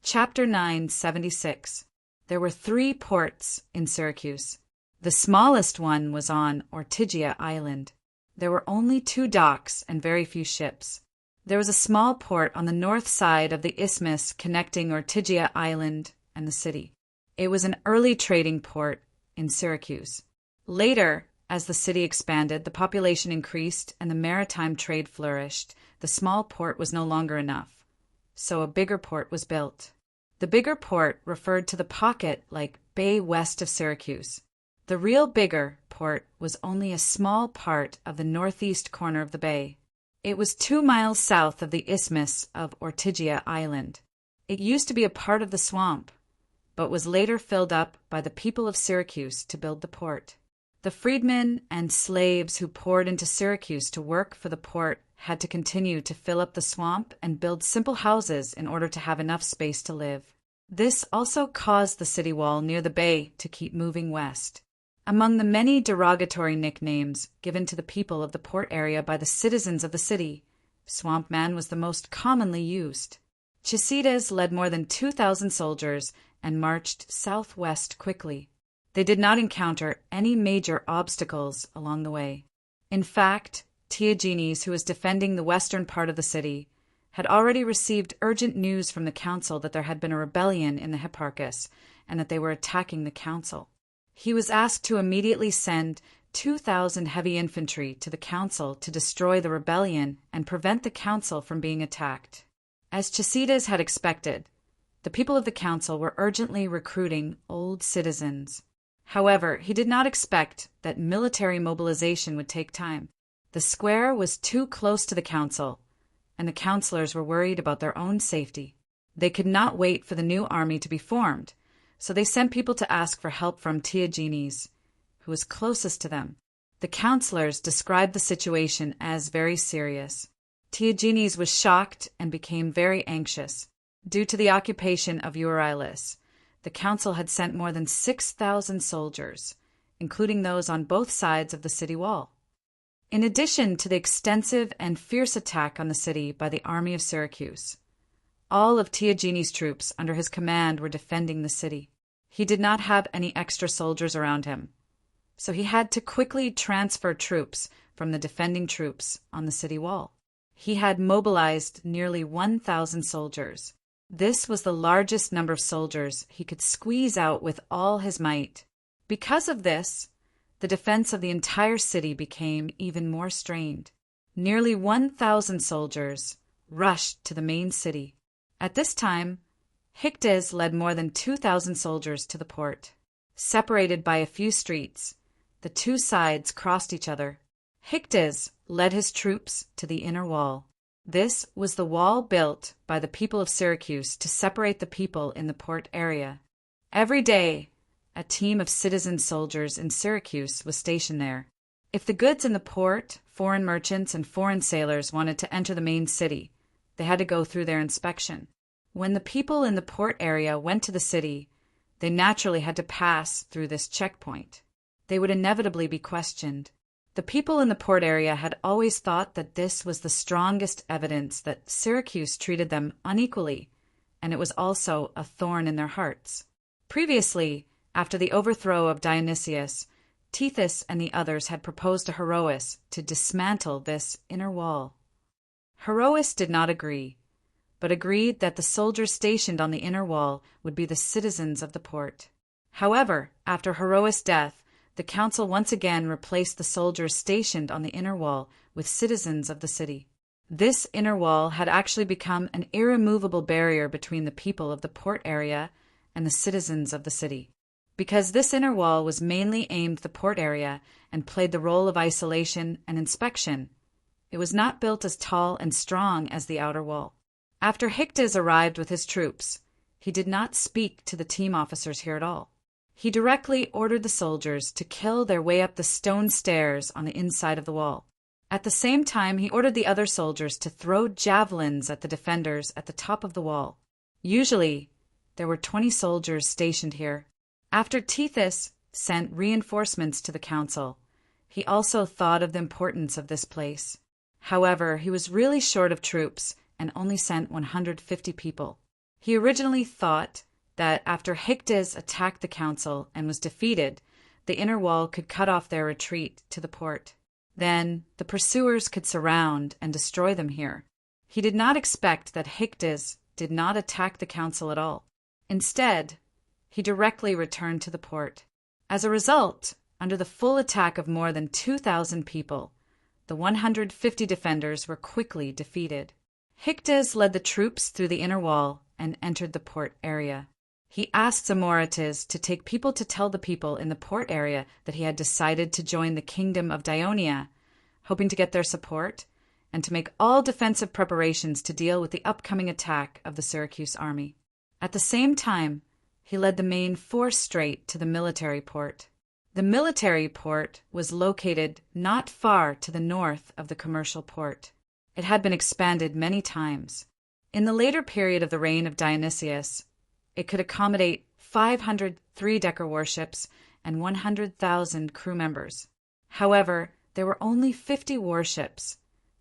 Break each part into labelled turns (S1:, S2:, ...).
S1: Chapter 976. There were 3 ports in Syracuse. The smallest one was on Ortygia Island. There were only 2 docks and very few ships. There was a small port on the north side of the isthmus connecting Ortygia Island and the city. It was an early trading port in Syracuse. Later, as the city expanded, the population increased, and the maritime trade flourished. The small port was no longer enough, so a bigger port was built. The bigger port referred to the pocket-like bay west of Syracuse. The real bigger port was only a small part of the northeast corner of the bay. It was 2 miles south of the isthmus of Ortygia Island. It used to be a part of the swamp, but was later filled up by the people of Syracuse to build the port. The freedmen and slaves who poured into Syracuse to work for the port had to continue to fill up the swamp and build simple houses in order to have enough space to live. This also caused the city wall near the bay to keep moving west. Among the many derogatory nicknames given to the people of the port area by the citizens of the city, Swamp Man was the most commonly used. Chisides led more than 2,000 soldiers and marched southwest quickly. They did not encounter any major obstacles along the way. In fact, Theagenes, who was defending the western part of the city, had already received urgent news from the council that there had been a rebellion in the Hipparchus and that they were attacking the council. He was asked to immediately send 2,000 heavy infantry to the council to destroy the rebellion and prevent the council from being attacked. As Chisides had expected, the people of the council were urgently recruiting old citizens. However, he did not expect that military mobilization would take time. The square was too close to the council, and the councilors were worried about their own safety. They could not wait for the new army to be formed, so they sent people to ask for help from Theagenes, who was closest to them. The councilors described the situation as very serious. Theagenes was shocked and became very anxious. Due to the occupation of Euryalus, the council had sent more than 6,000 soldiers, including those on both sides of the city wall. In addition to the extensive and fierce attack on the city by the army of Syracuse, all of Theagenes' troops under his command were defending the city. He did not have any extra soldiers around him, so he had to quickly transfer troops from the defending troops on the city wall. He had mobilized nearly 1,000 soldiers. This was the largest number of soldiers he could squeeze out with all his might. Because of this, the defense of the entire city became even more strained. Nearly 1,000 soldiers rushed to the main city. At this time, Hyctes led more than 2,000 soldiers to the port. Separated by a few streets, the 2 sides crossed each other. Hyctes led his troops to the inner wall. This was the wall built by the people of Syracuse to separate the people in the port area. Every day, a team of citizen soldiers in Syracuse was stationed there. If the goods in the port, foreign merchants, and foreign sailors wanted to enter the main city, they had to go through their inspection. When the people in the port area went to the city, they naturally had to pass through this checkpoint. They would inevitably be questioned. The people in the port area had always thought that this was the strongest evidence that Syracuse treated them unequally, and it was also a thorn in their hearts. Previously, after the overthrow of Dionysius, Tethys and the others had proposed to Herois to dismantle this inner wall. Herois did not agree, but agreed that the soldiers stationed on the inner wall would be the citizens of the port. However, after Herois' death, the council once again replaced the soldiers stationed on the inner wall with citizens of the city. This inner wall had actually become an irremovable barrier between the people of the port area and the citizens of the city. Because this inner wall was mainly aimed at the port area and played the role of isolation and inspection, it was not built as tall and strong as the outer wall. After Hyctes arrived with his troops, he did not speak to the team officers here at all. He directly ordered the soldiers to kill their way up the stone stairs on the inside of the wall. At the same time, he ordered the other soldiers to throw javelins at the defenders at the top of the wall. Usually, there were 20 soldiers stationed here. After Tethys sent reinforcements to the council, he also thought of the importance of this place. However, he was really short of troops and only sent 150 people. He originally thought that after Hichtes attacked the council and was defeated, the inner wall could cut off their retreat to the port. Then the pursuers could surround and destroy them here. He did not expect that Hichtes did not attack the council at all. Instead, he directly returned to the port. As a result, under the full attack of more than 2,000 people, the 150 defenders were quickly defeated. Hichtes led the troops through the inner wall and entered the port area. He asked Zamorites to take people to tell the people in the port area that he had decided to join the kingdom of Dionia, hoping to get their support and to make all defensive preparations to deal with the upcoming attack of the Syracuse army. At the same time, he led the main force straight to the military port. The military port was located not far to the north of the commercial port. It had been expanded many times. In the later period of the reign of Dionysius, it could accommodate 500 three-decker warships and 100,000 crew members. However, there were only 50 warships,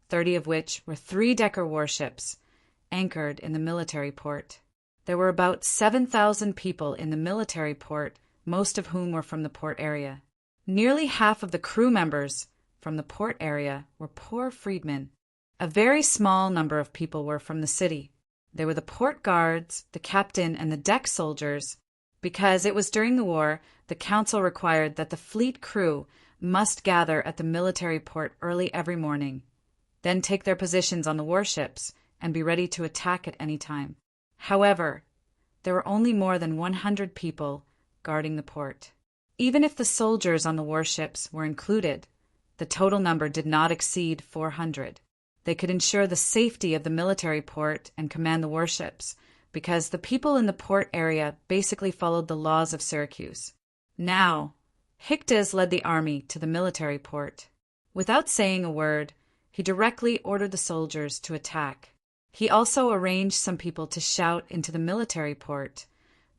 S1: 30 of which were three-decker warships, anchored in the military port. There were about 7,000 people in the military port, most of whom were from the port area. Nearly half of the crew members from the port area were poor freedmen. A very small number of people were from the city. They were the port guards, the captain, and the deck soldiers. Because it was during the war, the council required that the fleet crew must gather at the military port early every morning, then take their positions on the warships and be ready to attack at any time. However, there were only more than 100 people guarding the port. Even if the soldiers on the warships were included, the total number did not exceed 400. They could ensure the safety of the military port and command the warships, because the people in the port area basically followed the laws of Syracuse. Now, Hichtes led the army to the military port. Without saying a word, he directly ordered the soldiers to attack. He also arranged some people to shout into the military port,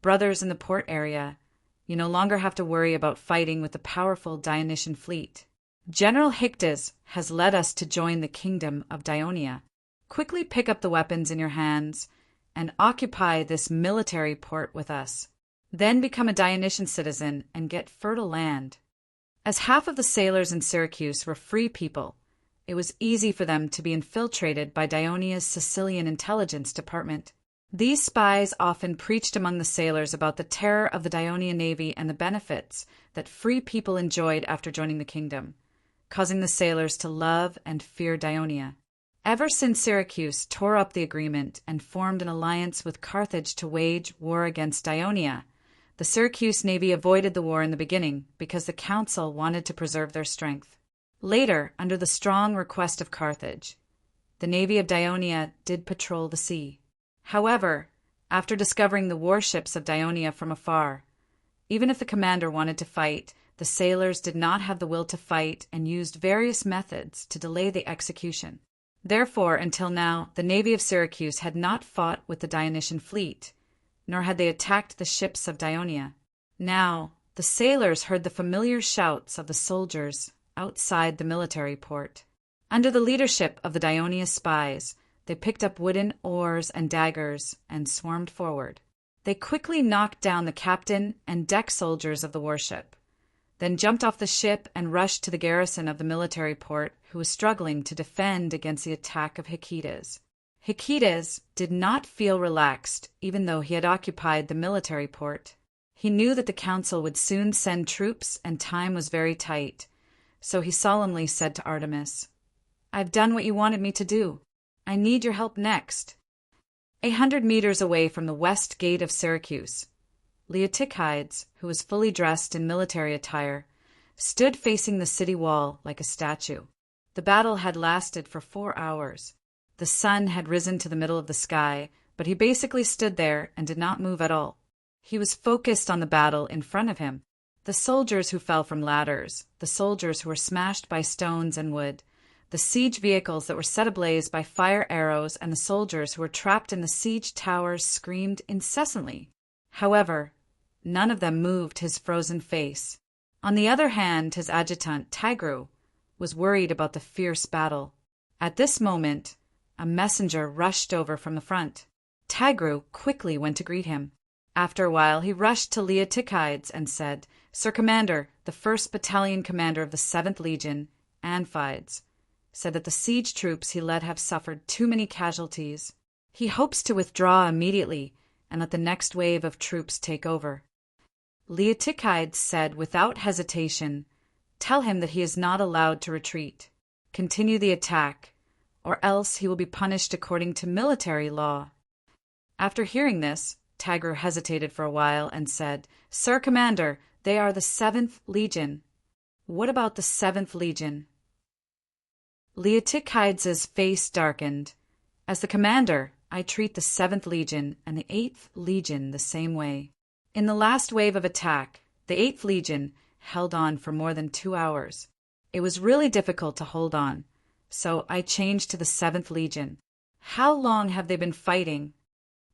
S1: "Brothers in the port area, you no longer have to worry about fighting with the powerful Dionysian fleet. General Hichtes has led us to join the kingdom of Dionia. Quickly pick up the weapons in your hands and occupy this military port with us. Then become a Dionysian citizen and get fertile land." As half of the sailors in Syracuse were free people, it was easy for them to be infiltrated by Dionia's Sicilian intelligence department. These spies often preached among the sailors about the terror of the Dionia navy and the benefits that free people enjoyed after joining the kingdom, causing the sailors to love and fear Dionia. Ever since Syracuse tore up the agreement and formed an alliance with Carthage to wage war against Dionia, the Syracuse navy avoided the war in the beginning because the council wanted to preserve their strength. Later, under the strong request of Carthage, the navy of Dionia did patrol the sea. However, after discovering the warships of Dionia from afar, even if the commander wanted to fight, the sailors did not have the will to fight and used various methods to delay the execution. Therefore, until now, the navy of Syracuse had not fought with the Dionysian fleet, nor had they attacked the ships of Dionia. Now, the sailors heard the familiar shouts of the soldiers outside the military port. Under the leadership of the Dionia spies, they picked up wooden oars and daggers and swarmed forward. They quickly knocked down the captain and deck soldiers of the warship, then jumped off the ship and rushed to the garrison of the military port, who was struggling to defend against the attack of Hichtes. Hichtes did not feel relaxed, even though he had occupied the military port. He knew that the council would soon send troops and time was very tight, so he solemnly said to Artemis, "I've done what you wanted me to do. I need your help next." 100 meters away from the west gate of Syracuse, Leotychides, who was fully dressed in military attire, stood facing the city wall like a statue. The battle had lasted for 4 hours. The sun had risen to the middle of the sky, but he basically stood there and did not move at all. He was focused on the battle in front of him. The soldiers who fell from ladders, the soldiers who were smashed by stones and wood, the siege vehicles that were set ablaze by fire arrows, and the soldiers who were trapped in the siege towers screamed incessantly. However, none of them moved his frozen face. On the other hand, his adjutant, Tigru, was worried about the fierce battle. At this moment, a messenger rushed over from the front. Tagru quickly went to greet him. After a while he rushed to Leotychides and said, "Sir Commander, the 1st Battalion Commander of the 7th Legion, Amphides, said that the siege troops he led have suffered too many casualties. He hopes to withdraw immediately and let the next wave of troops take over." Leotychides said without hesitation, "Tell him that he is not allowed to retreat. Continue the attack, or else he will be punished according to military law." After hearing this, Tagru hesitated for a while and said, "Sir Commander, they are the 7th Legion. What about the 7th Legion?" Leotychides' face darkened. "As the commander, I treat the 7th Legion and the 8th Legion the same way. In the last wave of attack, the 8th Legion held on for more than 2 hours. It was really difficult to hold on, so I changed to the 7th Legion. How long have they been fighting?"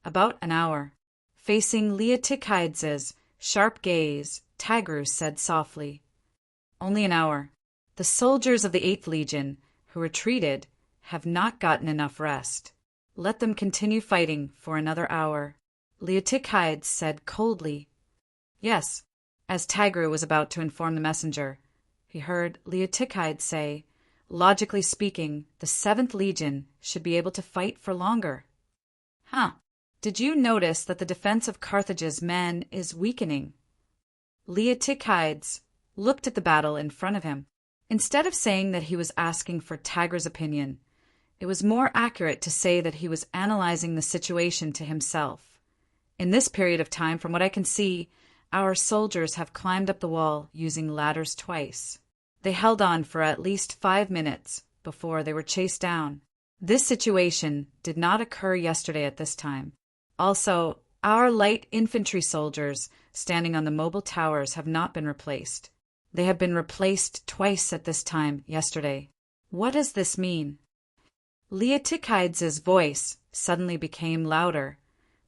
S1: "About an hour." Facing Leotychides' sharp gaze, Tagru said softly, "Only an hour. The soldiers of the 8th Legion, who retreated, have not gotten enough rest. Let them continue fighting for another hour." Leotychides said coldly, "Yes." As Tagru was about to inform the messenger, he heard Leotychides say, "Logically speaking, the 7th Legion should be able to fight for longer." "Huh. Did you notice that the defense of Carthage's men is weakening?" Leotychides looked at the battle in front of him. Instead of saying that he was asking for Tagru's opinion, it was more accurate to say that he was analyzing the situation to himself. "In this period of time, from what I can see, our soldiers have climbed up the wall using ladders twice. They held on for at least 5 minutes before they were chased down. This situation did not occur yesterday at this time. Also, our light infantry soldiers standing on the mobile towers have not been replaced. They have been replaced twice at this time yesterday. What does this mean?" Leotychides' voice suddenly became louder.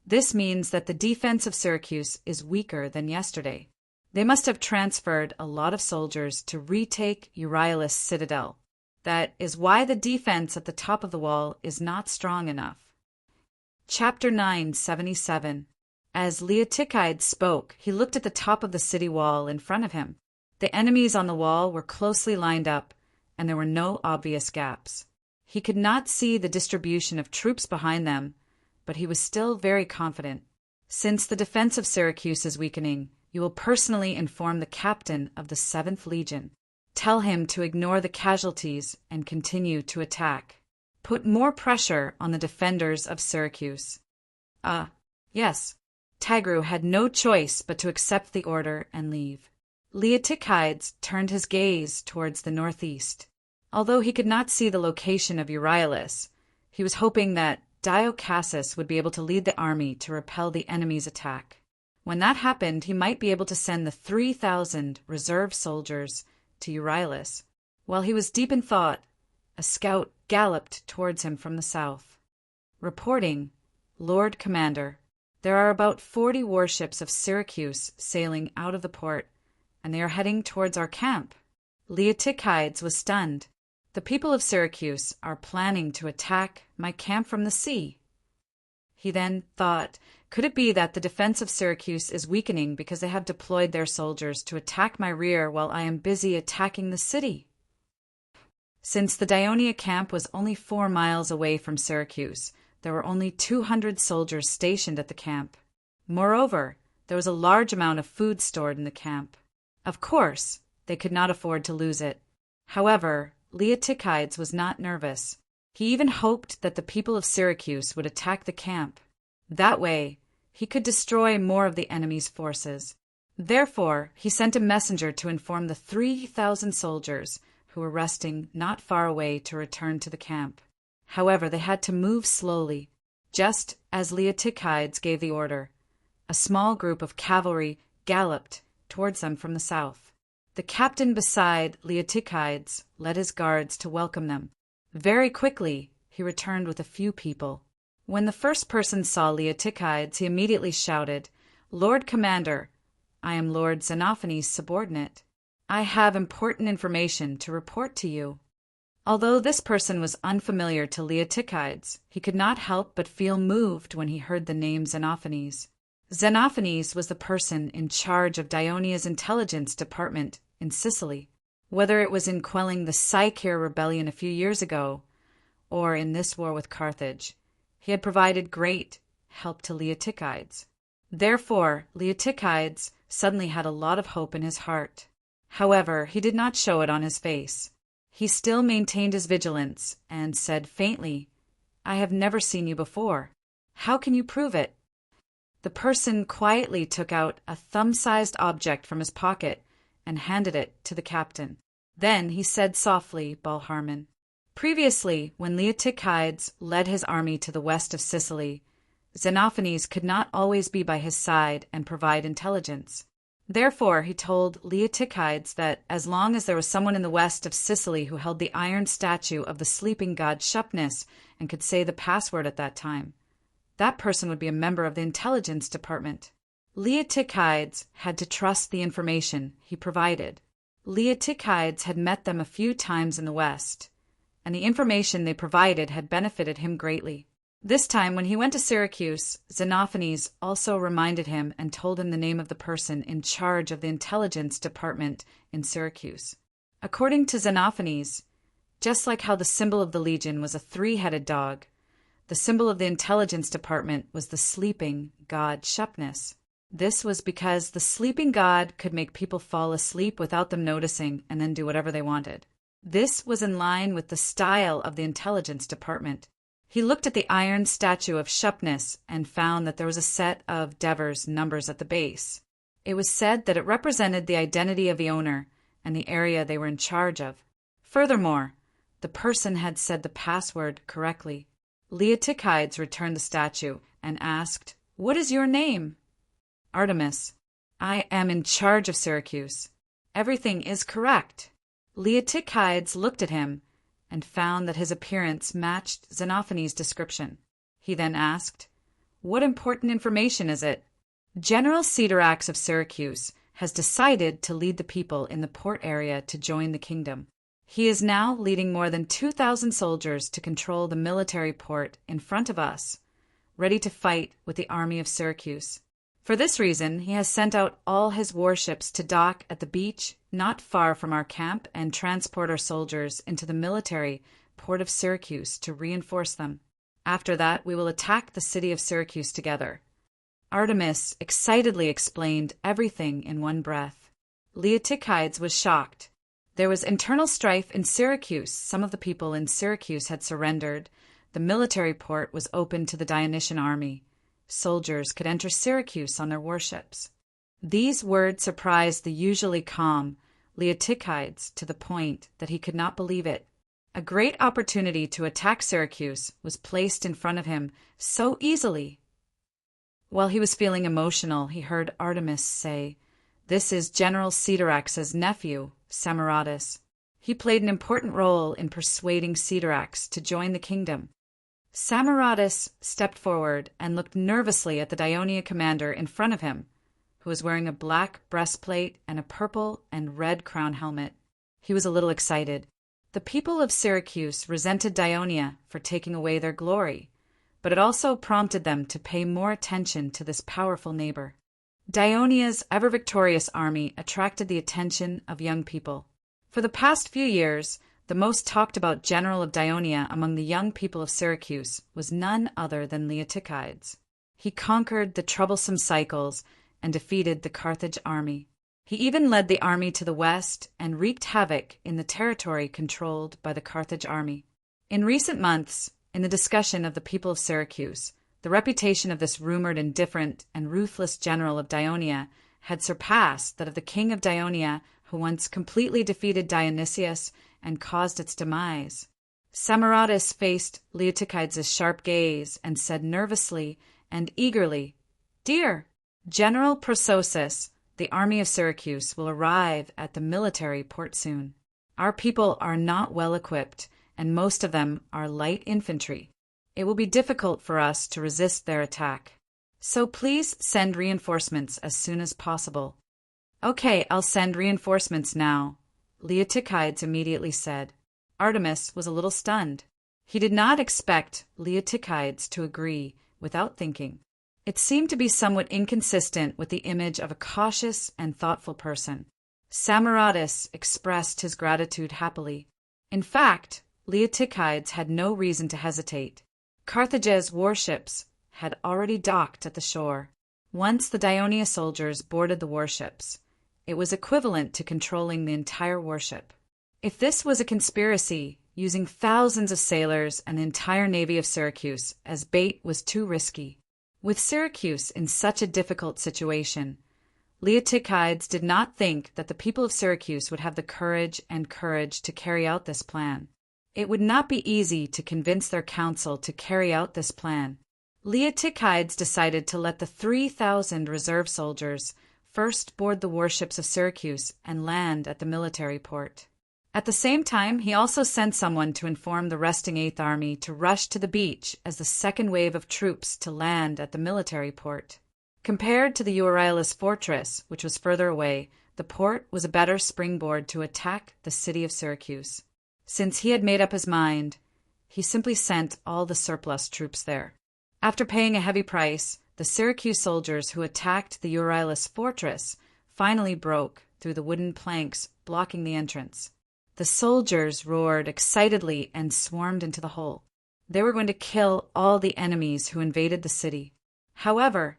S1: "This means that the defense of Syracuse is weaker than yesterday. They must have transferred a lot of soldiers to retake Euryalus' citadel. That is why the defense at the top of the wall is not strong enough." Chapter 977. As Leotychides spoke, he looked at the top of the city wall in front of him. The enemies on the wall were closely lined up, and there were no obvious gaps. He could not see the distribution of troops behind them, but he was still very confident. "Since the defense of Syracuse is weakening, you will personally inform the captain of the 7th Legion. Tell him to ignore the casualties and continue to attack. Put more pressure on the defenders of Syracuse." Yes." Tagru had no choice but to accept the order and leave. Leotychides turned his gaze towards the northeast. Although he could not see the location of Euryalus, he was hoping that Dio Cassius would be able to lead the army to repel the enemy's attack. When that happened, he might be able to send the 3,000 reserve soldiers to Euryalus. While he was deep in thought, a scout galloped towards him from the south. Reporting, "Lord Commander, there are about 40 warships of Syracuse sailing out of the port, and they are heading towards our camp." Leotychides was stunned. "The people of Syracuse are planning to attack my camp from the sea." He then thought, could it be that the defense of Syracuse is weakening because they have deployed their soldiers to attack my rear while I am busy attacking the city? Since the Dionia camp was only 4 miles away from Syracuse, there were only 200 soldiers stationed at the camp. Moreover, there was a large amount of food stored in the camp. Of course, they could not afford to lose it. However, Leotychides was not nervous. He even hoped that the people of Syracuse would attack the camp. That way, he could destroy more of the enemy's forces. Therefore, he sent a messenger to inform the 3,000 soldiers who were resting not far away to return to the camp. However, they had to move slowly. Just as Leotychides gave the order, a small group of cavalry galloped towards them from the south. The captain beside Leotychides led his guards to welcome them. Very quickly, he returned with a few people. When the first person saw Leotychides, he immediately shouted, "Lord Commander, I am Lord Xenophanes' subordinate. I have important information to report to you." Although this person was unfamiliar to Leotychides, he could not help but feel moved when he heard the name Xenophanes. Xenophanes was the person in charge of Dionia's intelligence department in Sicily. Whether it was in quelling the Psyche rebellion a few years ago, or in this war with Carthage, he had provided great help to Leotychides. Therefore, Leotychides suddenly had a lot of hope in his heart. However, he did not show it on his face. He still maintained his vigilance and said faintly, "I have never seen you before. How can you prove it?" The person quietly took out a thumb-sized object from his pocket and handed it to the captain. Then he said softly, Balharman, "Previously, when Leotychides led his army to the west of Sicily, Xenophanes could not always be by his side and provide intelligence. Therefore, he told Leotychides that as long as there was someone in the west of Sicily who held the iron statue of the sleeping god Shupnus and could say the password at that time, that person would be a member of the intelligence department. Leotychides had to trust the information he provided. Leotychides had met them a few times in the west, and the information they provided had benefited him greatly. This time, when he went to Syracuse, Xenophanes also reminded him and told him the name of the person in charge of the intelligence department in Syracuse. According to Xenophanes, just like how the symbol of the legion was a three-headed dog, the symbol of the intelligence department was the sleeping god Shupnus. This was because the sleeping god could make people fall asleep without them noticing and then do whatever they wanted. This was in line with the style of the intelligence department. He looked at the iron statue of Shupnus and found that there was a set of Devers numbers at the base. It was said that it represented the identity of the owner and the area they were in charge of. Furthermore, the person had said the password correctly. Leotychides returned the statue and asked, "What is your name?" "Artemis. I am in charge of Syracuse. Everything is correct." Leotychides looked at him and found that his appearance matched Xenophanes' description. He then asked, "What important information is it?" "General Siderax of Syracuse has decided to lead the people in the port area to join the kingdom. He is now leading more than 2,000 soldiers to control the military port in front of us, ready to fight with the army of Syracuse. For this reason, he has sent out all his warships to dock at the beach not far from our camp and transport our soldiers into the military port of Syracuse to reinforce them. After that, we will attack the city of Syracuse together." Artemis excitedly explained everything in one breath. Leotychides was shocked. There was internal strife in Syracuse. Some of the people in Syracuse had surrendered. The military port was open to the Dionysian army. Soldiers could enter Syracuse on their warships. These words surprised the usually calm Leotychides to the point that he could not believe it. A great opportunity to attack Syracuse was placed in front of him so easily. While he was feeling emotional, he heard Artemis say, "This is General Siderax's nephew, Samaratus. He played an important role in persuading Siderax to join the kingdom." Samaratus stepped forward and looked nervously at the Dionia commander in front of him, who was wearing a black breastplate and a purple and red crown helmet. He was a little excited. The people of Syracuse resented Dionia for taking away their glory, but it also prompted them to pay more attention to this powerful neighbor. Dionia's ever-victorious army attracted the attention of young people. For the past few years, the most talked about general of Dionia among the young people of Syracuse was none other than Leotychides. He conquered the troublesome Cycles and defeated the Carthage army. He even led the army to the west and wreaked havoc in the territory controlled by the Carthage army. In recent months, in the discussion of the people of Syracuse, the reputation of this rumored indifferent and ruthless general of Dionia had surpassed that of the king of Dionia who once completely defeated Dionysius and caused its demise. Samaratus faced Leotychides' sharp gaze and said nervously and eagerly, "Dear General Prososus, the army of Syracuse will arrive at the military port soon. Our people are not well equipped, and most of them are light infantry. It will be difficult for us to resist their attack. So please send reinforcements as soon as possible." "Okay, I'll send reinforcements now," Leotychides immediately said. Artemis was a little stunned. He did not expect Leotychides to agree without thinking. It seemed to be somewhat inconsistent with the image of a cautious and thoughtful person. Samaratus expressed his gratitude happily. In fact, Leotychides had no reason to hesitate. Carthage's warships had already docked at the shore. Once the Dionia soldiers boarded the warships, it was equivalent to controlling the entire warship. If this was a conspiracy, using thousands of sailors and the entire navy of Syracuse as bait was too risky. With Syracuse in such a difficult situation, Leotychides did not think that the people of Syracuse would have the courage to carry out this plan. It would not be easy to convince their council to carry out this plan. Leotychides decided to let the 3,000 reserve soldiers first board the warships of Syracuse and land at the military port. At the same time, he also sent someone to inform the resting Eighth Army to rush to the beach as the second wave of troops to land at the military port. Compared to the Euryalus fortress, which was further away, the port was a better springboard to attack the city of Syracuse. Since he had made up his mind, he simply sent all the surplus troops there. After paying a heavy price, the Syracuse soldiers who attacked the Euryalus fortress finally broke through the wooden planks blocking the entrance. The soldiers roared excitedly and swarmed into the hole. They were going to kill all the enemies who invaded the city. However,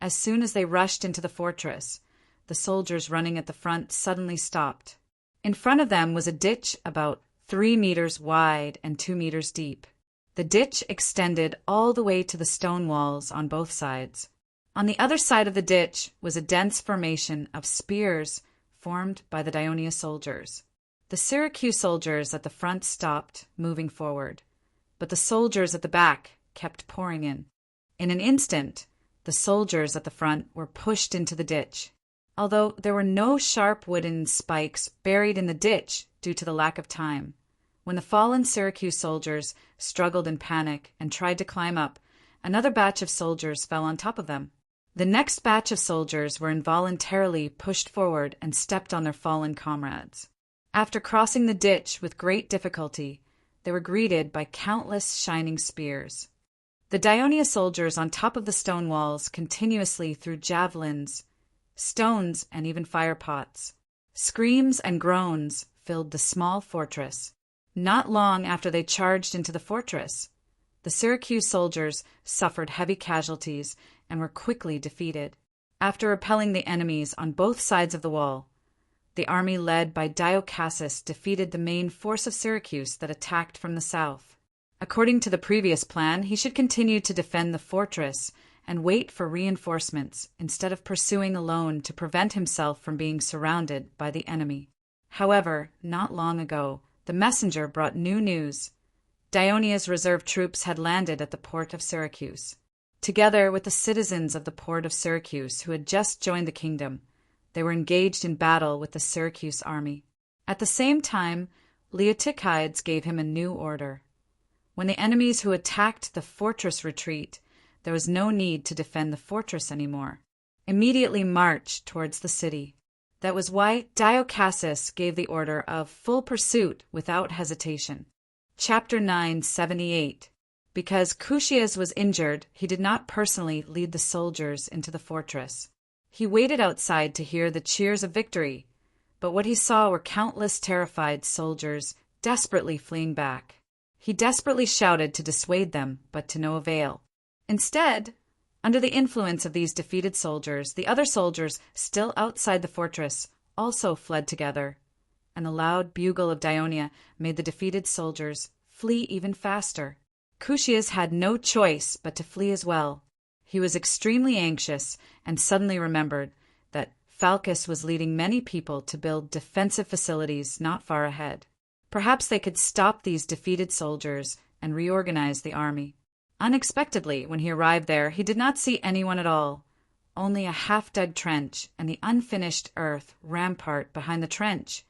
S1: as soon as they rushed into the fortress, the soldiers running at the front suddenly stopped. In front of them was a ditch about 3 meters wide and 2 meters deep. The ditch extended all the way to the stone walls on both sides. On the other side of the ditch was a dense formation of spears formed by the Dionia soldiers. The Syracuse soldiers at the front stopped, moving forward, but the soldiers at the back kept pouring in. In an instant, the soldiers at the front were pushed into the ditch. Although there were no sharp wooden spikes buried in the ditch due to the lack of time, when the fallen Syracuse soldiers struggled in panic and tried to climb up, another batch of soldiers fell on top of them. The next batch of soldiers were involuntarily pushed forward and stepped on their fallen comrades. After crossing the ditch with great difficulty, they were greeted by countless shining spears. The Dionia soldiers on top of the stone walls continuously threw javelins, stones, and even fire pots. Screams and groans filled the small fortress. Not long after they charged into the fortress, the Syracuse soldiers suffered heavy casualties and were quickly defeated. After repelling the enemies on both sides of the wall, the army led by Diocassus defeated the main force of Syracuse that attacked from the south. According to the previous plan, he should continue to defend the fortress and wait for reinforcements instead of pursuing alone to prevent himself from being surrounded by the enemy. However, not long ago, the messenger brought new news. Dionia's reserve troops had landed at the port of Syracuse. Together with the citizens of the port of Syracuse who had just joined the kingdom, they were engaged in battle with the Syracuse army. At the same time, Leotychides gave him a new order. When the enemies who attacked the fortress retreat, there was no need to defend the fortress anymore. Immediately march towards the city. That was why Diocassus gave the order of full pursuit without hesitation. Chapter 978. Because Cushias was injured, he did not personally lead the soldiers into the fortress. He waited outside to hear the cheers of victory, but what he saw were countless terrified soldiers desperately fleeing back. He desperately shouted to dissuade them, but to no avail. Instead, under the influence of these defeated soldiers, the other soldiers still outside the fortress also fled together, and the loud bugle of Dionia made the defeated soldiers flee even faster. Cushias had no choice but to flee as well. He was extremely anxious and suddenly remembered that Phalcus was leading many people to build defensive facilities not far ahead. Perhaps they could stop these defeated soldiers and reorganize the army. Unexpectedly, when he arrived there, he did not see anyone at all, only a half-dug trench and the unfinished earth rampart behind the trench,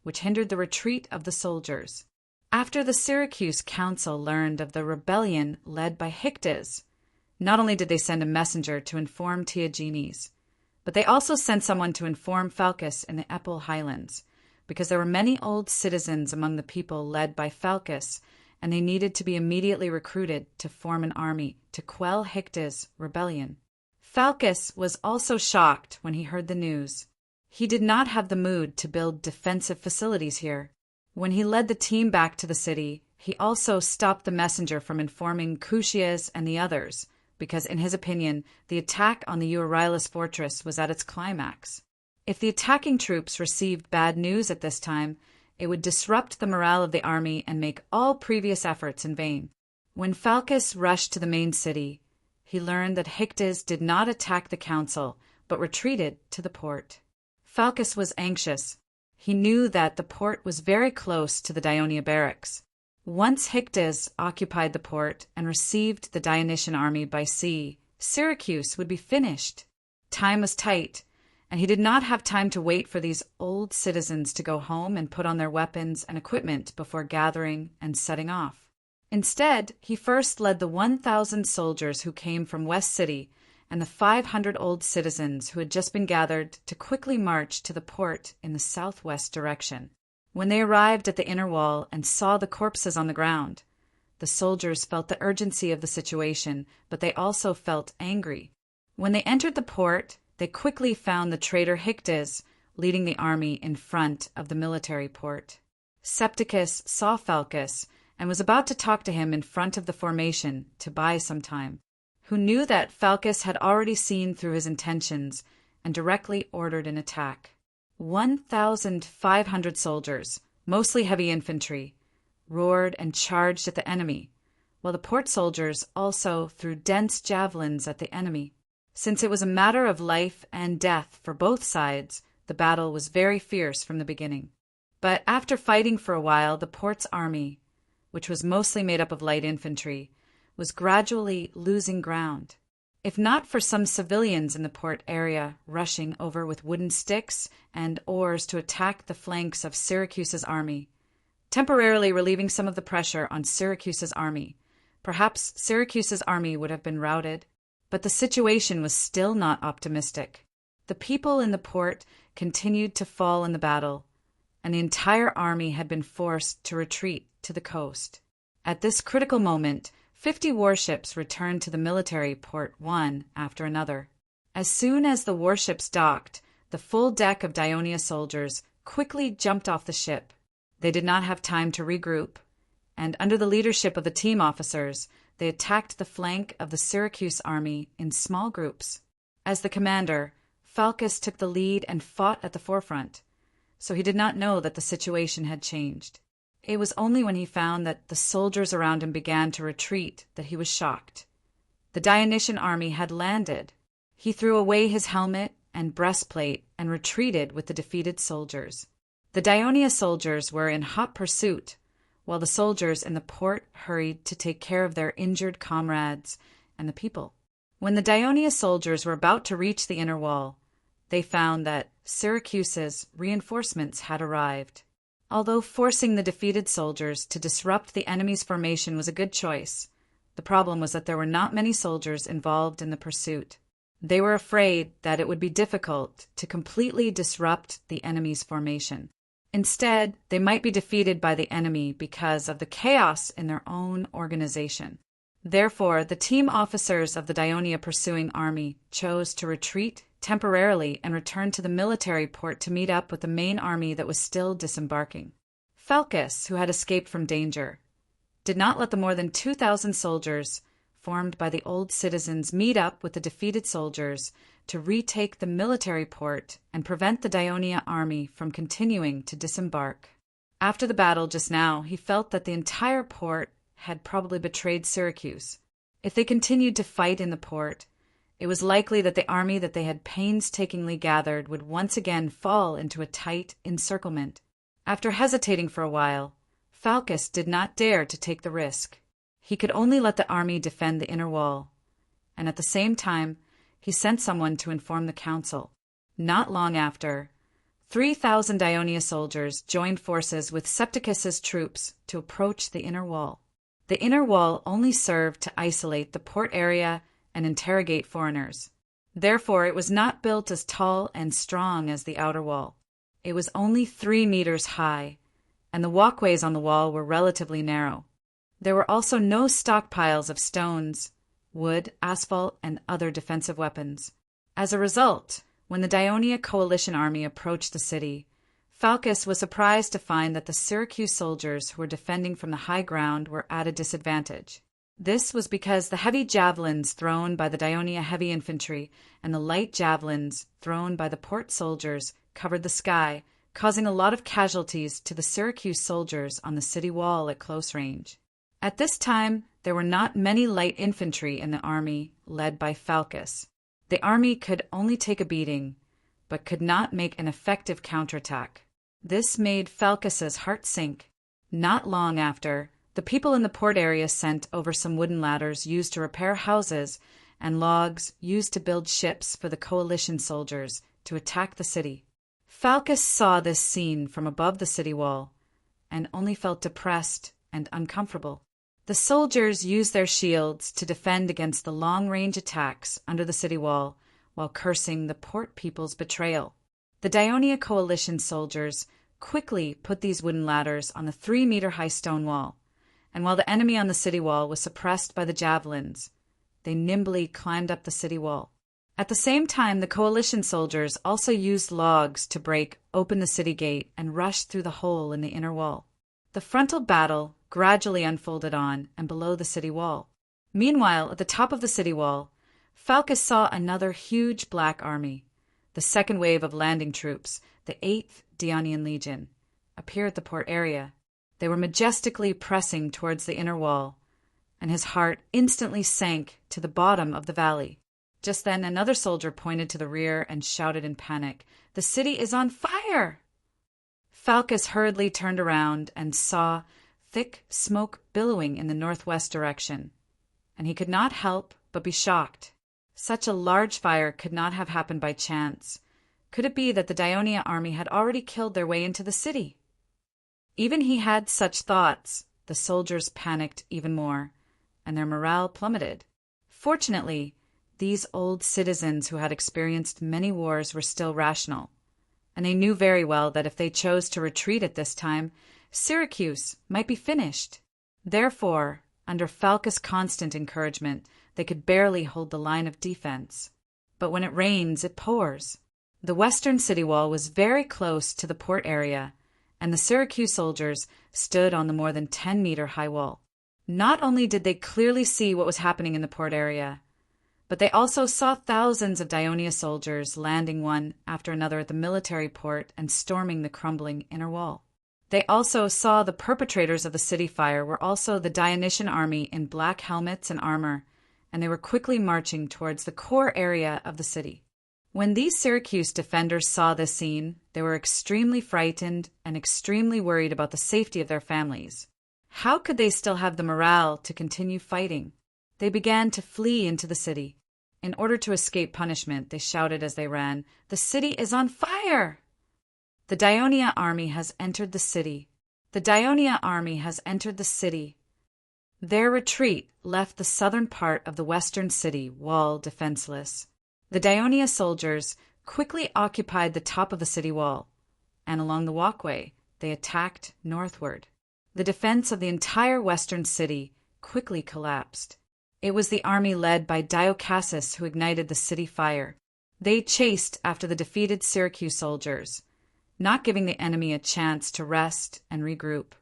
S1: which hindered the retreat of the soldiers. After the Syracuse council learned of the rebellion led by Hyctes, not only did they send a messenger to inform Tiagenes, but they also sent someone to inform Phalcus in the Epel highlands, because there were many old citizens among the people led by Phalcus, and they needed to be immediately recruited to form an army to quell Hicta's rebellion. Phalcus was also shocked when he heard the news. He did not have the mood to build defensive facilities here. When he led the team back to the city, he also stopped the messenger from informing Cushias and the others, because in his opinion, the attack on the Euryalus fortress was at its climax. If the attacking troops received bad news at this time, it would disrupt the morale of the army and make all previous efforts in vain. When Phalcus rushed to the main city, he learned that Hictas did not attack the council, but retreated to the port. Phalcus was anxious. He knew that the port was very close to the Dionia barracks. Once Hictas occupied the port and received the Dionysian army by sea, Syracuse would be finished. Time was tight, and he did not have time to wait for these old citizens to go home and put on their weapons and equipment before gathering and setting off. Instead, he first led the 1,000 soldiers who came from West City and the 500 old citizens who had just been gathered to quickly march to the port in the southwest direction. When they arrived at the inner wall and saw the corpses on the ground, the soldiers felt the urgency of the situation, but they also felt angry. When they entered the port, they quickly found the traitor Hictas leading the army in front of the military port. Septicus saw Phalcus and was about to talk to him in front of the formation to buy some time, who knew that Phalcus had already seen through his intentions and directly ordered an attack. 1,500 soldiers, mostly heavy infantry, roared and charged at the enemy, while the port soldiers also threw dense javelins at the enemy. Since it was a matter of life and death for both sides, the battle was very fierce from the beginning. But after fighting for a while, the port's army, which was mostly made up of light infantry, was gradually losing ground. If not for some civilians in the port area rushing over with wooden sticks and oars to attack the flanks of Syracuse's army, temporarily relieving some of the pressure on Syracuse's army, perhaps Syracuse's army would have been routed. But the situation was still not optimistic. The people in the port continued to fall in the battle, and the entire army had been forced to retreat to the coast. At this critical moment, 50 warships returned to the military port one after another. As soon as the warships docked, the full deck of Dionia soldiers quickly jumped off the ship. They did not have time to regroup, and under the leadership of the team officers, they attacked the flank of the Syracuse army in small groups. As the commander, Phalcus took the lead and fought at the forefront, so he did not know that the situation had changed. It was only when he found that the soldiers around him began to retreat that he was shocked. The Dionysian army had landed. He threw away his helmet and breastplate and retreated with the defeated soldiers. The Dionia soldiers were in hot pursuit, while the soldiers in the port hurried to take care of their injured comrades and the people. When the Dionia soldiers were about to reach the inner wall, they found that Syracuse's reinforcements had arrived. Although forcing the defeated soldiers to disrupt the enemy's formation was a good choice, the problem was that there were not many soldiers involved in the pursuit. They were afraid that it would be difficult to completely disrupt the enemy's formation. Instead, they might be defeated by the enemy because of the chaos in their own organization. Therefore, the team officers of the Dionia pursuing army chose to retreat temporarily and return to the military port to meet up with the main army that was still disembarking. Phalcus, who had escaped from danger, did not let the more than 2,000 soldiers formed by the old citizens meet up with the defeated soldiers to retake the military port and prevent the Dionia army from continuing to disembark. After the battle just now, he felt that the entire port had probably betrayed Syracuse. If they continued to fight in the port, it was likely that the army that they had painstakingly gathered would once again fall into a tight encirclement. After hesitating for a while, Phalcus did not dare to take the risk. He could only let the army defend the inner wall, and at the same time, he sent someone to inform the council. Not long after, 3,000 Dionia soldiers joined forces with Septicus's troops to approach the inner wall. The inner wall only served to isolate the port area and interrogate foreigners. Therefore, it was not built as tall and strong as the outer wall. It was only 3 meters high, and the walkways on the wall were relatively narrow. There were also no stockpiles of stones, wood, asphalt, and other defensive weapons. As a result, when the Dionia coalition army approached the city, Phalcus was surprised to find that the Syracuse soldiers who were defending from the high ground were at a disadvantage. This was because the heavy javelins thrown by the Dionia heavy infantry and the light javelins thrown by the port soldiers covered the sky, causing a lot of casualties to the Syracuse soldiers on the city wall at close range. At this time, there were not many light infantry in the army led by Phalcus. The army could only take a beating, but could not make an effective counterattack. This made Phalcus's heart sink. Not long after, the people in the port area sent over some wooden ladders used to repair houses and logs used to build ships for the coalition soldiers to attack the city. Phalcus saw this scene from above the city wall and only felt depressed and uncomfortable. The soldiers used their shields to defend against the long-range attacks under the city wall while cursing the port people's betrayal. The Dionia coalition soldiers quickly put these wooden ladders on the 3-meter-high stone wall, and while the enemy on the city wall was suppressed by the javelins, they nimbly climbed up the city wall. At the same time, the coalition soldiers also used logs to break open the city gate and rush through the hole in the inner wall. The frontal battle gradually unfolded on and below the city wall. Meanwhile, at the top of the city wall, Phalcus saw another huge black army. The second wave of landing troops, the 8th Dionian Legion, appear at the port area. They were majestically pressing towards the inner wall, and his heart instantly sank to the bottom of the valley. Just then another soldier pointed to the rear and shouted in panic, "The city is on fire!" Phalcus hurriedly turned around and saw thick smoke billowing in the northwest direction, and he could not help but be shocked. Such a large fire could not have happened by chance. Could it be that the Dionia army had already killed their way into the city? Even he had such thoughts, the soldiers panicked even more, and their morale plummeted. Fortunately, these old citizens who had experienced many wars were still rational, and they knew very well that if they chose to retreat at this time, Syracuse might be finished. Therefore, under Phalcus' constant encouragement, they could barely hold the line of defense. But when it rains, it pours. The western city wall was very close to the port area, and the Syracuse soldiers stood on the more than 10-meter-high wall. Not only did they clearly see what was happening in the port area, but they also saw thousands of Dionia soldiers landing one after another at the military port and storming the crumbling inner wall. They also saw the perpetrators of the city fire were also the Dionysian army in black helmets and armor, and they were quickly marching towards the core area of the city. When these Syracuse defenders saw this scene, they were extremely frightened and extremely worried about the safety of their families. How could they still have the morale to continue fighting? They began to flee into the city. In order to escape punishment, they shouted as they ran, "The city is on fire!" The Dionia army has entered the city. The Dionia army has entered the city. Their retreat left the southern part of the western city wall defenseless. The Dionia soldiers quickly occupied the top of the city wall, and along the walkway they attacked northward. The defense of the entire western city quickly collapsed. It was the army led by Diocassus who ignited the city fire. They chased after the defeated Syracuse soldiers, not giving the enemy a chance to rest and regroup.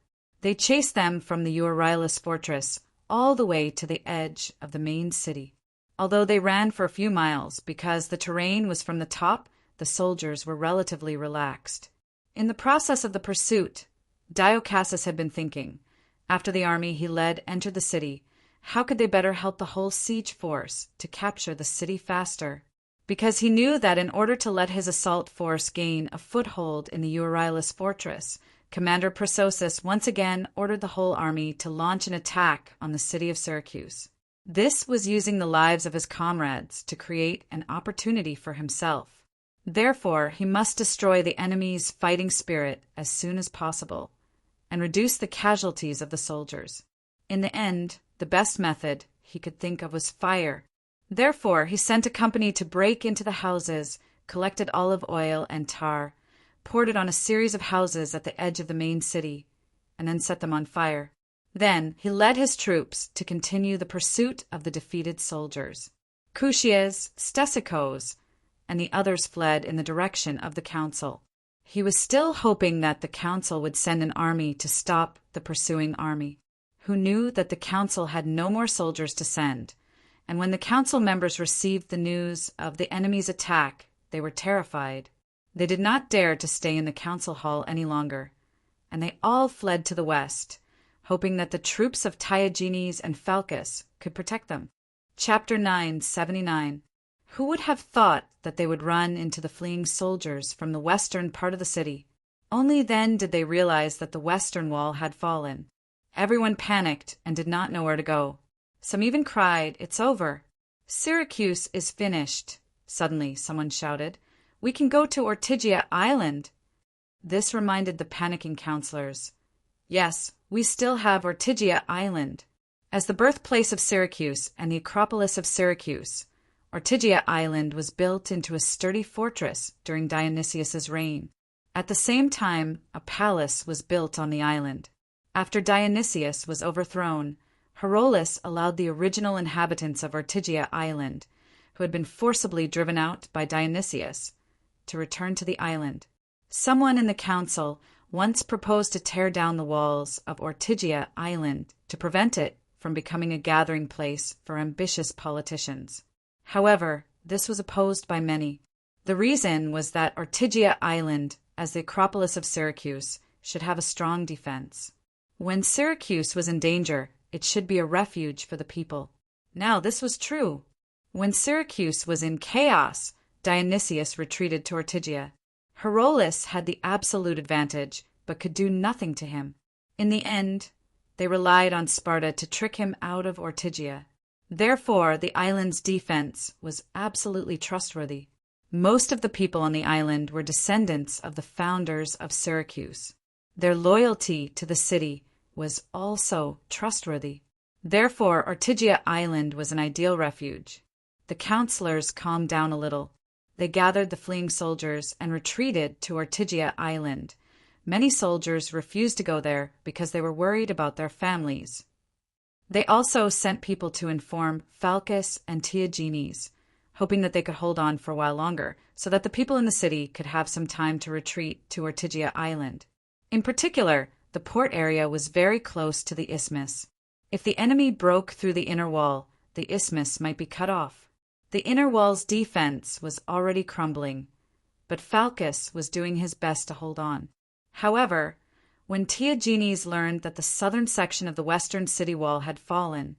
S1: They chased them from the Euryalus fortress all the way to the edge of the main city. Although they ran for a few miles because the terrain was from the top, the soldiers were relatively relaxed. In the process of the pursuit, Diocassus had been thinking, after the army he led entered the city, how could they better help the whole siege force to capture the city faster? Because he knew that in order to let his assault force gain a foothold in the Euryalus fortress, Commander Prososus once again ordered the whole army to launch an attack on the city of Syracuse. This was using the lives of his comrades to create an opportunity for himself. Therefore, he must destroy the enemy's fighting spirit as soon as possible and reduce the casualties of the soldiers. In the end, the best method he could think of was fire. Therefore, he sent a company to break into the houses, collected olive oil and tar, poured it on a series of houses at the edge of the main city, and then set them on fire. Then he led his troops to continue the pursuit of the defeated soldiers. Cushias, Stesicos, and the others fled in the direction of the council. He was still hoping that the council would send an army to stop the pursuing army, who knew that the council had no more soldiers to send, and when the council members received the news of the enemy's attack, they were terrified. They did not dare to stay in the council hall any longer, and they all fled to the west, hoping that the troops of Tyagenes and Phalcus could protect them. Chapter 979. Who would have thought that they would run into the fleeing soldiers from the western part of the city? Only then did they realize that the western wall had fallen. Everyone panicked and did not know where to go. Some even cried, "It's over. Syracuse is finished." Suddenly, someone shouted, "We can go to Ortygia Island." This reminded the panicking counselors. Yes, we still have Ortygia Island. As the birthplace of Syracuse and the Acropolis of Syracuse, Ortygia Island was built into a sturdy fortress during Dionysius's reign. At the same time, a palace was built on the island. After Dionysius was overthrown, Herodotus allowed the original inhabitants of Ortygia Island, who had been forcibly driven out by Dionysius, to return to the island. Someone in the council once proposed to tear down the walls of Ortygia Island to prevent it from becoming a gathering place for ambitious politicians. However, this was opposed by many. The reason was that Ortygia Island, as the Acropolis of Syracuse, should have a strong defense. When Syracuse was in danger, it should be a refuge for the people. Now this was true. When Syracuse was in chaos, Dionysius retreated to Ortygia. Herodotus had the absolute advantage, but could do nothing to him. In the end, they relied on Sparta to trick him out of Ortygia. Therefore, the island's defense was absolutely trustworthy. Most of the people on the island were descendants of the founders of Syracuse. Their loyalty to the city was also trustworthy. Therefore, Ortygia Island was an ideal refuge. The counselors calmed down a little. They gathered the fleeing soldiers and retreated to Ortygia Island. Many soldiers refused to go there because they were worried about their families. They also sent people to inform Phalcus and Tyagenes, hoping that they could hold on for a while longer, so that the people in the city could have some time to retreat to Ortygia Island. In particular, the port area was very close to the isthmus. If the enemy broke through the inner wall, the isthmus might be cut off. The inner wall's defense was already crumbling, but Phalcus was doing his best to hold on. However, when Tyagenes learned that the southern section of the western city wall had fallen,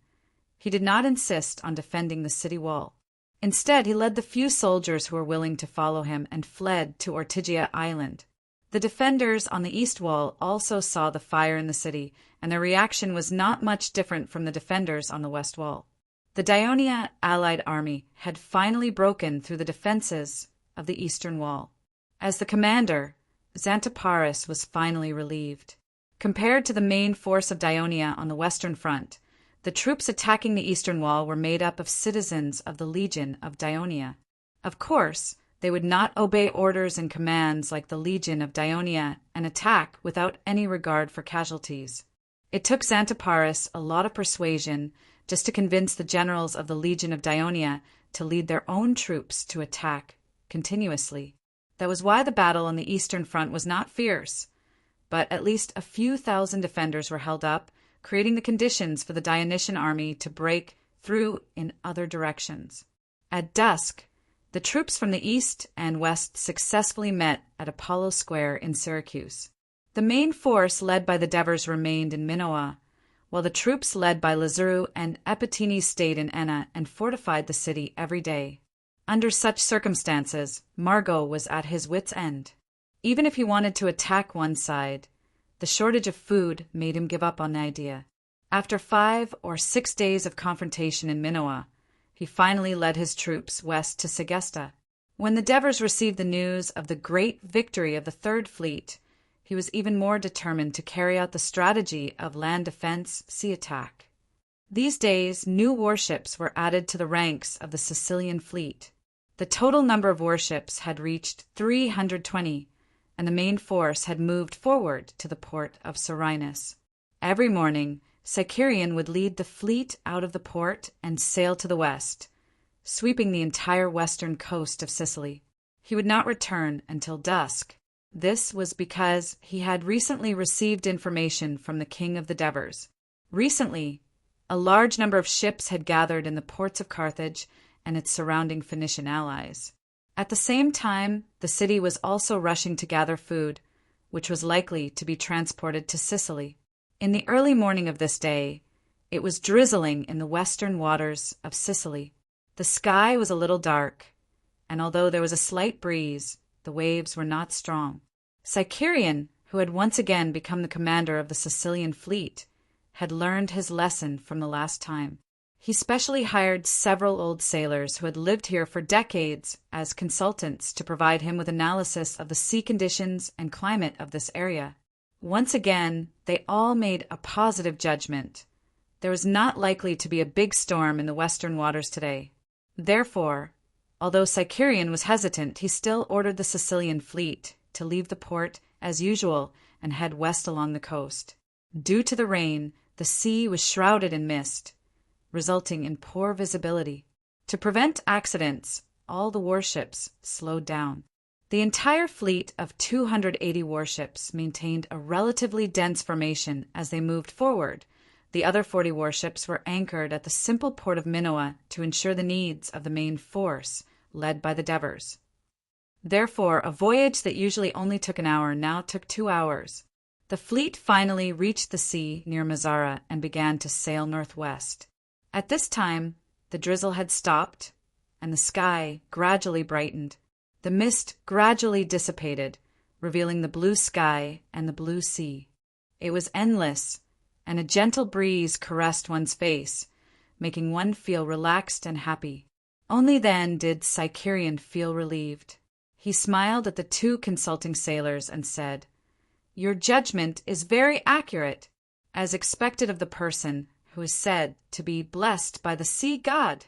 S1: he did not insist on defending the city wall. Instead, he led the few soldiers who were willing to follow him and fled to Ortygia Island. The defenders on the east wall also saw the fire in the city, and their reaction was not much different from the defenders on the west wall. The Daionia allied army had finally broken through the defenses of the eastern wall. As the commander, Xanthippus was finally relieved. Compared to the main force of Daionia on the western front, the troops attacking the eastern wall were made up of citizens of the Legion of Daionia. Of course, they would not obey orders and commands like the Legion of Daionia and attack without any regard for casualties. It took Xanthippus a lot of persuasion just to convince the generals of the Legion of Daionia to lead their own troops to attack continuously. That was why the battle on the eastern front was not fierce, but at least a few thousand defenders were held up, creating the conditions for the Dionysian army to break through in other directions. At dusk, the troops from the east and west successfully met at Apollo Square in Syracuse. The main force led by the Devers remained in Minoa, while the troops led by Lazzuru and Epitines stayed in Enna and fortified the city every day. Under such circumstances, Margo was at his wits' end. Even if he wanted to attack one side, the shortage of food made him give up on the idea. After 5 or 6 days of confrontation in Minoa, he finally led his troops west to Segesta. When the Devers received the news of the great victory of the Third Fleet, he was even more determined to carry out the strategy of land defense, sea attack. These days, new warships were added to the ranks of the Sicilian fleet. The total number of warships had reached 320, and the main force had moved forward to the port of Serenus. Every morning, Sicerian would lead the fleet out of the port and sail to the west, sweeping the entire western coast of Sicily. He would not return until dusk. This was because he had recently received information from the king of the Devers. Recently, a large number of ships had gathered in the ports of Carthage and its surrounding Phoenician allies. At the same time, the city was also rushing to gather food, which was likely to be transported to Sicily. In the early morning of this day, it was drizzling in the western waters of Sicily. The sky was a little dark, and although there was a slight breeze, the waves were not strong. Sicerian, who had once again become the commander of the Sicilian fleet, had learned his lesson from the last time. He specially hired several old sailors who had lived here for decades as consultants to provide him with analysis of the sea conditions and climate of this area. Once again, they all made a positive judgment. There was not likely to be a big storm in the western waters today. Therefore, although Sicerian was hesitant, he still ordered the Sicilian fleet to leave the port as usual and head west along the coast. Due to the rain, the sea was shrouded in mist, resulting in poor visibility. To prevent accidents, all the warships slowed down. The entire fleet of 280 warships maintained a relatively dense formation as they moved forward. The other 40 warships were anchored at the simple port of Minoa to ensure the needs of the main force, led by the Devers. Therefore, a voyage that usually only took an hour now took 2 hours. The fleet finally reached the sea near Mazzara and began to sail northwest. At this time, the drizzle had stopped, and the sky gradually brightened. The mist gradually dissipated, revealing the blue sky and the blue sea. It was endless, and a gentle breeze caressed one's face, making one feel relaxed and happy. Only then did Sicerian feel relieved. He smiled at the 2 consulting sailors and said, "Your judgment is very accurate, as expected of the person who is said to be blessed by the sea god."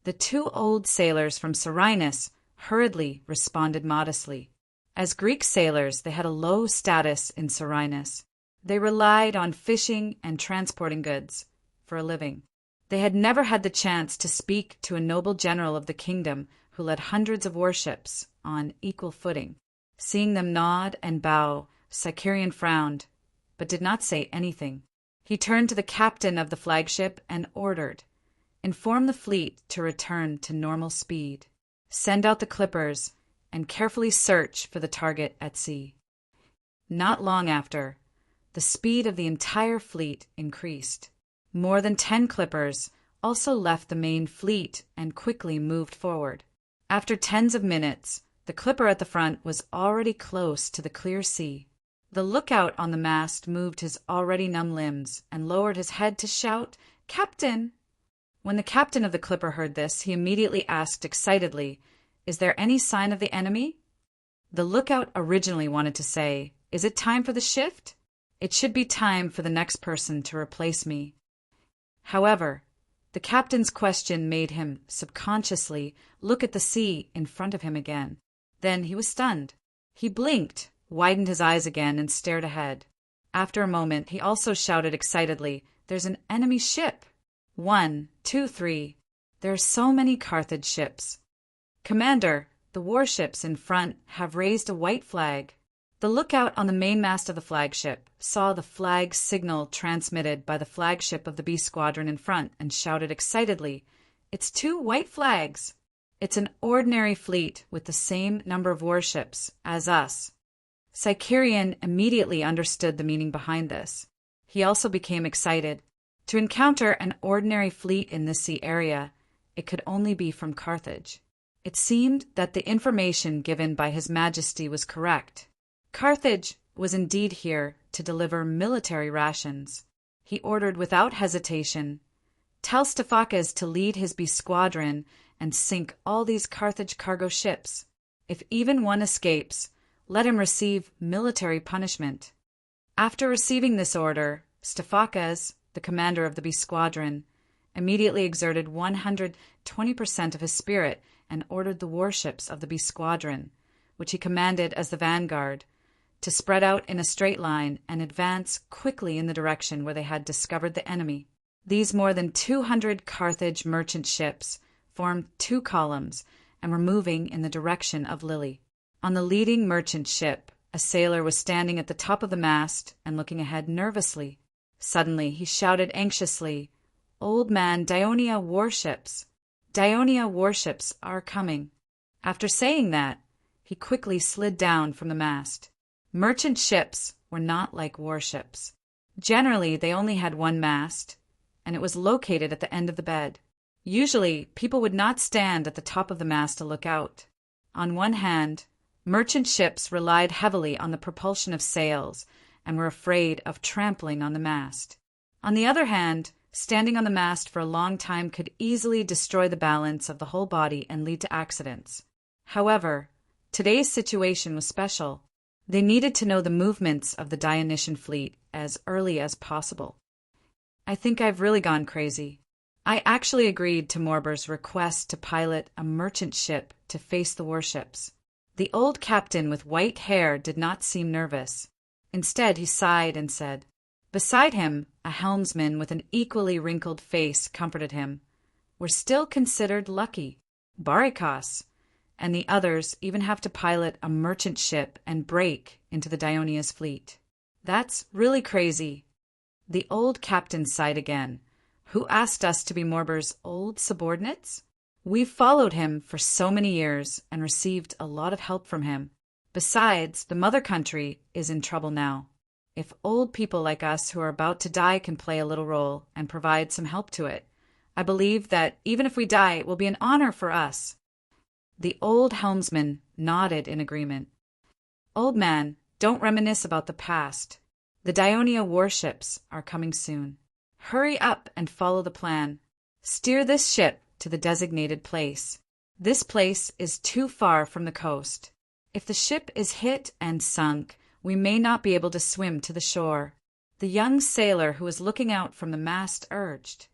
S1: The 2 old sailors from Serenus hurriedly responded modestly. As Greek sailors, they had a low status in Serenus. They relied on fishing and transporting goods for a living. They had never had the chance to speak to a noble general of the kingdom who led hundreds of warships on equal footing. Seeing them nod and bow, Sicerian frowned, but did not say anything. He turned to the captain of the flagship and ordered, "Inform the fleet to return to normal speed. Send out the clippers and carefully search for the target at sea." Not long after, the speed of the entire fleet increased. More than 10 clippers also left the main fleet and quickly moved forward. After tens of minutes, the clipper at the front was already close to the clear sea. The lookout on the mast moved his already numb limbs and lowered his head to shout, "Captain!" When the captain of the clipper heard this, he immediately asked excitedly, "Is there any sign of the enemy?" The lookout originally wanted to say, "Is it time for the shift? It should be time for the next person to replace me." However, the captain's question made him subconsciously look at the sea in front of him again. Then he was stunned. He blinked, widened his eyes again, and stared ahead. After a moment, he also shouted excitedly, "There's an enemy ship! 1, 2, 3. There are so many Carthage ships. Commander, the warships in front have raised a white flag." The lookout on the mainmast of the flagship saw the flag signal transmitted by the flagship of the B squadron in front and shouted excitedly, "It's 2 white flags! It's an ordinary fleet with the same number of warships as us." Sicerian immediately understood the meaning behind this. He also became excited. To encounter an ordinary fleet in this sea area, it could only be from Carthage. It seemed that the information given by His Majesty was correct. Carthage was indeed here to deliver military rations. He ordered without hesitation, "Tell Stephakes to lead his B squadron and sink all these Carthage cargo ships. If even one escapes, let him receive military punishment." After receiving this order, Stephakes, the commander of the B squadron, immediately exerted 120% of his spirit and ordered the warships of the B squadron, which he commanded as the vanguard, to spread out in a straight line and advance quickly in the direction where they had discovered the enemy. These more than 200 Carthage merchant ships formed two columns and were moving in the direction of Lille. On the leading merchant ship, a sailor was standing at the top of the mast and looking ahead nervously. Suddenly he shouted anxiously, "Old man, Dionia warships! Dionia warships are coming." After saying that, he quickly slid down from the mast. Merchant ships were not like warships. Generally, they only had one mast, and it was located at the end of the bed. Usually, people would not stand at the top of the mast to look out. On one hand, merchant ships relied heavily on the propulsion of sails and were afraid of trampling on the mast. On the other hand, standing on the mast for a long time could easily destroy the balance of the whole body and lead to accidents. However, today's situation was special. They needed to know the movements of the Dionysian fleet as early as possible. I think I've really gone crazy. I actually agreed to Morber's request to pilot a merchant ship to face the warships. The old captain with white hair did not seem nervous. Instead, he sighed and said. Beside him, a helmsman with an equally wrinkled face comforted him. "We're still considered lucky. Barikos. And the others even have to pilot a merchant ship and break into the Dionia's fleet. That's really crazy." The old captain sighed again. "Who asked us to be Morber's old subordinates? We've followed him for so many years and received a lot of help from him. Besides, the mother country is in trouble now. If old people like us who are about to die can play a little role and provide some help to it, I believe that even if we die, it will be an honor for us." The old helmsman nodded in agreement. "Old man, don't reminisce about the past. The Dionia warships are coming soon. Hurry up and follow the plan. Steer this ship to the designated place. This place is too far from the coast. If the ship is hit and sunk, we may not be able to swim to the shore." The young sailor who was looking out from the mast urged.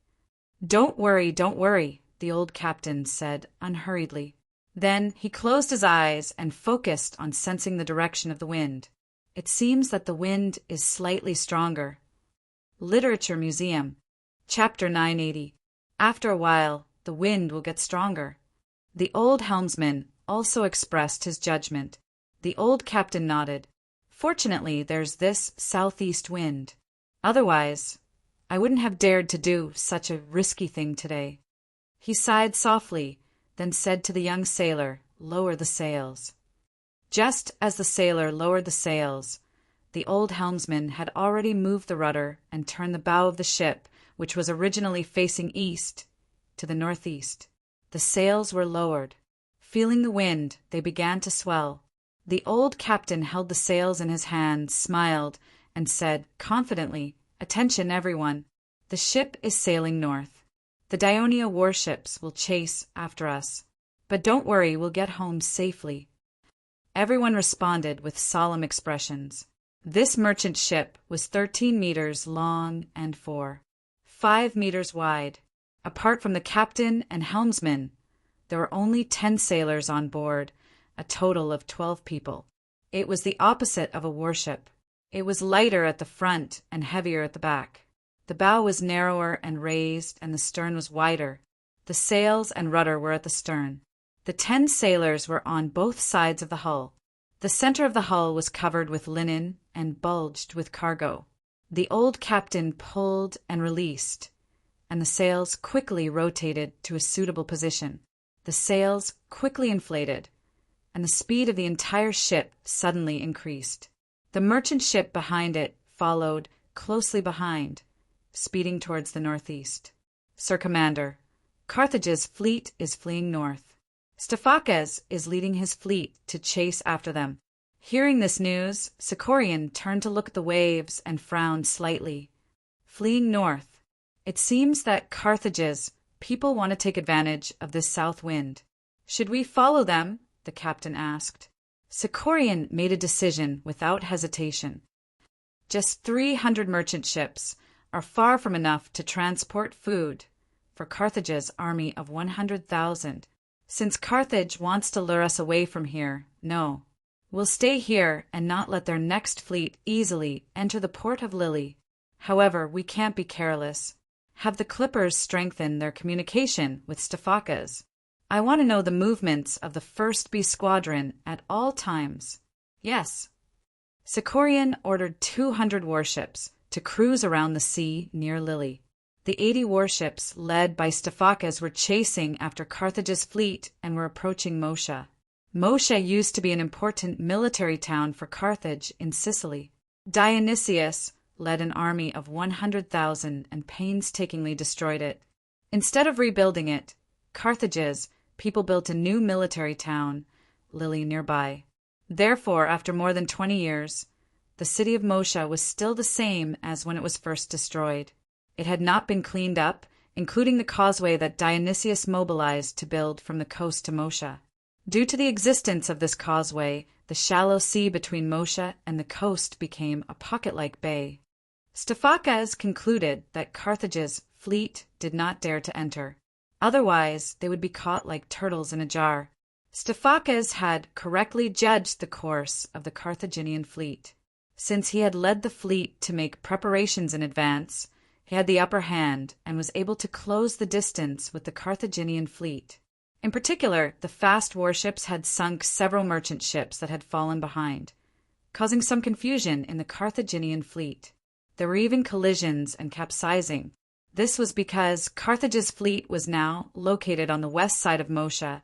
S1: Don't worry, the old captain said unhurriedly. Then he closed his eyes and focused on sensing the direction of the wind. It seems that the wind is slightly stronger. Literature Museum, Chapter 980. After a while, the wind will get stronger. The old helmsman also expressed his judgment. The old captain nodded. Fortunately, there's this southeast wind. Otherwise, I wouldn't have dared to do such a risky thing today. He sighed softly, then said to the young sailor, "Lower the sails." Just as the sailor lowered the sails, the old helmsman had already moved the rudder and turned the bow of the ship, which was originally facing east, to the northeast. The sails were lowered. Feeling the wind, they began to swell. The old captain held the sails in his hand, smiled, and said confidently, "Attention, everyone. The ship is sailing north. The Dionia warships will chase after us. But don't worry, we'll get home safely." Everyone responded with solemn expressions. This merchant ship was 13 meters long and 5 meters wide. Apart from the captain and helmsman, there were only 10 sailors on board, a total of 12 people. It was the opposite of a warship. It was lighter at the front and heavier at the back. The bow was narrower and raised, and the stern was wider. The sails and rudder were at the stern. The 10 sailors were on both sides of the hull. The center of the hull was covered with linen and bulged with cargo. The old captain pulled and released, and the sails quickly rotated to a suitable position. The sails quickly inflated, and the speed of the entire ship suddenly increased. The merchant ship behind it followed closely behind, speeding towards the northeast. "Sir Commander, Carthage's fleet is fleeing north. Stephakes is leading his fleet to chase after them." Hearing this news, Sicorian turned to look at the waves and frowned slightly. Fleeing north. It seems that Carthage's people want to take advantage of this south wind. "Should we follow them?" the captain asked. Sicorian made a decision without hesitation. Just 300 merchant ships are far from enough to transport food for Carthage's army of 100,000. Since Carthage wants to lure us away from here, no, We'll stay here and not let their next fleet easily enter the port of Lily. However, we can't be careless. Have the clippers strengthen their communication with Stefakas. I want to know the movements of the first B squadron at all times. Yes. Sikorian ordered 200 warships to cruise around the sea near Lily. The 80 warships, led by Stefakas, were chasing after Carthage's fleet and were approaching Mosha. Mosha used to be an important military town for Carthage in Sicily. Dionysius led an army of 100,000 and painstakingly destroyed it. Instead of rebuilding it, Carthage's people built a new military town, Lily, nearby. Therefore, after more than 20 years, the city of Mosha was still the same as when it was first destroyed. It had not been cleaned up, including the causeway that Dionysius mobilized to build from the coast to Mosha. Due to the existence of this causeway, the shallow sea between Mosha and the coast became a pocket-like bay. Stefakas concluded that Carthage's fleet did not dare to enter. Otherwise, they would be caught like turtles in a jar. Stefakas had correctly judged the course of the Carthaginian fleet. Since he had led the fleet to make preparations in advance, he had the upper hand and was able to close the distance with the Carthaginian fleet. In particular, the fast warships had sunk several merchant ships that had fallen behind, causing some confusion in the Carthaginian fleet. There were even collisions and capsizing. This was because Carthage's fleet was now located on the west side of Mosha,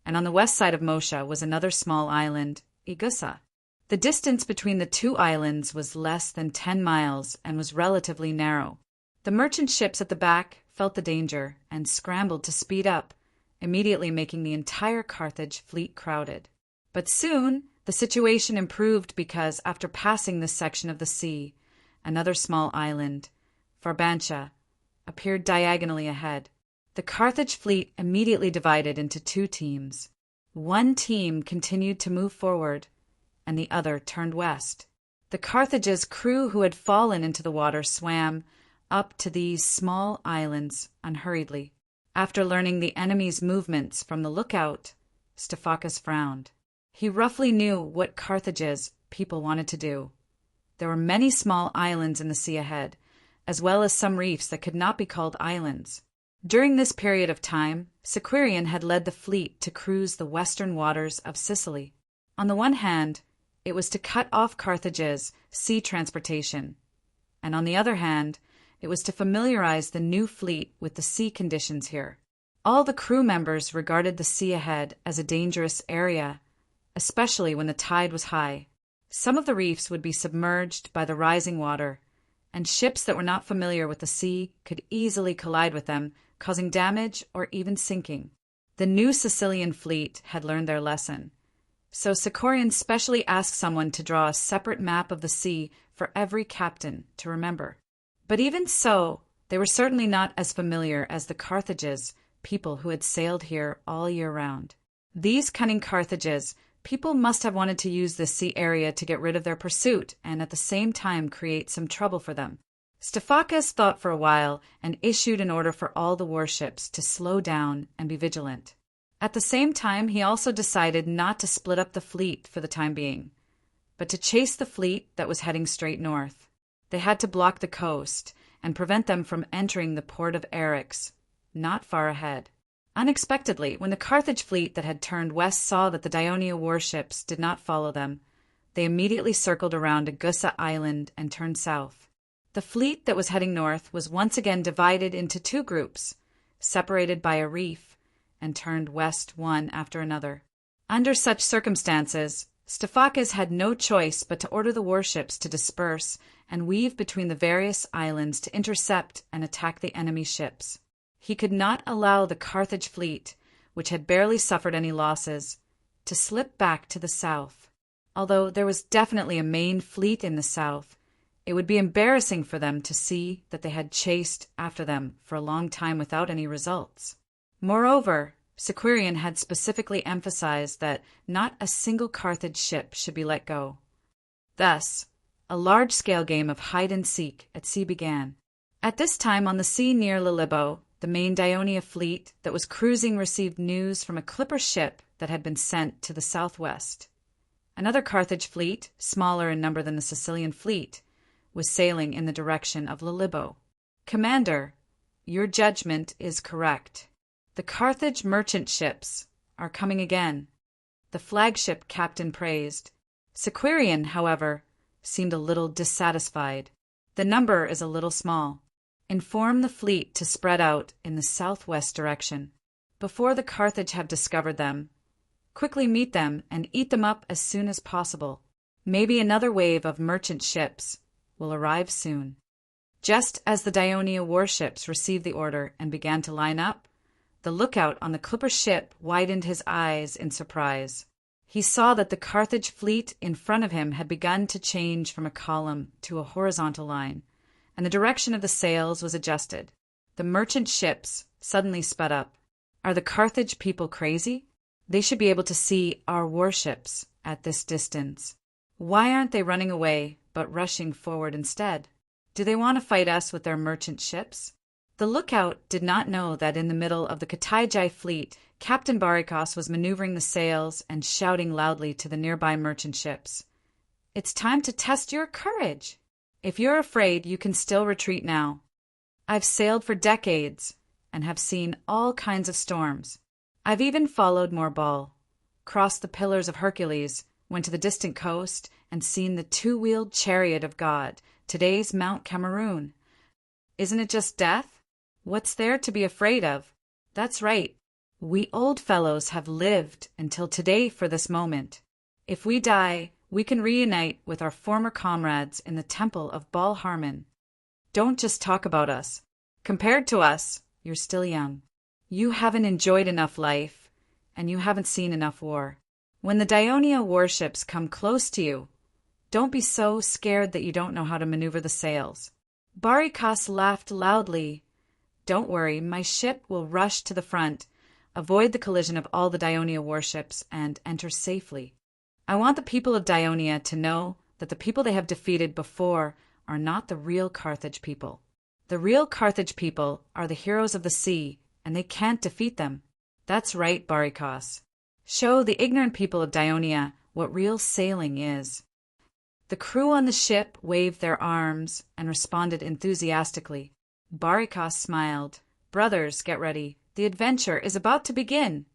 S1: and on the west side of Mosha was another small island, Igusa. The distance between the two islands was less than 10 miles and was relatively narrow. The merchant ships at the back felt the danger and scrambled to speed up, immediately making the entire Carthage fleet crowded. But soon, the situation improved because after passing this section of the sea, another small island, Farbantia, appeared diagonally ahead. The Carthage fleet immediately divided into two teams. One team continued to move forward, and the other turned west. The Carthage's crew who had fallen into the water swam up to these small islands unhurriedly. After learning the enemy's movements from the lookout, Stefakas frowned. He roughly knew what Carthage's people wanted to do. There were many small islands in the sea ahead, as well as some reefs that could not be called islands. During this period of time, Sikorian had led the fleet to cruise the western waters of Sicily. On the one hand, it was to cut off Carthage's sea transportation, and on the other hand, it was to familiarize the new fleet with the sea conditions here. All the crew members regarded the sea ahead as a dangerous area, especially when the tide was high. Some of the reefs would be submerged by the rising water, and ships that were not familiar with the sea could easily collide with them, causing damage or even sinking. The new Sicilian fleet had learned their lesson, so Sikorian specially asked someone to draw a separate map of the sea for every captain to remember. But even so, they were certainly not as familiar as the Carthage's people who had sailed here all year round. These cunning Carthage's people must have wanted to use this sea area to get rid of their pursuit and at the same time create some trouble for them. Stefakas thought for a while and issued an order for all the warships to slow down and be vigilant. At the same time, he also decided not to split up the fleet for the time being, but to chase the fleet that was heading straight north. They had to block the coast and prevent them from entering the port of Eryx, not far ahead. Unexpectedly, when the Carthage fleet that had turned west saw that the Dionia warships did not follow them, they immediately circled around Agussa Island and turned south. The fleet that was heading north was once again divided into two groups, separated by a reef, and turned west one after another. Under such circumstances, Stefakas had no choice but to order the warships to disperse and weave between the various islands to intercept and attack the enemy ships. He could not allow the Carthage fleet, which had barely suffered any losses, to slip back to the south. Although there was definitely a main fleet in the south, it would be embarrassing for them to see that they had chased after them for a long time without any results. Moreover, Sikorian had specifically emphasized that not a single Carthage ship should be let go. Thus, a large-scale game of hide-and-seek at sea began. At this time, on the sea near Lilibo, the main Dionia fleet that was cruising received news from a clipper ship that had been sent to the southwest. Another Carthage fleet, smaller in number than the Sicilian fleet, was sailing in the direction of Lilibbo. "Commander, your judgment is correct. The Carthage merchant ships are coming again," the flagship captain praised. Sequirian, however, seemed a little dissatisfied. "The number is a little small. Inform the fleet to spread out in the southwest direction. Before the Carthage have discovered them, quickly meet them and eat them up as soon as possible. Maybe another wave of merchant ships will arrive soon." Just as the Dionia warships received the order and began to line up, the lookout on the clipper ship widened his eyes in surprise. He saw that the Carthage fleet in front of him had begun to change from a column to a horizontal line, and the direction of the sails was adjusted. The merchant ships suddenly sped up. Are the Carthage people crazy? They should be able to see our warships at this distance. Why aren't they running away, but rushing forward instead? Do they want to fight us with their merchant ships? The lookout did not know that in the middle of the Kataiji fleet, Captain Barikos was maneuvering the sails and shouting loudly to the nearby merchant ships. "It's time to test your courage. If you're afraid, you can still retreat now. I've sailed for decades and have seen all kinds of storms. I've even followed Morbal, crossed the Pillars of Hercules, went to the distant coast, and seen the two-wheeled chariot of God, today's Mount Cameroon. Isn't it just death? What's there to be afraid of? That's right. We old fellows have lived until today for this moment. If we die, we can reunite with our former comrades in the temple of Baal Harmon. Don't just talk about us. Compared to us, you're still young. You haven't enjoyed enough life, and you haven't seen enough war. When the Dionia warships come close to you, don't be so scared that you don't know how to maneuver the sails." Barikos laughed loudly. "Don't worry, my ship will rush to the front, avoid the collision of all the Dionia warships, and enter safely. I want the people of Dionia to know that the people they have defeated before are not the real Carthage people. The real Carthage people are the heroes of the sea, and they can't defeat them." "That's right, Barikos. Show the ignorant people of Dionia what real sailing is." The crew on the ship waved their arms and responded enthusiastically. Barikos smiled. "Brothers, get ready. The adventure is about to begin."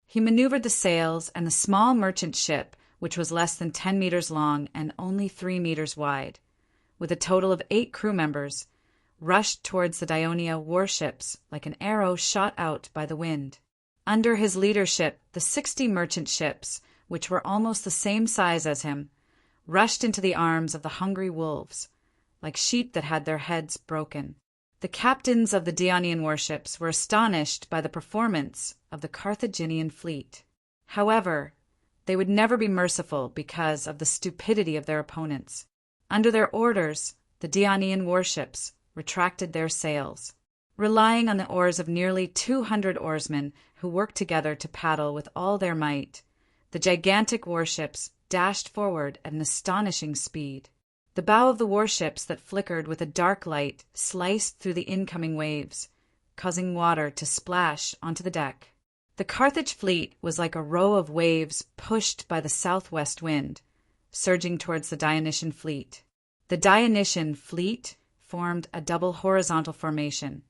S1: He maneuvered the sails, and the small merchant ship, which was less than 10 meters long and only 3 meters wide, with a total of 8 crew members, rushed towards the Dionia warships like an arrow shot out by the wind. Under his leadership, the 60 merchant ships, which were almost the same size as him, rushed into the arms of the hungry wolves, like sheep that had their heads broken. The captains of the Dionian warships were astonished by the performance of the Carthaginian fleet. However, they would never be merciful because of the stupidity of their opponents. Under their orders, the Dionian warships retracted their sails. Relying on the oars of nearly 200 oarsmen who worked together to paddle with all their might, the gigantic warships dashed forward at an astonishing speed. The bow of the warships that flickered with a dark light sliced through the incoming waves, causing water to splash onto the deck. The Carthage fleet was like a row of waves pushed by the southwest wind, surging towards the Dionysian fleet. The Dionysian fleet formed a double horizontal formation,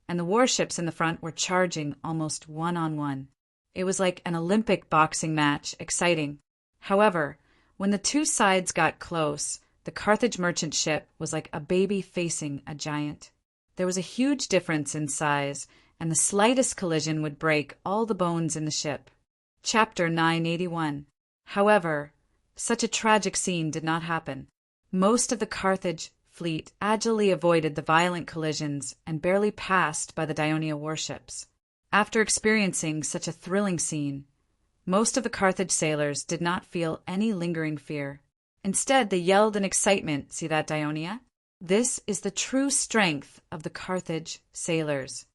S1: and the warships in the front were charging almost one-on-one. It was like an Olympic boxing match, exciting. However, when the two sides got close, the Carthage merchant ship was like a baby facing a giant. There was a huge difference in size, and the slightest collision would break all the bones in the ship. Chapter 981. However, such a tragic scene did not happen. Most of the Carthage fleet agilely avoided the violent collisions and barely passed by the Dionia warships. After experiencing such a thrilling scene, most of the Carthage sailors did not feel any lingering fear. Instead, they yelled in excitement, "See that, Dionia? This is the true strength of the Carthage sailors.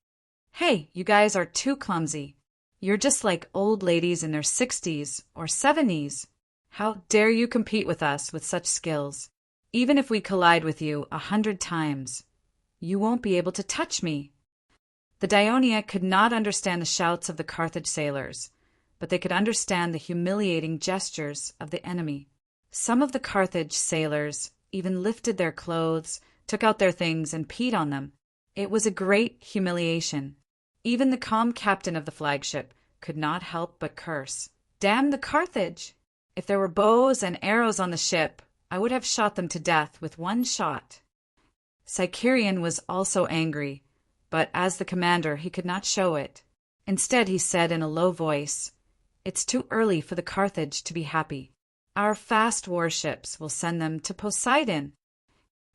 S1: Hey, you guys are too clumsy. You're just like old ladies in their 60s or 70s. How dare you compete with us with such skills? Even if we collide with you 100 times, you won't be able to touch me." The Dionia could not understand the shouts of the Carthage sailors, but they could understand the humiliating gestures of the enemy. Some of the Carthage sailors even lifted their clothes, took out their things, and peed on them. It was a great humiliation. Even the calm captain of the flagship could not help but curse. Damn the Carthage! If there were bows and arrows on the ship, I would have shot them to death with one shot. Cycerion was also angry, but as the commander he could not show it. Instead he said in a low voice, "It's too early for the Carthage to be happy. Our fast warships will send them to Poseidon."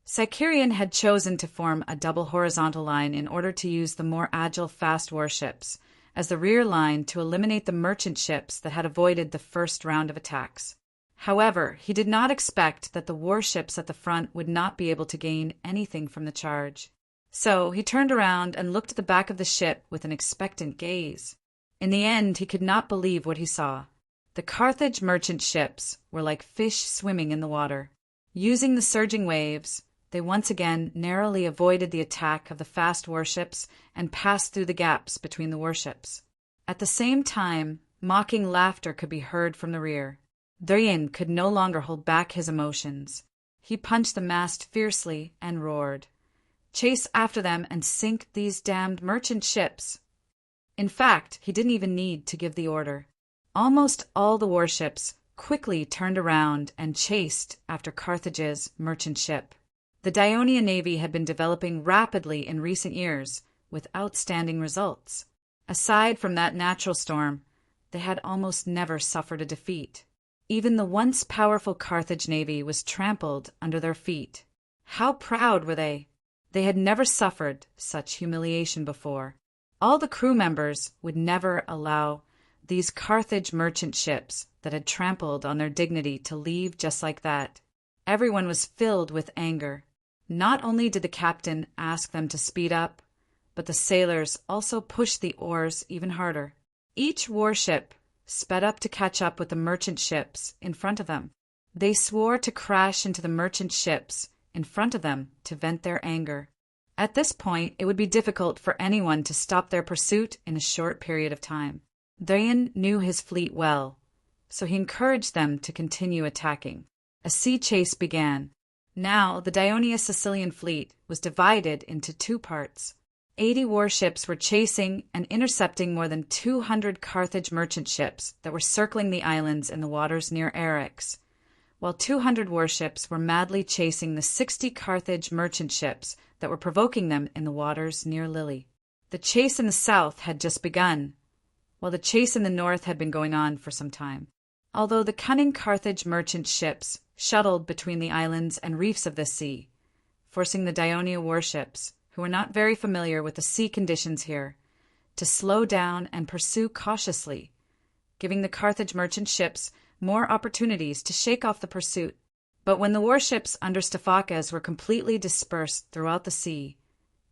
S1: Cycerion had chosen to form a double horizontal line in order to use the more agile fast warships as the rear line to eliminate the merchant ships that had avoided the first round of attacks. However, he did not expect that the warships at the front would not be able to gain anything from the charge. So he turned around and looked at the back of the ship with an expectant gaze. In the end, he could not believe what he saw. The Carthage merchant ships were like fish swimming in the water. Using the surging waves, they once again narrowly avoided the attack of the fast warships and passed through the gaps between the warships. At the same time, mocking laughter could be heard from the rear. Dorian could no longer hold back his emotions. He punched the mast fiercely and roared, "Chase after them and sink these damned merchant ships!" In fact, he didn't even need to give the order. Almost all the warships quickly turned around and chased after Carthage's merchant ship. The Ionian navy had been developing rapidly in recent years, with outstanding results. Aside from that natural storm, they had almost never suffered a defeat. Even the once powerful Carthage navy was trampled under their feet. How proud were they! They had never suffered such humiliation before. All the crew members would never allow these Carthage merchant ships that had trampled on their dignity to leave just like that. Everyone was filled with anger. Not only did the captain ask them to speed up, but the sailors also pushed the oars even harder. Each warship sped up to catch up with the merchant ships in front of them. They swore to crash into the merchant ships in front of them to vent their anger. At this point, it would be difficult for anyone to stop their pursuit in a short period of time. Dorian knew his fleet well, so he encouraged them to continue attacking. A sea chase began. Now, the Ionia Sicilian fleet was divided into two parts. 80 warships were chasing and intercepting more than 200 Carthage merchant ships that were circling the islands in the waters near Eryx, while 200 warships were madly chasing the 60 Carthage merchant ships that were provoking them in the waters near Lille. The chase in the south had just begun, while the chase in the north had been going on for some time. Although the cunning Carthage merchant ships shuttled between the islands and reefs of the sea, forcing the Ionia warships, who were not very familiar with the sea conditions here, to slow down and pursue cautiously, giving the Carthage merchant ships more opportunities to shake off the pursuit. But when the warships under Stephacas were completely dispersed throughout the sea,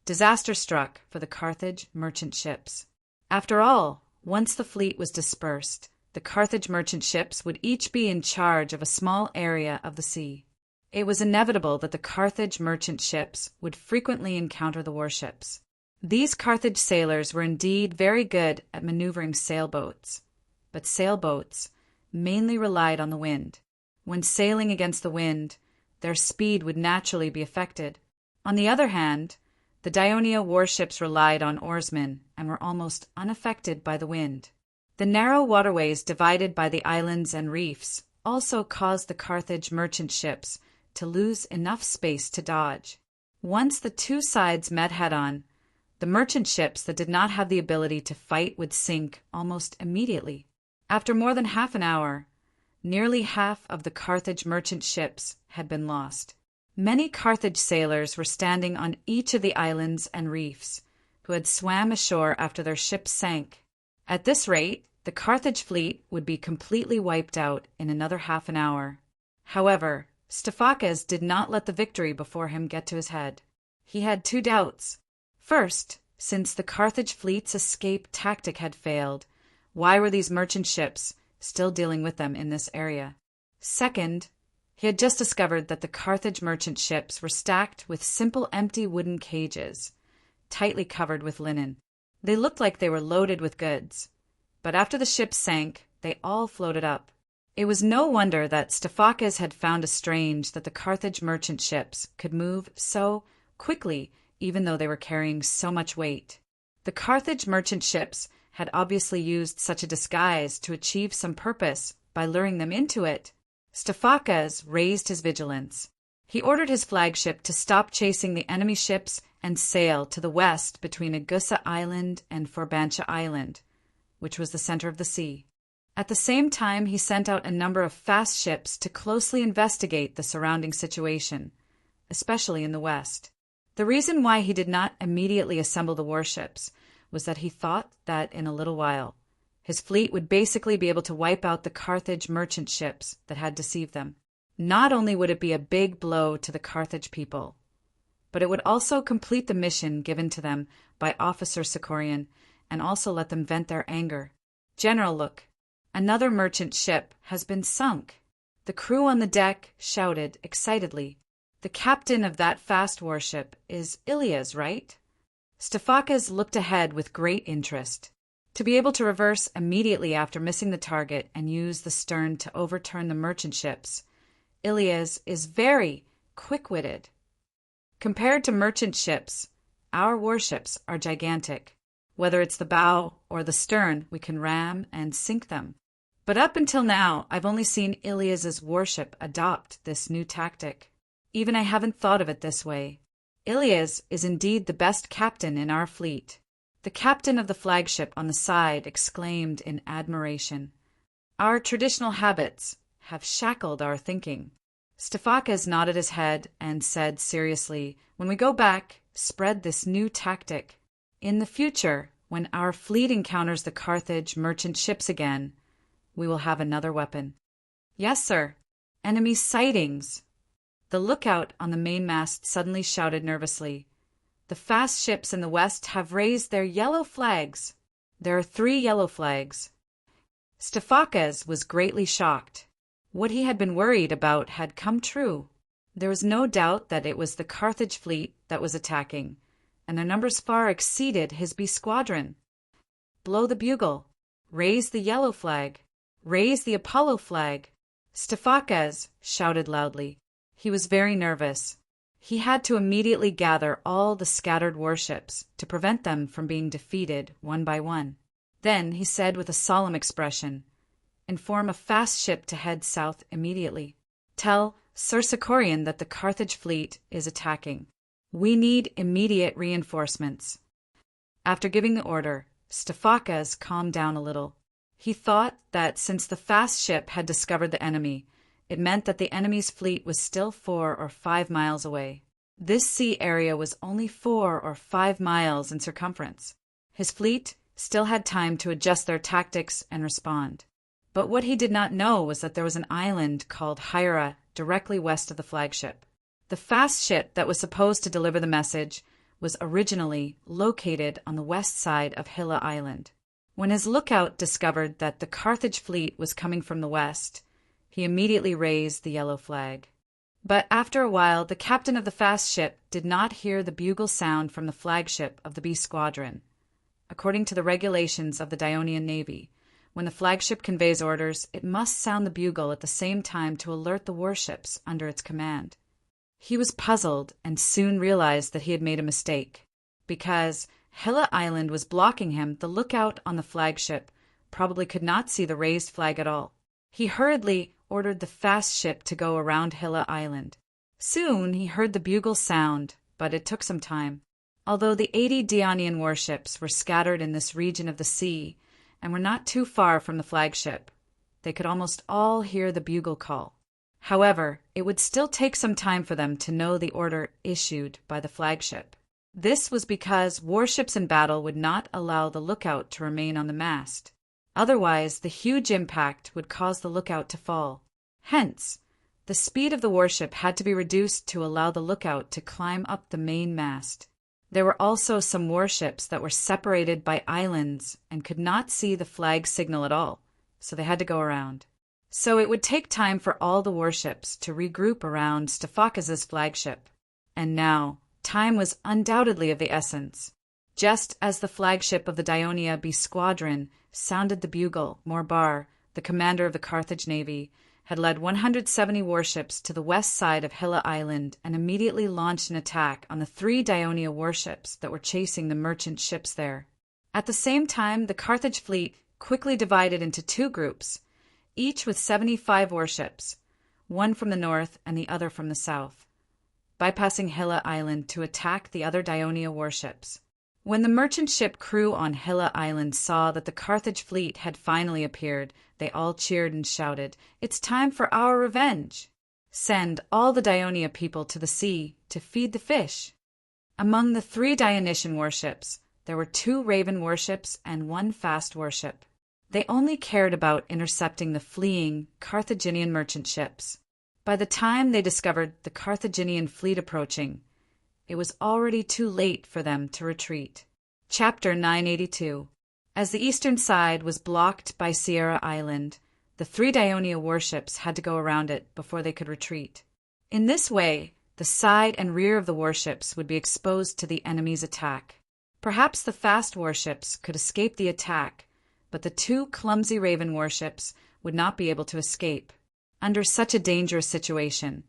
S1: disaster struck for the Carthage merchant ships. After all, once the fleet was dispersed, the Carthage merchant ships would each be in charge of a small area of the sea. It was inevitable that the Carthage merchant ships would frequently encounter the warships. These Carthage sailors were indeed very good at maneuvering sailboats, but sailboats mainly relied on the wind. When sailing against the wind, their speed would naturally be affected. On the other hand, the Ionia warships relied on oarsmen and were almost unaffected by the wind. The narrow waterways divided by the islands and reefs also caused the Carthage merchant ships to lose enough space to dodge. Once the two sides met head-on, the merchant ships that did not have the ability to fight would sink almost immediately. After more than half an hour, nearly half of the Carthage merchant ships had been lost. Many Carthage sailors were standing on each of the islands and reefs, who had swam ashore after their ships sank. At this rate, the Carthage fleet would be completely wiped out in another half an hour. However, Stephacas did not let the victory before him get to his head. He had two doubts. First, since the Carthage fleet's escape tactic had failed, why were these merchant ships still dealing with them in this area? Second, he had just discovered that the Carthage merchant ships were stacked with simple empty wooden cages, tightly covered with linen. They looked like they were loaded with goods. But after the ship sank, they all floated up. It was no wonder that Stephakes had found it strange that the Carthage merchant ships could move so quickly even though they were carrying so much weight. The Carthage merchant ships had obviously used such a disguise to achieve some purpose by luring them into it. Stephakes raised his vigilance. He ordered his flagship to stop chasing the enemy ships and sail to the west between Agussa Island and Forbantia Island, which was the center of the sea. At the same time, he sent out a number of fast ships to closely investigate the surrounding situation, especially in the west. The reason why he did not immediately assemble the warships was that he thought that in a little while, his fleet would basically be able to wipe out the Carthage merchant ships that had deceived them. Not only would it be a big blow to the Carthage people, but it would also complete the mission given to them by Officer Sicorian and also let them vent their anger. General, look. Another merchant ship has been sunk. The crew on the deck shouted excitedly. The captain of that fast warship is Ilias, right? Stephakes looked ahead with great interest. To be able to reverse immediately after missing the target and use the stern to overturn the merchant ships, Ilias is very quick-witted. Compared to merchant ships, our warships are gigantic. Whether it's the bow or the stern, we can ram and sink them. But up until now, I've only seen Ilias's warship adopt this new tactic. Even I haven't thought of it this way. Ilias is indeed the best captain in our fleet. The captain of the flagship on the side exclaimed in admiration. Our traditional habits have shackled our thinking. Stephakes nodded his head and said seriously, when we go back, spread this new tactic. In the future, when our fleet encounters the Carthage merchant ships again, we will have another weapon. Yes, sir. Enemy sightings. The lookout on the mainmast suddenly shouted nervously. The fast ships in the west have raised their yellow flags. There are 3 yellow flags. Stephakes was greatly shocked. What he had been worried about had come true. There was no doubt that it was the Carthage fleet that was attacking, and their numbers far exceeded his B squadron. Blow the bugle. Raise the yellow flag. Raise the Apollo flag. Stephakes shouted loudly. He was very nervous. He had to immediately gather all the scattered warships to prevent them from being defeated one by one. Then he said with a solemn expression, inform a fast ship to head south immediately. Tell Sir Sicorian that the Carthage fleet is attacking. We need immediate reinforcements. After giving the order, Stephakes calmed down a little. He thought that since the fast ship had discovered the enemy, it meant that the enemy's fleet was still 4 or 5 miles away. This sea area was only 4 or 5 miles in circumference. His fleet still had time to adjust their tactics and respond. But what he did not know was that there was an island called Hyra directly west of the flagship. The fast ship that was supposed to deliver the message was originally located on the west side of Hilla Island. When his lookout discovered that the Carthage fleet was coming from the west, he immediately raised the yellow flag. But after a while, the captain of the fast ship did not hear the bugle sound from the flagship of the B squadron. According to the regulations of the Dionian Navy, when the flagship conveys orders, it must sound the bugle at the same time to alert the warships under its command. He was puzzled and soon realized that he had made a mistake. Because Hilla Island was blocking him, the lookout on the flagship probably could not see the raised flag at all. He hurriedly ordered the fast ship to go around Hilla Island. Soon he heard the bugle sound, but it took some time. Although the 80 Dionian warships were scattered in this region of the sea and were not too far from the flagship, they could almost all hear the bugle call. However, it would still take some time for them to know the order issued by the flagship. This was because warships in battle would not allow the lookout to remain on the mast. Otherwise, the huge impact would cause the lookout to fall. Hence, the speed of the warship had to be reduced to allow the lookout to climb up the main mast. There were also some warships that were separated by islands and could not see the flag signal at all, so they had to go around. So it would take time for all the warships to regroup around Stephakes' flagship. And now, time was undoubtedly of the essence. Just as the flagship of the Dionia B squadron sounded the bugle, Morbar, the commander of the Carthage navy, had led 170 warships to the west side of Hilla Island and immediately launched an attack on the 3 Dionia warships that were chasing the merchant ships there. At the same time, the Carthage fleet quickly divided into 2 groups, each with 75 warships, one from the north and the other from the south, bypassing Hilla Island to attack the other Dionia warships. When the merchant ship crew on Hilla Island saw that the Carthage fleet had finally appeared, they all cheered and shouted, "It's time for our revenge! Send all the Dionia people to the sea to feed the fish!" Among the 3 Dionysian warships, there were 2 Raven warships and 1 fast warship. They only cared about intercepting the fleeing Carthaginian merchant ships. By the time they discovered the Carthaginian fleet approaching, it was already too late for them to retreat. Chapter 982. As the eastern side was blocked by Sierra Island, the 3 Dionia warships had to go around it before they could retreat. In this way, the side and rear of the warships would be exposed to the enemy's attack. Perhaps the fast warships could escape the attack, but the 2 clumsy Raven warships would not be able to escape. Under such a dangerous situation,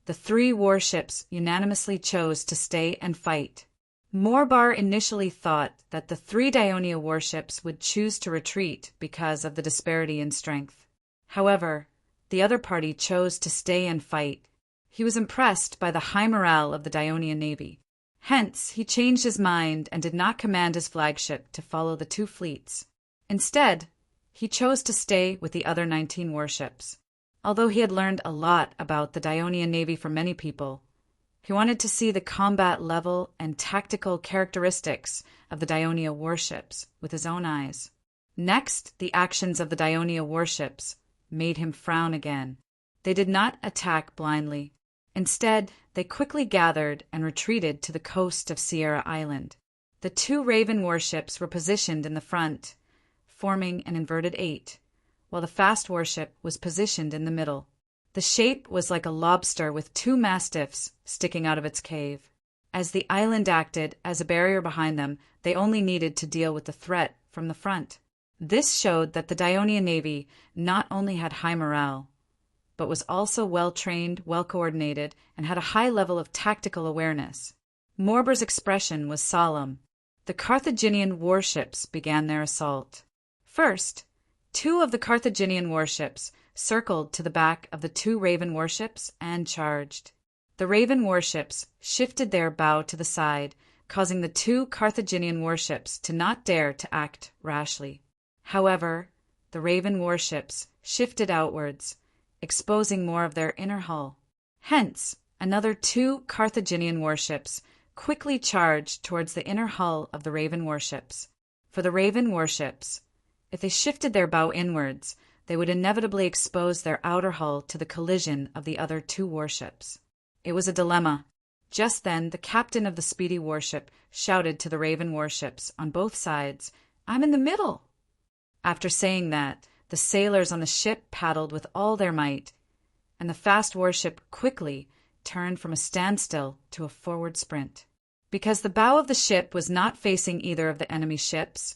S1: the 3 warships unanimously chose to stay and fight. Morbar initially thought that the 3 Dionia warships would choose to retreat because of the disparity in strength. However, the other party chose to stay and fight. He was impressed by the high morale of the Dionian navy. Hence, he changed his mind and did not command his flagship to follow the 2 fleets. Instead, he chose to stay with the other 19 warships. Although he had learned a lot about the Dionian navy from many people, he wanted to see the combat level and tactical characteristics of the Dionia warships with his own eyes. Next, the actions of the Dionia warships made him frown again. They did not attack blindly. Instead, they quickly gathered and retreated to the coast of Sierra Island. The 2 Raven warships were positioned in the front, forming an inverted 8, while the fast warship was positioned in the middle. The shape was like a lobster with 2 mastiffs sticking out of its cave. As the island acted as a barrier behind them, they only needed to deal with the threat from the front. This showed that the Dionian navy not only had high morale, but was also well-trained, well-coordinated, and had a high level of tactical awareness. Morbar's expression was solemn. The Carthaginian warships began their assault. First, 2 of the Carthaginian warships circled to the back of the 2 Raven warships and charged. The Raven warships shifted their bow to the side, causing the 2 Carthaginian warships to not dare to act rashly. However, the Raven warships shifted outwards, exposing more of their inner hull. Hence, another 2 Carthaginian warships quickly charged towards the inner hull of the Raven warships. For the Raven warships, if they shifted their bow inwards, they would inevitably expose their outer hull to the collision of the other 2 warships. It was a dilemma. Just then, the captain of the speedy warship shouted to the Raven warships on both sides, "I'm in the middle!" After saying that, the sailors on the ship paddled with all their might, and the fast warship quickly turned from a standstill to a forward sprint. Because the bow of the ship was not facing either of the enemy ships,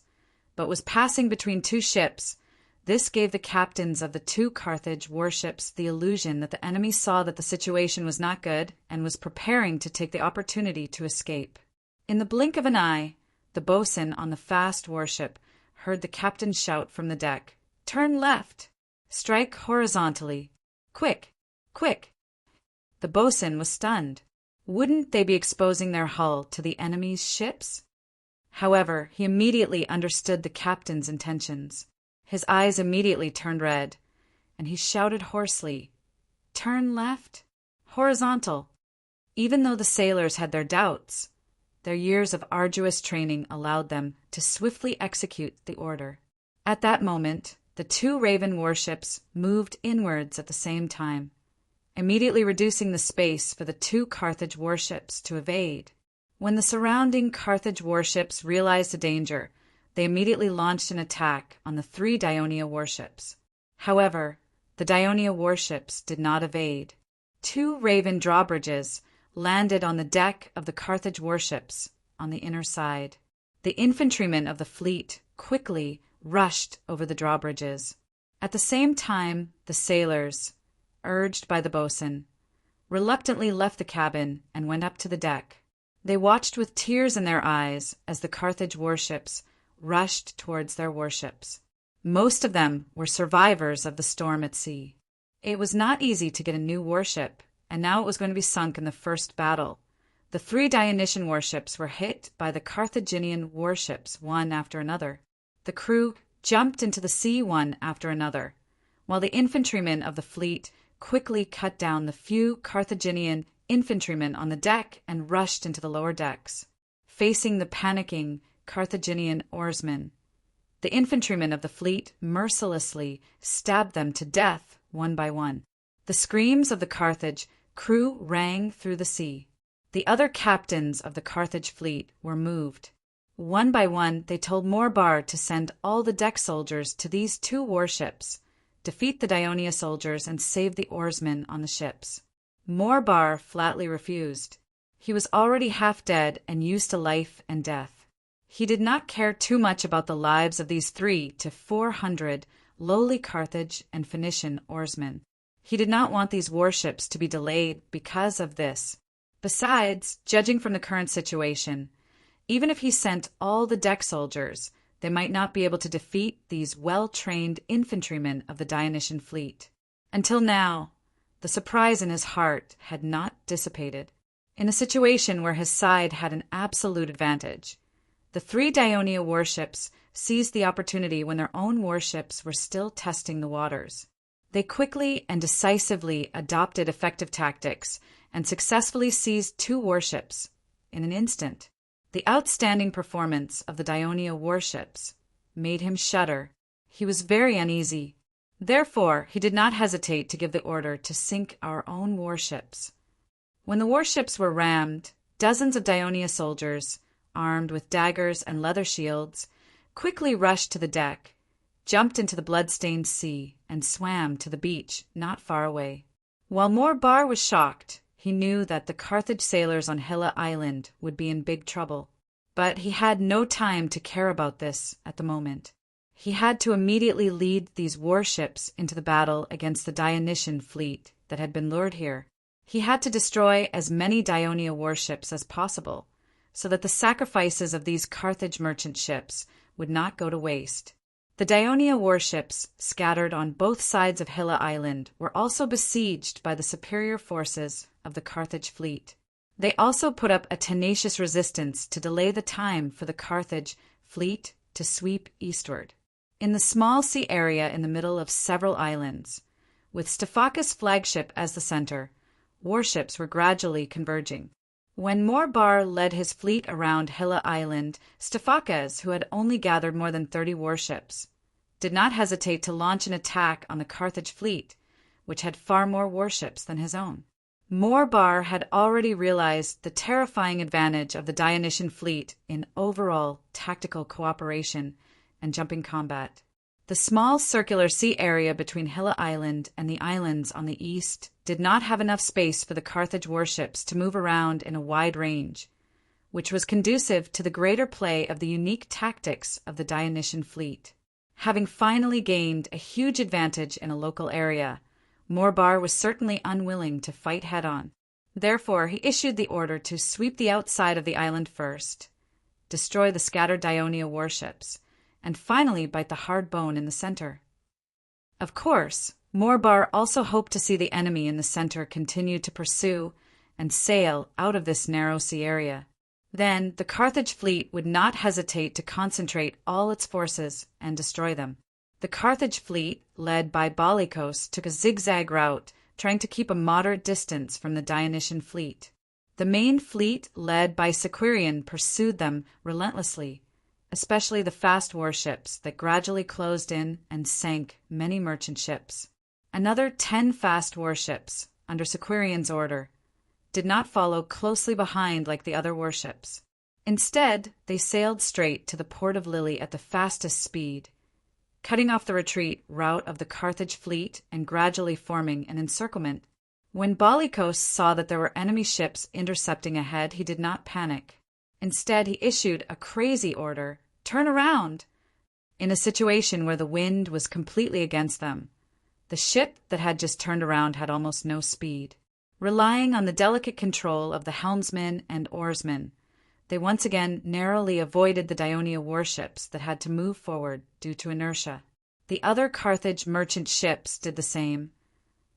S1: but was passing between 2 ships, this gave the captains of the 2 Carthage warships the illusion that the enemy saw that the situation was not good and was preparing to take the opportunity to escape. In the blink of an eye, the boatswain on the fast warship heard the captain shout from the deck, "Turn left! Strike horizontally! Quick! Quick!" The boatswain was stunned. Wouldn't they be exposing their hull to the enemy's ships? However, he immediately understood the captain's intentions. His eyes immediately turned red, and he shouted hoarsely, "Turn left! Horizontal!" Even though the sailors had their doubts, their years of arduous training allowed them to swiftly execute the order. At that moment, the 2 Raven warships moved inwards at the same time, immediately reducing the space for the 2 Carthage warships to evade. When the surrounding Carthage warships realized the danger, they immediately launched an attack on the 3 Dionia warships. However, the Dionia warships did not evade. 2 Raven drawbridges landed on the deck of the Carthage warships on the inner side. The infantrymen of the fleet quickly rushed over the drawbridges. At the same time, the sailors, urged by the boatswain, reluctantly left the cabin and went up to the deck. They watched with tears in their eyes as the Carthage warships rushed towards their warships. Most of them were survivors of the storm at sea. It was not easy to get a new warship, and now it was going to be sunk in the first battle. The 3 Dionysian warships were hit by the Carthaginian warships one after another. The crew jumped into the sea one after another, while the infantrymen of the fleet quickly cut down the few Carthaginian infantrymen on the deck and rushed into the lower decks. Facing the panicking Carthaginian oarsmen, the infantrymen of the fleet mercilessly stabbed them to death one by one. The screams of the Carthage crew rang through the sea. The other captains of the Carthage fleet were moved. One by one, they told Morbar to send all the deck soldiers to these 2 warships, defeat the Dionia soldiers, and save the oarsmen on the ships. Morbar flatly refused. He was already half dead and used to life and death. He did not care too much about the lives of these 300 to 400 lowly Carthage and Phoenician oarsmen. He did not want these warships to be delayed because of this. Besides, judging from the current situation, even if he sent all the deck soldiers, they might not be able to defeat these well-trained infantrymen of the Dionysian fleet. Until now, the surprise in his heart had not dissipated. In a situation where his side had an absolute advantage, the 3 Dionia warships seized the opportunity when their own warships were still testing the waters. They quickly and decisively adopted effective tactics and successfully seized 2 warships in an instant. The outstanding performance of the Dionia warships made him shudder. He was very uneasy. Therefore, he did not hesitate to give the order to sink our own warships. When the warships were rammed, dozens of Dionia soldiers, armed with daggers and leather shields, quickly rushed to the deck, jumped into the blood-stained sea, and swam to the beach not far away. While Morbar was shocked, he knew that the Carthage sailors on Hilla Island would be in big trouble. But he had no time to care about this at the moment. He had to immediately lead these warships into the battle against the Dionysian fleet that had been lured here. He had to destroy as many Dionia warships as possible, so that the sacrifices of these Carthage merchant ships would not go to waste. The Dionia warships, scattered on both sides of Hilla Island, were also besieged by the superior forces of the Carthage fleet. They also put up a tenacious resistance to delay the time for the Carthage fleet to sweep eastward. In the small sea area in the middle of several islands, with Stephacus' flagship as the center, warships were gradually converging. When Morbar led his fleet around Hilla Island, Stephacus, who had only gathered more than 30 warships, did not hesitate to launch an attack on the Carthage fleet, which had far more warships than his own. Morbar had already realized the terrifying advantage of the Dionysian fleet in overall tactical cooperation and jumping combat. The small circular sea area between Hilla Island and the islands on the east did not have enough space for the Carthage warships to move around in a wide range, which was conducive to the greater play of the unique tactics of the Dionysian fleet. Having finally gained a huge advantage in a local area, Morbar was certainly unwilling to fight head-on. Therefore, he issued the order to sweep the outside of the island first, destroy the scattered Dionia warships, and finally bite the hard bone in the center. Of course, Morbar also hoped to see the enemy in the center continue to pursue and sail out of this narrow sea area. Then the Carthage fleet would not hesitate to concentrate all its forces and destroy them. The Carthage fleet, led by Bolykos, took a zigzag route, trying to keep a moderate distance from the Dionysian fleet. The main fleet, led by Sequirion, pursued them relentlessly, especially the fast warships that gradually closed in and sank many merchant ships. Another 10 fast warships, under Sequirion's order, did not follow closely behind like the other warships. Instead, they sailed straight to the port of Lily at the fastest speed, cutting off the retreat route of the Carthage fleet and gradually forming an encirclement. When Bolykos saw that there were enemy ships intercepting ahead, he did not panic. Instead, he issued a crazy order, "Turn around!" in a situation where the wind was completely against them. The ship that had just turned around had almost no speed. Relying on the delicate control of the helmsman and oarsmen, they once again narrowly avoided the Dionia warships that had to move forward due to inertia. The other Carthage merchant ships did the same,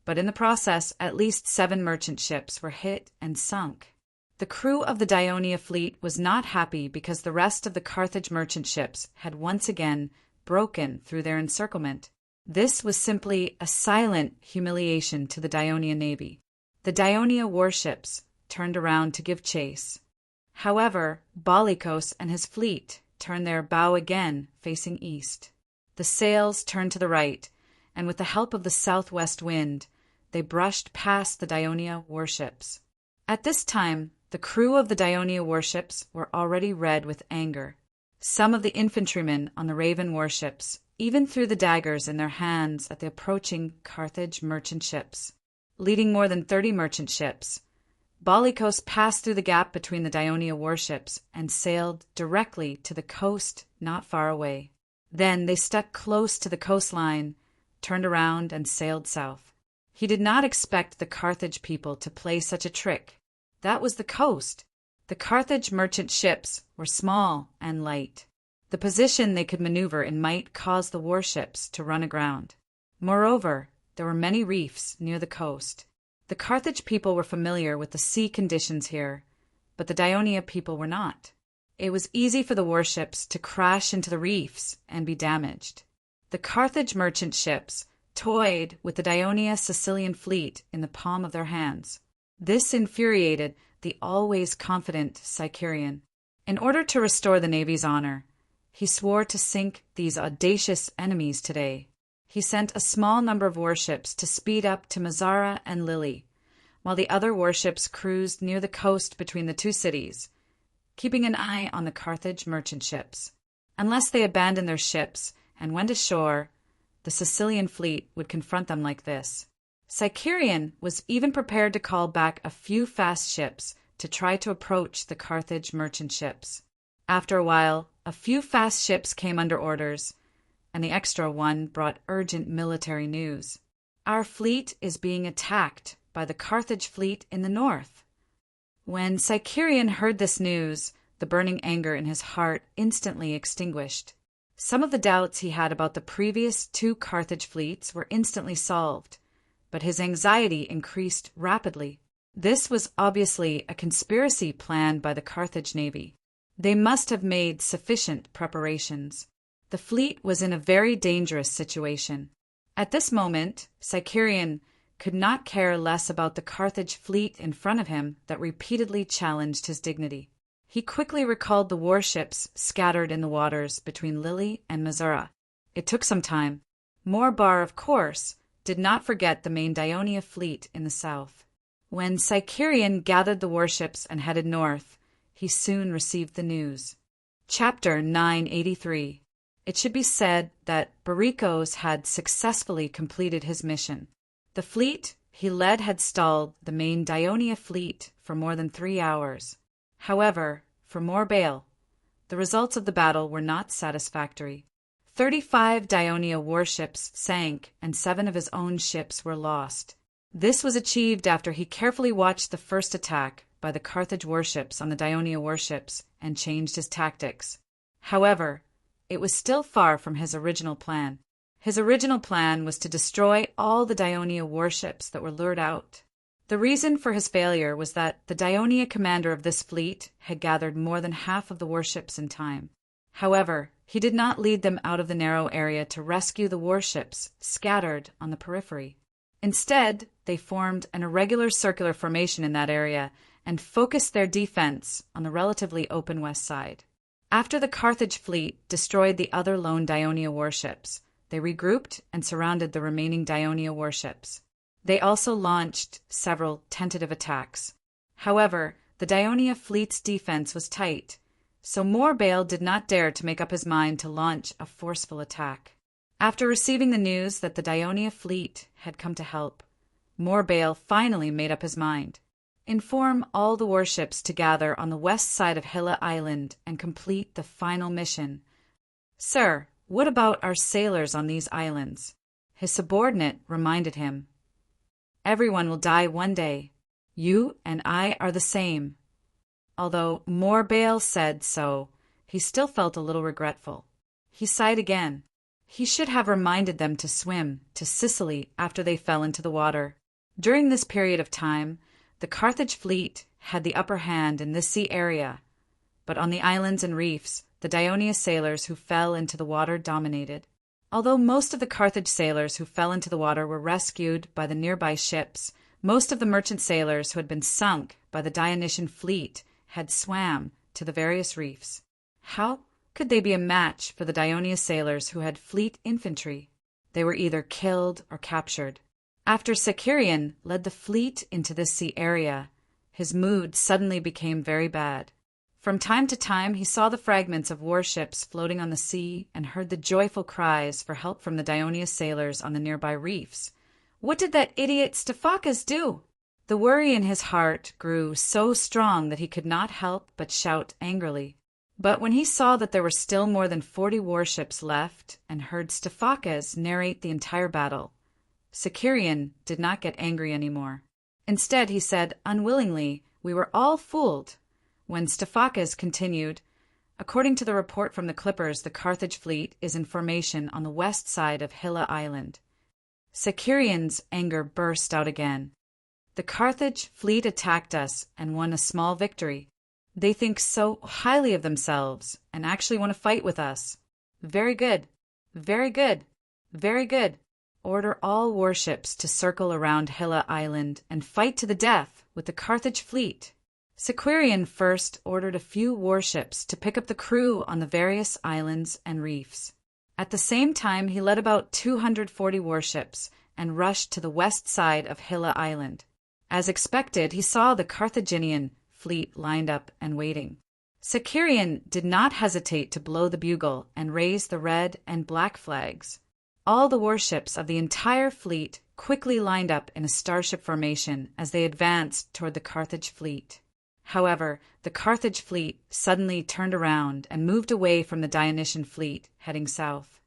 S1: but in the process, at least 7 merchant ships were hit and sunk. The crew of the Dionia fleet was not happy because the rest of the Carthage merchant ships had once again broken through their encirclement. This was simply a silent humiliation to the Dionia navy. The Dionia warships turned around to give chase. However, Balikos and his fleet turned their bow again, facing east. The sails turned to the right, and with the help of the southwest wind, they brushed past the Dionia warships. At this time, the crew of the Dionia warships were already red with anger. Some of the infantrymen on the Raven warships even threw the daggers in their hands at the approaching Carthage merchant ships. Leading more than 30 merchant ships, Balikos passed through the gap between the Dionia warships and sailed directly to the coast not far away. Then they stuck close to the coastline, turned around, and sailed south. He did not expect the Carthage people to play such a trick. That was the coast. The Carthage merchant ships were small and light. The position they could maneuver in might cause the warships to run aground. Moreover, there were many reefs near the coast. The Carthage people were familiar with the sea conditions here, but the Dionia people were not. It was easy for the warships to crash into the reefs and be damaged. The Carthage merchant ships toyed with the Dionia Sicilian fleet in the palm of their hands. This infuriated the always confident Sicarian. In order to restore the navy's honor, he swore to sink these audacious enemies today. He sent a small number of warships to speed up to Mazara and Lily, while the other warships cruised near the coast between the two cities, keeping an eye on the Carthage merchant ships. Unless they abandoned their ships and went ashore, the Sicilian fleet would confront them like this. Sicarian was even prepared to call back a few fast ships to try to approach the Carthage merchant ships. After a while, a few fast ships came under orders, and the extra one brought urgent military news. "Our fleet is being attacked by the Carthage fleet in the north." When Sicarian heard this news, the burning anger in his heart instantly extinguished. Some of the doubts he had about the previous 2 Carthage fleets were instantly solved, but his anxiety increased rapidly. This was obviously a conspiracy planned by the Carthage navy. They must have made sufficient preparations. The fleet was in a very dangerous situation. At this moment, Sicarian could not care less about the Carthage fleet in front of him that repeatedly challenged his dignity. He quickly recalled the warships scattered in the waters between Lily and Mazara. It took some time. Morbar, of course, did not forget the main Dionia fleet in the south. When Sicarian gathered the warships and headed north, he soon received the news. Chapter 983. It should be said that Barikos had successfully completed his mission. The fleet he led had stalled the main Dionia fleet for more than 3 hours. However, for Morbail, the results of the battle were not satisfactory. 35 Dionia warships sank and 7 of his own ships were lost. This was achieved after he carefully watched the first attack by the Carthage warships on the Dionia warships and changed his tactics. However, it was still far from his original plan. His original plan was to destroy all the Dionia warships that were lured out. The reason for his failure was that the Dionia commander of this fleet had gathered more than half of the warships in time. However, he did not lead them out of the narrow area to rescue the warships scattered on the periphery. Instead, they formed an irregular circular formation in that area and focused their defense on the relatively open west side. After the Carthage fleet destroyed the other lone Dionia warships, they regrouped and surrounded the remaining Dionia warships. They also launched several tentative attacks. However, the Dionia fleet's defense was tight, so Morbail did not dare to make up his mind to launch a forceful attack. After receiving the news that the Dionia fleet had come to help, Morbail finally made up his mind. Inform all the warships to gather on the west side of Hilla Island and complete the final mission. Sir, what about our sailors on these islands? His subordinate reminded him. Everyone will die one day. You and I are the same. Although Morbale said so, he still felt a little regretful. He sighed again. He should have reminded them to swim to Sicily after they fell into the water. During this period of time, the Carthage fleet had the upper hand in this sea area, but on the islands and reefs, the Ionia sailors who fell into the water dominated. Although most of the Carthage sailors who fell into the water were rescued by the nearby ships, most of the merchant sailors who had been sunk by the Dionysian fleet had swam to the various reefs. How could they be a match for the Ionia sailors who had fleet infantry? They were either killed or captured. After Sicurion led the fleet into this sea area, his mood suddenly became very bad. From time to time he saw the fragments of warships floating on the sea and heard the joyful cries for help from the Ionia sailors on the nearby reefs. What did that idiot Stephacus do? The worry in his heart grew so strong that he could not help but shout angrily. But when he saw that there were still more than 40 warships left and heard Stephacus narrate the entire battle, Sicurion did not get angry anymore. Instead, he said unwillingly, "We were all fooled," when Stephacus continued, "According to the report from the clippers, the Carthage fleet is in formation on the west side of Hilla Island." Sicurion's anger burst out again. "The Carthage fleet attacked us and won a small victory. They think so highly of themselves and actually want to fight with us. Very good, very good, very good. Order all warships to circle around Hilla Island and fight to the death with the Carthage fleet." Sicurion first ordered a few warships to pick up the crew on the various islands and reefs. At the same time, he led about 240 warships and rushed to the west side of Hilla Island. As expected, he saw the Carthaginian fleet lined up and waiting. Sicurion did not hesitate to blow the bugle and raise the red and black flags. All the warships of the entire fleet quickly lined up in a starship formation as they advanced toward the Carthage fleet. However, the Carthage fleet suddenly turned around and moved away from the Dionysian fleet, heading south.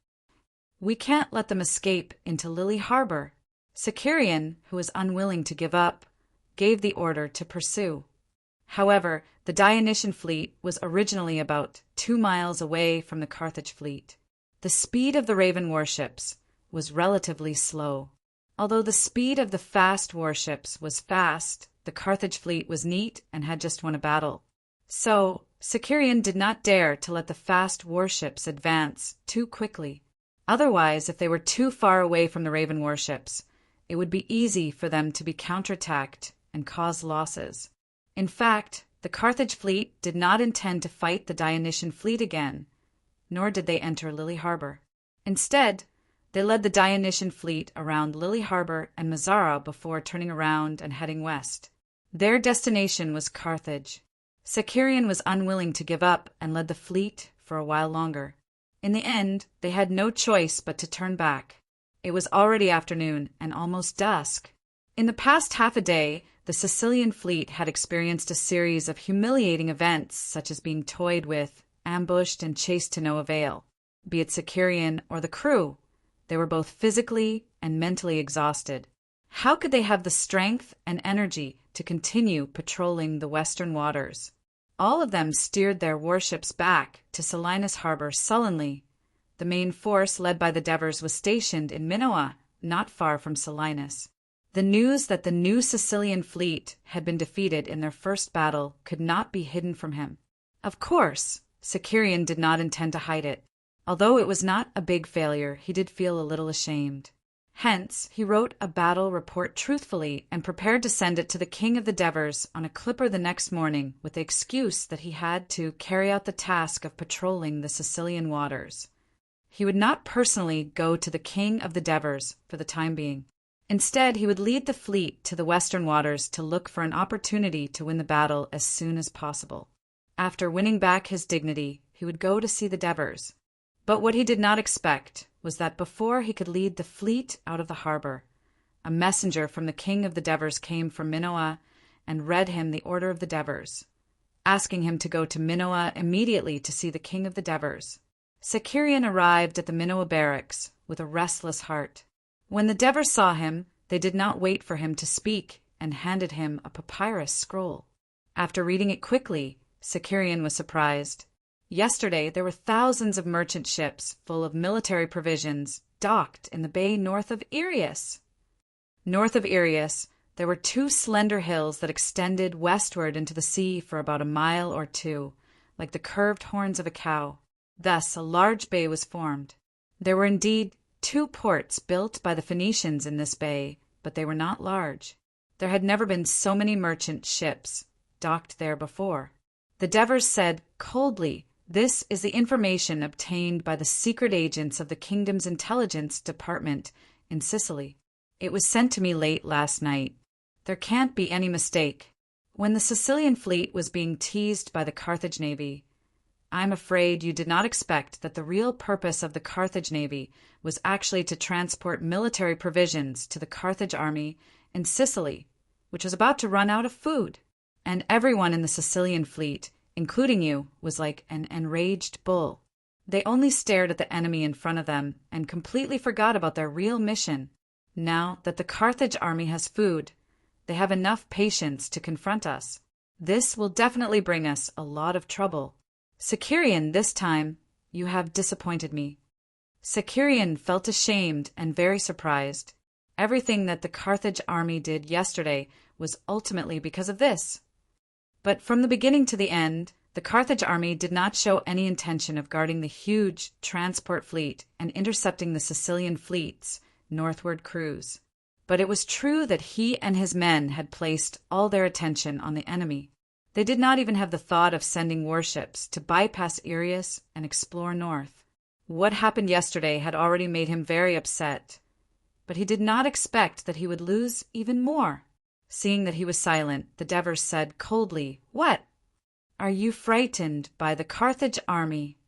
S1: "We can't let them escape into Lily Harbor." Sicurion, who was unwilling to give up, gave the order to pursue. However, the Dionysian fleet was originally about 2 miles away from the Carthage fleet. The speed of the Raven warships was relatively slow. Although the speed of the fast warships was fast, the Carthage fleet was neat and had just won a battle. So, Sicurion did not dare to let the fast warships advance too quickly. Otherwise, if they were too far away from the Raven warships, it would be easy for them to be counterattacked and cause losses. In fact, the Carthage fleet did not intend to fight the Dionysian fleet again, nor did they enter Lily Harbor. Instead, they led the Dionysian fleet around Lily Harbor and Mazara before turning around and heading west. Their destination was Carthage. Sicurion was unwilling to give up and led the fleet for a while longer. In the end, they had no choice but to turn back. It was already afternoon and almost dusk. In the past half a day, the Sicilian fleet had experienced a series of humiliating events, such as being toyed with, ambushed, and chased to no avail. Be it Sicurion or the crew, they were both physically and mentally exhausted. How could they have the strength and energy to continue patrolling the western waters? All of them steered their warships back to Selinus Harbor sullenly. The main force led by the Devers was stationed in Minoa, not far from Selinus. The news that the new Sicilian fleet had been defeated in their first battle could not be hidden from him. Of course, Sicurion did not intend to hide it. Although it was not a big failure, he did feel a little ashamed. Hence, he wrote a battle report truthfully and prepared to send it to the king of the Devers on a clipper the next morning with the excuse that he had to carry out the task of patrolling the Sicilian waters. He would not personally go to the king of the Devers for the time being. Instead, he would lead the fleet to the western waters to look for an opportunity to win the battle as soon as possible. After winning back his dignity, he would go to see the Devers. But what he did not expect was that before he could lead the fleet out of the harbor, a messenger from the king of the Devers came from Minoa and read him the order of the Devers, asking him to go to Minoa immediately to see the king of the Devers. Sakarian arrived at the Minoa barracks with a restless heart. When the Devers saw him, they did not wait for him to speak and handed him a papyrus scroll. After reading it quickly, Sakarian was surprised. Yesterday there were thousands of merchant ships full of military provisions docked in the bay north of Irius. North of Irius, there were 2 slender hills that extended westward into the sea for about a mile or 2, like the curved horns of a cow. Thus a large bay was formed. There were indeed 2 ports built by the Phoenicians in this bay, but they were not large. There had never been so many merchant ships docked there before. The Devers said coldly, "This is the information obtained by the secret agents of the kingdom's intelligence department in Sicily. It was sent to me late last night. There can't be any mistake. When the Sicilian fleet was being teased by the Carthage navy, I'm afraid you did not expect that the real purpose of the Carthage navy was actually to transport military provisions to the Carthage army in Sicily, which was about to run out of food. And everyone in the Sicilian fleet, including you, was like an enraged bull. They only stared at the enemy in front of them and completely forgot about their real mission. Now that the Carthage army has food, they have enough patience to confront us. This will definitely bring us a lot of trouble. Sakarian, this time, you have disappointed me." Sakarian felt ashamed and very surprised. Everything that the Carthage army did yesterday was ultimately because of this. But from the beginning to the end, the Carthage army did not show any intention of guarding the huge transport fleet and intercepting the Sicilian fleet's northward cruise. But it was true that he and his men had placed all their attention on the enemy. They did not even have the thought of sending warships to bypass Irius and explore north. What happened yesterday had already made him very upset, but he did not expect that he would lose even more. Seeing that he was silent, the Devers said coldly, "What? Are you frightened by the Carthage army?"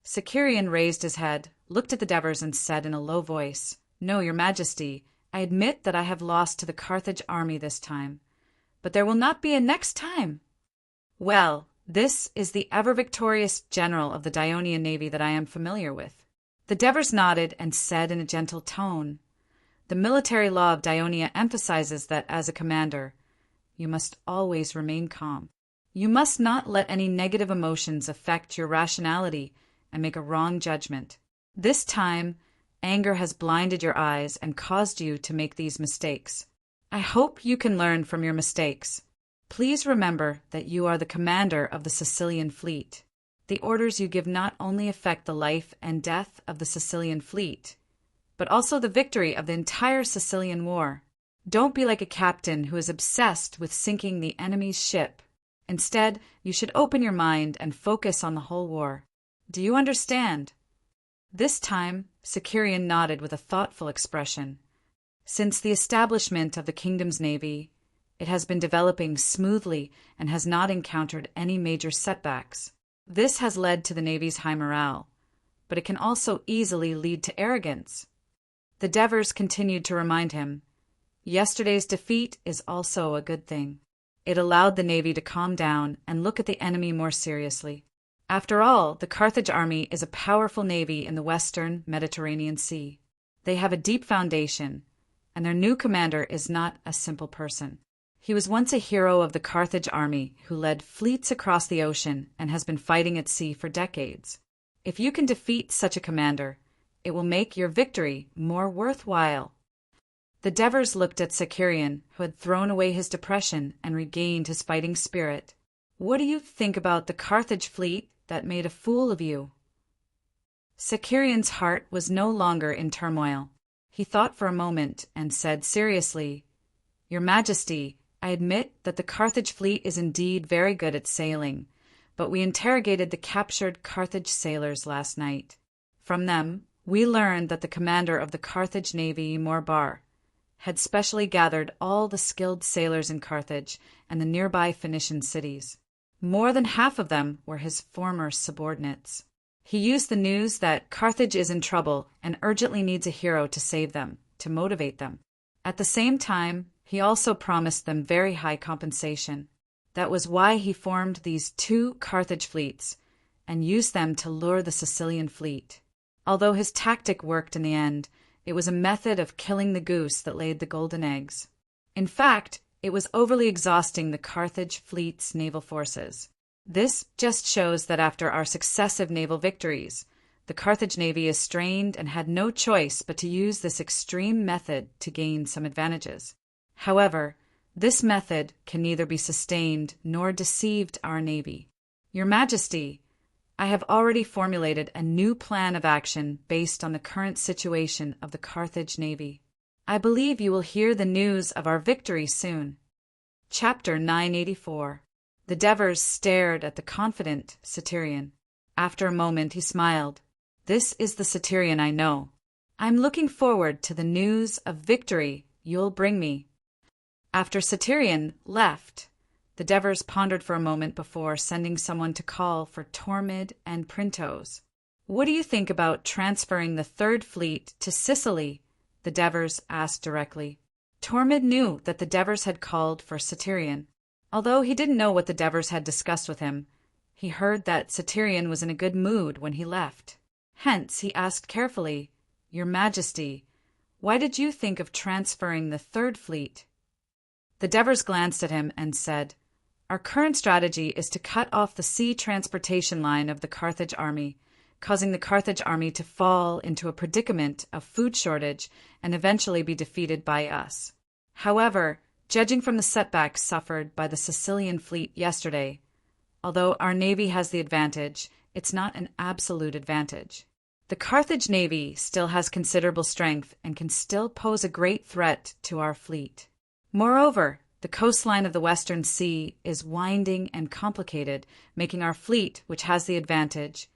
S1: Sakarian raised his head, looked at the Devers, and said in a low voice, "No, your Majesty, I admit that I have lost to the Carthage army this time, but there will not be a next time." "Well, this is the ever-victorious general of the Dionian navy that I am familiar with." The Devers nodded and said in a gentle tone, "The military law of Dionia emphasizes that as a commander, you must always remain calm. You must not let any negative emotions affect your rationality and make a wrong judgment. This time, anger has blinded your eyes and caused you to make these mistakes. I hope you can learn from your mistakes. Please remember that you are the commander of the Sicilian fleet. The orders you give not only affect the life and death of the Sicilian fleet, but also the victory of the entire Sicilian war. Don't be like a captain who is obsessed with sinking the enemy's ship. Instead, you should open your mind and focus on the whole war. Do you understand?" This time, Sakarian nodded with a thoughtful expression. Since the establishment of the kingdom's navy, it has been developing smoothly and has not encountered any major setbacks. This has led to the navy's high morale, but it can also easily lead to arrogance. The Devers continued to remind him, "Yesterday's defeat is also a good thing. It allowed the navy to calm down and look at the enemy more seriously. After all, the Carthage army is a powerful navy in the western Mediterranean Sea. They have a deep foundation, and their new commander is not a simple person. He was once a hero of the Carthage army who led fleets across the ocean and has been fighting at sea for decades. If you can defeat such a commander, it will make your victory more worthwhile." The Devers looked at Sakarian, who had thrown away his depression and regained his fighting spirit. "What do you think about the Carthage fleet that made a fool of you?" Sakarian's heart was no longer in turmoil. He thought for a moment and said seriously, "Your Majesty, I admit that the Carthage fleet is indeed very good at sailing, but we interrogated the captured Carthage sailors last night. From them, we learned that the commander of the Carthage navy, Morbar, had specially gathered all the skilled sailors in Carthage and the nearby Phoenician cities. More than half of them were his former subordinates. He used the news that Carthage is in trouble and urgently needs a hero to save them, to motivate them. At the same time, He also promised them very high compensation. That was why he formed these two Carthage fleets and used them to lure the Sicilian fleet. Although his tactic worked in the end, it was a method of killing the goose that laid the golden eggs. In fact, it was overly exhausting the Carthage fleet's naval forces. This just shows that after our successive naval victories, the Carthage navy is strained and had no choice but to use this extreme method to gain some advantages. However, this method can neither be sustained nor deceived our navy. Your Majesty, I have already formulated a new plan of action based on the current situation of the Carthage navy. I believe you will hear the news of our victory soon. Chapter 984. The Devers stared at the confident Satyrian. After a moment he smiled. This is the Satyrian I know. I'm looking forward to the news of victory you'll bring me. After Satyrian left, the Devers pondered for a moment before sending someone to call for Tormid and Printos. What do you think about transferring the Third Fleet to Sicily? The Devers asked directly. Tormid knew that the Devers had called for Satyrian. Although he didn't know what the Devers had discussed with him, he heard that Satyrian was in a good mood when he left. Hence, he asked carefully, Your Majesty, why did you think of transferring the Third Fleet? The Devers glanced at him and said, Our current strategy is to cut off the sea transportation line of the Carthage army, causing the Carthage army to fall into a predicament of food shortage and eventually be defeated by us. However, judging from the setbacks suffered by the Sicilian fleet yesterday, although our navy has the advantage, it's not an absolute advantage. The Carthage navy still has considerable strength and can still pose a great threat to our fleet. Moreover, the coastline of the Western Sea is winding and complicated, making our fleet, which has the advantage,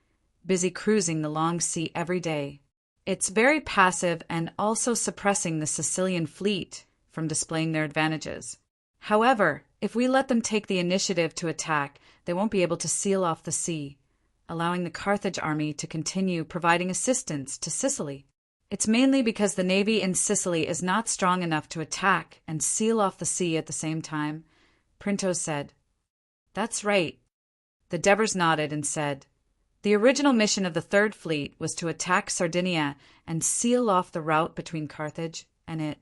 S1: busy cruising the long sea every day. It's very passive and also suppressing the Sicilian fleet from displaying their advantages. However, if we let them take the initiative to attack, they won't be able to seal off the sea, allowing the Carthage army to continue providing assistance to Sicily. It's mainly because the navy in Sicily is not strong enough to attack and seal off the sea at the same time, Printos said. That's right. The Devers nodded and said, The original mission of the Third Fleet was to attack Sardinia and seal off the route between Carthage and it.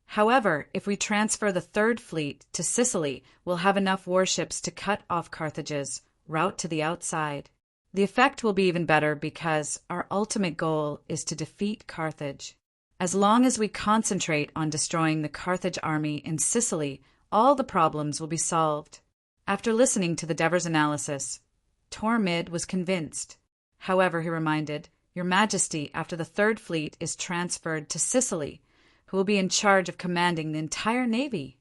S1: However, if we transfer the Third Fleet to Sicily, we'll have enough warships to cut off Carthage's route to the outside. The effect will be even better because our ultimate goal is to defeat Carthage. As long as we concentrate on destroying the Carthage army in Sicily, all the problems will be solved. After listening to the Devers' analysis, Tormid was convinced. However, he reminded, Your Majesty, after the Third Fleet is transferred to Sicily, who will be in charge of commanding the entire navy?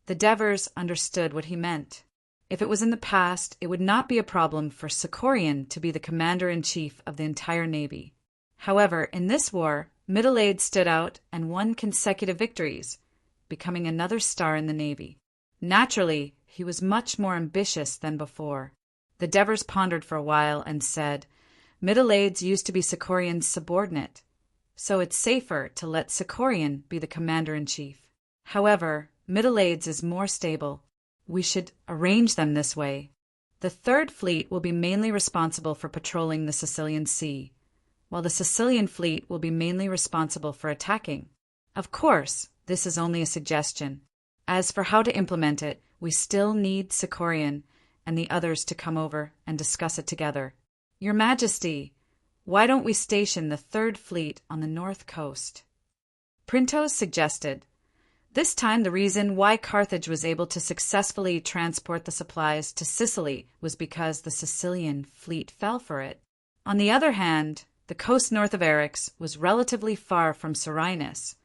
S1: The Devers understood what he meant. If it was in the past, it would not be a problem for Sicorian to be the commander-in-chief of the entire navy. However, in this war, Middle-Age stood out and won consecutive victories, becoming another star in the navy. Naturally, he was much more ambitious than before. The Devers pondered for a while and said, Middle-Age used to be Sicorian's subordinate, so it's safer to let Sicorian be the commander-in-chief. However, Middle-Age is more stable. We should arrange them this way. The Third Fleet will be mainly responsible for patrolling the Sicilian Sea, while the Sicilian fleet will be mainly responsible for attacking. Of course, this is only a suggestion. As for how to implement it, we still need Sicorian and the others to come over and discuss it together. Your Majesty, why don't we station the Third Fleet on the north coast? Printos suggested. This time the reason why Carthage was able to successfully transport the supplies to Sicily was because the Sicilian fleet fell for it. On the other hand, the coast north of Eryx was relatively far from Serenus,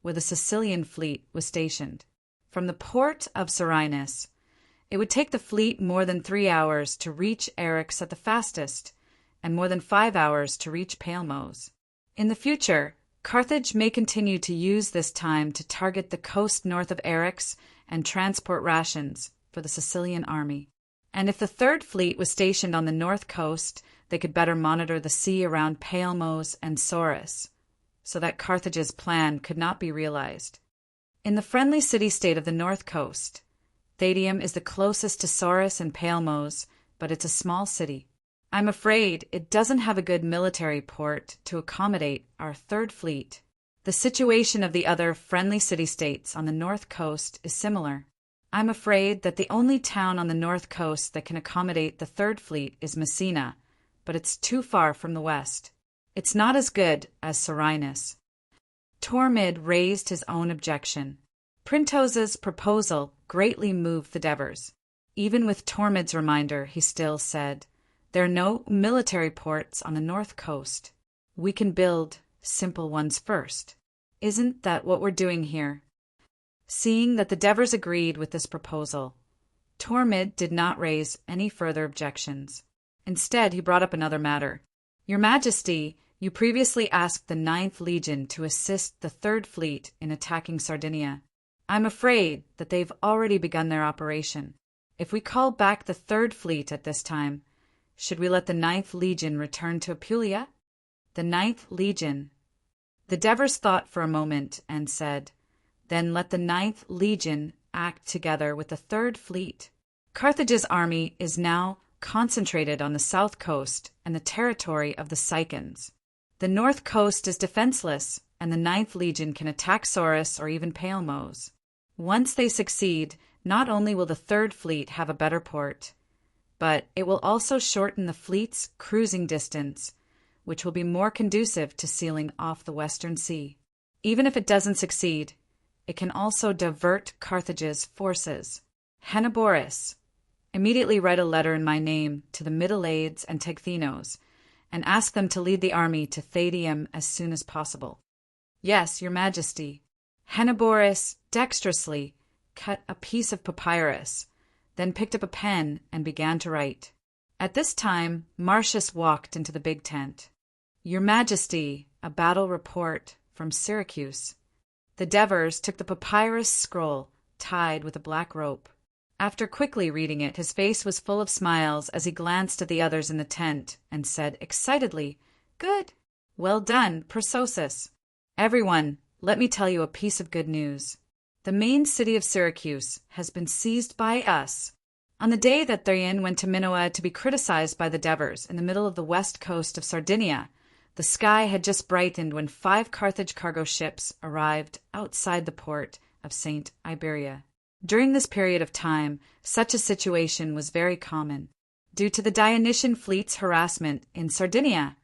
S1: where the Sicilian fleet was stationed. From the port of Serenus, it would take the fleet more than 3 hours to reach Eryx at the fastest, and more than 5 hours to reach Palmos. In the future, Carthage may continue to use this time to target the coast north of Eryx and transport rations for the Sicilian army. And if the Third Fleet was stationed on the north coast, they could better monitor the sea around Palmos and Sauris, so that Carthage's plan could not be realized. In the friendly city-state of the north coast, Thadium is the closest to Saurus and Palemos, but it's a small city. I'm afraid it doesn't have a good military port to accommodate our third fleet. The situation of the other friendly city-states on the north coast is similar. I'm afraid that the only town on the north coast that can accommodate the third fleet is Messina, but it's too far from the west. It's not as good as Serenus. Tormid raised his own objection. Printos's proposal greatly moved the Devers. Even with Tormid's reminder, he still said, "There are no military ports on the north coast. We can build simple ones first. Isn't that what we're doing here?" Seeing that the Devers agreed with this proposal, Tormid did not raise any further objections. Instead, he brought up another matter. "Your Majesty, you previously asked the 9th Legion to assist the 3rd Fleet in attacking Sardinia. I'm afraid that they've already begun their operation. If we call back the 3rd Fleet at this time, should we let the 9th Legion return to Apulia?" The 9th Legion. The Devers thought for a moment and said, "Then let the 9th Legion act together with the 3rd Fleet." Carthage's army is now concentrated on the south coast and the territory of the Sicans. The north coast is defenseless, and the 9th Legion can attack Saurus or even Palemos. Once they succeed, not only will the 3rd Fleet have a better port, but it will also shorten the fleet's cruising distance, which will be more conducive to sealing off the Western Sea. Even if it doesn't succeed, it can also divert Carthage's forces. Henneborus, immediately write a letter in my name to the Mytilades and Tegthenos, and ask them to lead the army to Thadium as soon as possible. Yes, your Majesty. Henneborus dexterously cut a piece of papyrus, then picked up a pen and began to write. At this time, Marcius walked into the big tent. Your Majesty, a battle report from Syracuse. The Devers took the papyrus scroll tied with a black rope. After quickly reading it, his face was full of smiles as he glanced at the others in the tent and said excitedly, "Good! Well done, Persosus. Everyone, let me tell you a piece of good news. The main city of Syracuse has been seized by us." On the day that Tharian went to Minoa to be criticized by the Devers in the middle of the west coast of Sardinia, the sky had just brightened when 5 Carthage cargo ships arrived outside the port of St. Iberia. During this period of time, such a situation was very common. Due to the Dionysian fleet's harassment in Sardinia,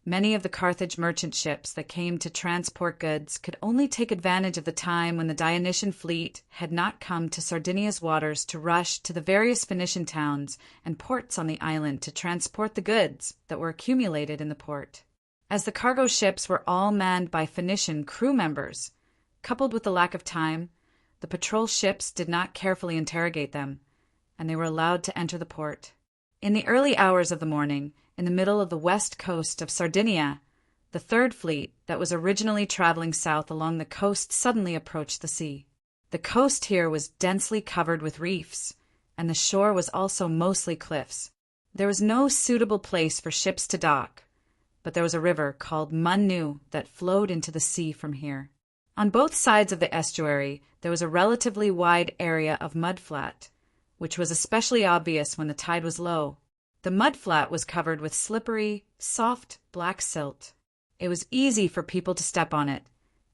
S1: many of the Carthage merchant ships that came to transport goods could only take advantage of the time when the Dionysian fleet had not come to Sardinia's waters to rush to the various Phoenician towns and ports on the island to transport the goods that were accumulated in the port. As the cargo ships were all manned by Phoenician crew members, coupled with the lack of time, the patrol ships did not carefully interrogate them, and they were allowed to enter the port. In the early hours of the morning, in the middle of the west coast of Sardinia, the 3rd Fleet that was originally traveling south along the coast suddenly approached the sea. The coast here was densely covered with reefs, and the shore was also mostly cliffs. There was no suitable place for ships to dock, but there was a river called Munnu that flowed into the sea from here. On both sides of the estuary, there was a relatively wide area of mudflat, which was especially obvious when the tide was low. The mudflat was covered with slippery, soft black silt. It was easy for people to step on it,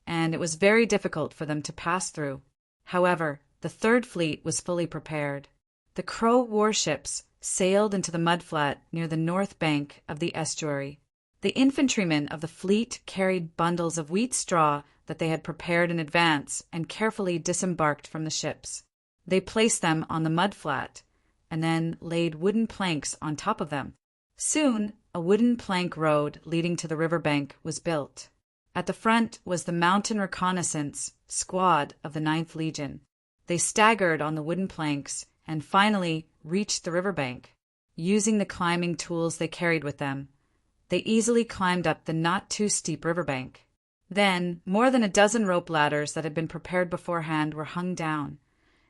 S1: and it was very difficult for them to pass through. However, the 3rd Fleet was fully prepared. The Crow warships sailed into the mudflat near the north bank of the estuary. The infantrymen of the fleet carried bundles of wheat straw that they had prepared in advance and carefully disembarked from the ships. They placed them on the mudflat and then laid wooden planks on top of them. Soon, a wooden plank road leading to the riverbank was built. At the front was the mountain reconnaissance squad of the 9th Legion. They staggered on the wooden planks and finally reached the riverbank. Using the climbing tools they carried with them, they easily climbed up the not-too-steep riverbank. Then, more than a dozen rope ladders that had been prepared beforehand were hung down,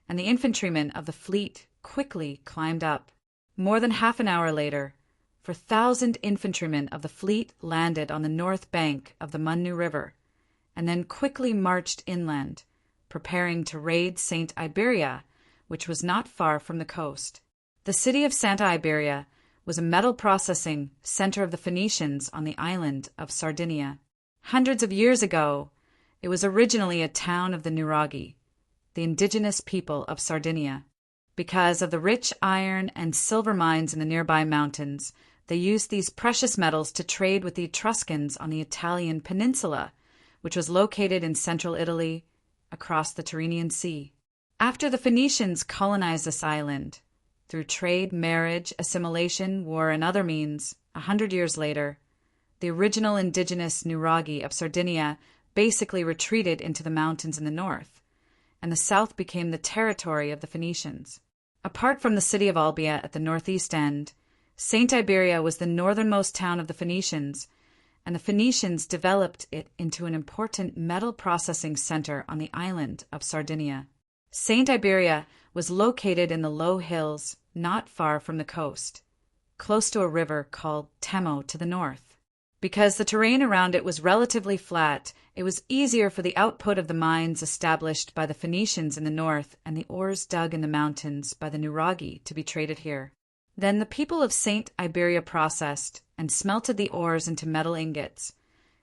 S1: and the infantrymen of the fleet quickly climbed up. More than half an hour later, 4,000 infantrymen of the fleet landed on the north bank of the Munnu River, and then quickly marched inland, preparing to raid Saint Iberia, which was not far from the coast. The city of Santa Iberia was a metal processing center of the Phoenicians on the island of Sardinia. Hundreds of years ago, it was originally a town of the Nuraghi, the indigenous people of Sardinia. Because of the rich iron and silver mines in the nearby mountains, they used these precious metals to trade with the Etruscans on the Italian peninsula, which was located in central Italy across the Tyrrhenian Sea. After the Phoenicians colonized this island, through trade, marriage, assimilation, war, and other means, 100 years later, the original indigenous Nuraghi of Sardinia basically retreated into the mountains in the north, and the south became the territory of the Phoenicians. Apart from the city of Olbia at the northeast end, Saint Iberia was the northernmost town of the Phoenicians, and the Phoenicians developed it into an important metal processing center on the island of Sardinia. Saint Iberia was located in the low hills not far from the coast, close to a river called Temo to the north. Because the terrain around it was relatively flat, it was easier for the output of the mines established by the Phoenicians in the north and the ores dug in the mountains by the Nuraghi to be traded here. Then the people of Saint Iberia processed and smelted the ores into metal ingots,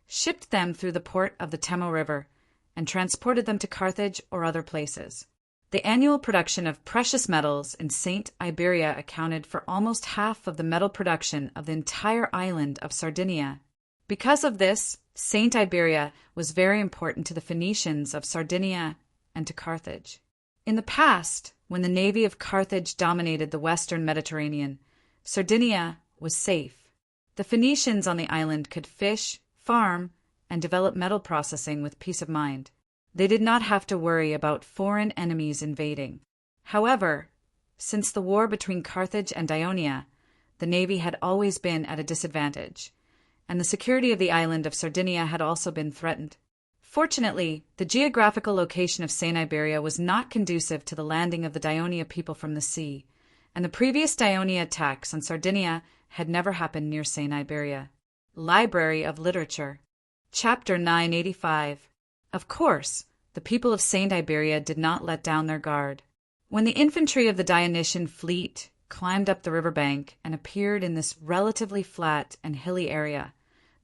S1: shipped them through the port of the Temo River, and transported them to Carthage or other places. The annual production of precious metals in Saint Iberia accounted for almost half of the metal production of the entire island of Sardinia. Because of this, Saint Iberia was very important to the Phoenicians of Sardinia and to Carthage. In the past, when the navy of Carthage dominated the western Mediterranean, Sardinia was safe. The Phoenicians on the island could fish, farm, and develop metal processing with peace of mind. They did not have to worry about foreign enemies invading. However, since the war between Carthage and Ionia, the navy had always been at a disadvantage, and the security of the island of Sardinia had also been threatened. Fortunately, the geographical location of Saint Iberia was not conducive to the landing of the Ionia people from the sea, and the previous Ionia attacks on Sardinia had never happened near Saint Iberia. Library of Literature. Chapter 985. Of course, the people of Saint Iberia did not let down their guard. When the infantry of the Dionysian fleet climbed up the riverbank and appeared in this relatively flat and hilly area,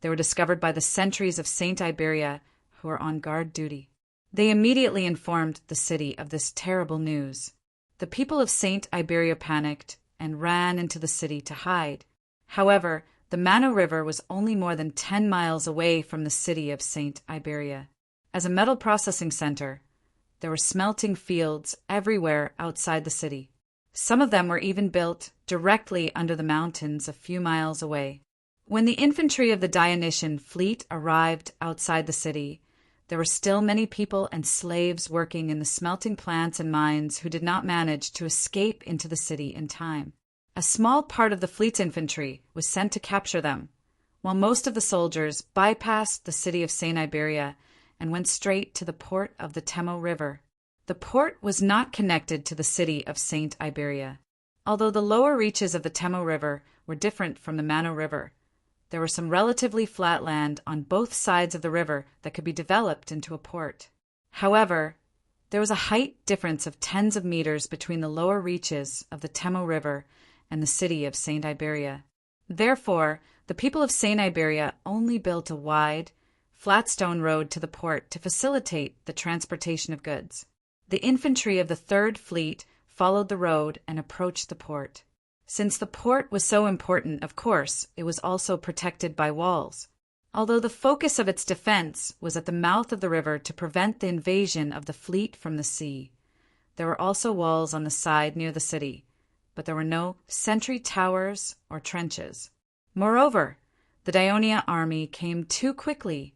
S1: they were discovered by the sentries of Saint Iberia who were on guard duty. They immediately informed the city of this terrible news. The people of Saint Iberia panicked and ran into the city to hide. However, the Mano River was only more than 10 miles away from the city of Saint Iberia. As a metal processing center, there were smelting fields everywhere outside the city. Some of them were even built directly under the mountains a few miles away. When the infantry of the Dionysian fleet arrived outside the city, there were still many people and slaves working in the smelting plants and mines who did not manage to escape into the city in time. A small part of the fleet's infantry was sent to capture them, while most of the soldiers bypassed the city of Saint Iberia and went straight to the port of the Temo River. The port was not connected to the city of Saint Iberia. Although the lower reaches of the Temo River were different from the Mano River, there was some relatively flat land on both sides of the river that could be developed into a port. However, there was a height difference of tens of meters between the lower reaches of the Temo River and the city of Saint Iberia. Therefore, the people of Saint Iberia only built a wide, flat stone road to the port to facilitate the transportation of goods. The infantry of the Third Fleet followed the road and approached the port. Since the port was so important, of course, it was also protected by walls. Although the focus of its defense was at the mouth of the river to prevent the invasion of the fleet from the sea, there were also walls on the side near the city, but there were no sentry towers or trenches. Moreover, the Ionia army came too quickly,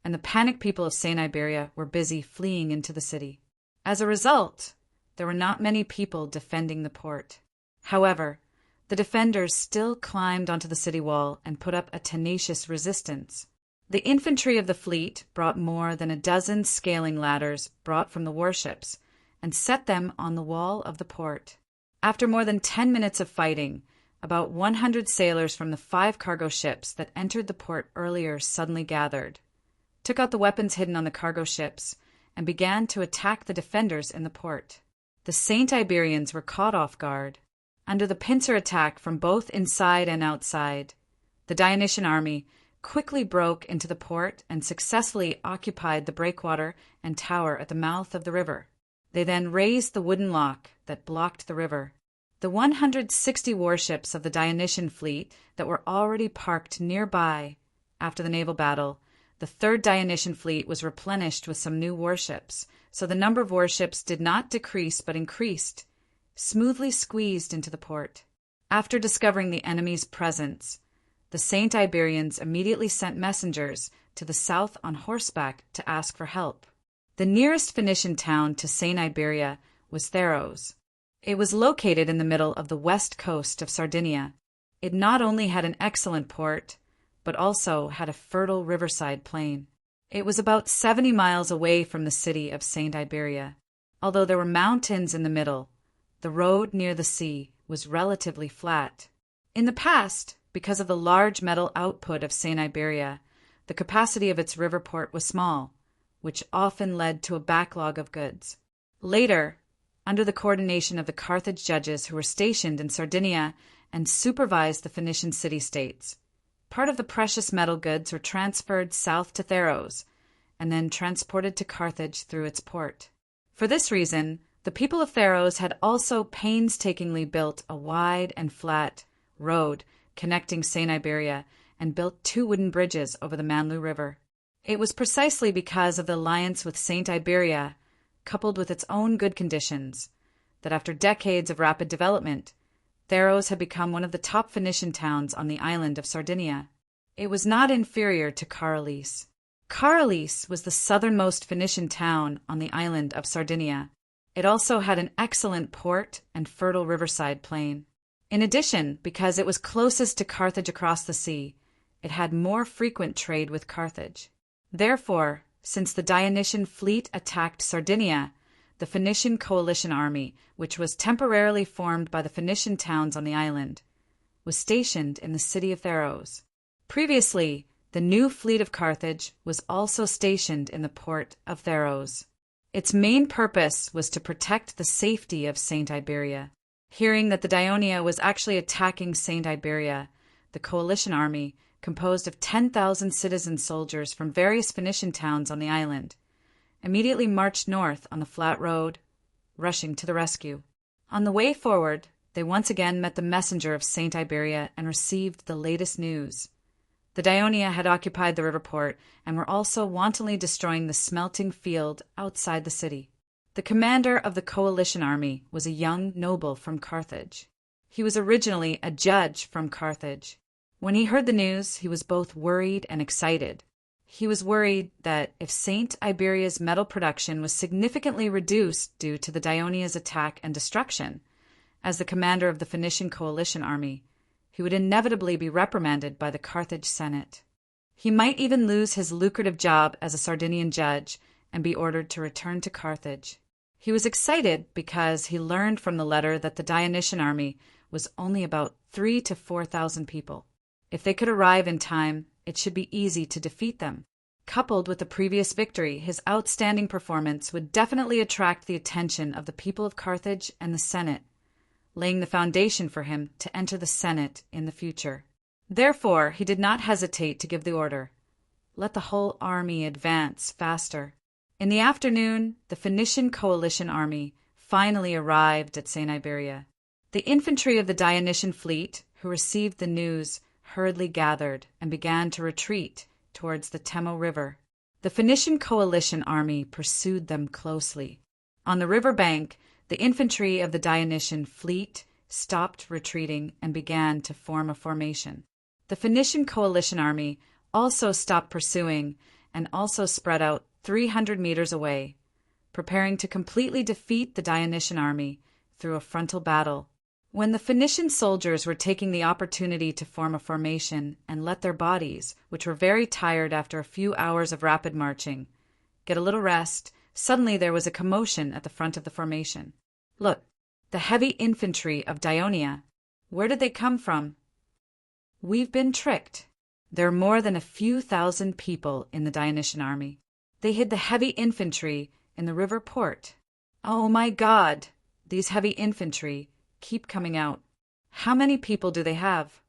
S1: and the panicked people of Saint Iberia were busy fleeing into the city. As a result, there were not many people defending the port. However, the defenders still climbed onto the city wall and put up a tenacious resistance. The infantry of the fleet brought more than a dozen scaling ladders brought from the warships and set them on the wall of the port. After more than 10 minutes of fighting, about 100 sailors from the 5 cargo ships that entered the port earlier suddenly gathered, took out the weapons hidden on the cargo ships, and began to attack the defenders in the port. The Saint Iberians were caught off guard. Under the pincer attack from both inside and outside, the Dionysian army quickly broke into the port and successfully occupied the breakwater and tower at the mouth of the river. They then raised the wooden lock that blocked the river. The 160 warships of the Dionysian fleet that were already parked nearby after the naval battle, the Third Dionysian fleet was replenished with some new warships, so the number of warships did not decrease but increased, smoothly squeezed into the port. After discovering the enemy's presence, the Saint Iberians immediately sent messengers to the south on horseback to ask for help. The nearest Phoenician town to Saint Iberia was Theros. It was located in the middle of the west coast of Sardinia. It not only had an excellent port, but also had a fertile riverside plain. It was about 70 miles away from the city of Saint Iberia. Although there were mountains in the middle, the road near the sea was relatively flat. In the past, because of the large metal output of Saint Iberia, the capacity of its river port was small, which often led to a backlog of goods. Later, under the coordination of the Carthage judges who were stationed in Sardinia and supervised the Phoenician city-states, part of the precious metal goods were transferred south to Theros and then transported to Carthage through its port. For this reason, the people of Theros had also painstakingly built a wide and flat road connecting Saint Iberia and built 2 wooden bridges over the Manlou River. It was precisely because of the alliance with Saint Iberia, coupled with its own good conditions, that after decades of rapid development, Theros had become one of the top Phoenician towns on the island of Sardinia. It was not inferior to Caralis. Caralis was the southernmost Phoenician town on the island of Sardinia. It also had an excellent port and fertile riverside plain. In addition, because it was closest to Carthage across the sea, it had more frequent trade with Carthage. Therefore, since the Dionysian fleet attacked Sardinia, the Phoenician coalition army, which was temporarily formed by the Phoenician towns on the island, was stationed in the city of Theros. Previously, the new fleet of Carthage was also stationed in the port of Theros. Its main purpose was to protect the safety of Saint Iberia. Hearing that the Dionia was actually attacking Saint Iberia, the coalition army, composed of 10,000 citizen soldiers from various Phoenician towns on the island, immediately marched north on the flat road, rushing to the rescue. On the way forward, they once again met the messenger of Saint Iberia and received the latest news. The Dionia had occupied the river port and were also wantonly destroying the smelting field outside the city. The commander of the coalition army was a young noble from Carthage. He was originally a judge from Carthage. When he heard the news, he was both worried and excited. He was worried that if Saint Iberia's metal production was significantly reduced due to the Dionia's attack and destruction, as the commander of the Phoenician coalition army, he would inevitably be reprimanded by the Carthage Senate. He might even lose his lucrative job as a Sardinian judge and be ordered to return to Carthage. He was excited because he learned from the letter that the Dionysian army was only about 3,000 to 4,000 people. If they could arrive in time, it should be easy to defeat them. Coupled with the previous victory, his outstanding performance would definitely attract the attention of the people of Carthage and the Senate, laying the foundation for him to enter the Senate in the future. Therefore, he did not hesitate to give the order, "Let the whole army advance faster." In the afternoon, the Phoenician coalition army finally arrived at Saint Iberia. The infantry of the Dionysian fleet, who received the news, hurriedly gathered and began to retreat towards the Temo River. The Phoenician coalition army pursued them closely. On the river bank, the infantry of the Dionysian fleet stopped retreating and began to form a formation. The Phoenician coalition army also stopped pursuing and also spread out 300 meters away, preparing to completely defeat the Dionysian army through a frontal battle. When the Phoenician soldiers were taking the opportunity to form a formation and let their bodies, which were very tired after a few hours of rapid marching, get a little rest, suddenly there was a commotion at the front of the formation. "Look, the heavy infantry of Dionia. Where did they come from?" "We've been tricked. There are more than a few thousand people in the Dionysian army. They hid the heavy infantry in the river port. Oh my God! These heavy infantry keep coming out. How many people do they have?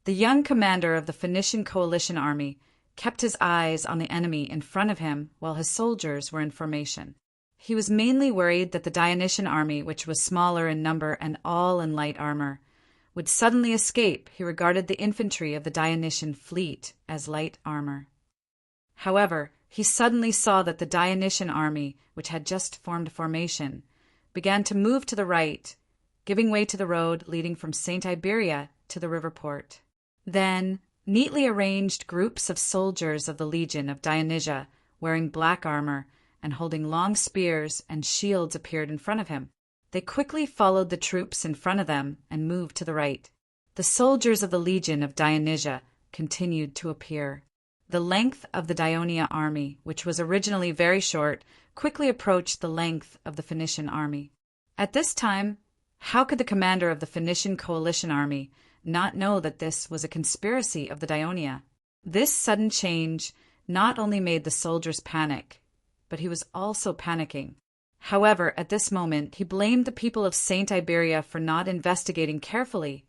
S1: The young commander of the Phoenician coalition army kept his eyes on the enemy in front of him while his soldiers were in formation. He was mainly worried that the Dionysian army, which was smaller in number and all in light armor, would suddenly escape. He regarded the infantry of the Dionysian fleet as light armor. However, he suddenly saw that the Dionysian army, which had just formed formation, began to move to the right, giving way to the road leading from St. Iberia to the river port. Then, neatly arranged groups of soldiers of the Legion of Dionysia, wearing black armor and holding long spears and shields, appeared in front of him. They quickly followed the troops in front of them and moved to the right. The soldiers of the Legion of Dionysia continued to appear. The length of the Dionia army, which was originally very short, quickly approached the length of the Phoenician army. At this time, how could the commander of the Phoenician coalition army not know that this was a conspiracy of the Dionia? This sudden change not only made the soldiers panic, but he was also panicking. However, at this moment, he blamed the people of St. Iberia for not investigating carefully,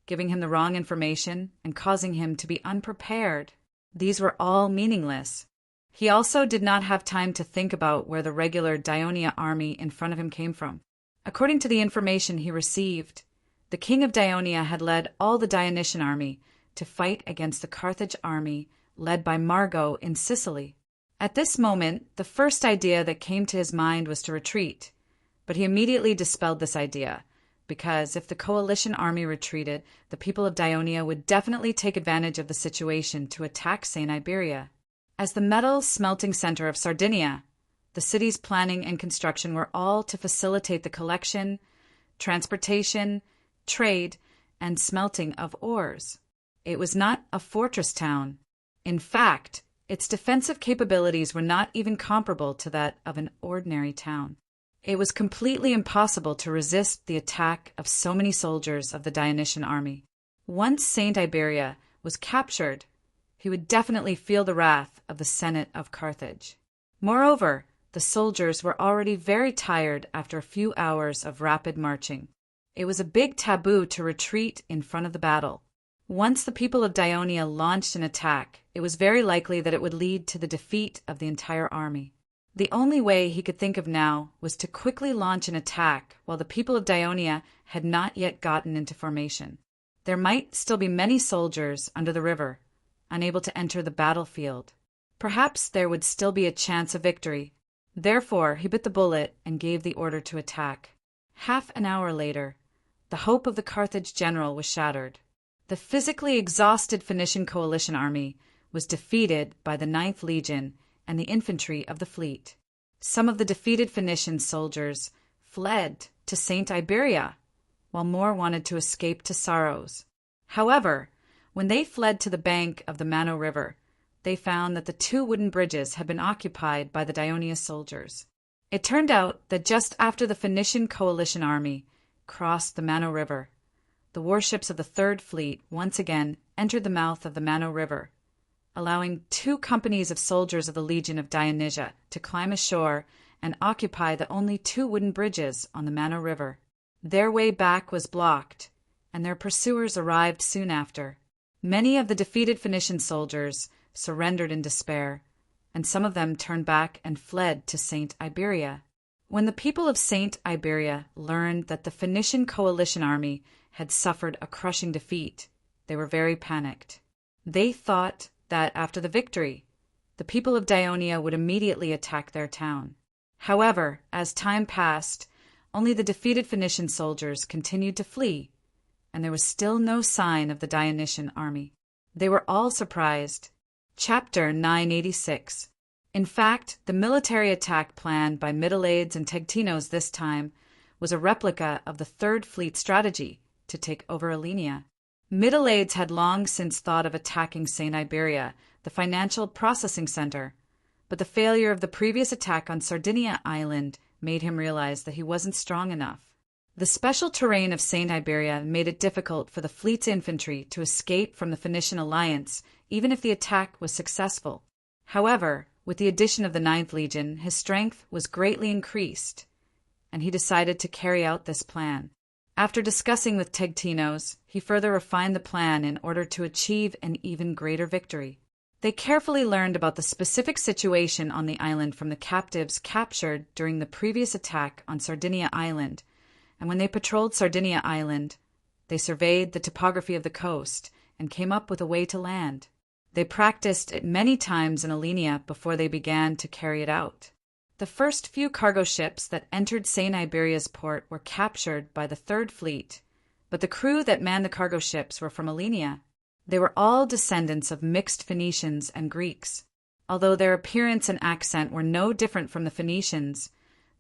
S1: giving him the wrong information and causing him to be unprepared. These were all meaningless. He also did not have time to think about where the regular Dionia army in front of him came from. According to the information he received, the king of Dionia had led all the Dionysian army to fight against the Carthage army led by Margo in Sicily. At this moment, the first idea that came to his mind was to retreat, but he immediately dispelled this idea, because if the coalition army retreated, the people of Dionia would definitely take advantage of the situation to attack St. Iberia. As the metal smelting center of Sardinia, the city's planning and construction were all to facilitate the collection, transportation, trade, and smelting of ores. It was not a fortress town. In fact, its defensive capabilities were not even comparable to that of an ordinary town. It was completely impossible to resist the attack of so many soldiers of the Dionysian army. Once St. Iberia was captured, he would definitely feel the wrath of the Senate of Carthage. Moreover, the soldiers were already very tired after a few hours of rapid marching. It was a big taboo to retreat in front of the battle. Once the people of Dionia launched an attack, it was very likely that it would lead to the defeat of the entire army. The only way he could think of now was to quickly launch an attack while the people of Dionia had not yet gotten into formation. There might still be many soldiers under the river, unable to enter the battlefield. Perhaps there would still be a chance of victory. Therefore, he bit the bullet and gave the order to attack. Half an hour later, the hope of the Carthage general was shattered. The physically exhausted Phoenician coalition army was defeated by the 9th Legion and the infantry of the fleet. Some of the defeated Phoenician soldiers fled to St. Iberia, while more wanted to escape to Saros. However, when they fled to the bank of the Mano River, they found that the 2 wooden bridges had been occupied by the Dionia soldiers. It turned out that just after the Phoenician coalition army crossed the Mano River, the warships of the 3rd Fleet once again entered the mouth of the Mano River, allowing 2 companies of soldiers of the Legion of Dionysia to climb ashore and occupy the only 2 wooden bridges on the Mano River. Their way back was blocked, and their pursuers arrived soon after. Many of the defeated Phoenician soldiers surrendered in despair, and some of them turned back and fled to St. Iberia. When the people of St. Iberia learned that the Phoenician coalition army had suffered a crushing defeat, they were very panicked. They thought that after the victory, the people of Dionia would immediately attack their town. However, as time passed, only the defeated Phoenician soldiers continued to flee, and there was still no sign of the Dionysian army. They were all surprised. Chapter 986. In fact, the military attack planned by Mytileides and Tegtinos this time was a replica of the 3rd Fleet strategy to take over Alenia. Mytileides had long since thought of attacking St. Iberia, the financial processing center, but the failure of the previous attack on Sardinia Island made him realize that he wasn't strong enough. The special terrain of St. Iberia made it difficult for the fleet's infantry to escape from the Phoenician alliance, even if the attack was successful. However, With the addition of the Ninth Legion, his strength was greatly increased, and he decided to carry out this plan. After discussing with Tegtinos, he further refined the plan in order to achieve an even greater victory. They carefully learned about the specific situation on the island from the captives captured during the previous attack on Sardinia Island, and when they patrolled Sardinia Island, they surveyed the topography of the coast and came up with a way to land. They practiced it many times in Alenia before they began to carry it out. The first few cargo ships that entered St. Iberia's port were captured by the Third Fleet, but the crew that manned the cargo ships were from Alenia. They were all descendants of mixed Phoenicians and Greeks. Although their appearance and accent were no different from the Phoenicians,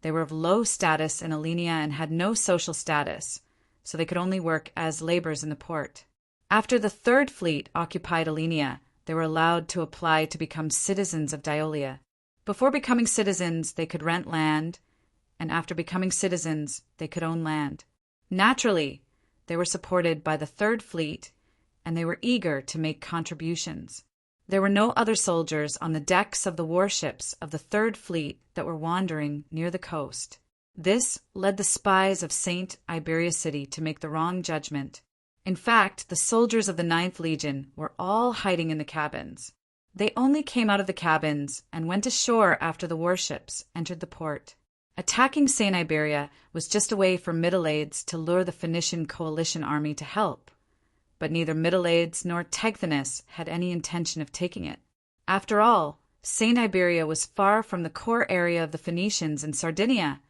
S1: they were of low status in Alenia and had no social status, so they could only work as laborers in the port. After the Third Fleet occupied Alenia, they were allowed to apply to become citizens of Daiolia. Before becoming citizens, they could rent land, and after becoming citizens, they could own land. Naturally, they were supported by the Third Fleet, and they were eager to make contributions. There were no other soldiers on the decks of the warships of the Third Fleet that were wandering near the coast. This led the spies of St. Iberia City to make the wrong judgment. In fact, the soldiers of the Ninth Legion were all hiding in the cabins. They only came out of the cabins and went ashore after the warships entered the port. Attacking St. Iberia was just a way for Middleades to lure the Phoenician coalition army to help, but neither Middleades nor Tegtinos had any intention of taking it. After all, St. Iberia was far from the core area of the Phoenicians in Sardinia,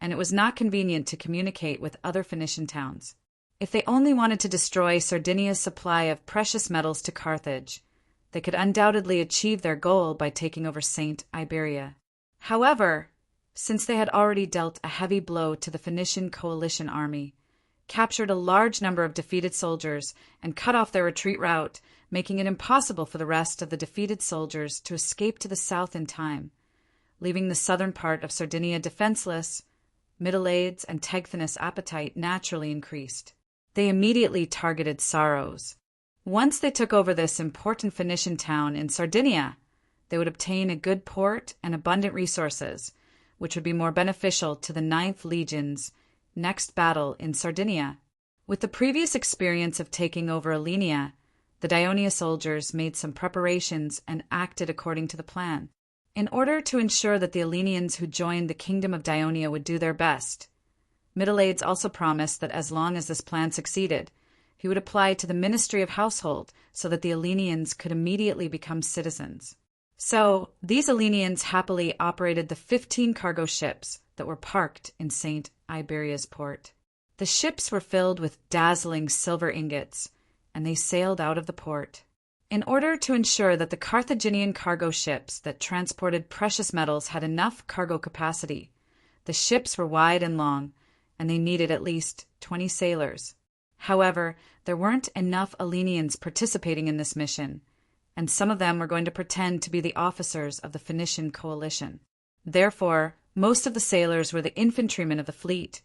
S1: and it was not convenient to communicate with other Phoenician towns. If they only wanted to destroy Sardinia's supply of precious metals to Carthage, they could undoubtedly achieve their goal by taking over St. Iberia. However, since they had already dealt a heavy blow to the Phoenician coalition army, captured a large number of defeated soldiers, and cut off their retreat route, making it impossible for the rest of the defeated soldiers to escape to the south in time, leaving the southern part of Sardinia defenseless, Middleades and Tegtinos' appetite naturally increased. They immediately targeted Saros. Once they took over this important Phoenician town in Sardinia, they would obtain a good port and abundant resources, which would be more beneficial to the Ninth Legion's next battle in Sardinia. With the previous experience of taking over Alenia, the Daionia soldiers made some preparations and acted according to the plan. In order to ensure that the Alenians who joined the Kingdom of Daionia would do their best, Middleades also promised that as long as this plan succeeded, he would apply to the Ministry of Household so that the Alenians could immediately become citizens. So, these Alenians happily operated the 15 cargo ships that were parked in St. Iberia's port. The ships were filled with dazzling silver ingots, and they sailed out of the port. In order to ensure that the Carthaginian cargo ships that transported precious metals had enough cargo capacity, the ships were wide and long, and they needed at least 20 sailors. However, there weren't enough Alenians participating in this mission, and some of them were going to pretend to be the officers of the Phoenician coalition. Therefore, most of the sailors were the infantrymen of the fleet,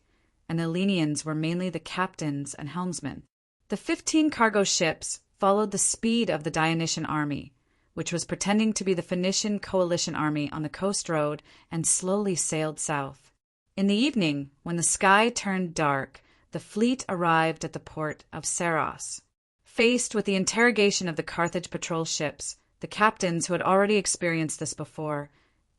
S1: and the Alenians were mainly the captains and helmsmen. The 15 cargo ships followed the speed of the Dionysian army, which was pretending to be the Phoenician coalition army on the coast road, and slowly sailed south. In the evening, when the sky turned dark, the fleet arrived at the port of Saros. Faced with the interrogation of the Carthage patrol ships, the captains, who had already experienced this before,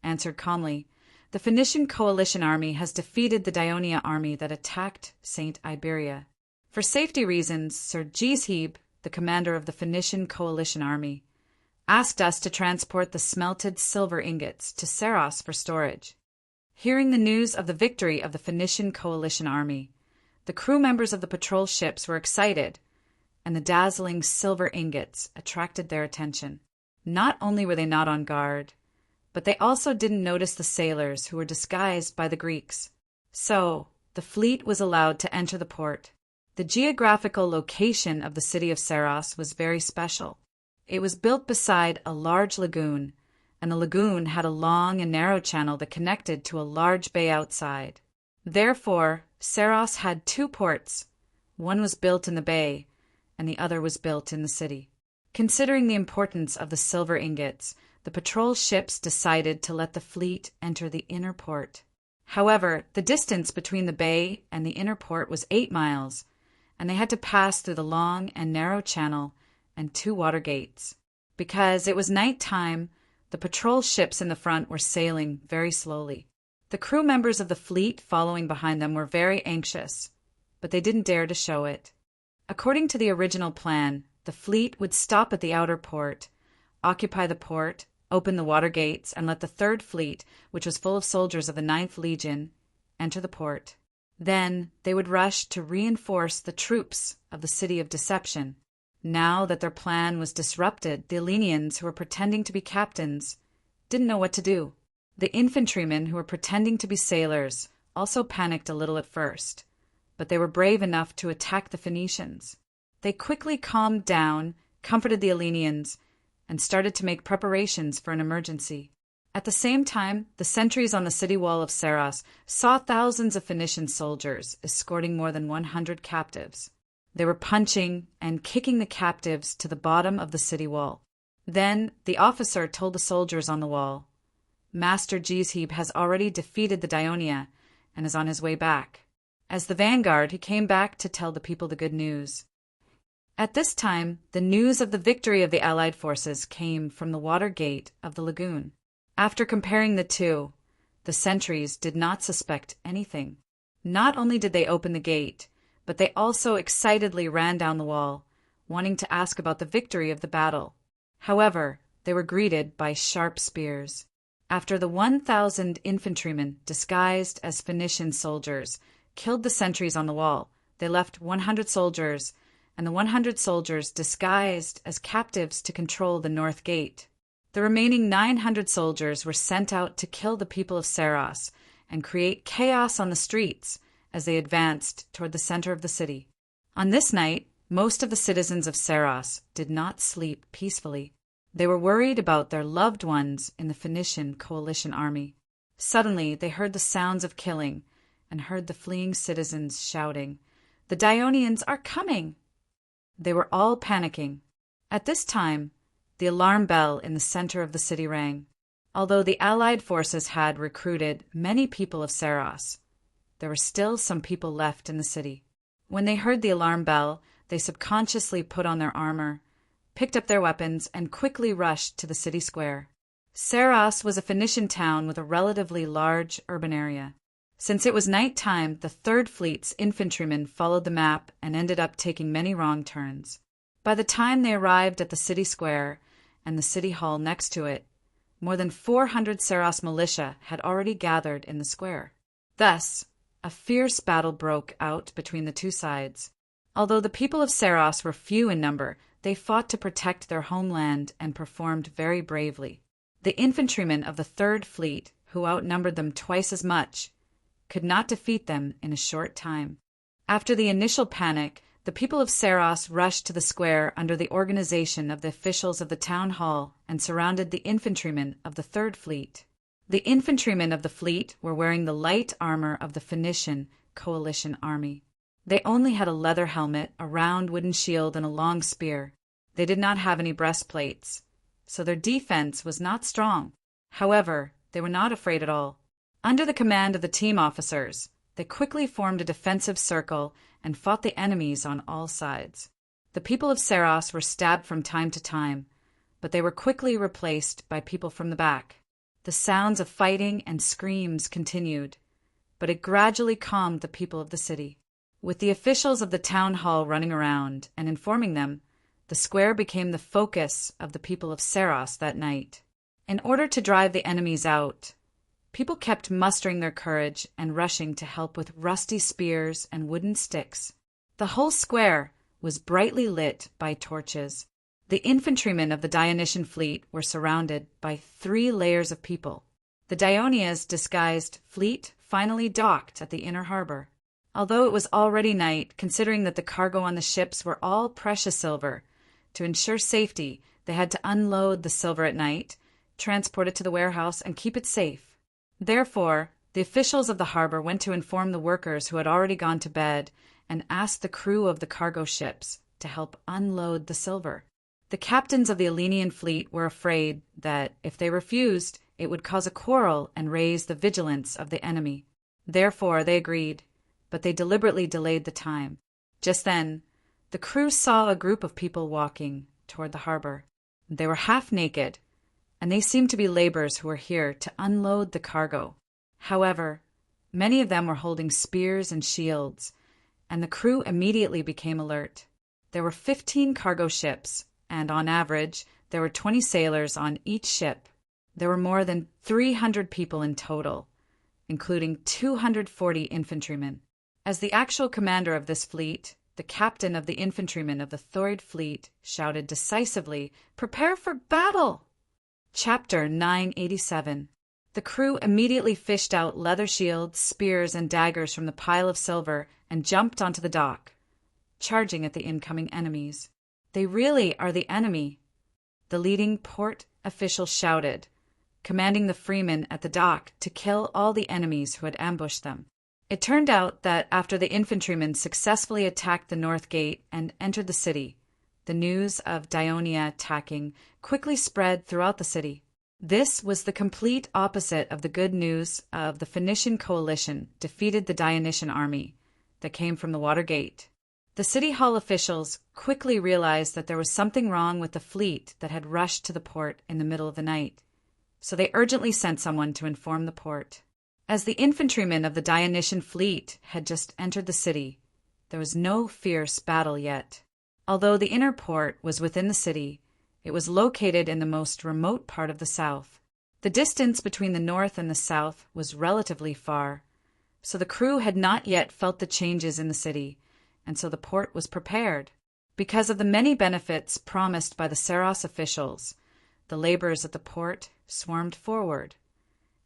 S1: answered calmly, "The Phoenician coalition army has defeated the Daionia army that attacked St. Iberia. For safety reasons, Sir Gizhib, the commander of the Phoenician coalition army, asked us to transport the smelted silver ingots to Saros for storage." Hearing the news of the victory of the Phoenician coalition army, the crew members of the patrol ships were excited, and the dazzling silver ingots attracted their attention. Not only were they not on guard, but they also didn't notice the sailors who were disguised by the Greeks. So, the fleet was allowed to enter the port. The geographical location of the city of Saros was very special. It was built beside a large lagoon, and the lagoon had a long and narrow channel that connected to a large bay outside. Therefore, Saros had two ports. One was built in the bay, and the other was built in the city. Considering the importance of the silver ingots, the patrol ships decided to let the fleet enter the inner port. However, the distance between the bay and the inner port was 8 miles, and they had to pass through the long and narrow channel and 2 water gates. Because it was night time, the patrol ships in the front were sailing very slowly. The crew members of the fleet following behind them were very anxious, but they didn't dare to show it. According to the original plan, the fleet would stop at the outer port, occupy the port, open the water gates, and let the Third Fleet, which was full of soldiers of the 9th Legion, enter the port. Then they would rush to reinforce the troops of the City of Deception. Now that their plan was disrupted, the Hellenians, who were pretending to be captains, didn't know what to do. The infantrymen, who were pretending to be sailors, also panicked a little at first, but they were brave enough to attack the Phoenicians. They quickly calmed down, comforted the Hellenians, and started to make preparations for an emergency. At the same time, the sentries on the city wall of Saros saw thousands of Phoenician soldiers escorting more than 100 captives. They were punching and kicking the captives to the bottom of the city wall. Then the officer told the soldiers on the wall, "Master Jezheb has already defeated the Dionia and is on his way back." As the vanguard, he came back to tell the people the good news. At this time, the news of the victory of the Allied forces came from the water gate of the lagoon. After comparing the two, the sentries did not suspect anything. Not only did they open the gate, but they also excitedly ran down the wall, wanting to ask about the victory of the battle. However, they were greeted by sharp spears. After the 1,000 infantrymen, disguised as Phoenician soldiers, killed the sentries on the wall, they left 100 soldiers, and the 100 soldiers disguised as captives to control the north gate. The remaining 900 soldiers were sent out to kill the people of Saros and create chaos on the streets as they advanced toward the center of the city. On this night, most of the citizens of Saros did not sleep peacefully. They were worried about their loved ones in the Phoenician coalition army. Suddenly, they heard the sounds of killing and heard the fleeing citizens shouting, "The Dionians are coming!" They were all panicking. At this time, the alarm bell in the center of the city rang. Although the Allied forces had recruited many people of Saros, there were still some people left in the city. When they heard the alarm bell, they subconsciously put on their armor, picked up their weapons, and quickly rushed to the city square. Saros was a Phoenician town with a relatively large urban area. Since it was night time, the Third Fleet's infantrymen followed the map and ended up taking many wrong turns. By the time they arrived at the city square and the city hall next to it, more than 400 Saros militia had already gathered in the square. Thus, a fierce battle broke out between the two sides. Although the people of Saros were few in number, they fought to protect their homeland and performed very bravely. The infantrymen of the Third Fleet, who outnumbered them twice as much, could not defeat them in a short time. After the initial panic, the people of Saros rushed to the square under the organization of the officials of the town hall and surrounded the infantrymen of the Third Fleet. The infantrymen of the fleet were wearing the light armor of the Phoenician coalition army. They only had a leather helmet, a round wooden shield, and a long spear. They did not have any breastplates, so their defense was not strong. However, they were not afraid at all. Under the command of the team officers, they quickly formed a defensive circle and fought the enemies on all sides. The people of Saros were stabbed from time to time, but they were quickly replaced by people from the back. The sounds of fighting and screams continued, but it gradually calmed the people of the city. With the officials of the town hall running around and informing them, the square became the focus of the people of Saros that night. In order to drive the enemies out, people kept mustering their courage and rushing to help with rusty spears and wooden sticks. The whole square was brightly lit by torches. The infantrymen of the Dionysian fleet were surrounded by 3 layers of people. The Dionia's disguised fleet finally docked at the inner harbor. Although it was already night, considering that the cargo on the ships were all precious silver, to ensure safety, they had to unload the silver at night, transport it to the warehouse, and keep it safe. Therefore, the officials of the harbor went to inform the workers who had already gone to bed and asked the crew of the cargo ships to help unload the silver. The captains of the Hellenian fleet were afraid that, if they refused, it would cause a quarrel and raise the vigilance of the enemy. Therefore they agreed, but they deliberately delayed the time. Just then, the crew saw a group of people walking toward the harbor. They were half naked, and they seemed to be laborers who were here to unload the cargo. However, many of them were holding spears and shields, and the crew immediately became alert. There were 15 cargo ships, and on average, there were 20 sailors on each ship. There were more than 300 people in total, including 240 infantrymen. As the actual commander of this fleet, the captain of the infantrymen of the Third Fleet shouted decisively, "Prepare for battle!" Chapter 987. The crew immediately fished out leather shields, spears, and daggers from the pile of silver and jumped onto the dock, charging at the incoming enemies. "They really are the enemy," the leading port official shouted, commanding the freemen at the dock to kill all the enemies who had ambushed them. It turned out that after the infantrymen successfully attacked the north gate and entered the city, the news of Dionia attacking quickly spread throughout the city. This was the complete opposite of the good news of the Phoenician coalition defeated the Dionysian army that came from the water gate. The city hall officials quickly realized that there was something wrong with the fleet that had rushed to the port in the middle of the night, so they urgently sent someone to inform the port. As the infantrymen of the Dionysian fleet had just entered the city, there was no fierce battle yet. Although the inner port was within the city, it was located in the most remote part of the south. The distance between the north and the south was relatively far, so the crew had not yet felt the changes in the city, and so the port was prepared. Because of the many benefits promised by the Saros officials, the laborers at the port swarmed forward,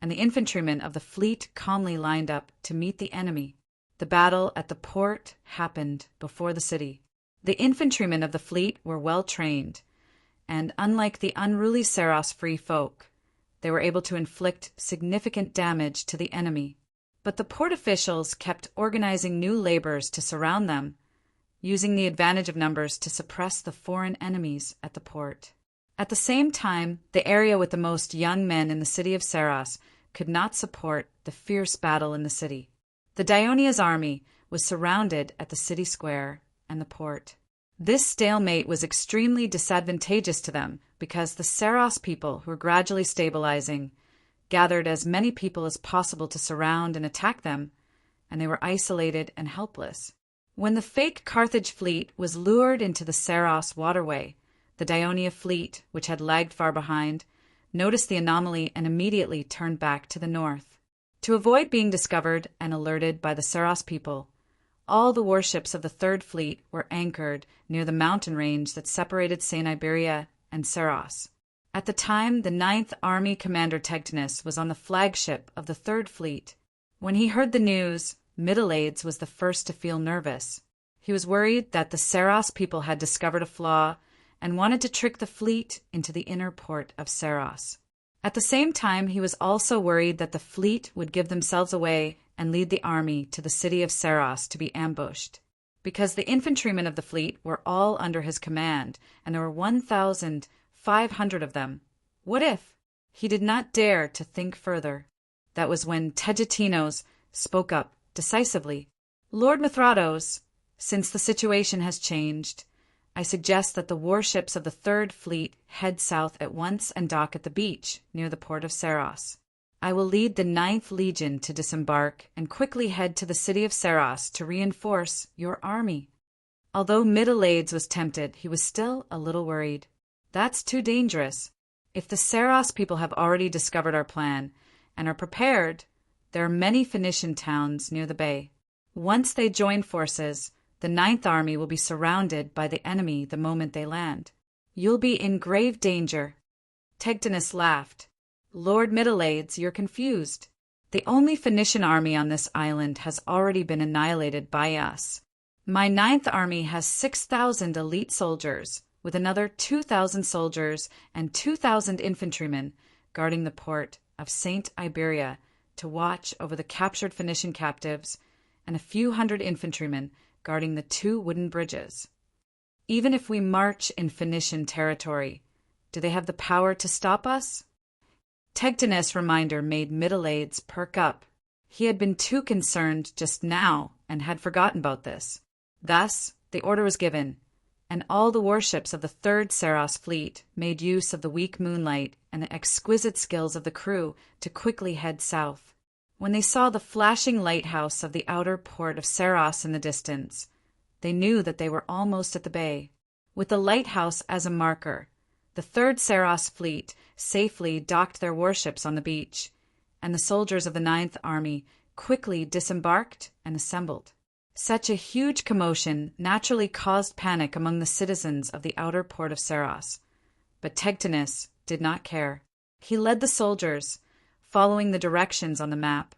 S1: and the infantrymen of the fleet calmly lined up to meet the enemy. The battle at the port happened before the city. The infantrymen of the fleet were well trained, and unlike the unruly Saros free folk, they were able to inflict significant damage to the enemy. But the port officials kept organizing new laborers to surround them, using the advantage of numbers to suppress the foreign enemies at the port. At the same time, the area with the most young men in the city of Saros could not support the fierce battle in the city. The Dionia's army was surrounded at the city square and the port. This stalemate was extremely disadvantageous to them because the Saros people, who were gradually stabilizing, gathered as many people as possible to surround and attack them, and they were isolated and helpless. When the fake Carthage fleet was lured into the Saros waterway, the Dionia fleet, which had lagged far behind, noticed the anomaly and immediately turned back to the north. To avoid being discovered and alerted by the Saros people, all the warships of the Third Fleet were anchored near the mountain range that separated St. Iberia and Saros. At the time, the 9th Army Commander Tegtinus was on the flagship of the Third Fleet. When he heard the news, Middleades was the first to feel nervous. He was worried that the Saros people had discovered a flaw and wanted to trick the fleet into the inner port of Saros. At the same time, he was also worried that the fleet would give themselves away and lead the army to the city of Saros to be ambushed. Because the infantrymen of the fleet were all under his command, and there were 1,500 of them. What if? He did not dare to think further. That was when Tegetinos spoke up decisively. "Lord Mithrados, since the situation has changed, I suggest that the warships of the Third Fleet head south at once and dock at the beach near the port of Saros. I will lead the 9th Legion to disembark and quickly head to the city of Saros to reinforce your army." Although Middleades was tempted, he was still a little worried. That's too dangerous. If the Saros people have already discovered our plan and are prepared, there are many Phoenician towns near the bay. Once they join forces, the 9th Army will be surrounded by the enemy the moment they land. You'll be in grave danger. Tegtinus laughed. "Lord Middleades, you're confused. The only Phoenician army on this island has already been annihilated by us. My 9th Army has 6,000 elite soldiers, with another 2,000 soldiers and 2,000 infantrymen guarding the port of St. Iberia to watch over the captured Phoenician captives, and a few hundred infantrymen guarding the 2 wooden bridges." Even if we march in Phoenician territory, do they have the power to stop us? Tegtinus' reminder made Middleades perk up. He had been too concerned just now and had forgotten about this. Thus, the order was given, and all the warships of the Third Saros fleet made use of the weak moonlight and the exquisite skills of the crew to quickly head south. When they saw the flashing lighthouse of the outer port of Saros in the distance, they knew that they were almost at the bay. With the lighthouse as a marker, the Third Saros fleet safely docked their warships on the beach, and the soldiers of the Ninth Army quickly disembarked and assembled. Such a huge commotion naturally caused panic among the citizens of the outer port of Saros, but Tegtinus did not care. He led the soldiers, following the directions on the map,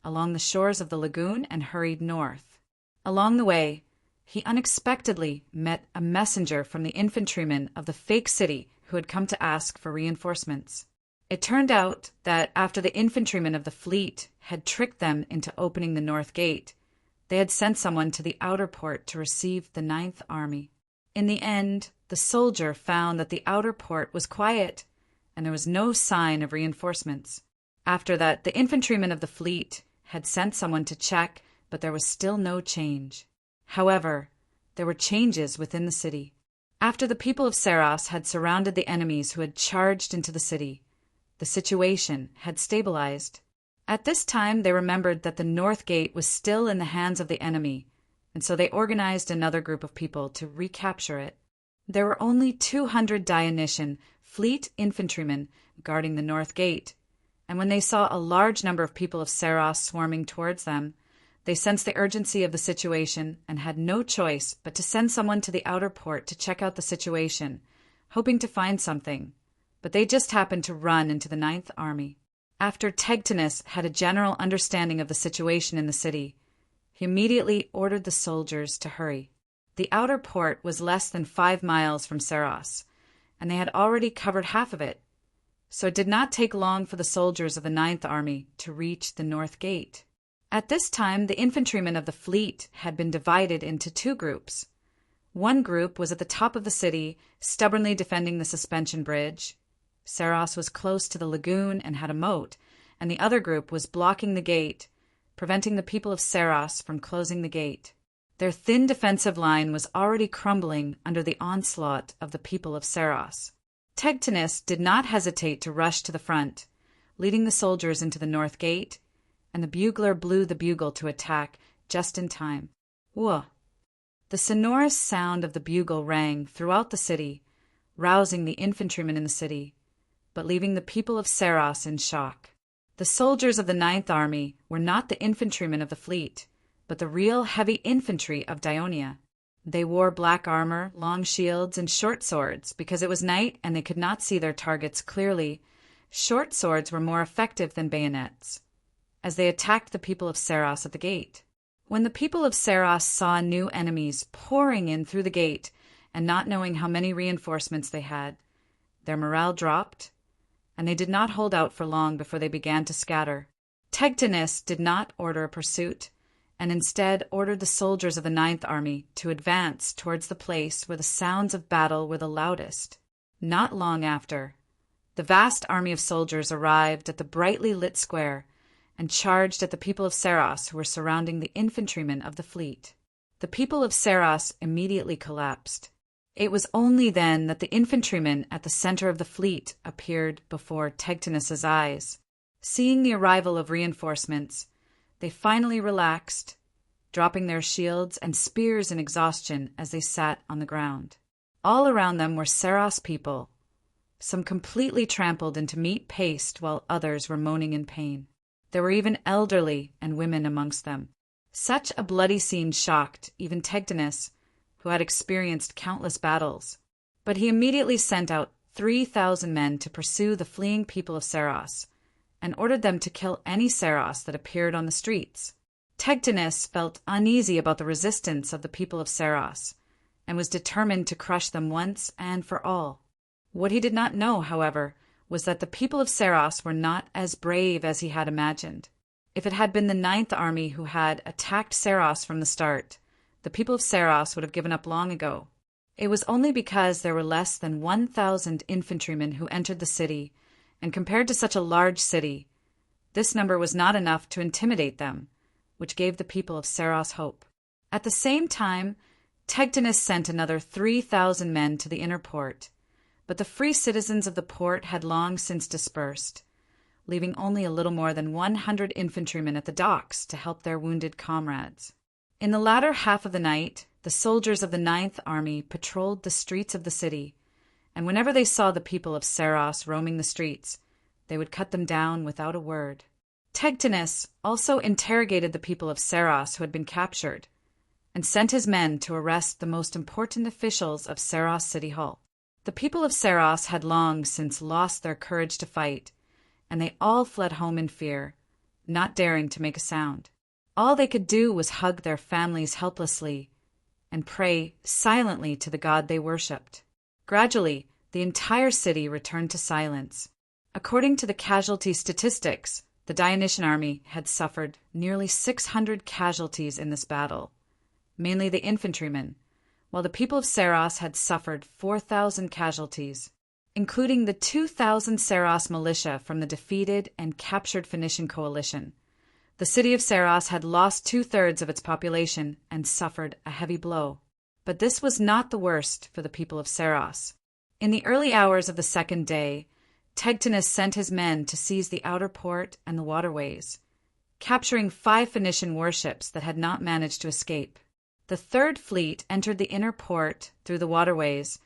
S1: along the shores of the lagoon and hurried north. Along the way, he unexpectedly met a messenger from the infantrymen of the fake city who had come to ask for reinforcements. It turned out that after the infantrymen of the fleet had tricked them into opening the north gate, they had sent someone to the outer port to receive the Ninth Army. In the end, the soldier found that the outer port was quiet, and there was no sign of reinforcements. After that, the infantrymen of the fleet had sent someone to check, but there was still no change. However, there were changes within the city. After the people of Saros had surrounded the enemies who had charged into the city, the situation had stabilized. At this time, they remembered that the North Gate was still in the hands of the enemy, and so they organized another group of people to recapture it. There were only 200 Dionysian fleet infantrymen guarding the North Gate, and when they saw a large number of people of Saros swarming towards them, they sensed the urgency of the situation and had no choice but to send someone to the outer port to check out the situation, hoping to find something. But they just happened to run into the Ninth Army. After Tegtinus had a general understanding of the situation in the city, he immediately ordered the soldiers to hurry. The outer port was less than 5 miles from Saros, and they had already covered half of it, so it did not take long for the soldiers of the Ninth Army to reach the North Gate. At this time, the infantrymen of the fleet had been divided into 2 groups. One group was at the top of the city, stubbornly defending the suspension bridge. Saros was close to the lagoon and had a moat, and the other group was blocking the gate, preventing the people of Saros from closing the gate. Their thin defensive line was already crumbling under the onslaught of the people of Saros. Tegtinus did not hesitate to rush to the front, leading the soldiers into the North Gate, and the bugler blew the bugle to attack just in time. Whoa! The sonorous sound of the bugle rang throughout the city, rousing the infantrymen in the city, but leaving the people of Saros in shock. The soldiers of the Ninth Army were not the infantrymen of the fleet, but the real heavy infantry of Dionia. They wore black armor, long shields, and short swords. Because it was night and they could not see their targets clearly, short swords were more effective than bayonets, as they attacked the people of Saros at the gate. When the people of Saros saw new enemies pouring in through the gate and not knowing how many reinforcements they had, their morale dropped, and they did not hold out for long before they began to scatter. Tegtinus did not order a pursuit, and instead ordered the soldiers of the Ninth Army to advance towards the place where the sounds of battle were the loudest. Not long after, the vast army of soldiers arrived at the brightly lit square and charged at the people of Saros who were surrounding the infantrymen of the fleet. The people of Saros immediately collapsed. It was only then that the infantrymen at the center of the fleet appeared before Tegtinus's eyes. Seeing the arrival of reinforcements, they finally relaxed, dropping their shields and spears in exhaustion as they sat on the ground. All around them were Saros people, some completely trampled into meat paste while others were moaning in pain. There were even elderly and women amongst them. Such a bloody scene shocked even Tegtinus, who had experienced countless battles, but he immediately sent out 3,000 men to pursue the fleeing people of Saros, and ordered them to kill any Saros that appeared on the streets. Tegtinus felt uneasy about the resistance of the people of Saros, and was determined to crush them once and for all. What he did not know, however, was that the people of Saros were not as brave as he had imagined. If it had been the Ninth Army who had attacked Saros from the start, the people of Saros would have given up long ago. It was only because there were less than 1,000 infantrymen who entered the city, and compared to such a large city, this number was not enough to intimidate them, which gave the people of Saros hope. At the same time, Tegtinus sent another 3,000 men to the inner port, but the free citizens of the port had long since dispersed, leaving only a little more than 100 infantrymen at the docks to help their wounded comrades. In the latter half of the night, the soldiers of the 9th Army patrolled the streets of the city, and whenever they saw the people of Saros roaming the streets, they would cut them down without a word. Tegtinus also interrogated the people of Saros who had been captured, and sent his men to arrest the most important officials of Saros City Hall. The people of Saros had long since lost their courage to fight, and they all fled home in fear, not daring to make a sound. All they could do was hug their families helplessly and pray silently to the god they worshipped. Gradually, the entire city returned to silence. According to the casualty statistics, the Dionysian army had suffered nearly 600 casualties in this battle, mainly the infantrymen, while the people of Saros had suffered 4,000 casualties, including the 2,000 Saros militia from the defeated and captured Phoenician coalition. The city of Saros had lost 2/3 of its population and suffered a heavy blow. But this was not the worst for the people of Saros. In the early hours of the second day, Tegtinus sent his men to seize the outer port and the waterways, capturing 5 Phoenician warships that had not managed to escape. The 3rd Fleet entered the inner port through the waterways,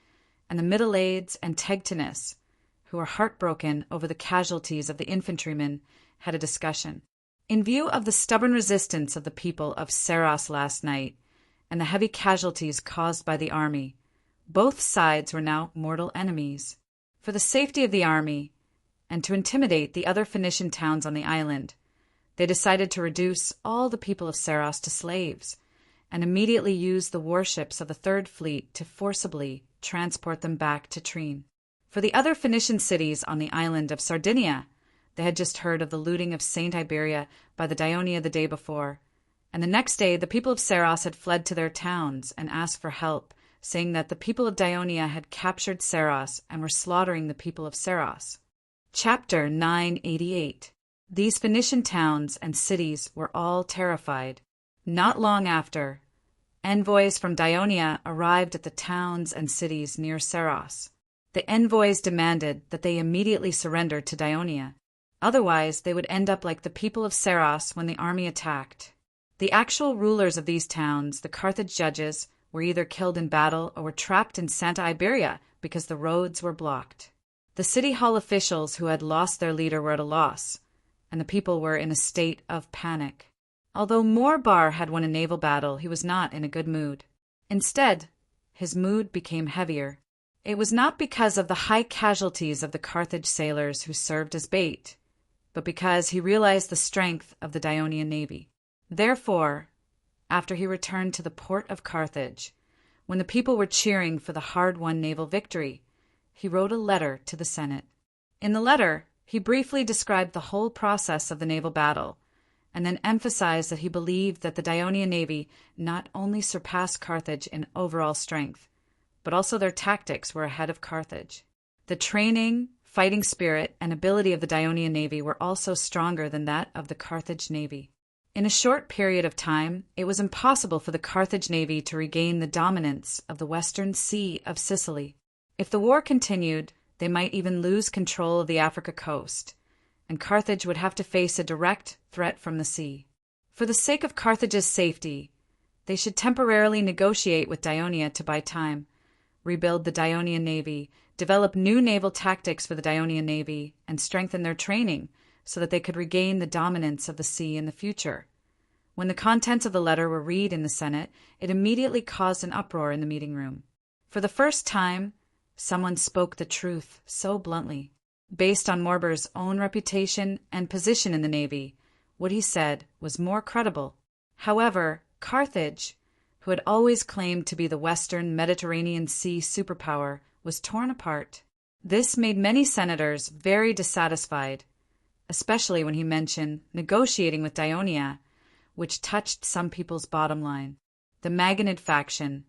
S1: and the Mytilades and Tegtinus, who were heartbroken over the casualties of the infantrymen, had a discussion. In view of the stubborn resistance of the people of Saros last night, and the heavy casualties caused by the army, both sides were now mortal enemies. For the safety of the army, and to intimidate the other Phoenician towns on the island, they decided to reduce all the people of Saros to slaves, and immediately use the warships of the 3rd Fleet to forcibly transport them back to Trine. For the other Phoenician cities on the island of Sardinia, they had just heard of the looting of St. Iberia by the Dionia the day before, and the next day the people of Saros had fled to their towns and asked for help, saying that the people of Dionia had captured Saros and were slaughtering the people of Saros. Chapter 988. These Phoenician towns and cities were all terrified. Not long after, envoys from Dionia arrived at the towns and cities near Saros. The envoys demanded that they immediately surrender to Dionia. Otherwise, they would end up like the people of Saros when the army attacked. The actual rulers of these towns, the Carthage judges, were either killed in battle or were trapped in Santa Iberia because the roads were blocked. The city hall officials who had lost their leader were at a loss, and the people were in a state of panic. Although Morbar had won a naval battle, he was not in a good mood. Instead, his mood became heavier. It was not because of the high casualties of the Carthage sailors who served as bait, but because he realized the strength of the Dionian navy. Therefore, after he returned to the port of Carthage, when the people were cheering for the hard-won naval victory, he wrote a letter to the Senate. In the letter, he briefly described the whole process of the naval battle, and then emphasized that he believed that the Dionian navy not only surpassed Carthage in overall strength, but also their tactics were ahead of Carthage. The training, fighting spirit, and ability of the Dionian navy were also stronger than that of the Carthage navy. In a short period of time, it was impossible for the Carthage navy to regain the dominance of the western sea of Sicily. If the war continued, they might even lose control of the Africa coast, and Carthage would have to face a direct threat from the sea. For the sake of Carthage's safety, they should temporarily negotiate with Dionia to buy time, rebuild the Dionian navy, develop new naval tactics for the Dionian navy, and strengthen their training so that they could regain the dominance of the sea in the future. When the contents of the letter were read in the Senate, it immediately caused an uproar in the meeting room. For the first time, someone spoke the truth so bluntly. Based on Morbar's own reputation and position in the navy, what he said was more credible. However, Carthage, who had always claimed to be the Western Mediterranean Sea superpower, was torn apart. This made many senators very dissatisfied, especially when he mentioned negotiating with Dionia, which touched some people's bottom line. The Maganid faction,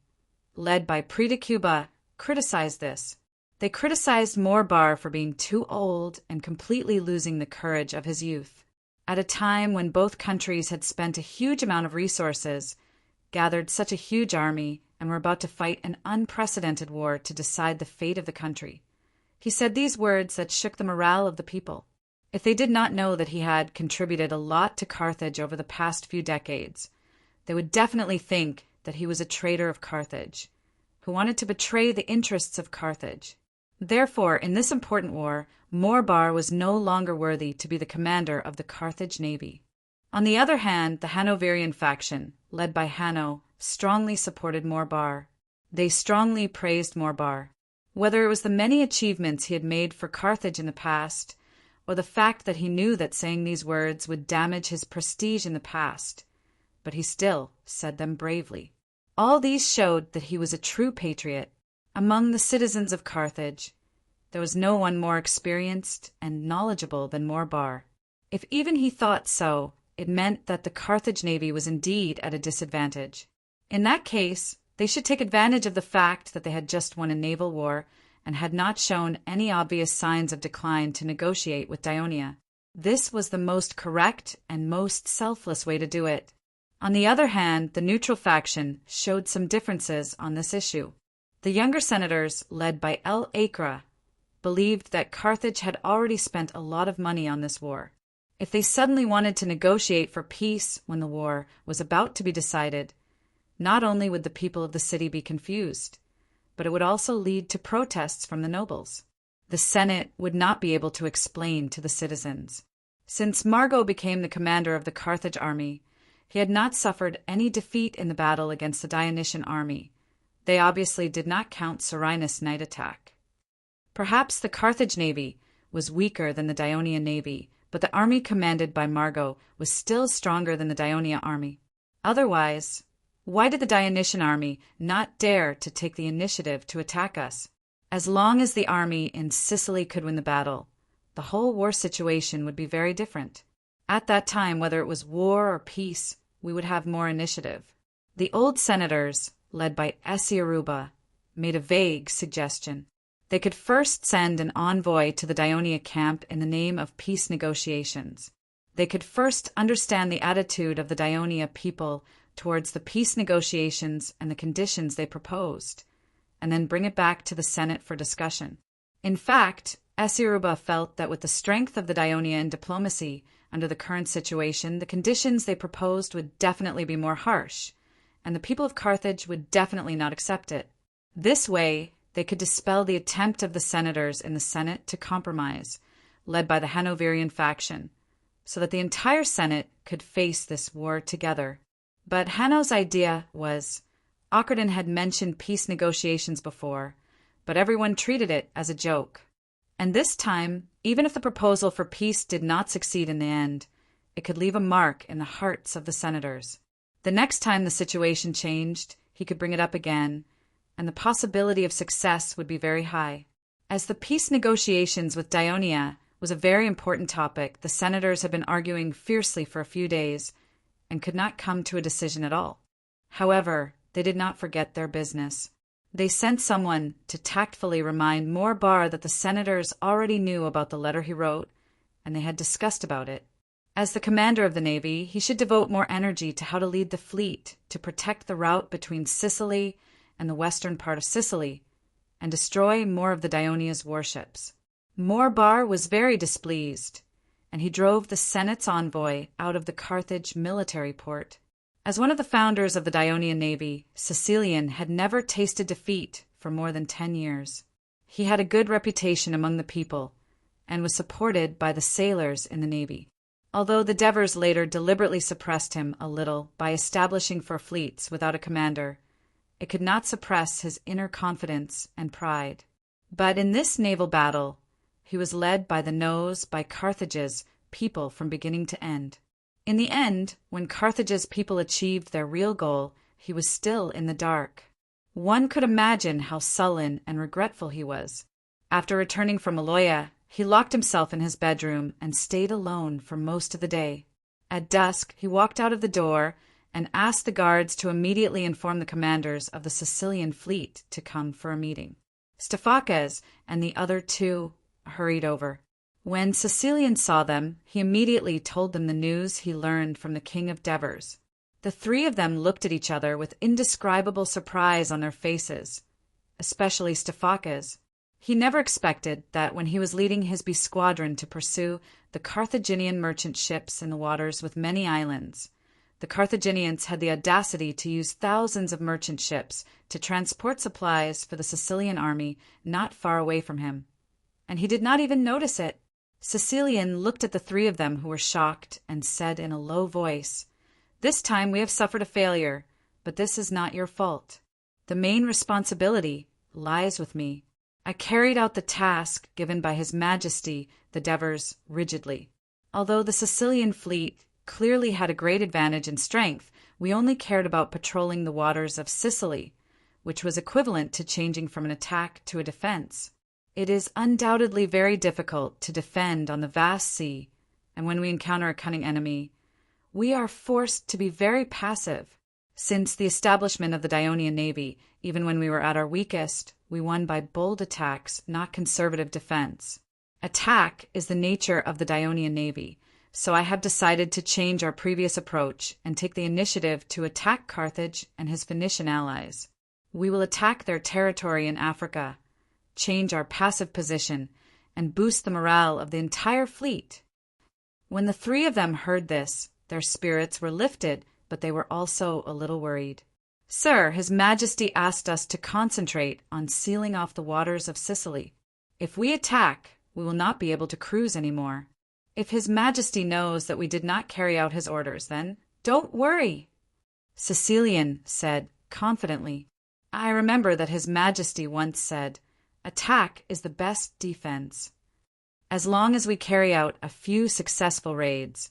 S1: led by Cuba, criticized this. They criticized Morbar for being too old and completely losing the courage of his youth. At a time when both countries had spent a huge amount of resources, gathered such a huge army, and were about to fight an unprecedented war to decide the fate of the country. He said these words that shook the morale of the people. If they did not know that he had contributed a lot to Carthage over the past few decades, they would definitely think that he was a traitor of Carthage, who wanted to betray the interests of Carthage. Therefore, in this important war, Morbar was no longer worthy to be the commander of the Carthage navy. On the other hand, the Hanoverian faction, led by Hanno, strongly supported Morbar. They strongly praised Morbar. Whether it was the many achievements he had made for Carthage in the past, or the fact that he knew that saying these words would damage his prestige in the past, but he still said them bravely. All these showed that he was a true patriot. Among the citizens of Carthage, there was no one more experienced and knowledgeable than Morbar. If even he thought so, it meant that the Carthage navy was indeed at a disadvantage. In that case, they should take advantage of the fact that they had just won a naval war and had not shown any obvious signs of decline to negotiate with Daionia. This was the most correct and most selfless way to do it. On the other hand, the neutral faction showed some differences on this issue. The younger senators, led by El Acre, believed that Carthage had already spent a lot of money on this war. If they suddenly wanted to negotiate for peace when the war was about to be decided, not only would the people of the city be confused, but it would also lead to protests from the nobles. The Senate would not be able to explain to the citizens. Since Margo became the commander of the Carthage army, he had not suffered any defeat in the battle against the Dionysian army. They obviously did not count Serenus' night attack. Perhaps the Carthage navy was weaker than the Dionian navy, but the army commanded by Margo was still stronger than the Daionia army. Otherwise, why did the Dionysian army not dare to take the initiative to attack us? As long as the army in Sicily could win the battle, the whole war situation would be very different. At that time, whether it was war or peace, we would have more initiative. The old senators, led by Esiaruba, made a vague suggestion. They could first send an envoy to the Daionia camp in the name of peace negotiations. They could first understand the attitude of the Daionia people towards the peace negotiations and the conditions they proposed, and then bring it back to the Senate for discussion. In fact, Esiaruba felt that with the strength of the Daionia in diplomacy under the current situation, the conditions they proposed would definitely be more harsh, and the people of Carthage would definitely not accept it. This way, they could dispel the attempt of the senators in the Senate to compromise, led by the Hanoverian faction, so that the entire Senate could face this war together. But Hanno's idea was, Ocherdon had mentioned peace negotiations before, but everyone treated it as a joke. And this time, even if the proposal for peace did not succeed in the end, it could leave a mark in the hearts of the senators. The next time the situation changed, he could bring it up again, and the possibility of success would be very high. As the peace negotiations with Daionia was a very important topic, the senators had been arguing fiercely for a few days and could not come to a decision at all. However, they did not forget their business. They sent someone to tactfully remind Morbar that the senators already knew about the letter he wrote, and they had discussed about it. As the commander of the navy, he should devote more energy to how to lead the fleet to protect the route between Sicily and the western part of Sicily, and destroy more of the Dionia's warships. Morbar was very displeased, and he drove the Senate's envoy out of the Carthage military port. As one of the founders of the Dionian navy, Sicilian had never tasted defeat for more than 10 years. He had a good reputation among the people, and was supported by the sailors in the navy. Although the Devers later deliberately suppressed him a little by establishing 4 fleets without a commander, it could not suppress his inner confidence and pride. But in this naval battle, he was led by the nose by Carthage's people from beginning to end. In the end, when Carthage's people achieved their real goal, he was still in the dark. One could imagine how sullen and regretful he was. After returning from Maloya, he locked himself in his bedroom and stayed alone for most of the day. At dusk, he walked out of the door and asked the guards to immediately inform the commanders of the Sicilian fleet to come for a meeting. Stephakes and the other two hurried over. When Sicilian saw them, he immediately told them the news he learned from the king of Devers. The three of them looked at each other with indescribable surprise on their faces, especially Stephakes. He never expected that when he was leading his squadron to pursue the Carthaginian merchant ships in the waters with many islands, the Carthaginians had the audacity to use thousands of merchant ships to transport supplies for the Sicilian army not far away from him. And he did not even notice it. Sicilian looked at the three of them who were shocked and said in a low voice, "This time we have suffered a failure, but this is not your fault. The main responsibility lies with me. I carried out the task given by His Majesty the Devers rigidly. Although the Sicilian fleet clearly had a great advantage in strength, we only cared about patrolling the waters of Sicily, which was equivalent to changing from an attack to a defense. It is undoubtedly very difficult to defend on the vast sea, and when we encounter a cunning enemy, we are forced to be very passive. Since the establishment of the Ionian navy, even when we were at our weakest, we won by bold attacks, not conservative defense. Attack is the nature of the Ionian navy, so I have decided to change our previous approach and take the initiative to attack Carthage and his Phoenician allies. We will attack their territory in Africa, change our passive position, and boost the morale of the entire fleet." When the three of them heard this, their spirits were lifted, but they were also a little worried. "Sir, His Majesty asked us to concentrate on sealing off the waters of Sicily. If we attack, we will not be able to cruise anymore. If His Majesty knows that we did not carry out his orders, then don't worry." Sicilian said confidently, "I remember that His Majesty once said, 'Attack is the best defense.' As long as we carry out a few successful raids,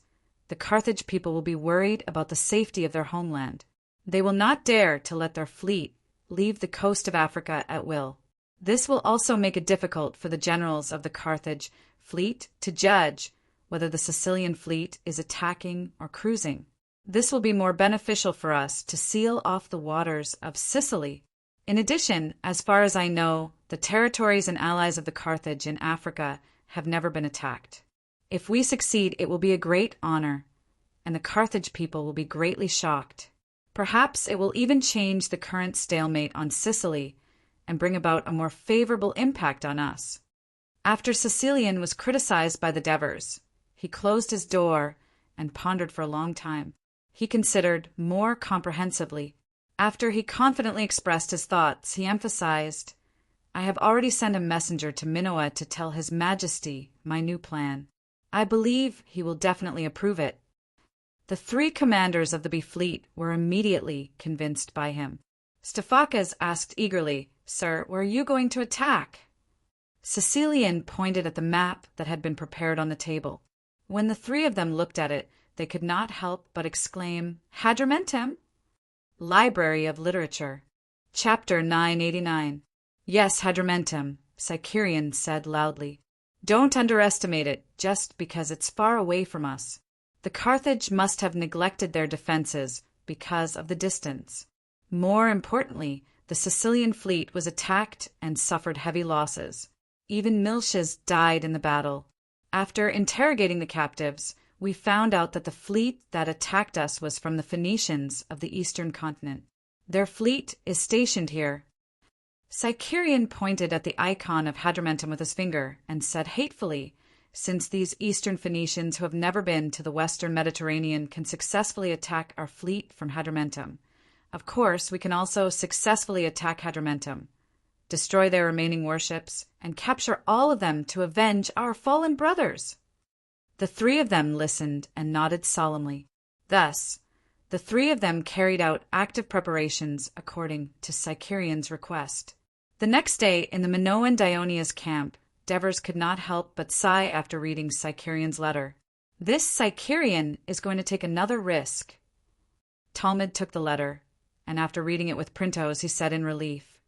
S1: the Carthage people will be worried about the safety of their homeland. They will not dare to let their fleet leave the coast of Africa at will. This will also make it difficult for the generals of the Carthage fleet to judge whether the Sicilian fleet is attacking or cruising. This will be more beneficial for us to seal off the waters of Sicily. In addition, as far as I know, the territories and allies of the Carthage in Africa have never been attacked. If we succeed, it will be a great honor, and the Carthage people will be greatly shocked. Perhaps it will even change the current stalemate on Sicily and bring about a more favorable impact on us." After Sicilian was criticized by the Devers, he closed his door and pondered for a long time. He considered more comprehensively. After he confidently expressed his thoughts, he emphasized, "I have already sent a messenger to Minoa to tell His Majesty my new plan. I believe he will definitely approve it." The three commanders of the fleet were immediately convinced by him. Stephakes asked eagerly, "Sir, where are you going to attack?" Sicilian pointed at the map that had been prepared on the table. When the three of them looked at it, they could not help but exclaim, "Hadrumetum!" Library of Literature. Chapter 989. "Yes, Hadrumetum," Sicilian said loudly. "Don't underestimate it just because it's far away from us. The Carthage must have neglected their defenses because of the distance. More importantly, the Sicilian fleet was attacked and suffered heavy losses. Even militias died in the battle. After interrogating the captives, we found out that the fleet that attacked us was from the Phoenicians of the eastern continent. Their fleet is stationed here." Sicilian pointed at the icon of Hadrumetum with his finger and said hatefully, "Since these eastern Phoenicians who have never been to the western Mediterranean can successfully attack our fleet from Hadrumetum, of course we can also successfully attack Hadrumetum, destroy their remaining warships, and capture all of them to avenge our fallen brothers." The three of them listened and nodded solemnly. Thus, the three of them carried out active preparations according to Sicilian's request. The next day, in the Minoan Dionia's camp, Devers could not help but sigh after reading Sicilian's letter. This Sicilian is going to take another risk. Talmud took the letter, and after reading it with Printos, he said in relief,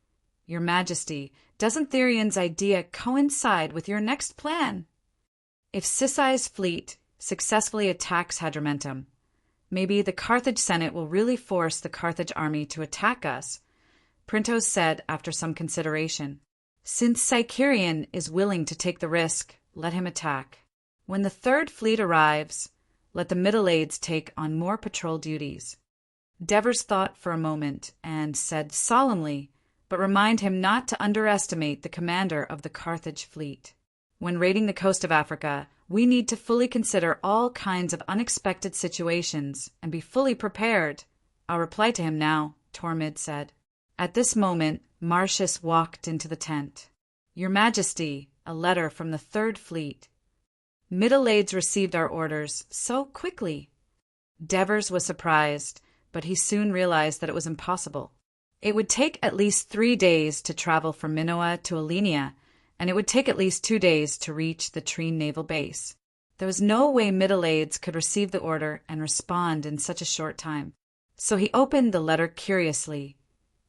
S1: "Your Majesty, doesn't Therian's idea coincide with your next plan? If Sisai's fleet successfully attacks Hadrumetum, Maybe the Carthage Senate will really force the Carthage army to attack us, Printos said after some consideration. Since Sicerian is willing to take the risk, let him attack. When the third fleet arrives, let the middle aids take on more patrol duties. Devers thought for a moment and said solemnly, but remind him not to underestimate the commander of the Carthage fleet. When raiding the coast of Africa, we need to fully consider all kinds of unexpected situations and be fully prepared. I'll reply to him now, Tormid said. At this moment, Marcius walked into the tent. Your Majesty, a letter from the Third Fleet. Middle aids received our orders so quickly. Devers was surprised, but he soon realized that it was impossible. It would take at least 3 days to travel from Minoa to Alenia, and it would take at least 2 days to reach the Trine naval base. There was no way middle aids could receive the order and respond in such a short time. So he opened the letter curiously,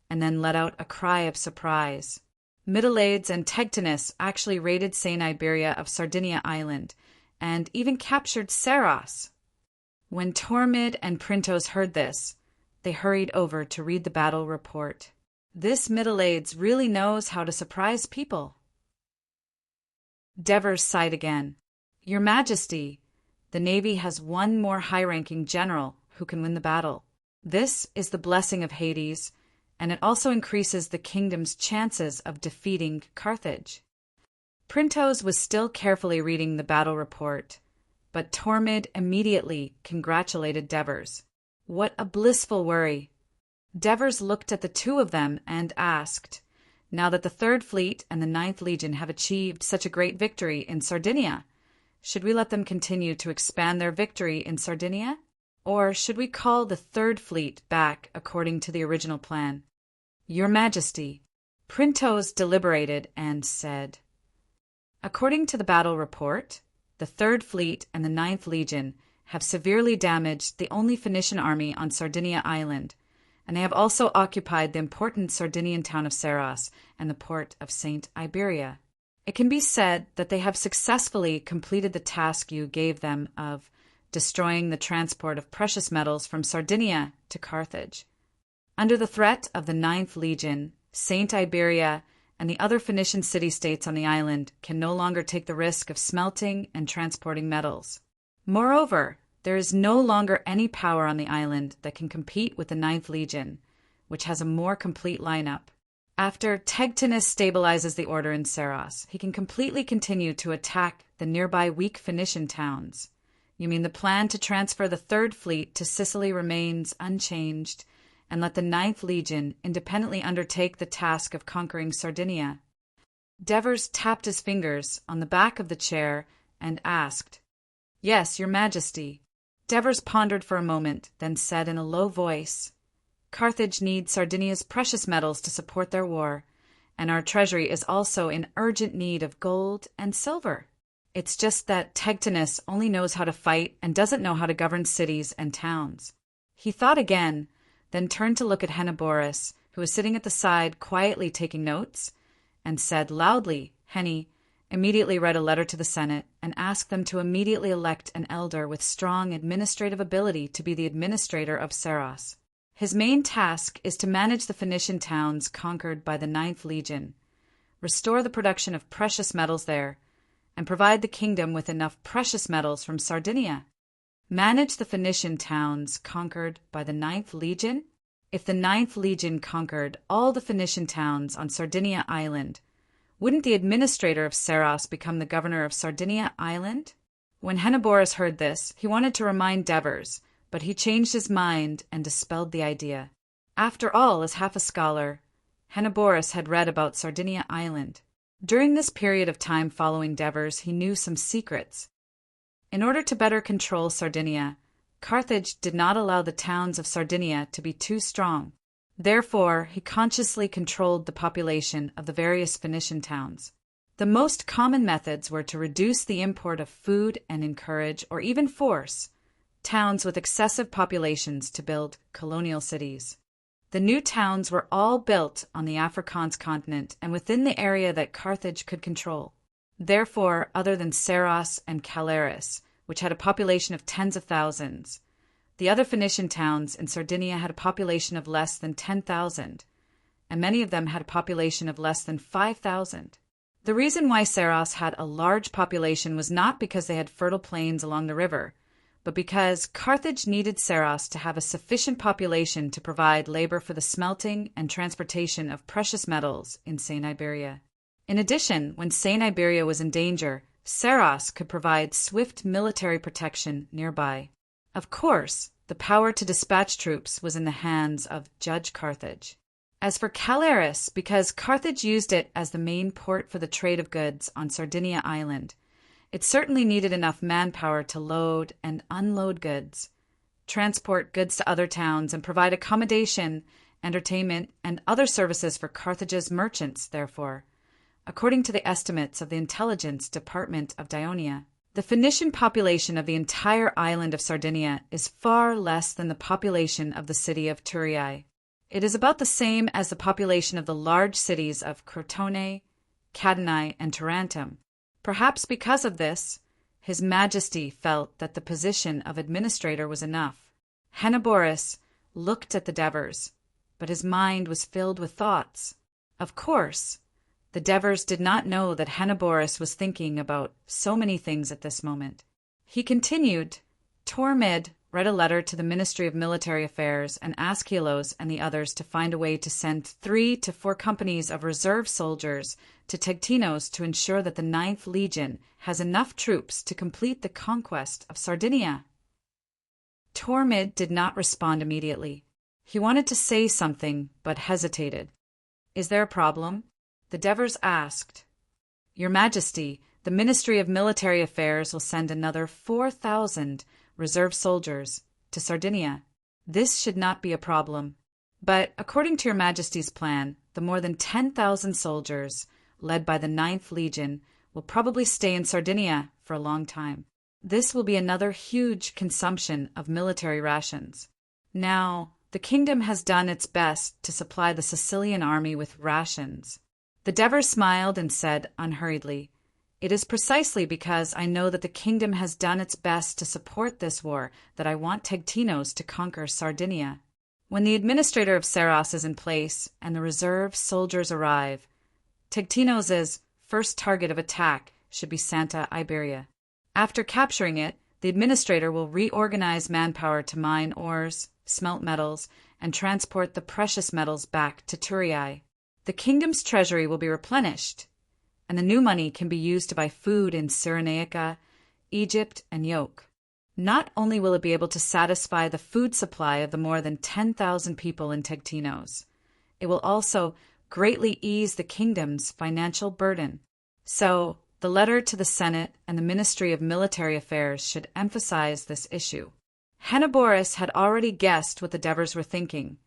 S1: and then let out a cry of surprise. Middle aids and Tegtinus actually raided St. Iberia of Sardinia Island, and even captured Saros. When Tormid and Printos heard this, they hurried over to read the battle report. This middle aids really knows how to surprise people. Devers sighed again. Your Majesty, the Navy has one more high-ranking general who can win the battle. This is the blessing of Hades, and it also increases the kingdom's chances of defeating Carthage. Printos was still carefully reading the battle report, but Tormid immediately congratulated Devers. What a blissful worry! Devers looked at the two of them and asked, now that the Third Fleet and the Ninth Legion have achieved such a great victory in Sardinia, should we let them continue to expand their victory in Sardinia? Or should we call the Third Fleet back according to the original plan? Your Majesty, Printos deliberated and said, according to the battle report, the Third Fleet and the Ninth Legion have severely damaged the only Phoenician army on Sardinia Island, and they have also occupied the important Sardinian town of Saros and the port of St. Iberia. It can be said that they have successfully completed the task you gave them of destroying the transport of precious metals from Sardinia to Carthage. Under the threat of the Ninth Legion, St. Iberia and the other Phoenician city-states on the island can no longer take the risk of smelting and transporting metals. Moreover, there is no longer any power on the island that can compete with the Ninth Legion, which has a more complete lineup. After Tegtinus stabilizes the order in Saros, he can completely continue to attack the nearby weak Phoenician towns. You mean the plan to transfer the Third Fleet to Sicily remains unchanged, and let the Ninth Legion independently undertake the task of conquering Sardinia? Devers tapped his fingers on the back of the chair and asked, Yes, Your Majesty. Devers pondered for a moment, then said in a low voice, Carthage needs Sardinia's precious metals to support their war, and our treasury is also in urgent need of gold and silver. It's just that Tegtinus only knows how to fight and doesn't know how to govern cities and towns. He thought again, then turned to look at Henneborus, who was sitting at the side quietly taking notes, and said loudly, Henny immediately read a letter to the Senate and asked them to immediately elect an elder with strong administrative ability to be the administrator of Saros. His main task is to manage the Phoenician towns conquered by the Ninth Legion, restore the production of precious metals there, and provide the kingdom with enough precious metals from Sardinia. Manage the Phoenician towns conquered by the Ninth Legion? If the Ninth Legion conquered all the Phoenician towns on Sardinia Island, wouldn't the administrator of Saros become the governor of Sardinia Island? When Henneborus heard this, he wanted to remind Devers, but he changed his mind and dispelled the idea. After all, as half a scholar, Henneborus had read about Sardinia Island. During this period of time following Devers, he knew some secrets. In order to better control Sardinia, Carthage did not allow the towns of Sardinia to be too strong. Therefore, he consciously controlled the population of the various Phoenician towns. The most common methods were to reduce the import of food and encourage, or even force, towns with excessive populations to build colonial cities. The new towns were all built on the Afrikaans continent and within the area that Carthage could control. Therefore, other than Saros and Calaris, which had a population of tens of thousands, The other Phoenician towns in Sardinia had a population of less than 10,000, and many of them had a population of less than 5,000. The reason why Saros had a large population was not because they had fertile plains along the river, but because Carthage needed Saros to have a sufficient population to provide labor for the smelting and transportation of precious metals in St. Iberia. In addition, when St. Iberia was in danger, Saros could provide swift military protection nearby. Of course, the power to dispatch troops was in the hands of Judge Carthage. As for Calaris, because Carthage used it as the main port for the trade of goods on Sardinia Island, it certainly needed enough manpower to load and unload goods, transport goods to other towns, and provide accommodation, entertainment, and other services for Carthage's merchants, therefore. According to the estimates of the Intelligence Department of Ionia, the Phoenician population of the entire island of Sardinia is far less than the population of the city of Thurii. It is about the same as the population of the large cities of Crotone, Cadani, and Tarentum. Perhaps because of this, His Majesty felt that the position of administrator was enough. Henoborus looked at the Devers, but his mind was filled with thoughts. Of course, the Devers did not know that Henoborus was thinking about so many things at this moment. He continued, Tormid read a letter to the Ministry of Military Affairs and asked Helos and the others to find a way to send 3 to 4 companies of reserve soldiers to Tegtinos to ensure that the 9th Legion has enough troops to complete the conquest of Sardinia. Tormid did not respond immediately. He wanted to say something, but hesitated. Is there a problem? The Devers asked. Your Majesty, the Ministry of Military Affairs will send another 4,000 reserve soldiers to Sardinia. This should not be a problem. But according to Your Majesty's plan, the more than 10,000 soldiers, led by the 9th Legion, will probably stay in Sardinia for a long time. This will be another huge consumption of military rations. Now, the kingdom has done its best to supply the Sicilian army with rations. The Devers smiled and said unhurriedly, It is precisely because I know that the kingdom has done its best to support this war that I want Tegtinos to conquer Sardinia. When the administrator of Saros is in place and the reserve soldiers arrive, Tegtinos' first target of attack should be Santa Iberia. After capturing it, the administrator will reorganize manpower to mine ores, smelt metals, and transport the precious metals back to Thurii. The kingdom's treasury will be replenished, and the new money can be used to buy food in Cyrenaica, Egypt, and Yoke. Not only will it be able to satisfy the food supply of the more than 10,000 people in Tegtinos, it will also greatly ease the kingdom's financial burden. So, the letter to the Senate and the Ministry of Military Affairs should emphasize this issue. Henoborus had already guessed what the Devers were thinking,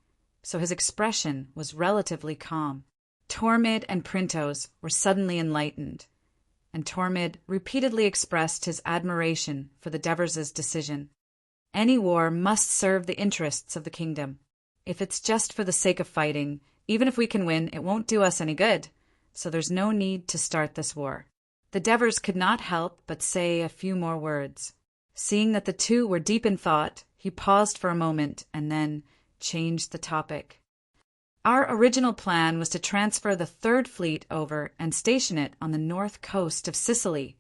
S1: so his expression was relatively calm. Tormid and Printos were suddenly enlightened, and Tormid repeatedly expressed his admiration for the Devers' decision. Any war must serve the interests of the kingdom. If it's just for the sake of fighting, even if we can win, it won't do us any good, so there's no need to start this war. The Devers could not help but say a few more words. Seeing that the two were deep in thought, he paused for a moment and then changed the topic. Our original plan was to transfer the 3rd Fleet over and station it on the north coast of Sicily,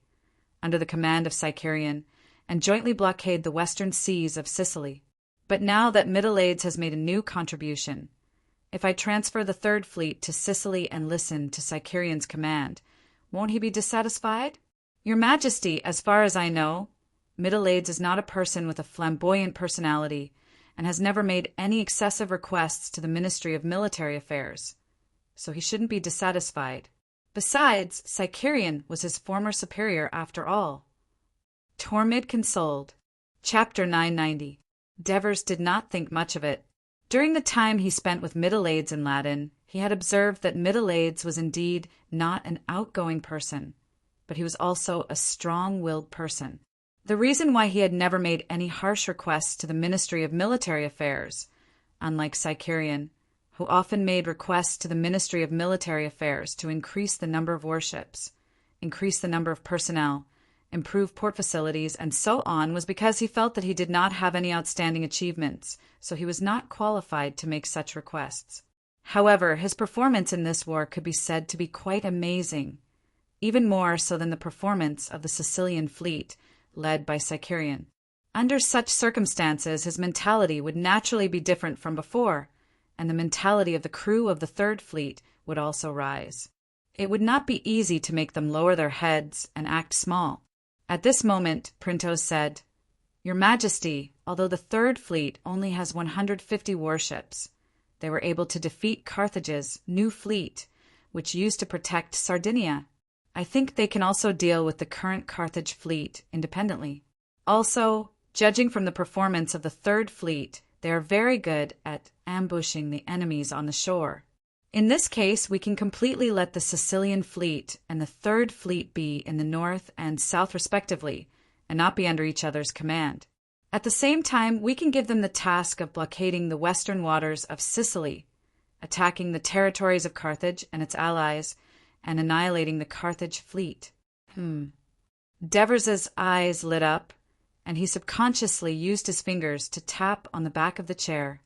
S1: under the command of Sicarian, and jointly blockade the western seas of Sicily. But now that Middleades has made a new contribution, if I transfer the 3rd Fleet to Sicily and listen to Sicarian's command, won't he be dissatisfied? Your Majesty, as far as I know, Middleades is not a person with a flamboyant personality and has never made any excessive requests to the Ministry of Military Affairs, so he shouldn't be dissatisfied. Besides, Sicarian was his former superior after all. Tormid consoled. Chapter 990. Devers did not think much of it. During the time he spent with Middleades in Latin, he had observed that Middleades was indeed not an outgoing person, but he was also a strong-willed person. The reason why he had never made any harsh requests to the Ministry of Military Affairs, unlike Sicarian, who often made requests to the Ministry of Military Affairs to increase the number of warships, increase the number of personnel, improve port facilities, and so on was because he felt that he did not have any outstanding achievements, so he was not qualified to make such requests. However, his performance in this war could be said to be quite amazing, even more so than the performance of the Sicilian fleet led by Sicerian. Under such circumstances, his mentality would naturally be different from before, and the mentality of the crew of the Third Fleet would also rise. It would not be easy to make them lower their heads and act small. At this moment, Printos said, "Your Majesty, although the Third Fleet only has 150 warships, they were able to defeat Carthage's new fleet, which used to protect Sardinia. I think they can also deal with the current Carthage fleet independently. Also, judging from the performance of the Third Fleet, they are very good at ambushing the enemies on the shore. In this case, we can completely let the Sicilian fleet and the Third Fleet be in the north and south respectively, and not be under each other's command. At the same time, we can give them the task of blockading the western waters of Sicily, attacking the territories of Carthage and its allies, and annihilating the Carthage fleet." Devers's eyes lit up, and he subconsciously used his fingers to tap on the back of the chair.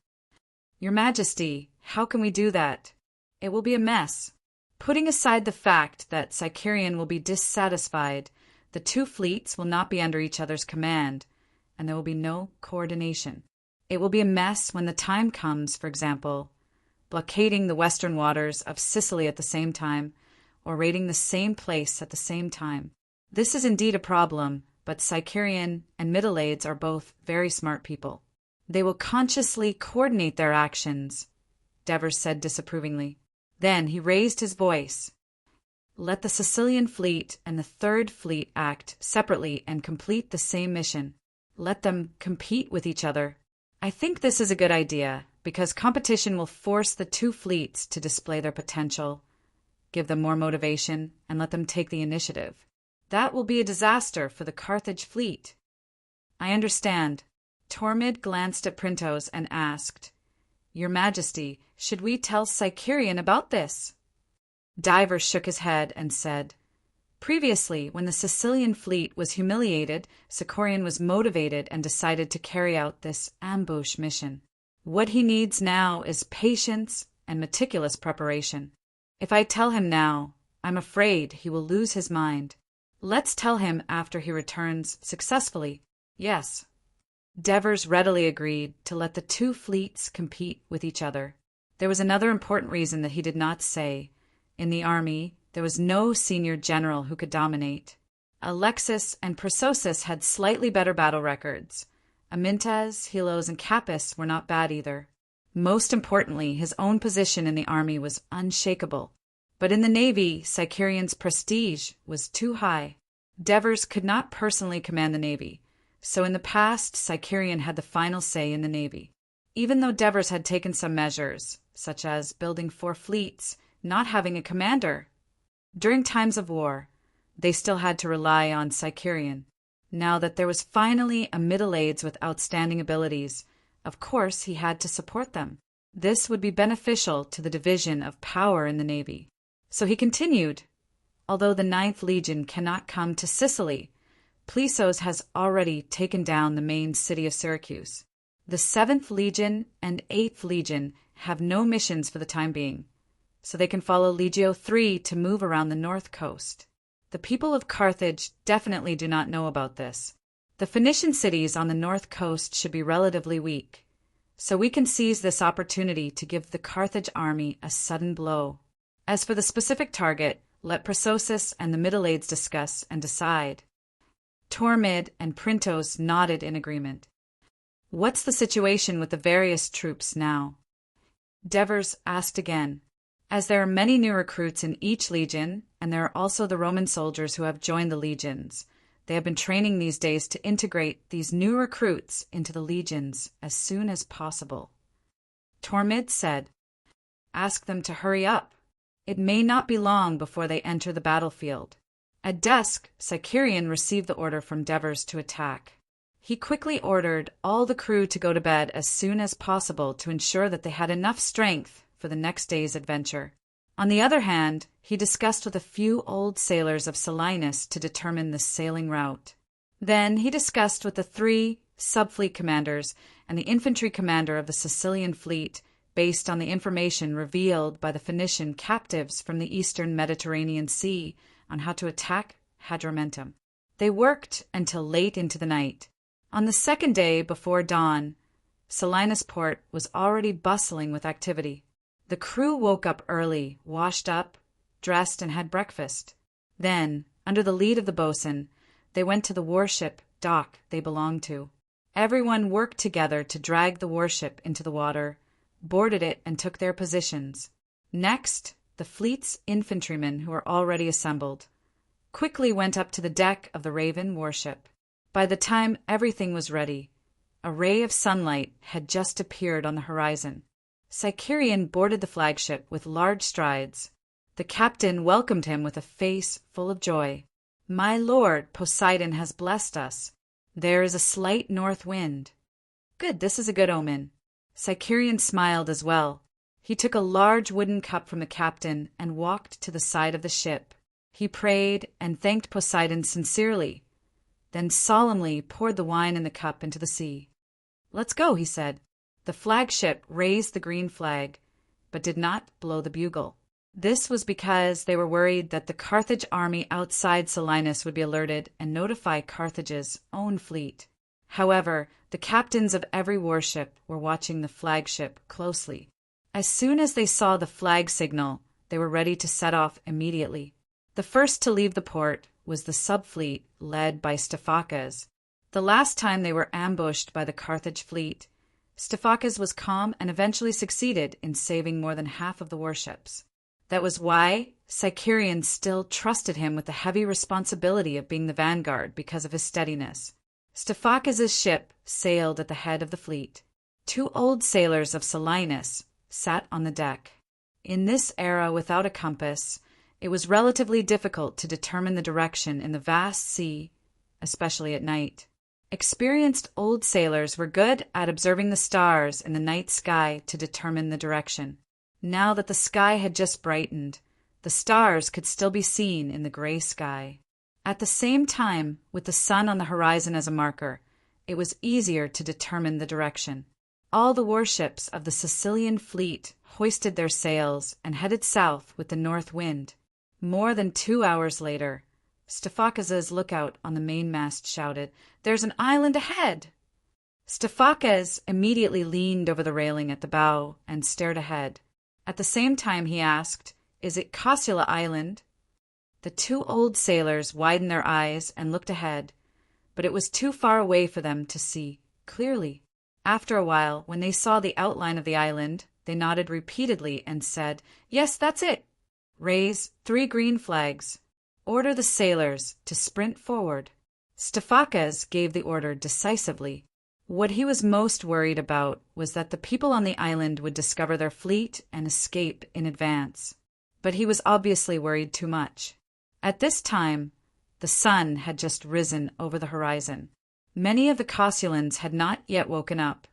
S1: "Your Majesty, how can we do that? It will be a mess. Putting aside the fact that Sicerian will be dissatisfied, the two fleets will not be under each other's command, and there will be no coordination. It will be a mess when the time comes, for example, blockading the western waters of Sicily at the same time, or raiding the same place at the same time. This is indeed a problem, but Sicerian and Middleades are both very smart people. They will consciously coordinate their actions," Devers said disapprovingly. Then he raised his voice. "Let the Sicilian fleet and the Third Fleet act separately and complete the same mission. Let them compete with each other. I think this is a good idea, because competition will force the two fleets to display their potential, give them more motivation, and let them take the initiative. That will be a disaster for the Carthage fleet." "I understand." Tormid glanced at Printos and asked, "Your Majesty, should we tell Sicerian about this?" Diver shook his head and said, "Previously, when the Sicilian fleet was humiliated, Sicerian was motivated and decided to carry out this ambush mission. What he needs now is patience and meticulous preparation. If I tell him now, I'm afraid he will lose his mind. Let's tell him after he returns successfully." "Yes." Devers readily agreed to let the two fleets compete with each other. There was another important reason that he did not say. In the army, there was no senior general who could dominate. Alexis and Persosus had slightly better battle records. Amyntas, Helos, and Capys were not bad either. Most importantly, his own position in the army was unshakable. But in the navy, Sicerian's prestige was too high. Devers could not personally command the navy, so in the past, Sicerian had the final say in the navy. Even though Devers had taken some measures, such as building 4 fleets, not having a commander, during times of war, they still had to rely on Sicerian. Now that there was finally a Middleades with outstanding abilities, of course he had to support them. This would be beneficial to the division of power in the navy. So he continued, "Although the 9th Legion cannot come to Sicily, Plisos has already taken down the main city of Syracuse. The 7th Legion and 8th Legion have no missions for the time being, so they can follow Legio III to move around the north coast. The people of Carthage definitely do not know about this. The Phoenician cities on the north coast should be relatively weak, so we can seize this opportunity to give the Carthage army a sudden blow. As for the specific target, let Persosus and the Middleades discuss and decide." Tormid and Printos nodded in agreement. "What's the situation with the various troops now?" Devers asked again. "As there are many new recruits in each legion, and there are also the Roman soldiers who have joined the legions, they have been training these days to integrate these new recruits into the legions as soon as possible." Tormid said, "Ask them to hurry up. It may not be long before they enter the battlefield." At dusk, Sicerian received the order from Devers to attack. He quickly ordered all the crew to go to bed as soon as possible to ensure that they had enough strength for the next day's adventure. On the other hand, he discussed with a few old sailors of Selinus to determine the sailing route. Then he discussed with the 3 sub-fleet commanders and the infantry commander of the Sicilian fleet based on the information revealed by the Phoenician captives from the eastern Mediterranean Sea on how to attack Hadrumetum. They worked until late into the night. On the second day before dawn, Selinus port was already bustling with activity. The crew woke up early, washed up, dressed, and had breakfast. Then, under the lead of the boatswain, they went to the warship dock they belonged to. Everyone worked together to drag the warship into the water, boarded it, and took their positions. Next, the fleet's infantrymen, who were already assembled, quickly went up to the deck of the Raven warship. By the time everything was ready, a ray of sunlight had just appeared on the horizon. Sicarion boarded the flagship with large strides. The captain welcomed him with a face full of joy. "My lord, Poseidon has blessed us. There is a slight north wind." "Good, this is a good omen." Sicarion smiled as well. He took a large wooden cup from the captain and walked to the side of the ship. He prayed and thanked Poseidon sincerely, then solemnly poured the wine in the cup into the sea. "Let's go," he said. The flagship raised the green flag, but did not blow the bugle. This was because they were worried that the Carthage army outside Selinus would be alerted and notify Carthage's own fleet. However, the captains of every warship were watching the flagship closely. As soon as they saw the flag signal, they were ready to set off immediately. The first to leave the port was the subfleet led by Stephacas. The last time they were ambushed by the Carthage fleet, Stephacas was calm and eventually succeeded in saving more than half of the warships. That was why Sicarion still trusted him with the heavy responsibility of being the vanguard because of his steadiness. Stephacas's ship sailed at the head of the fleet. 2 old sailors of Selinus sat on the deck. In this era without a compass, it was relatively difficult to determine the direction in the vast sea, especially at night. Experienced old sailors were good at observing the stars in the night sky to determine the direction. Now that the sky had just brightened, the stars could still be seen in the gray sky. At the same time, with the sun on the horizon as a marker, it was easier to determine the direction. All the warships of the Sicilian fleet hoisted their sails and headed south with the north wind. More than 2 hours later, Stephacas's lookout on the mainmast shouted, "There's an island ahead!" Stephacas immediately leaned over the railing at the bow and stared ahead. At the same time he asked, "Is it Cassula Island?" The 2 old sailors widened their eyes and looked ahead, but it was too far away for them to see clearly. After a while, when they saw the outline of the island, they nodded repeatedly and said, "Yes, that's it. Raise 3 green flags. Order the sailors to sprint forward." Stephacas gave the order decisively. What he was most worried about was that the people on the island would discover their fleet and escape in advance. But he was obviously worried too much. At this time, the sun had just risen over the horizon. Many of the Cassulans had not yet woken up,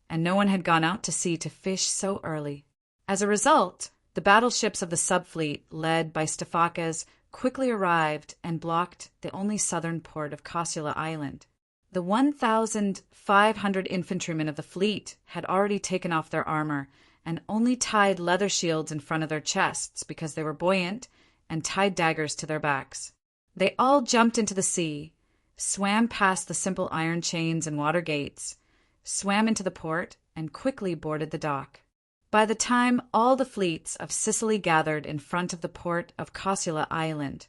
S1: and no one had gone out to sea to fish so early. As a result, the battleships of the subfleet, led by Stephacas, quickly arrived and blocked the only southern port of Cassula Island. The 1,500 infantrymen of the fleet had already taken off their armor and only tied leather shields in front of their chests because they were buoyant, and tied daggers to their backs. They all jumped into the sea, swam past the simple iron chains and water gates, swam into the port, and quickly boarded the dock. By the time all the fleets of Sicily gathered in front of the port of Cassula Island,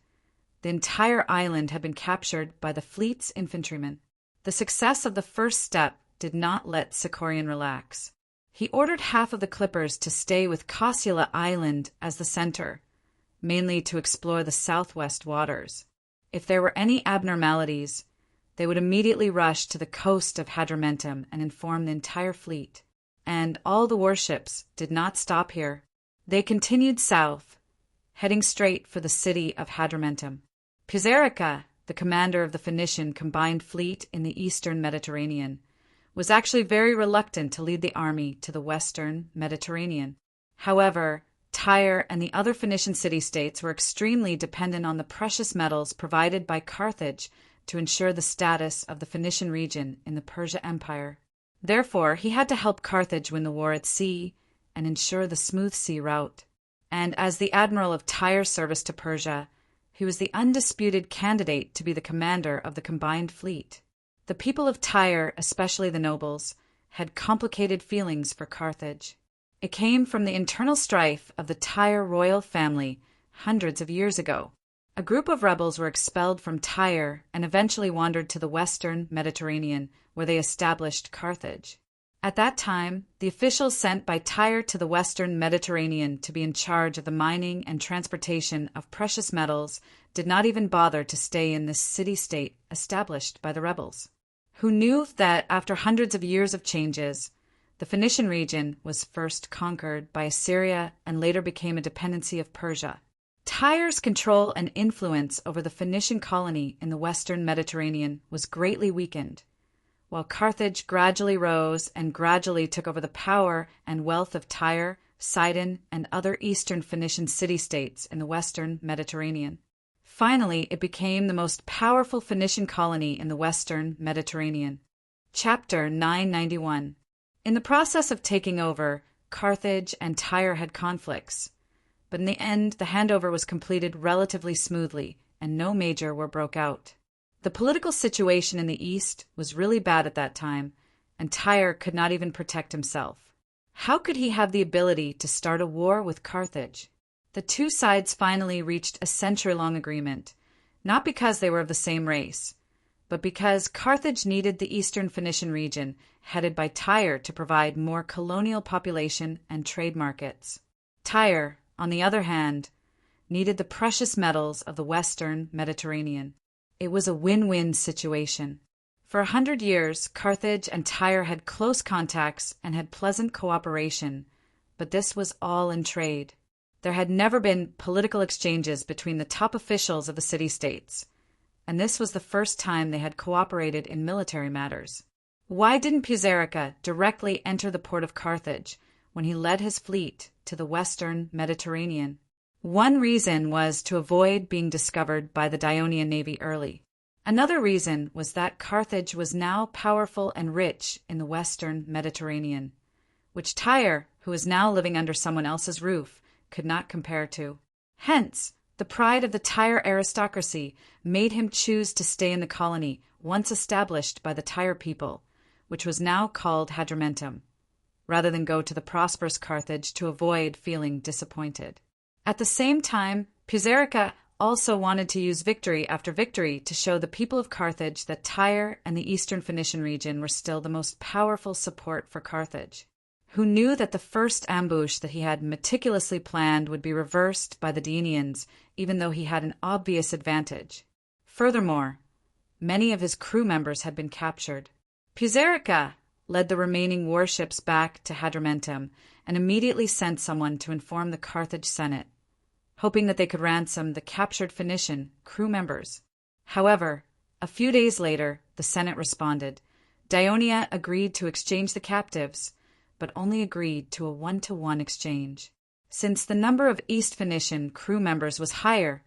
S1: the entire island had been captured by the fleet's infantrymen. The success of the first step did not let Sicarion relax. He ordered half of the clippers to stay with Cassula Island as the center, mainly to explore the southwest waters. If there were any abnormalities, they would immediately rush to the coast of Hadrumetum and inform the entire fleet. And all the warships did not stop here. They continued south, heading straight for the city of Hadrumetum. Pizarrica, the commander of the Phoenician combined fleet in the eastern Mediterranean, was actually very reluctant to lead the army to the western Mediterranean. However, Tyre and the other Phoenician city-states were extremely dependent on the precious metals provided by Carthage to ensure the status of the Phoenician region in the Persia Empire. Therefore, he had to help Carthage win the war at sea and ensure the smooth sea route. And as the admiral of Tyre's service to Persia, he was the undisputed candidate to be the commander of the combined fleet. The people of Tyre, especially the nobles, had complicated feelings for Carthage. It came from the internal strife of the Tyre royal family hundreds of years ago. A group of rebels were expelled from Tyre and eventually wandered to the western Mediterranean, where they established Carthage. At that time, the officials sent by Tyre to the western Mediterranean to be in charge of the mining and transportation of precious metals did not even bother to stay in this city-state established by the rebels, who knew that after hundreds of years of changes, the Phoenician region was first conquered by Assyria and later became a dependency of Persia. Tyre's control and influence over the Phoenician colony in the western Mediterranean was greatly weakened, while Carthage gradually rose and gradually took over the power and wealth of Tyre, Sidon, and other eastern Phoenician city-states in the western Mediterranean. Finally, it became the most powerful Phoenician colony in the western Mediterranean. Chapter 991. In the process of taking over, Carthage and Tyre had conflicts, but in the end the handover was completed relatively smoothly and no major war broke out. The political situation in the east was really bad at that time, and Tyre could not even protect himself. How could he have the ability to start a war with Carthage? The two sides finally reached a century-long agreement, not because they were of the same race, but because Carthage needed the eastern Phoenician region, headed by Tyre, to provide more colonial population and trade markets. Tyre, on the other hand, needed the precious metals of the western Mediterranean. It was a win-win situation. For 100 years, Carthage and Tyre had close contacts and had pleasant cooperation, but this was all in trade. There had never been political exchanges between the top officials of the city-states, and this was the first time they had cooperated in military matters. Why didn't Puzerica directly enter the port of Carthage when he led his fleet to the western Mediterranean? One reason was to avoid being discovered by the Ionian navy early. Another reason was that Carthage was now powerful and rich in the western Mediterranean, which Tyre, who was now living under someone else's roof, could not compare to. Hence, the pride of the Tyre aristocracy made him choose to stay in the colony once established by the Tyre people, which was now called Hadrumetum, rather than go to the prosperous Carthage to avoid feeling disappointed. At the same time, Puzerica also wanted to use victory after victory to show the people of Carthage that Tyre and the eastern Phoenician region were still the most powerful support for Carthage, who knew that the first ambush that he had meticulously planned would be reversed by the Daunians, even though he had an obvious advantage. Furthermore, many of his crew members had been captured. Puzerica led the remaining warships back to Hadrumetum and immediately sent someone to inform the Carthage Senate, hoping that they could ransom the captured Phoenician crew members. However, a few days later, the Senate responded. Daionia agreed to exchange the captives, but only agreed to a 1-to-1 exchange. Since the number of East Phoenician crew members was higher,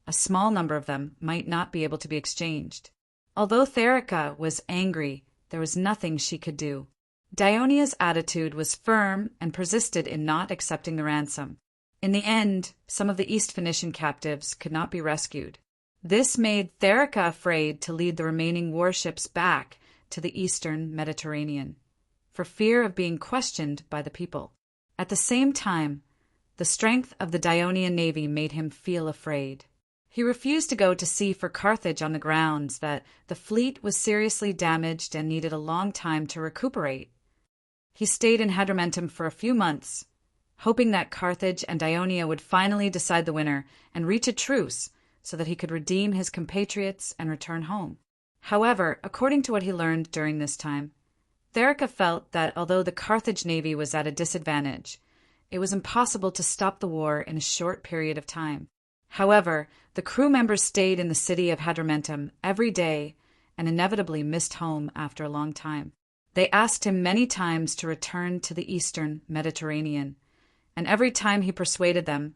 S1: a small number of them might not be able to be exchanged. Although Therica was angry, there was nothing she could do. Daonia's attitude was firm and persisted in not accepting the ransom. In the end, some of the East Phoenician captives could not be rescued. This made Therica afraid to lead the remaining warships back to the eastern Mediterranean, for fear of being questioned by the people. At the same time, the strength of the Daonian navy made him feel afraid. He refused to go to sea for Carthage on the grounds that the fleet was seriously damaged and needed a long time to recuperate. He stayed in Hadrumetum for a few months, hoping that Carthage and Daionia would finally decide the winner and reach a truce so that he could redeem his compatriots and return home. However, according to what he learned during this time, Therica felt that although the Carthage navy was at a disadvantage, it was impossible to stop the war in a short period of time. However, the crew members stayed in the city of Hadrumetum every day and inevitably missed home after a long time. They asked him many times to return to the eastern Mediterranean, and every time he persuaded them,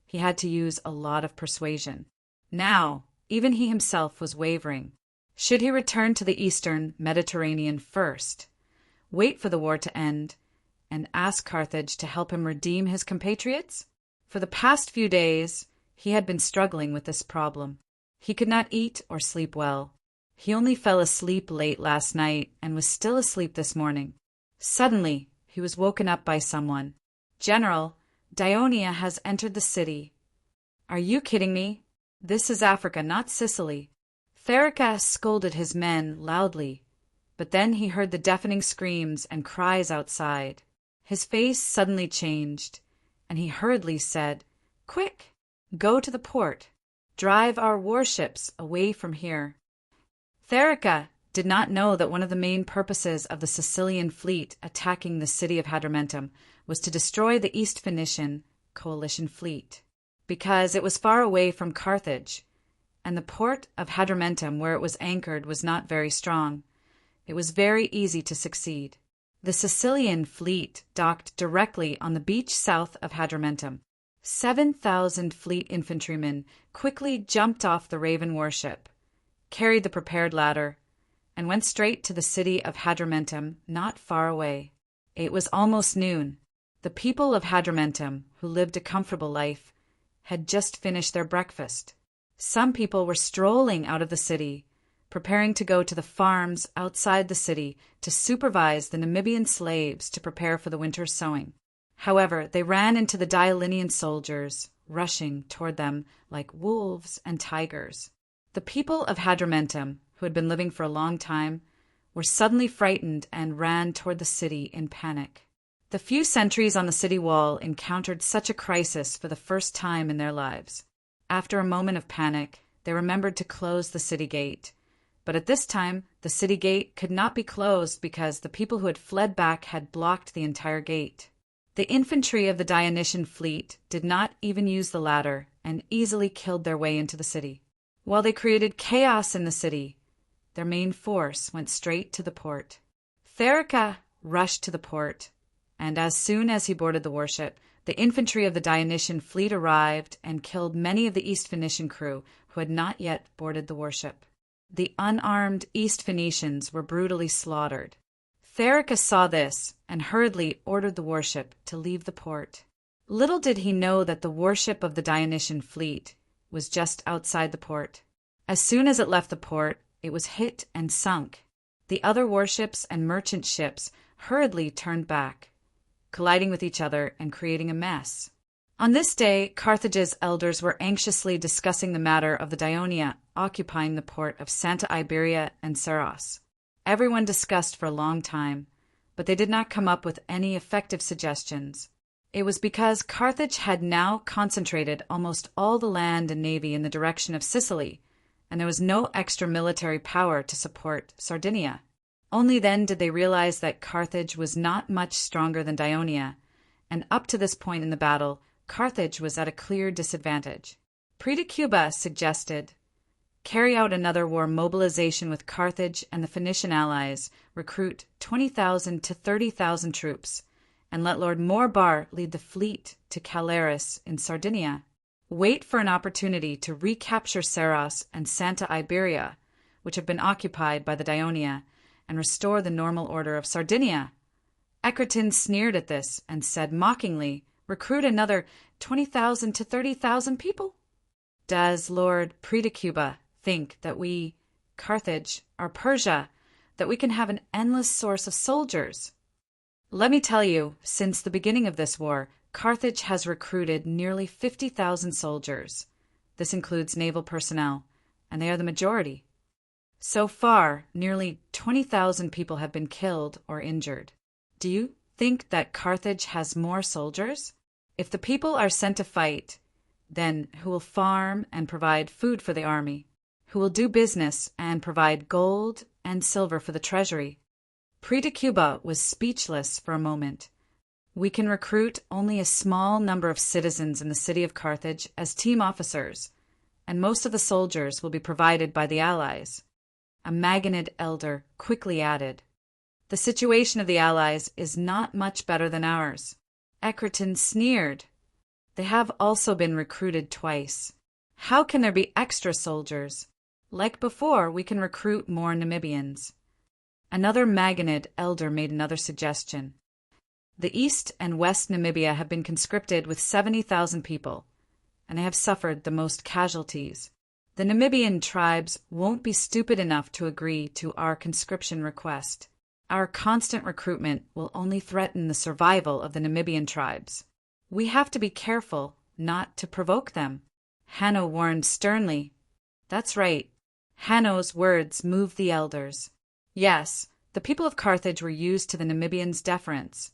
S1: he had to use a lot of persuasion. Now, even he himself was wavering. Should he return to the eastern Mediterranean first, wait for the war to end, and ask Carthage to help him redeem his compatriots? For the past few days, he had been struggling with this problem. He could not eat or sleep well. He only fell asleep late last night and was still asleep this morning. Suddenly, he was woken up by someone. "General, Dionia has entered the city." "Are you kidding me? This is Africa, not Sicily." Therica scolded his men loudly, but then he heard the deafening screams and cries outside. His face suddenly changed, and he hurriedly said, "Quick, go to the port. Drive our warships away from here." Therica did not know that one of the main purposes of the Sicilian fleet attacking the city of Hadrumetum was to destroy the East Phoenician coalition fleet, because it was far away from Carthage, and the port of Hadrumetum where it was anchored was not very strong. It was very easy to succeed. The Sicilian fleet docked directly on the beach south of Hadrumetum. 7,000 fleet infantrymen quickly jumped off the Raven warship, carried the prepared ladder, and went straight to the city of Hadrumetum, not far away. It was almost noon. The people of Hadrumetum, who lived a comfortable life, had just finished their breakfast. Some people were strolling out of the city, preparing to go to the farms outside the city to supervise the Namibian slaves to prepare for the winter's sowing. However, they ran into the Diolinian soldiers, rushing toward them like wolves and tigers. The people of Hadrumetum, who had been living for a long time, were suddenly frightened and ran toward the city in panic. The few sentries on the city wall encountered such a crisis for the first time in their lives. After a moment of panic, they remembered to close the city gate. But at this time, the city gate could not be closed because the people who had fled back had blocked the entire gate. The infantry of the Dionysian fleet did not even use the ladder and easily killed their way into the city. While they created chaos in the city, their main force went straight to the port. Therica rushed to the port, and as soon as he boarded the warship, the infantry of the Dionysian fleet arrived and killed many of the East Phoenician crew who had not yet boarded the warship. The unarmed East Phoenicians were brutally slaughtered. Therica saw this and hurriedly ordered the warship to leave the port. Little did he know that the warship of the Dionysian fleet was just outside the port. As soon as it left the port, it was hit and sunk. The other warships and merchant ships hurriedly turned back, colliding with each other and creating a mess. On this day, Carthage's elders were anxiously discussing the matter of the Dionia occupying the port of Santa Iberia and Saros. Everyone discussed for a long time, but they did not come up with any effective suggestions. It was because Carthage had now concentrated almost all the land and navy in the direction of Sicily, and there was no extra military power to support Sardinia. Only then did they realize that Carthage was not much stronger than Dionia, and up to this point in the battle, Carthage was at a clear disadvantage. Pretacuba suggested, carry out another war mobilization with Carthage and the Phoenician allies, recruit 20,000 to 30,000 troops, and let Lord Morbar lead the fleet to Calaris in Sardinia. Wait for an opportunity to recapture Saros and Santa Iberia, which have been occupied by the Dionia, and restore the normal order of Sardinia. Egerton sneered at this and said mockingly, recruit another 20,000 to 30,000 people? Does Lord Pretacuba think that we, Carthage, are Persia, that we can have an endless source of soldiers? Let me tell you, since the beginning of this war, Carthage has recruited nearly 50,000 soldiers. This includes naval personnel, and they are the majority. So far, nearly 20,000 people have been killed or injured. Do you think that Carthage has more soldiers? If the people are sent to fight, then who will farm and provide food for the army? Who will do business and provide gold and silver for the treasury? Pretacuba was speechless for a moment. We can recruit only a small number of citizens in the city of Carthage as team officers, and most of the soldiers will be provided by the allies. A Magonid elder quickly added, the situation of the allies is not much better than ours. Egerton sneered. They have also been recruited twice. How can there be extra soldiers? Like before, we can recruit more Namibians. Another Maganid elder made another suggestion. The East and West Namibia have been conscripted with 70,000 people, and they have suffered the most casualties. The Namibian tribes won't be stupid enough to agree to our conscription request. Our constant recruitment will only threaten the survival of the Namibian tribes. We have to be careful not to provoke them. Hanno warned sternly. That's right. Hanno's words moved the elders. Yes, the people of Carthage were used to the Namibians' deference.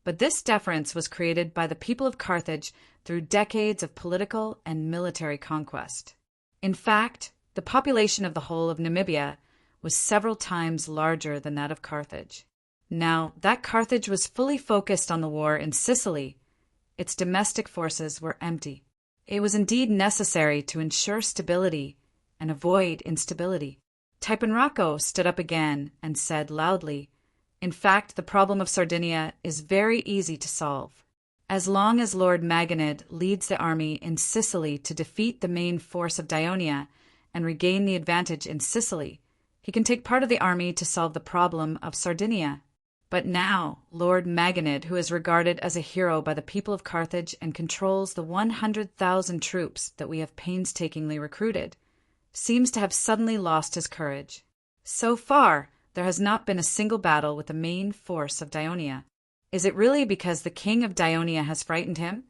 S1: But this deference was created by the people of Carthage through decades of political and military conquest. In fact, the population of the whole of Namibia was several times larger than that of Carthage. Now that Carthage was fully focused on the war in Sicily, its domestic forces were empty. It was indeed necessary to ensure stability and avoid instability. Tipenrako stood up again and said loudly, "In fact, the problem of Sardinia is very easy to solve. As long as Lord Maganid leads the army in Sicily to defeat the main force of Dionia and regain the advantage in Sicily, he can take part of the army to solve the problem of Sardinia. But now, Lord Maganid, who is regarded as a hero by the people of Carthage and controls the 100,000 troops that we have painstakingly recruited, seems to have suddenly lost his courage. So far, there has not been a single battle with the main force of Dionia. Is it really because the king of Dionia has frightened him?"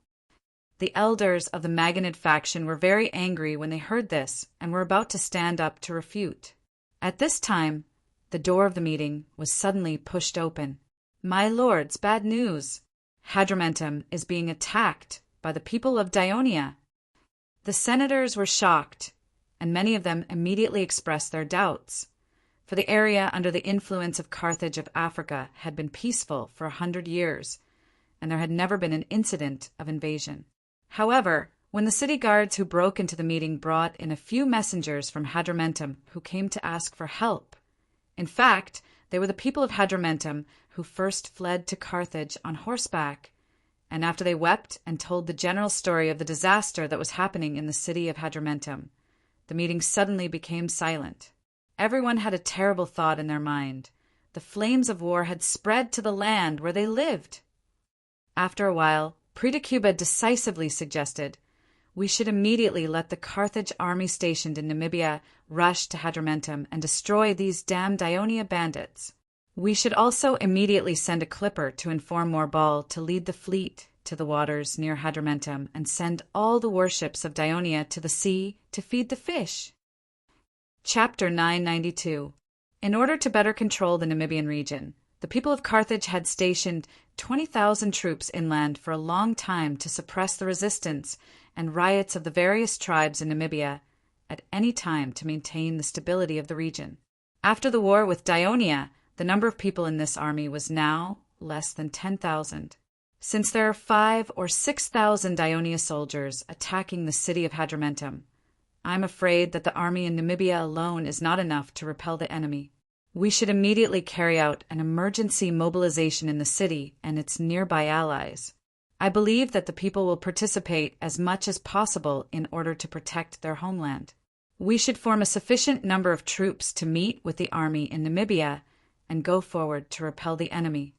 S1: The elders of the Maganid faction were very angry when they heard this and were about to stand up to refute. At this time, the door of the meeting was suddenly pushed open. "My lords, bad news. Hadrumetum is being attacked by the people of Dionia." The senators were shocked, and many of them immediately expressed their doubts, for the area under the influence of Carthage of Africa had been peaceful for 100 years, and there had never been an incident of invasion. However, when the city guards who broke into the meeting brought in a few messengers from Hadrumetum who came to ask for help, in fact, they were the people of Hadrumetum who first fled to Carthage on horseback, and after they wept and told the general story of the disaster that was happening in the city of Hadrumetum, the meeting suddenly became silent. Everyone had a terrible thought in their mind. The flames of war had spread to the land where they lived. After a while, Pretacuba decisively suggested, "We should immediately let the Carthage army stationed in Namibia rush to Hadrumetum and destroy these damned Dionia bandits. We should also immediately send a clipper to inform Morbal to lead the fleet to the waters near Hadrumetum and send all the warships of Dionia to the sea to feed the fish." Chapter 992. In order to better control the Namibian region, the people of Carthage had stationed 20,000 troops inland for a long time to suppress the resistance and riots of the various tribes in Namibia at any time to maintain the stability of the region. After the war with Dionia, the number of people in this army was now less than 10,000. Since there are 5,000 or 6,000 Dionia soldiers attacking the city of Hadrumetum, I'm afraid that the army in Namibia alone is not enough to repel the enemy. We should immediately carry out an emergency mobilization in the city and its nearby allies. I believe that the people will participate as much as possible in order to protect their homeland. We should form a sufficient number of troops to meet with the army in Namibia and go forward to repel the enemy.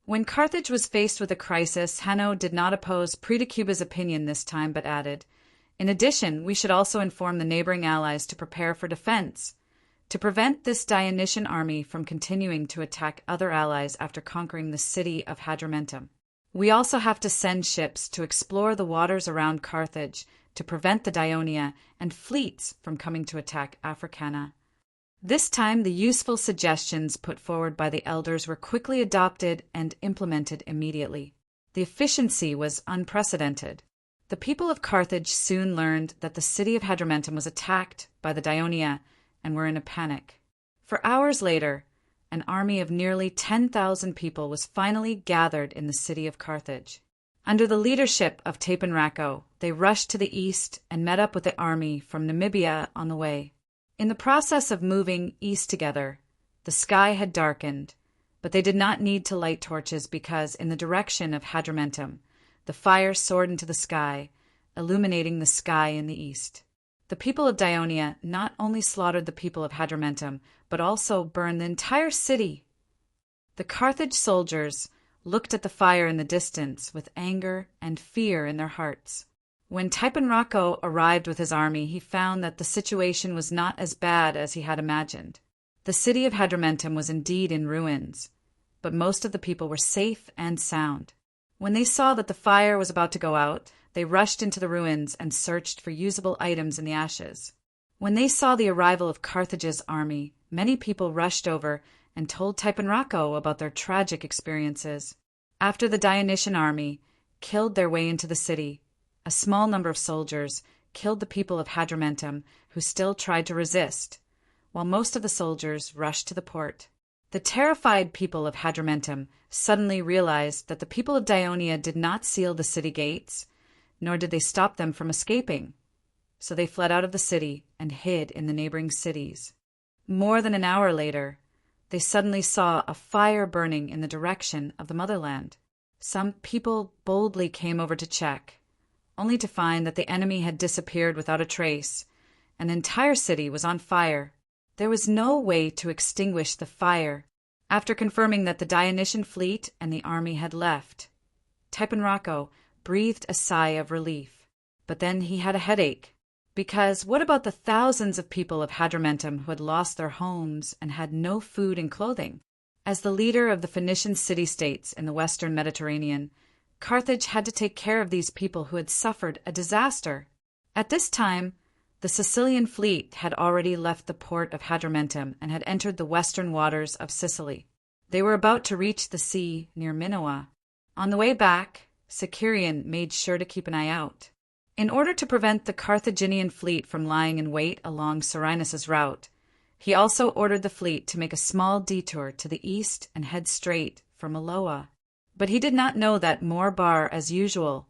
S1: When Carthage was faced with a crisis, Hanno did not oppose Pretacuba's opinion this time, but added, "In addition, we should also inform the neighboring allies to prepare for defense, to prevent this Dionysian army from continuing to attack other allies after conquering the city of Hadrumetum. We also have to send ships to explore the waters around Carthage to prevent the Dionia and fleets from coming to attack Africana." This time, the useful suggestions put forward by the elders were quickly adopted and implemented immediately. The efficiency was unprecedented. The people of Carthage soon learned that the city of Hadrumetum was attacked by the Dionia and were in a panic. For hours later, an army of nearly 10,000 people was finally gathered in the city of Carthage. Under the leadership of Tapenrako, they rushed to the east and met up with the army from Namibia on the way. In the process of moving east together, the sky had darkened, But they did not need to light torches because, in the direction of Hadrumetum, the fire soared into the sky, illuminating the sky in the east. The people of Dionia not only slaughtered the people of Hadrumetum, but also burned the entire city. The Carthage soldiers looked at the fire in the distance with anger and fear in their hearts. When Tipunrako arrived with his army, he found that the situation was not as bad as he had imagined. The city of Hadrumetum was indeed in ruins, but most of the people were safe and sound. When they saw that the fire was about to go out, they rushed into the ruins and searched for usable items in the ashes. When they saw the arrival of Carthage's army, many people rushed over and told Tipunrako about their tragic experiences. After the Dionysian army killed their way into the city, a small number of soldiers killed the people of Hadrumetum who still tried to resist, while most of the soldiers rushed to the port. The terrified people of Hadrumetum suddenly realized that the people of Dionia did not seal the city gates, nor did they stop them from escaping. So they fled out of the city and hid in the neighboring cities. More than an hour later, they suddenly saw a fire burning in the direction of the motherland. Some people boldly came over to check, only to find that the enemy had disappeared without a trace, and the entire city was on fire. There was no way to extinguish the fire. After confirming that the Dionysian fleet and the army had left, Tipunrako breathed a sigh of relief. But then he had a headache. Because what about the thousands of people of Hadrumetum who had lost their homes and had no food and clothing? As the leader of the Phoenician city-states in the western Mediterranean, Carthage had to take care of these people who had suffered a disaster. At this time, the Sicilian fleet had already left the port of Hadrumetum and had entered the western waters of Sicily. They were about to reach the sea near Minoa. On the way back, Sicerian made sure to keep an eye out. In order to prevent the Carthaginian fleet from lying in wait along Cerinus's route, he also ordered the fleet to make a small detour to the east and head straight for Maloa. But he did not know that Morbar, as usual,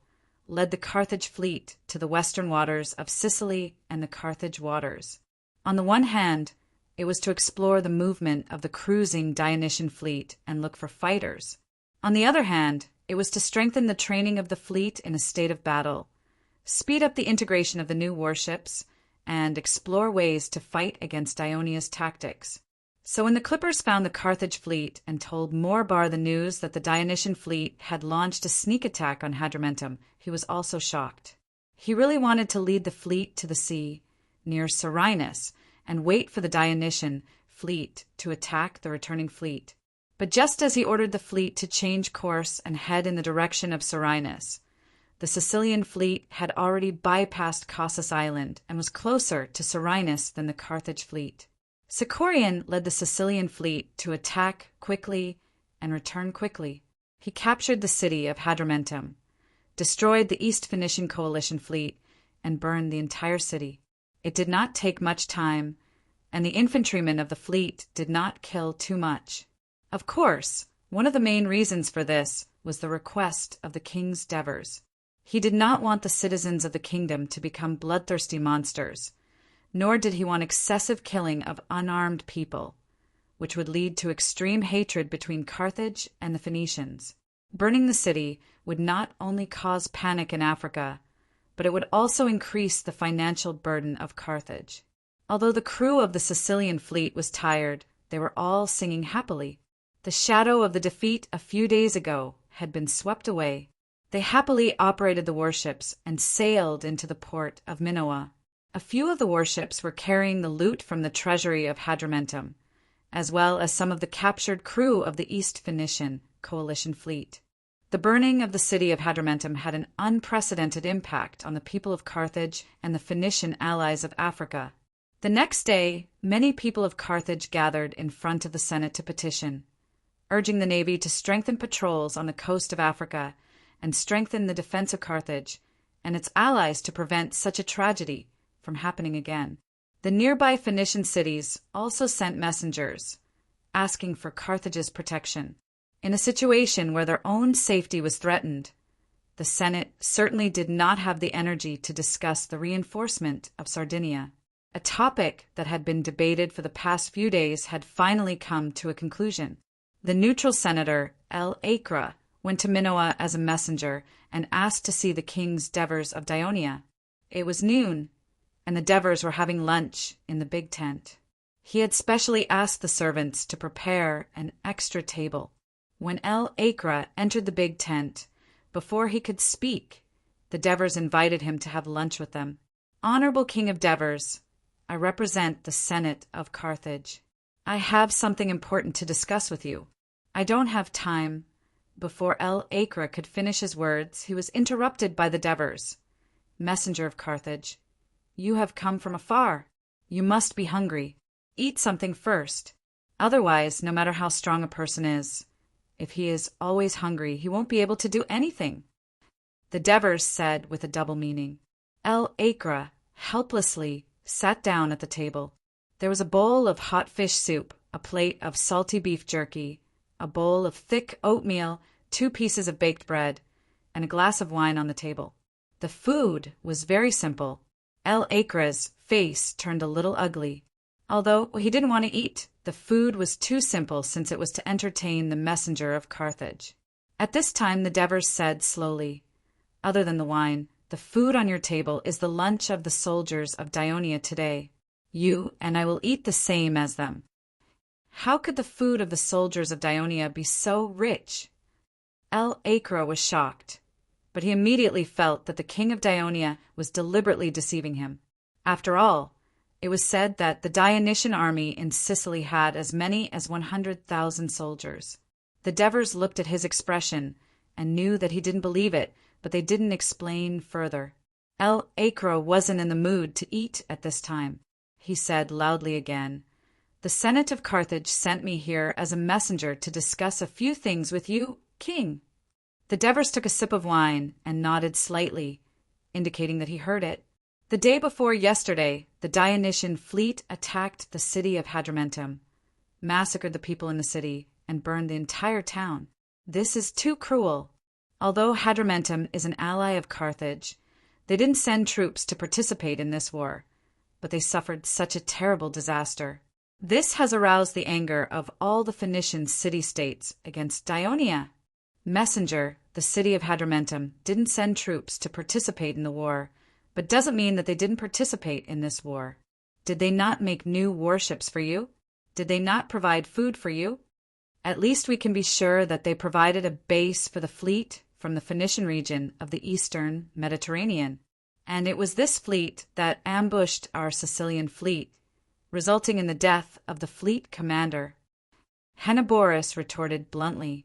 S1: led the Carthage fleet to the western waters of Sicily and the Carthage waters. On the one hand, it was to explore the movement of the cruising Dionysian fleet and look for fighters. On the other hand, it was to strengthen the training of the fleet in a state of battle, speed up the integration of the new warships, and explore ways to fight against Dionia's tactics. So when the clippers found the Carthage fleet and told Morbar the news that the Dionysian fleet had launched a sneak attack on Hadrumetum, he was also shocked. He really wanted to lead the fleet to the sea, near Cerinus, and wait for the Dionysian fleet to attack the returning fleet. But just as he ordered the fleet to change course and head in the direction of Cerinus, the Sicilian fleet had already bypassed Cossus Island and was closer to Cerinus than the Carthage fleet. Sicorian led the Sicilian fleet to attack quickly and return quickly. He captured the city of Hadrumetum, destroyed the East Phoenician coalition fleet, and burned the entire city. It did not take much time, and the infantrymen of the fleet did not kill too much. Of course, one of the main reasons for this was the request of the king's Devers. He did not want the citizens of the kingdom to become bloodthirsty monsters, nor did he want excessive killing of unarmed people, which would lead to extreme hatred between Carthage and the Phoenicians. Burning the city would not only cause panic in Africa, but it would also increase the financial burden of Carthage. Although the crew of the Sicilian fleet was tired, they were all singing happily. The shadow of the defeat a few days ago had been swept away. They happily operated the warships and sailed into the port of Minoa. A few of the warships were carrying the loot from the treasury of Hadrumetum, as well as some of the captured crew of the East Phoenician coalition fleet. The burning of the city of Hadrumetum had an unprecedented impact on the people of Carthage and the Phoenician allies of Africa. The next day, many people of Carthage gathered in front of the Senate to petition, urging the navy to strengthen patrols on the coast of Africa and strengthen the defense of Carthage and its allies to prevent such a tragedy from happening again. The nearby Phoenician cities also sent messengers, asking for Carthage's protection. In a situation where their own safety was threatened, the Senate certainly did not have the energy to discuss the reinforcement of Sardinia. A topic that had been debated for the past few days had finally come to a conclusion. The neutral senator, El-Akra, went to Minoa as a messenger and asked to see the king's Devers of Dionia. It was noon, and the Devers were having lunch in the big tent. He had specially asked the servants to prepare an extra table. When El-Akra entered the big tent, before he could speak, the Devers invited him to have lunch with them. "Honorable King of Devers, I represent the Senate of Carthage. I have something important to discuss with you." "I don't have time." Before El-Akra could finish his words, he was interrupted by the Devers. "Messenger of Carthage, you have come from afar. You must be hungry. Eat something first. Otherwise, no matter how strong a person is, if he is always hungry, he won't be able to do anything." The Devers said with a double meaning. El-Akra helplessly sat down at the table. There was a bowl of hot fish soup, a plate of salty beef jerky, a bowl of thick oatmeal, 2 pieces of baked bread, and a glass of wine on the table. The food was very simple. El-Akra's face turned a little ugly. Although he didn't want to eat, the food was too simple since it was to entertain the messenger of Carthage. At this time the Devers said slowly, "Other than the wine, the food on your table is the lunch of the soldiers of Dionia today. You and I will eat the same as them." How could the food of the soldiers of Dionia be so rich? El-Akra was shocked, but he immediately felt that the king of Dionia was deliberately deceiving him. After all, it was said that the Dionysian army in Sicily had as many as 100,000 soldiers. The Devers looked at his expression and knew that he didn't believe it, but they didn't explain further. El-Akra wasn't in the mood to eat at this time. He said loudly again, "The Senate of Carthage sent me here as a messenger to discuss a few things with you, king." The Devers took a sip of wine and nodded slightly, indicating that he heard it. "The day before yesterday, the Dionysian fleet attacked the city of Hadrumetum, massacred the people in the city, and burned the entire town. This is too cruel. Although Hadrumetum is an ally of Carthage, they didn't send troops to participate in this war, but they suffered such a terrible disaster. This has aroused the anger of all the Phoenician city-states against Dionia. Messenger, the city of Hadrumetum, didn't send troops to participate in the war, but doesn't mean that they didn't participate in this war. Did they not make new warships for you? Did they not provide food for you? At least we can be sure that they provided a base for the fleet from the Phoenician region of the eastern Mediterranean. And it was this fleet that ambushed our Sicilian fleet, resulting in the death of the fleet commander." Henoborus retorted bluntly,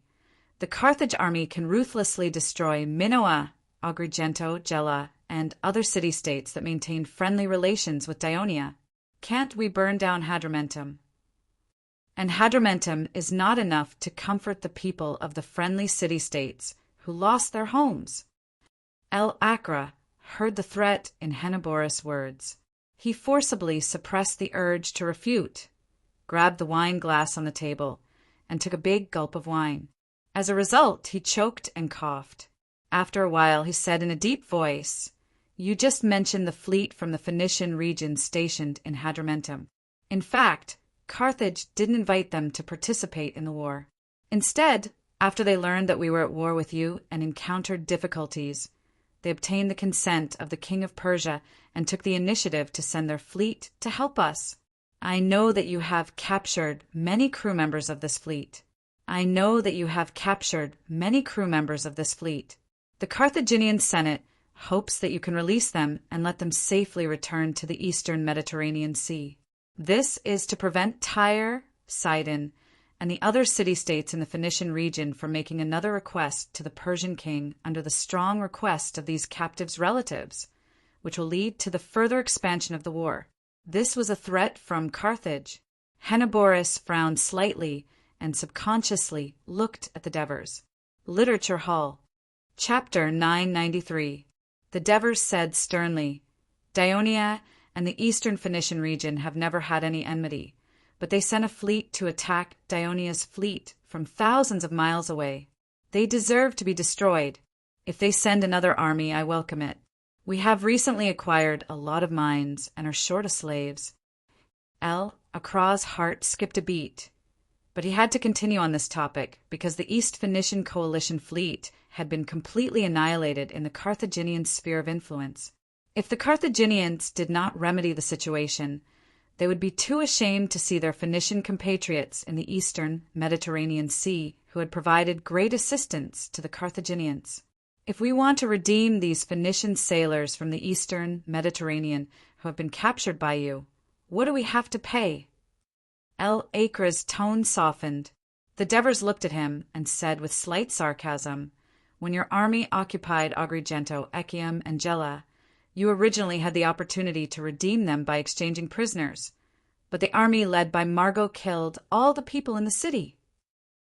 S1: "The Carthage army can ruthlessly destroy Minoa, Agrigento, Gela, and other city-states that maintain friendly relations with Dionia. Can't we burn down Hadrumetum? And Hadrumetum is not enough to comfort the people of the friendly city-states who lost their homes." El-Akra heard the threat in Henoborus' words. He forcibly suppressed the urge to refute, grabbed the wine glass on the table, and took a big gulp of wine. As a result, he choked and coughed. After a while, he said in a deep voice, "You just mentioned the fleet from the Phoenician region stationed in Hadrumetum. In fact, Carthage didn't invite them to participate in the war. Instead, after they learned that we were at war with you and encountered difficulties, they obtained the consent of the king of Persia and took the initiative to send their fleet to help us. I know that you have captured many crew members of this fleet. The Carthaginian Senate hopes that you can release them and let them safely return to the eastern Mediterranean Sea. This is to prevent Tyre, Sidon, and the other city-states in the Phoenician region from making another request to the Persian king under the strong request of these captives' relatives, which will lead to the further expansion of the war. This was a threat from Carthage." Henoborus frowned slightly and subconsciously looked at the Devers. Literature Hall. Chapter 993. The Devers said sternly, "Dionia and the eastern Phoenician region have never had any enmity, but they sent a fleet to attack Dionia's fleet from thousands of miles away. They deserve to be destroyed. If they send another army, I welcome it. We have recently acquired a lot of mines and are short of slaves." El-Akra's heart skipped a beat, But he had to continue on this topic because the East Phoenician coalition fleet had been completely annihilated in the Carthaginian sphere of influence. If the Carthaginians did not remedy the situation, they would be too ashamed to see their Phoenician compatriots in the eastern Mediterranean Sea who had provided great assistance to the Carthaginians. If we want to redeem these Phoenician sailors from the eastern Mediterranean who have been captured by you, what do we have to pay? El Acra's tone softened. The Devers looked at him and said with slight sarcasm, "When your army occupied Agrigento, Ecceum, and Gela, you originally had the opportunity to redeem them by exchanging prisoners, but the army led by Margo killed all the people in the city."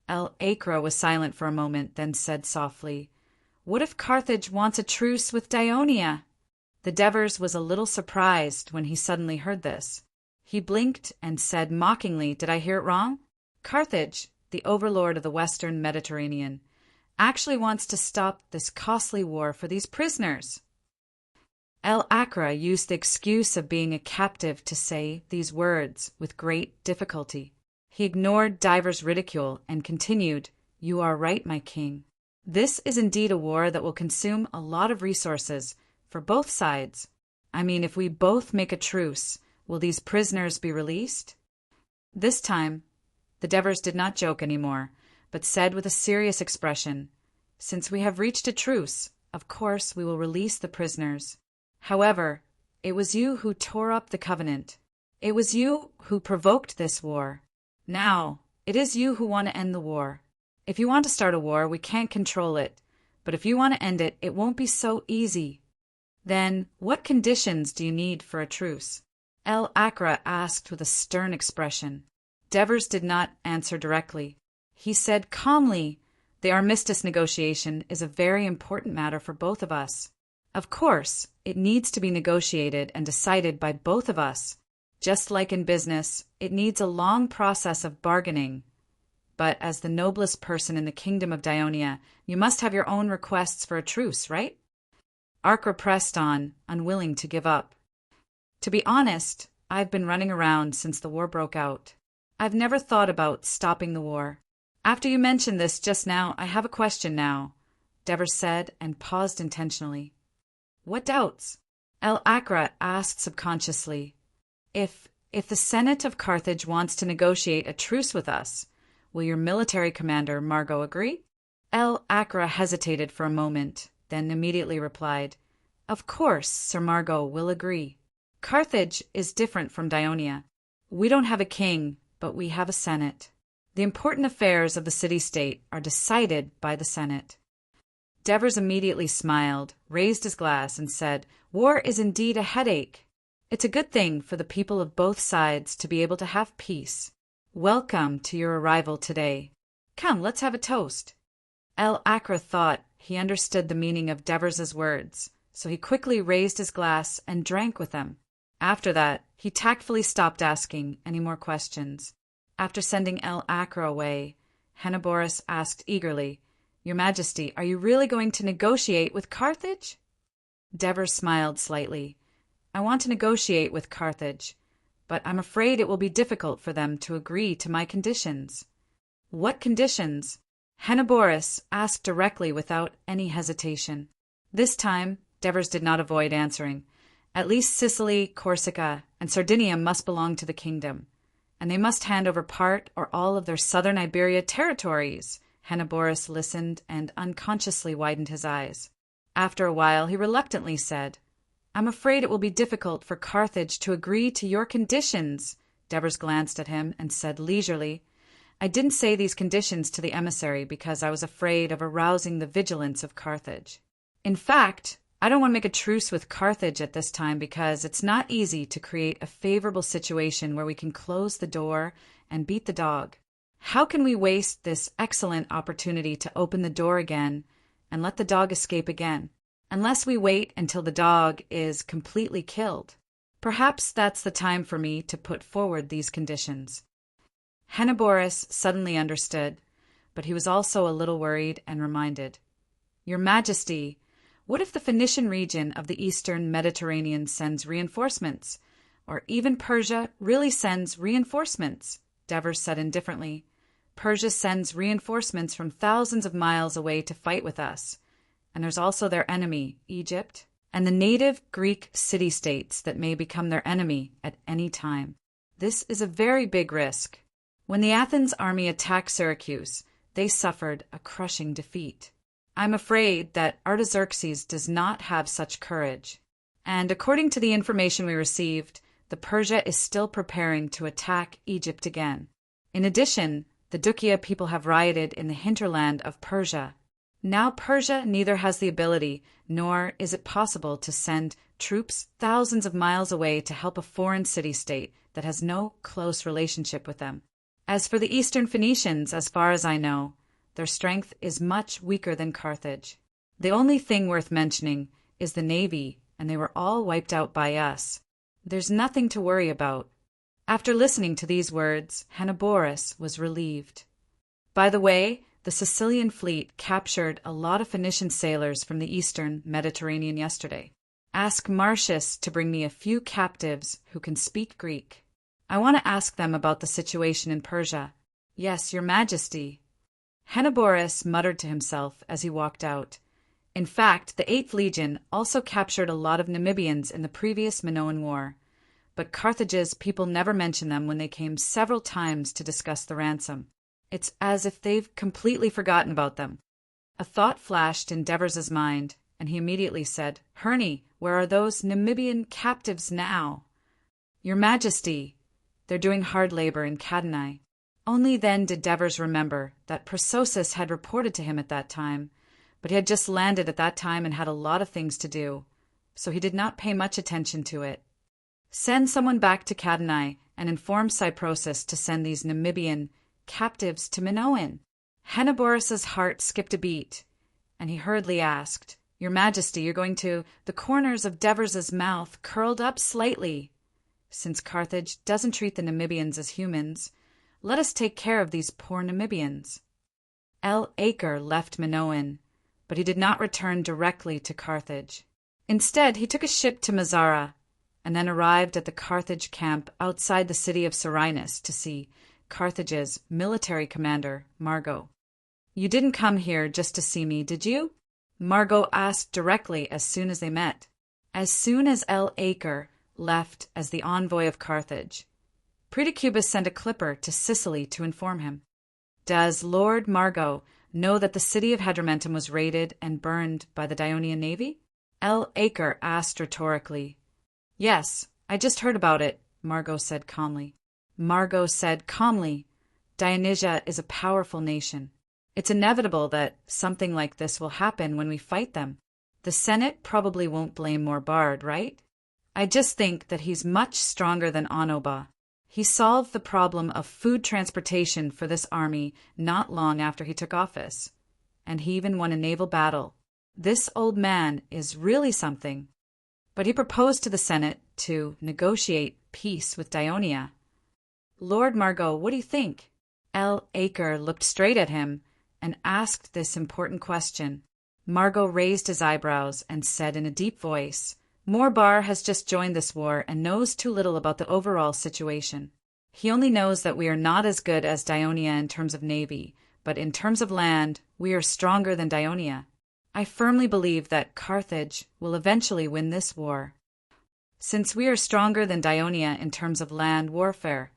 S1: El Acra was silent for a moment, then said softly, "What if Carthage wants a truce with Dionia?" The Devers was a little surprised when he suddenly heard this. He blinked and said mockingly, "Did I hear it wrong? Carthage, the overlord of the western Mediterranean, actually wants to stop this costly war for these prisoners." El Acra used the excuse of being a captive to say these words with great difficulty. He ignored divers' ridicule and continued, "You are right, my king. This is indeed a war that will consume a lot of resources for both sides. I mean, if we both make a truce, will these prisoners be released?" This time, the Devers did not joke any more, but said with a serious expression, "Since we have reached a truce, of course we will release the prisoners. However, it was you who tore up the covenant. It was you who provoked this war. Now, it is you who want to end the war. If you want to start a war, we can't control it, but if you want to end it, it won't be so easy. Then, what conditions do you need for a truce?" El Acra asked with a stern expression. Devers did not answer directly. He said calmly, "The armistice negotiation is a very important matter for both of us. Of course, it needs to be negotiated and decided by both of us. Just like in business, it needs a long process of bargaining. But as the noblest person in the kingdom of Dionia, you must have your own requests for a truce, right?" Acra pressed on, unwilling to give up. "To be honest, I've been running around since the war broke out. I've never thought about stopping the war. After you mentioned this just now, I have a question now," Devers said and paused intentionally. "What doubts?" El Acra asked subconsciously. If the Senate of Carthage wants to negotiate a truce with us, will your military commander, Margo, agree?" El Acra hesitated for a moment, then immediately replied, "Of course, Sir Margo will agree. Carthage is different from Dionia. We don't have a king, but we have a senate. The important affairs of the city-state are decided by the Senate." Devers immediately smiled, raised his glass, and said, "War is indeed a headache. It's a good thing for the people of both sides to be able to have peace. Welcome to your arrival today. Come, let's have a toast." El Acra thought he understood the meaning of Devers's words, so he quickly raised his glass and drank with them. After that, he tactfully stopped asking any more questions. After sending El Acra away, Henoboris asked eagerly, "Your Majesty, are you really going to negotiate with Carthage?" Devers smiled slightly. "I want to negotiate with Carthage, but I'm afraid it will be difficult for them to agree to my conditions." "What conditions?" Henoboris asked directly without any hesitation. This time, Devers did not avoid answering. "At least Sicily, Corsica, and Sardinia must belong to the kingdom, and they must hand over part or all of their southern Iberia territories." Henoboris listened and unconsciously widened his eyes. After a while, he reluctantly said, "I'm afraid it will be difficult for Carthage to agree to your conditions." Devers glanced at him and said leisurely, "I didn't say these conditions to the emissary because I was afraid of arousing the vigilance of Carthage. In fact, I don't want to make a truce with Carthage at this time because it's not easy to create a favorable situation where we can close the door and beat the dog. How can we waste this excellent opportunity to open the door again and let the dog escape again, unless we wait until the dog is completely killed? Perhaps that's the time for me to put forward these conditions." Henoboris suddenly understood, but he was also a little worried and reminded, "Your Majesty, what if the Phoenician region of the eastern Mediterranean sends reinforcements, or even Persia really sends reinforcements?" Devers said indifferently. Persia sends reinforcements from thousands of miles away to fight with us. And there's also their enemy, Egypt, and the native Greek city-states that may become their enemy at any time. This is a very big risk. When the Athens army attacked Syracuse, they suffered a crushing defeat. I'm afraid that Artaxerxes does not have such courage. And according to the information we received, the Persia is still preparing to attack Egypt again. In addition, the Dukia people have rioted in the hinterland of Persia. Now Persia neither has the ability nor is it possible to send troops thousands of miles away to help a foreign city-state that has no close relationship with them. As for the Eastern Phoenicians, as far as I know, their strength is much weaker than Carthage. The only thing worth mentioning is the navy, and they were all wiped out by us. There's nothing to worry about. After listening to these words, Hannibal was relieved. By the way, the Sicilian fleet captured a lot of Phoenician sailors from the eastern Mediterranean yesterday. Ask Marcius to bring me a few captives who can speak Greek. I want to ask them about the situation in Persia. Yes, Your Majesty. Hannibal muttered to himself as he walked out. In fact, the 8th Legion also captured a lot of Namibians in the previous Minoan War, but Carthage's people never mentioned them when they came several times to discuss the ransom. It's as if they've completely forgotten about them. A thought flashed in Devers's mind, and he immediately said, "Herney, where are those Namibian captives now?" "Your Majesty, they're doing hard labor in Kadani." Only then did Devers remember that Prososus had reported to him at that time, but he had just landed at that time and had a lot of things to do, so he did not pay much attention to it. Send someone back to Kadani and inform Cyprosus to send these Namibian captives to Minoan. Hannibal's heart skipped a beat, and he hurriedly asked, "Your Majesty, you're going to—" The corners of Devers's mouth curled up slightly. "Since Carthage doesn't treat the Namibians as humans, let us take care of these poor Namibians." El Acre left Minoan, but he did not return directly to Carthage. Instead, he took a ship to Mazara, and then arrived at the Carthage camp outside the city of Serenus to see Carthage's military commander, Margo. "You didn't come here just to see me, did you?" Margo asked directly as soon as they met. As soon as El Acre left as the envoy of Carthage, Prodicubus sent a clipper to Sicily to inform him. "Does Lord Margo know that the city of Hadrumetum was raided and burned by the Dionian navy?" El Acre asked rhetorically. "Yes, I just heard about it," Margo said calmly. "Dionysia is a powerful nation. It's inevitable that something like this will happen when we fight them. The Senate probably won't blame Morbard, right? I just think that he's much stronger than Onoba. He solved the problem of food transportation for this army not long after he took office, and he even won a naval battle. This old man is really something." But he proposed to the Senate to negotiate peace with Dionia. "Lord Margo, what do you think?" El Acre looked straight at him and asked this important question. Margo raised his eyebrows and said in a deep voice, "Morbar has just joined this war and knows too little about the overall situation. He only knows that we are not as good as Dionia in terms of navy, but in terms of land, we are stronger than Dionia. I firmly believe that Carthage will eventually win this war. Since we are stronger than Dionia in terms of land warfare,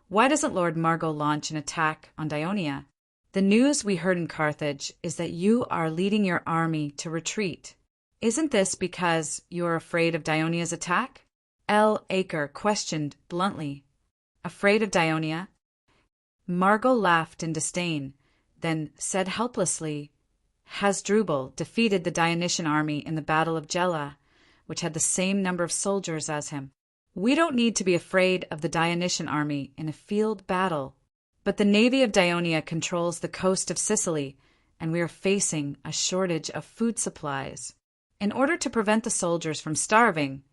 S1: why doesn't Lord Margo launch an attack on Dionia? The news we heard in Carthage is that you are leading your army to retreat. Isn't this because you are afraid of Dionia's attack?" El Acre questioned bluntly. "Afraid of Dionia?" Margo laughed in disdain, then said helplessly, "Hasdrubal defeated the Dionysian army in the Battle of Gela, which had the same number of soldiers as him. We don't need to be afraid of the Dionysian army in a field battle, but the navy of Dionia controls the coast of Sicily, and we are facing a shortage of food supplies. In order to prevent the soldiers from starving,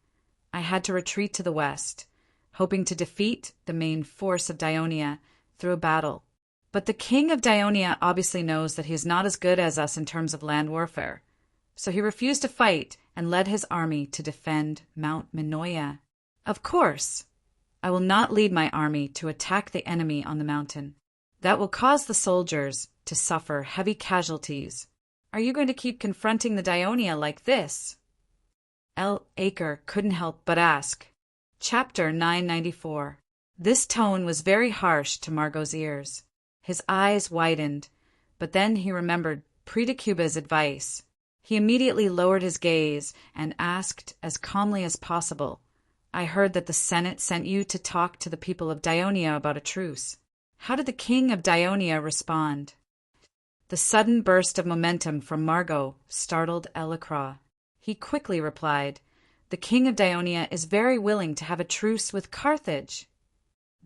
S1: I had to retreat to the west, hoping to defeat the main force of Dionia through a battle. But the king of Dionia obviously knows that he is not as good as us in terms of land warfare, so he refused to fight and led his army to defend Mount Minoia. Of course, I will not lead my army to attack the enemy on the mountain. That will cause the soldiers to suffer heavy casualties. Are you going to keep confronting the Dionia like this? El Aker couldn't help but ask. Chapter 994. This tone was very harsh to Margot's ears. His eyes widened, but then he remembered Predicuba's advice. He immediately lowered his gaze and asked as calmly as possible, I heard that the Senate sent you to talk to the people of Dionia about a truce. How did the king of Dionia respond? The sudden burst of momentum from Margot startled Elacra. He quickly replied, The king of Dionia is very willing to have a truce with Carthage.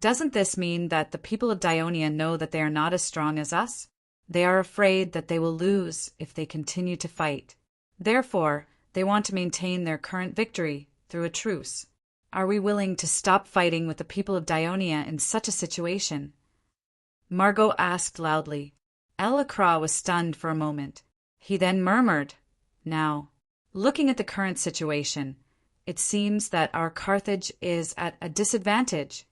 S1: Doesn't this mean that the people of Dionia know that they are not as strong as us? They are afraid that they will lose if they continue to fight. Therefore, they want to maintain their current victory through a truce. Are we willing to stop fighting with the people of Dionia in such a situation? Margot asked loudly. Elacra was stunned for a moment. He then murmured, Now, looking at the current situation, it seems that our Carthage is at a disadvantage.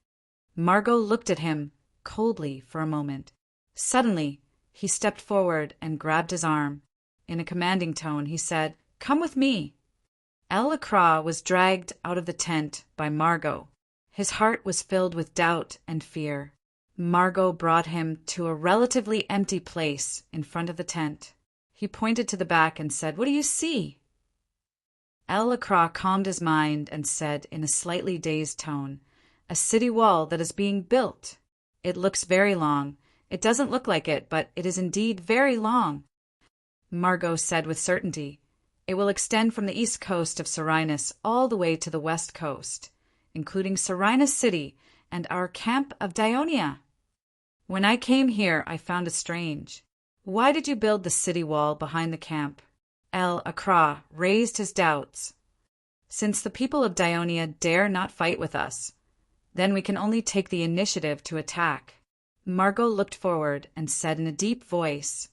S1: Margot looked at him coldly for a moment. Suddenly, he stepped forward and grabbed his arm. In a commanding tone, he said, Come with me. Elacra was dragged out of the tent by Margot. His heart was filled with doubt and fear. Margot brought him to a relatively empty place in front of the tent. He pointed to the back and said, What do you see? Elacra calmed his mind and said in a slightly dazed tone, A city wall that is being built. It looks very long. It doesn't look like it, but it is indeed very long. Margot said with certainty, It will extend from the east coast of Serenus all the way to the west coast, including Serenus city and our camp of Dionia. When I came here, I found it strange. Why did you build the city wall behind the camp? El-Akra raised his doubts. Since the people of Dionia dare not fight with us, then we can only take the initiative to attack. Margot looked forward and said in a deep voice,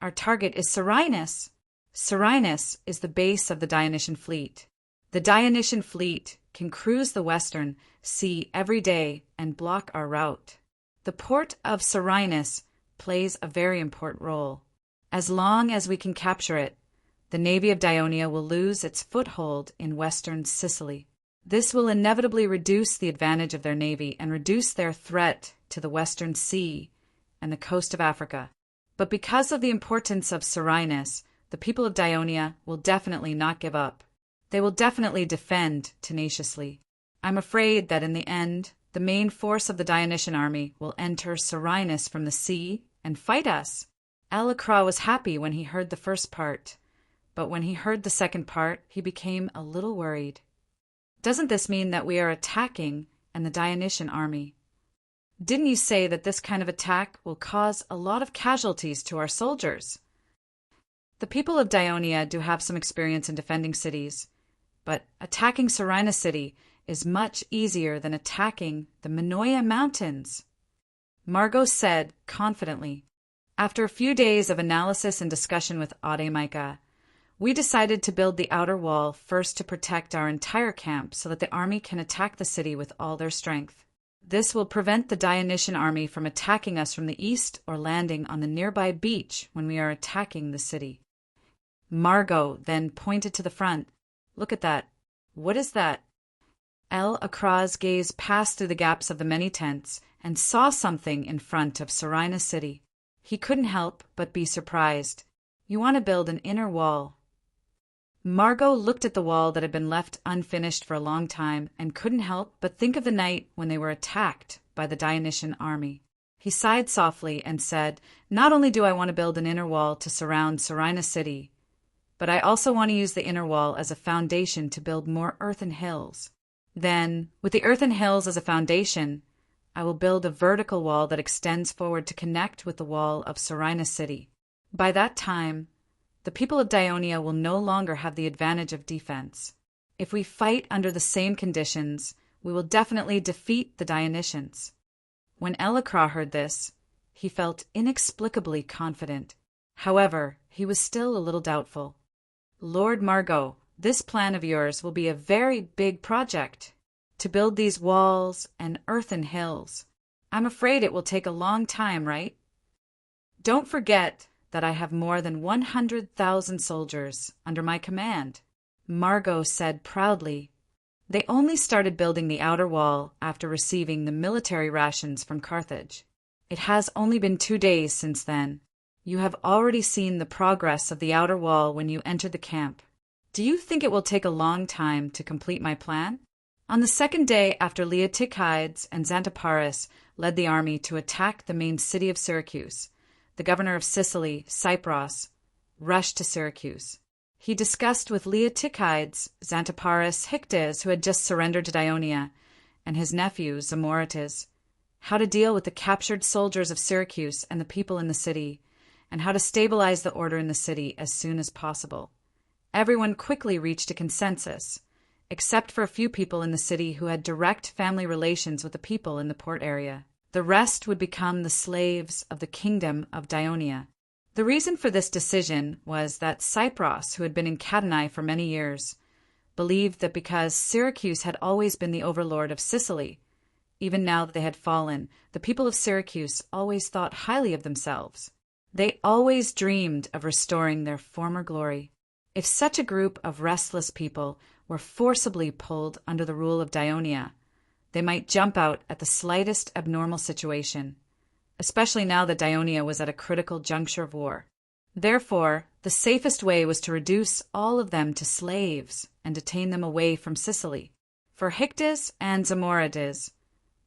S1: Our target is Serenus. Serenus is the base of the Dionysian fleet. The Dionysian fleet can cruise the western sea every day and block our route. The port of Serenus plays a very important role. As long as we can capture it, the navy of Dionia will lose its foothold in western Sicily. This will inevitably reduce the advantage of their navy and reduce their threat to the western sea and the coast of Africa. But because of the importance of Serenus, the people of Dionia will definitely not give up. They will definitely defend tenaciously. I'm afraid that in the end, the main force of the Dionysian army will enter Serenus from the sea and fight us. Elacra was happy when he heard the first part, but when he heard the second part, he became a little worried. Doesn't this mean that we are attacking the Dionysian army? Didn't you say that this kind of attack will cause a lot of casualties to our soldiers? The people of Dionia do have some experience in defending cities, but attacking Serenus city is much easier than attacking the Minoia Mountains. Margot said confidently, After a few days of analysis and discussion with Audiobook, we decided to build the outer wall first to protect our entire camp so that the army can attack the city with all their strength. This will prevent the Dionysian army from attacking us from the east or landing on the nearby beach when we are attacking the city. Margot then pointed to the front. Look at that. What is that? El-Akra's gaze passed through the gaps of the many tents and saw something in front of Serenus city. He couldn't help but be surprised. You want to build an inner wall. Margot looked at the wall that had been left unfinished for a long time and couldn't help but think of the night when they were attacked by the Dionysian army. He sighed softly and said, Not only do I want to build an inner wall to surround Serenus city, but I also want to use the inner wall as a foundation to build more earthen hills. Then, with the earthen hills as a foundation, I will build a vertical wall that extends forward to connect with the wall of Serenus city. By that time, the people of Dionia will no longer have the advantage of defense. If we fight under the same conditions, we will definitely defeat the Dionysians. When Elacra heard this, he felt inexplicably confident. However, he was still a little doubtful. Lord Margot, this plan of yours will be a very big project, to build these walls and earthen hills. I'm afraid it will take a long time, right? Don't forget that I have more than 100,000 soldiers under my command, Margot said proudly. They only started building the outer wall after receiving the military rations from Carthage. It has only been 2 days since then. You have already seen the progress of the outer wall when you entered the camp. Do you think it will take a long time to complete my plan? On the second day after Leotychides and Xanthoparis led the army to attack the main city of Syracuse, the governor of Sicily, Cypros, rushed to Syracuse. He discussed with Leotychides, Xanthoparis, Hyctes, who had just surrendered to Dionia, and his nephew, Zamorites, how to deal with the captured soldiers of Syracuse and the people in the city, and how to stabilize the order in the city as soon as possible. Everyone quickly reached a consensus, except for a few people in the city who had direct family relations with the people in the port area. The rest would become the slaves of the kingdom of Dionia. The reason for this decision was that Cypros, who had been in Catanae for many years, believed that because Syracuse had always been the overlord of Sicily, even now that they had fallen, the people of Syracuse always thought highly of themselves. They always dreamed of restoring their former glory. If such a group of restless people were forcibly pulled under the rule of Dionia, they might jump out at the slightest abnormal situation, especially now that Dionia was at a critical juncture of war. Therefore, the safest way was to reduce all of them to slaves and detain them away from Sicily. For Hyctes and Zamorites,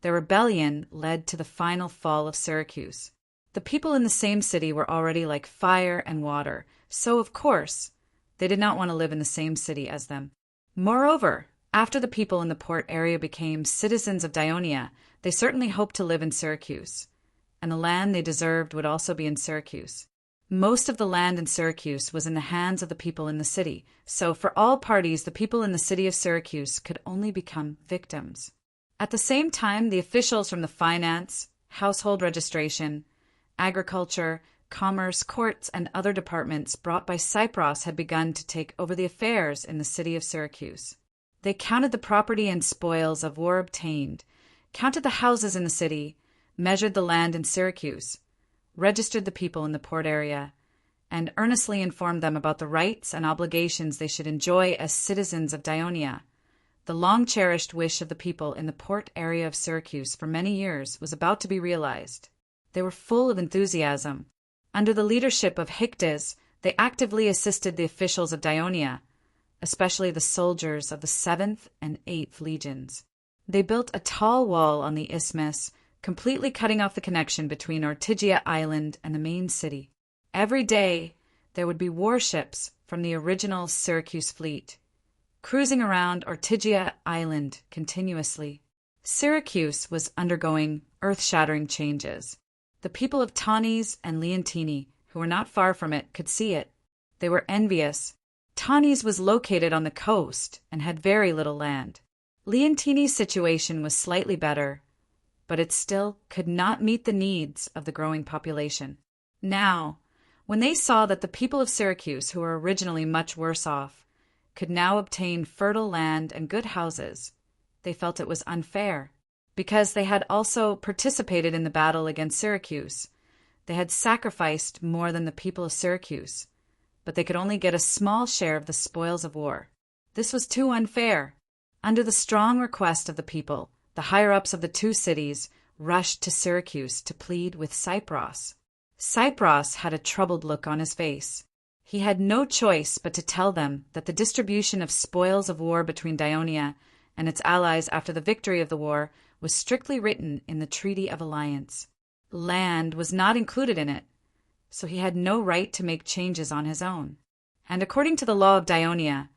S1: their rebellion led to the final fall of Syracuse. The people in the same city were already like fire and water, so of course, they did not want to live in the same city as them. Moreover, after the people in the port area became citizens of Dionia, they certainly hoped to live in Syracuse, and the land they deserved would also be in Syracuse. Most of the land in Syracuse was in the hands of the people in the city, so for all parties, the people in the city of Syracuse could only become victims. At the same time, the officials from the finance, household registration, agriculture, commerce, courts, and other departments brought by Cypros had begun to take over the affairs in the city of Syracuse. They counted the property and spoils of war obtained, counted the houses in the city, measured the land in Syracuse, registered the people in the port area, and earnestly informed them about the rights and obligations they should enjoy as citizens of Dionia. The long-cherished wish of the people in the port area of Syracuse for many years was about to be realized. They were full of enthusiasm. Under the leadership of Hyctes, they actively assisted the officials of Dionia, especially the soldiers of the 7th and 8th legions. They built a tall wall on the isthmus, completely cutting off the connection between Ortygia Island and the main city. Every day, there would be warships from the original Syracuse fleet, cruising around Ortygia Island continuously. Syracuse was undergoing earth-shattering changes. The people of Tanis and Leontini, who were not far from it, could see it. They were envious. Tanis was located on the coast and had very little land. Leontini's situation was slightly better, but it still could not meet the needs of the growing population. Now, when they saw that the people of Syracuse, who were originally much worse off, could now obtain fertile land and good houses, they felt it was unfair. Because they had also participated in the battle against Syracuse, they had sacrificed more than the people of Syracuse, but they could only get a small share of the spoils of war. This was too unfair. Under the strong request of the people, the higher-ups of the two cities rushed to Syracuse to plead with Cypros. Cypros had a troubled look on his face. He had no choice but to tell them that the distribution of spoils of war between Dionia and its allies after the victory of the war was strictly written in the Treaty of Alliance. Land was not included in it, so he had no right to make changes on his own. And according to the law of Dionia,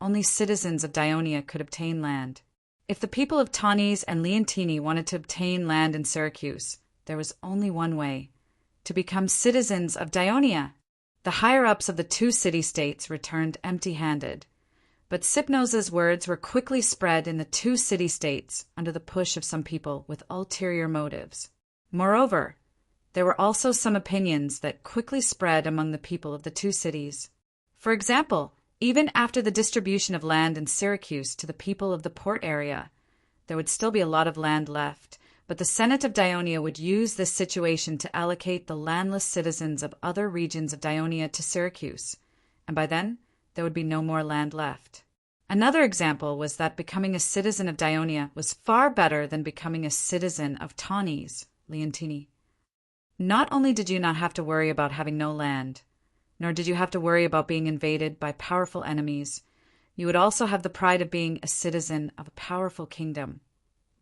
S1: only citizens of Dionia could obtain land. If the people of Tanis and Leontini wanted to obtain land in Syracuse, there was only one way: to become citizens of Dionia. The higher-ups of the two city-states returned empty-handed, but Cypnos's words were quickly spread in the two city-states under the push of some people with ulterior motives. Moreover, there were also some opinions that quickly spread among the people of the two cities. For example, even after the distribution of land in Syracuse to the people of the port area, there would still be a lot of land left, but the Senate of Dionia would use this situation to allocate the landless citizens of other regions of Dionia to Syracuse, and by then there would be no more land left. Another example was that becoming a citizen of Dionia was far better than becoming a citizen of Tanis, Leontini. Not only did you not have to worry about having no land, nor did you have to worry about being invaded by powerful enemies, you would also have the pride of being a citizen of a powerful kingdom.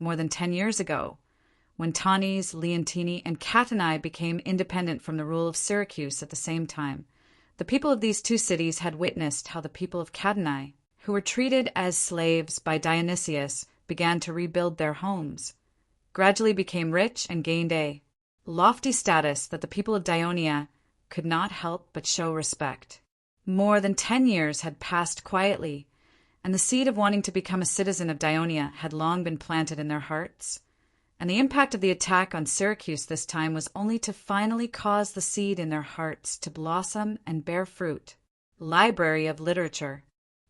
S1: More than 10 years ago, when Tanis, Leontini, and Catanai became independent from the rule of Syracuse at the same time, the people of these two cities had witnessed how the people of Catanai, who were treated as slaves by Dionysius, began to rebuild their homes, gradually became rich, and gained a lofty status that the people of Dionia could not help but show respect. More than 10 years had passed quietly, and the seed of wanting to become a citizen of Dionia had long been planted in their hearts, and the impact of the attack on Syracuse this time was only to finally cause the seed in their hearts to blossom and bear fruit. Library of Literature.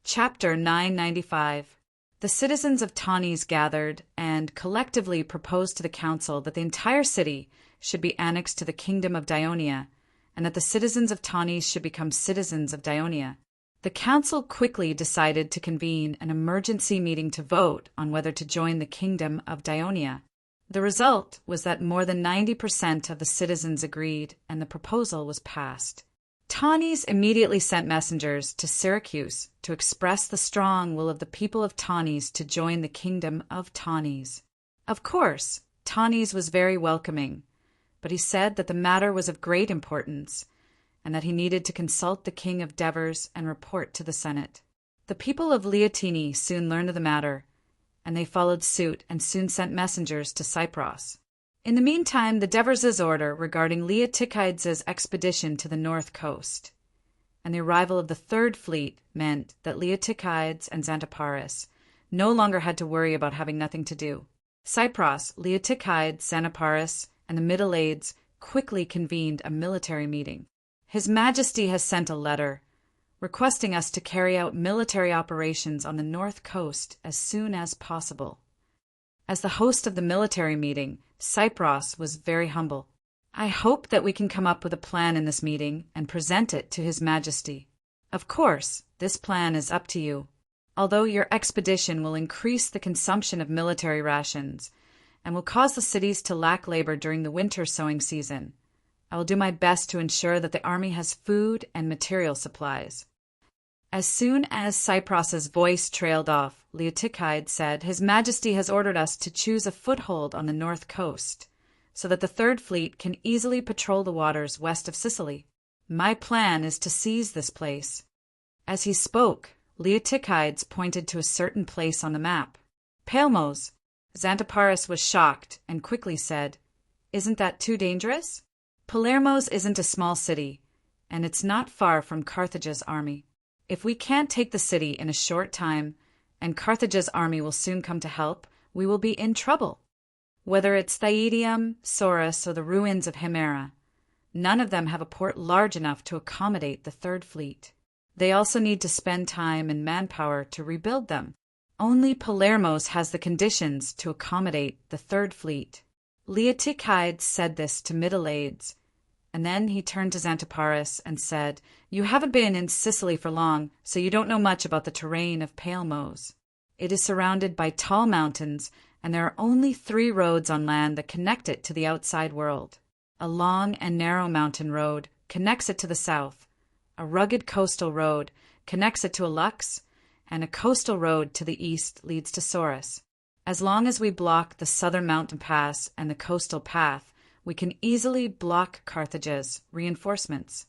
S1: Chapter 995. The citizens of Tanis gathered and collectively proposed to the council that the entire city should be annexed to the kingdom of Dionia, and that the citizens of Tanis should become citizens of Dionia. The council quickly decided to convene an emergency meeting to vote on whether to join the kingdom of Dionia. The result was that more than 90% of the citizens agreed, and the proposal was passed. Tanis immediately sent messengers to Syracuse to express the strong will of the people of Tanis to join the kingdom of Tanis. Of course, Tanis was very welcoming, but he said that the matter was of great importance, and that he needed to consult the king of Devers and report to the Senate. The people of Leontini soon learned of the matter, and they followed suit and soon sent messengers to Cypros. In the meantime, the Devers' order regarding Leotychides' expedition to the north coast and the arrival of the Third Fleet meant that Leotychides and Xanthoparis no longer had to worry about having nothing to do. Cypros, Leotychides, Xanthoparis, and the Middleades quickly convened a military meeting. His Majesty has sent a letter requesting us to carry out military operations on the north coast as soon as possible. As the host of the military meeting, Cypros was very humble. I hope that we can come up with a plan in this meeting and present it to His Majesty. Of course, this plan is up to you. Although your expedition will increase the consumption of military rations and will cause the cities to lack labor during the winter sowing season, I will do my best to ensure that the army has food and material supplies. As soon as Cypros's voice trailed off, Leotychides said, His Majesty has ordered us to choose a foothold on the north coast, so that the Third Fleet can easily patrol the waters west of Sicily. My plan is to seize this place. As he spoke, Leotychides pointed to a certain place on the map. Palermo's. Xanthoparis was shocked and quickly said, Isn't that too dangerous? Palermo's isn't a small city, and it's not far from Carthage's army. If we can't take the city in a short time, and Carthage's army will soon come to help, we will be in trouble. Whether it's Thyedium, Sauros, or the ruins of Himera, none of them have a port large enough to accommodate the Third Fleet. They also need to spend time and manpower to rebuild them. Only Palermo's has the conditions to accommodate the Third Fleet. Leotychides said this to Middleades, and then he turned to Xanthoparis and said, You haven't been in Sicily for long, so you don't know much about the terrain of Palermo's. It is surrounded by tall mountains, and there are only 3 roads on land that connect it to the outside world. A long and narrow mountain road connects it to the south, a rugged coastal road connects it to Lux, and a coastal road to the east leads to Sauros. As long as we block the southern mountain pass and the coastal path, we can easily block Carthage's reinforcements.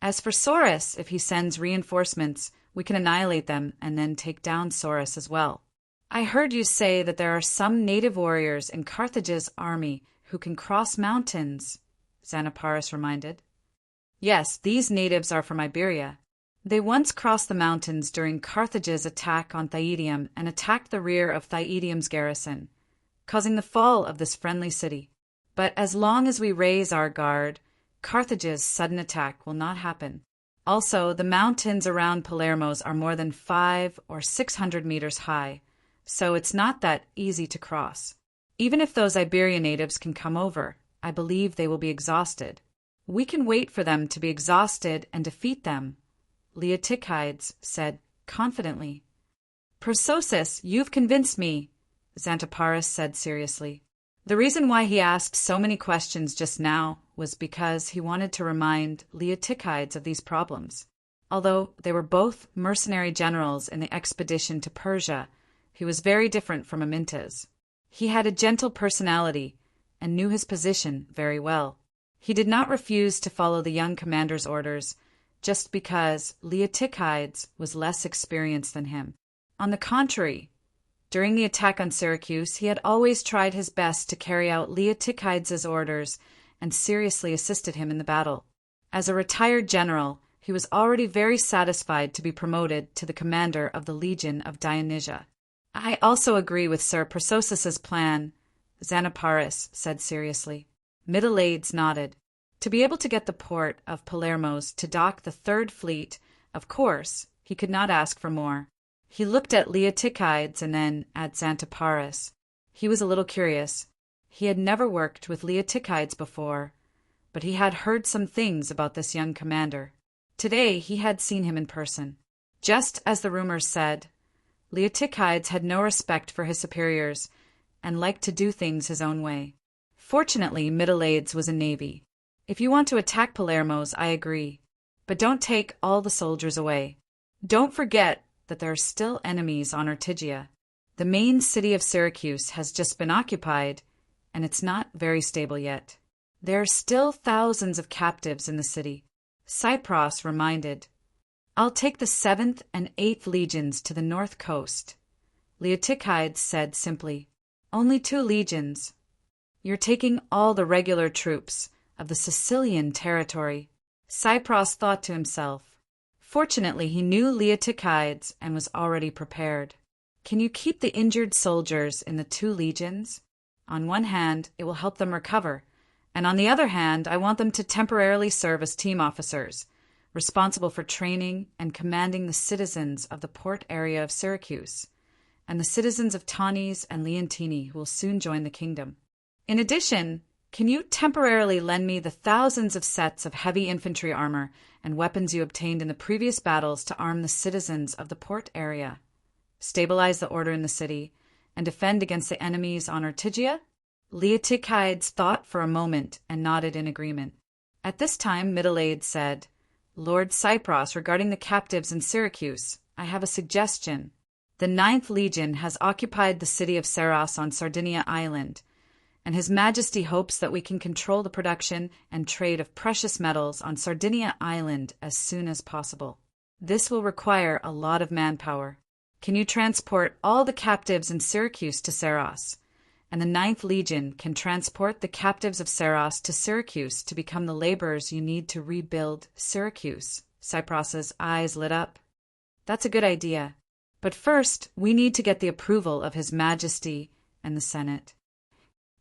S1: As for Sauros, if he sends reinforcements, we can annihilate them and then take down Sauros as well. I heard you say that there are some native warriors in Carthage's army who can cross mountains, Xanthoparis reminded. Yes, these natives are from Iberia. They once crossed the mountains during Carthage's attack on Thyedium and attacked the rear of Thyedium's garrison, causing the fall of this friendly city. But as long as we raise our guard, Carthage's sudden attack will not happen. Also, the mountains around Palermo's are more than 500 or 600 meters high, so it's not that easy to cross. Even if those Iberian natives can come over, I believe they will be exhausted. We can wait for them to be exhausted and defeat them, Leotychides said confidently. Persosus, you've convinced me, Xanthoparis said seriously. The reason why he asked so many questions just now was because he wanted to remind Leotychides of these problems. Although they were both mercenary generals in the expedition to Persia, he was very different from Amyntas. He had a gentle personality and knew his position very well. He did not refuse to follow the young commander's orders just because Leotychides was less experienced than him. On the contrary, during the attack on Syracuse, he had always tried his best to carry out Leotychides' orders and seriously assisted him in the battle. As a retired general, he was already very satisfied to be promoted to the commander of the Legion of Dionysia. I also agree with Sir Persosus's plan, Xanthoparis said seriously. Middle-Aides nodded. To be able to get the port of Palermos to dock the Third Fleet, of course, he could not ask for more. He looked at Leotychides and then at Xanthoparis. He was a little curious. He had never worked with Leotychides before, but he had heard some things about this young commander. Today he had seen him in person. Just as the rumors said, Leotychides had no respect for his superiors and liked to do things his own way. Fortunately, Middle-Aides was a navy. If you want to attack Palermos, I agree, but don't take all the soldiers away. Don't forget that there are still enemies on Ortygia. The main city of Syracuse has just been occupied, and it's not very stable yet. There are still thousands of captives in the city. Cypros reminded. I'll take the 7th and 8th legions to the north coast. Leotychides said simply. Only 2 legions. You're taking all the regular troops of the Sicilian territory. Cypros thought to himself. Fortunately, he knew Leotychides and was already prepared. Can you keep the injured soldiers in the 2 legions? On one hand, it will help them recover, and on the other hand, I want them to temporarily serve as team officers, responsible for training and commanding the citizens of the port area of Syracuse, and the citizens of Tanis and Leontini who will soon join the kingdom. In addition, can you temporarily lend me the thousands of sets of heavy infantry armor and weapons you obtained in the previous battles to arm the citizens of the port area, stabilize the order in the city, and defend against the enemies on Ortygia? Leotychides thought for a moment and nodded in agreement. At this time, Middle-Aides said, Lord Cypros, regarding the captives in Syracuse, I have a suggestion. The 9th Legion has occupied the city of Saros on Sardinia Island, and His Majesty hopes that we can control the production and trade of precious metals on Sardinia Island as soon as possible. This will require a lot of manpower. Can you transport all the captives in Syracuse to Saros? And the 9th Legion can transport the captives of Saros to Syracuse to become the laborers you need to rebuild Syracuse. Cypros's eyes lit up. That's a good idea. But first, we need to get the approval of His Majesty and the Senate.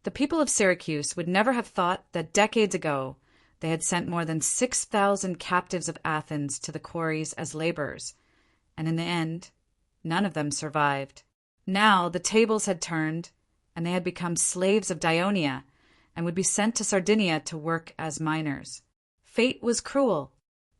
S1: The people of Syracuse would never have thought that decades ago they had sent more than 6,000 captives of Athens to the quarries as laborers, and in the end, none of them survived. Now the tables had turned, and they had become slaves of Dionia and would be sent to Sardinia to work as miners. Fate was cruel.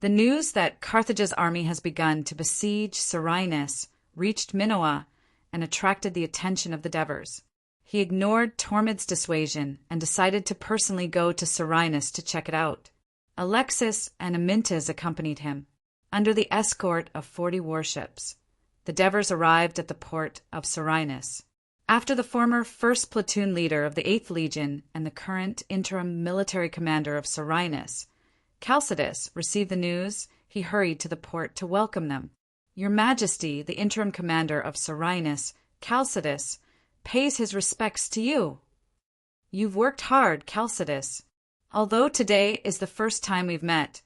S1: The news that Carthage's army has begun to besiege Selinus reached Minoa and attracted the attention of the Devers. He ignored Tormid's dissuasion and decided to personally go to Selinus to check it out. Alexis and Amyntas accompanied him. Under the escort of 40 warships, the Devers arrived at the port of Selinus. After the former 1st Platoon leader of the 8th Legion and the current interim military commander of Selinus, Chalcidas, received the news, he hurried to the port to welcome them. Your Majesty, the interim commander of Selinus, Chalcidas, pays his respects to you. You've worked hard, Chalcidas. Although today is the first time we've met,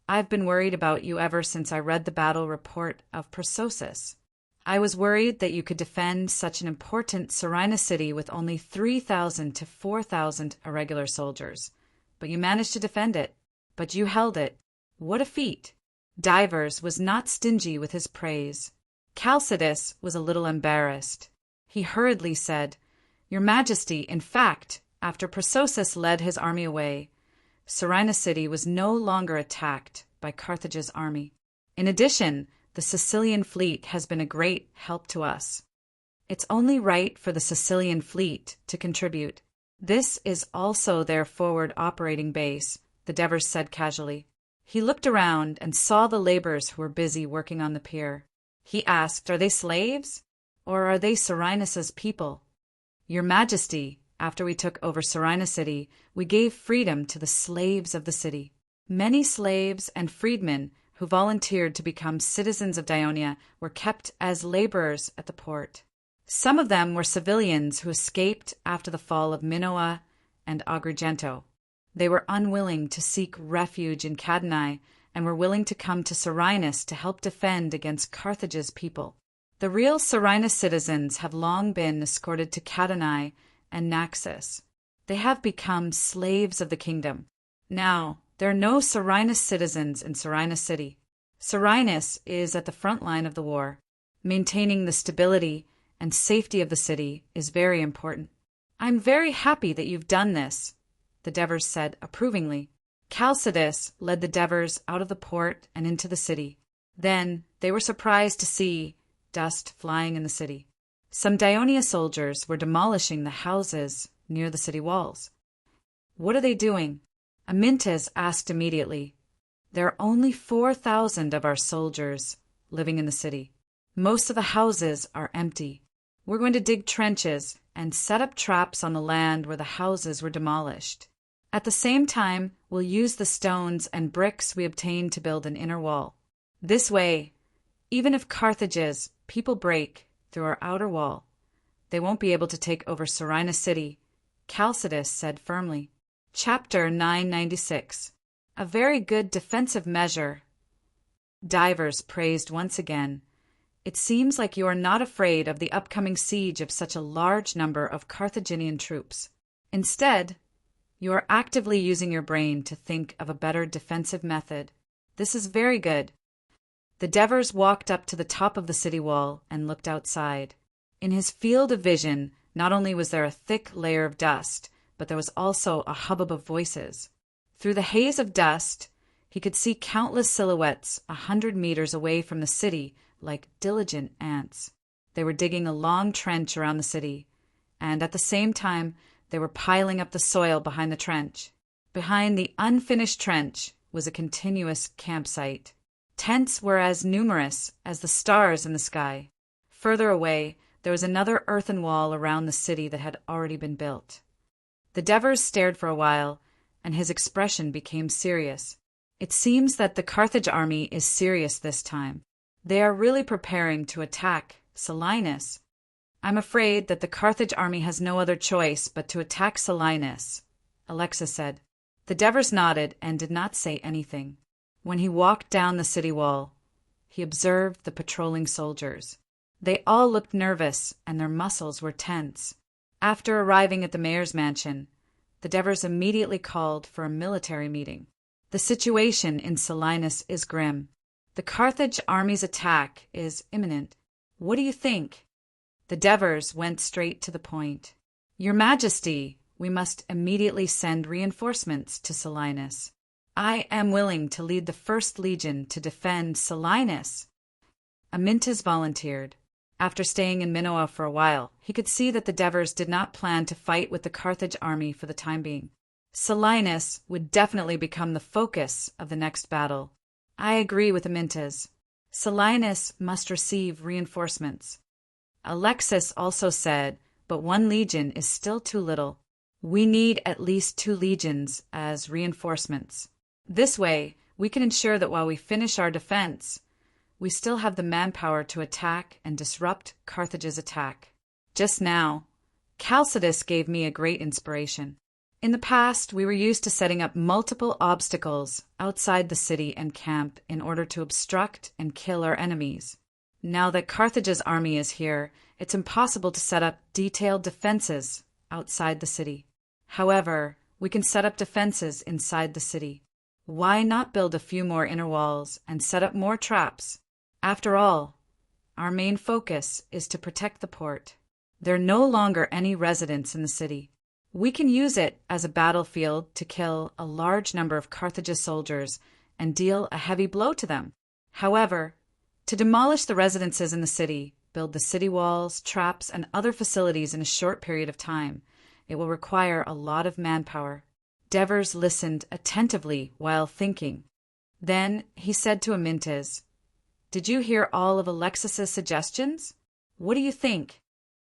S1: I've been worried about you ever since I read the battle report of Persosus. I was worried that you could defend such an important Selinus city with only 3,000 to 4,000 irregular soldiers. But you managed to defend it. But you held it. What a feat! Divers was not stingy with his praise. Chalcidas was a little embarrassed. He hurriedly said, Your Majesty, in fact, after Persosus led his army away, Serina city was no longer attacked by Carthage's army. In addition, the Sicilian fleet has been a great help to us. It's only right for the Sicilian fleet to contribute. This is also their forward operating base, the Devers said casually. He looked around and saw the laborers who were busy working on the pier. He asked, "Are they slaves? Or are they Serenus's people?" "Your Majesty, after we took over Serina city, we gave freedom to the slaves of the city." Many slaves and freedmen who volunteered to become citizens of Dionia were kept as laborers at the port. Some of them were civilians who escaped after the fall of Minoa and Agrigento. They were unwilling to seek refuge in Cadanae and were willing to come to Serenus to help defend against Carthage's people. The real Serenus citizens have long been escorted to Cadanae and Naxos. They have become slaves of the kingdom. Now, there are no Serenus citizens in Serina city. Serenus is at the front line of the war. Maintaining the stability and safety of the city is very important. "I'm very happy that you've done this," the Devers said approvingly. Chalcidas led the Devers out of the port and into the city. Then they were surprised to see dust flying in the city. Some Dionia soldiers were demolishing the houses near the city walls. "What are they doing?" Amintas asked immediately. "There are only 4,000 of our soldiers living in the city. Most of the houses are empty. We're going to dig trenches and set up traps on the land where the houses were demolished. At the same time, we'll use the stones and bricks we obtained to build an inner wall. This way, even if Carthage's people break through our outer wall, they won't be able to take over Serina city," Chalcidas said firmly. Chapter 996. A very good defensive measure. Divers praised once again. "It seems like you are not afraid of the upcoming siege of such a large number of Carthaginian troops. Instead, you are actively using your brain to think of a better defensive method. This is very good." The Devers walked up to the top of the city wall and looked outside. In his field of vision, not only was there a thick layer of dust, but there was also a hubbub of voices. Through the haze of dust, he could see countless silhouettes 100 meters away from the city like diligent ants. They were digging a long trench around the city, and at the same time, they were piling up the soil behind the trench. Behind the unfinished trench was a continuous campsite. Tents were as numerous as the stars in the sky. Further away, there was another earthen wall around the city that had already been built. The Devers stared for a while, and his expression became serious. "It seems that the Carthage army is serious this time. They are really preparing to attack Selinus. I'm afraid that the Carthage army has no other choice but to attack Selinus," Alexis said. The Devers nodded and did not say anything. When he walked down the city wall, he observed the patrolling soldiers. They all looked nervous, and their muscles were tense. After arriving at the mayor's mansion, the Devers immediately called for a military meeting. "The situation in Selinus is grim. The Carthage army's attack is imminent. What do you think?" The Devers went straight to the point. "Your Majesty, we must immediately send reinforcements to Selinus. I am willing to lead the First Legion to defend Selinus." Amintas volunteered. After staying in Minoa for a while, he could see that the Devers did not plan to fight with the Carthage army for the time being. Selinus would definitely become the focus of the next battle. "I agree with Amintas. Selinus must receive reinforcements." Alexis also said, "But 1 legion is still too little. We need at least 2 legions as reinforcements. This way, we can ensure that while we finish our defense, we still have the manpower to attack and disrupt Carthage's attack." Just now, Chalcidas gave me a great inspiration. In the past, we were used to setting up multiple obstacles outside the city and camp in order to obstruct and kill our enemies. Now that Carthage's army is here, it's impossible to set up detailed defenses outside the city. However, we can set up defenses inside the city. Why not build a few more inner walls and set up more traps? After all, our main focus is to protect the port. There are no longer any residents in the city. We can use it as a battlefield to kill a large number of Carthage's soldiers and deal a heavy blow to them. However, to demolish the residences in the city, build the city walls, traps, and other facilities in a short period of time, it will require a lot of manpower. Devers listened attentively while thinking. Then he said to Amyntas, "Did you hear all of Alexis's suggestions? What do you think?"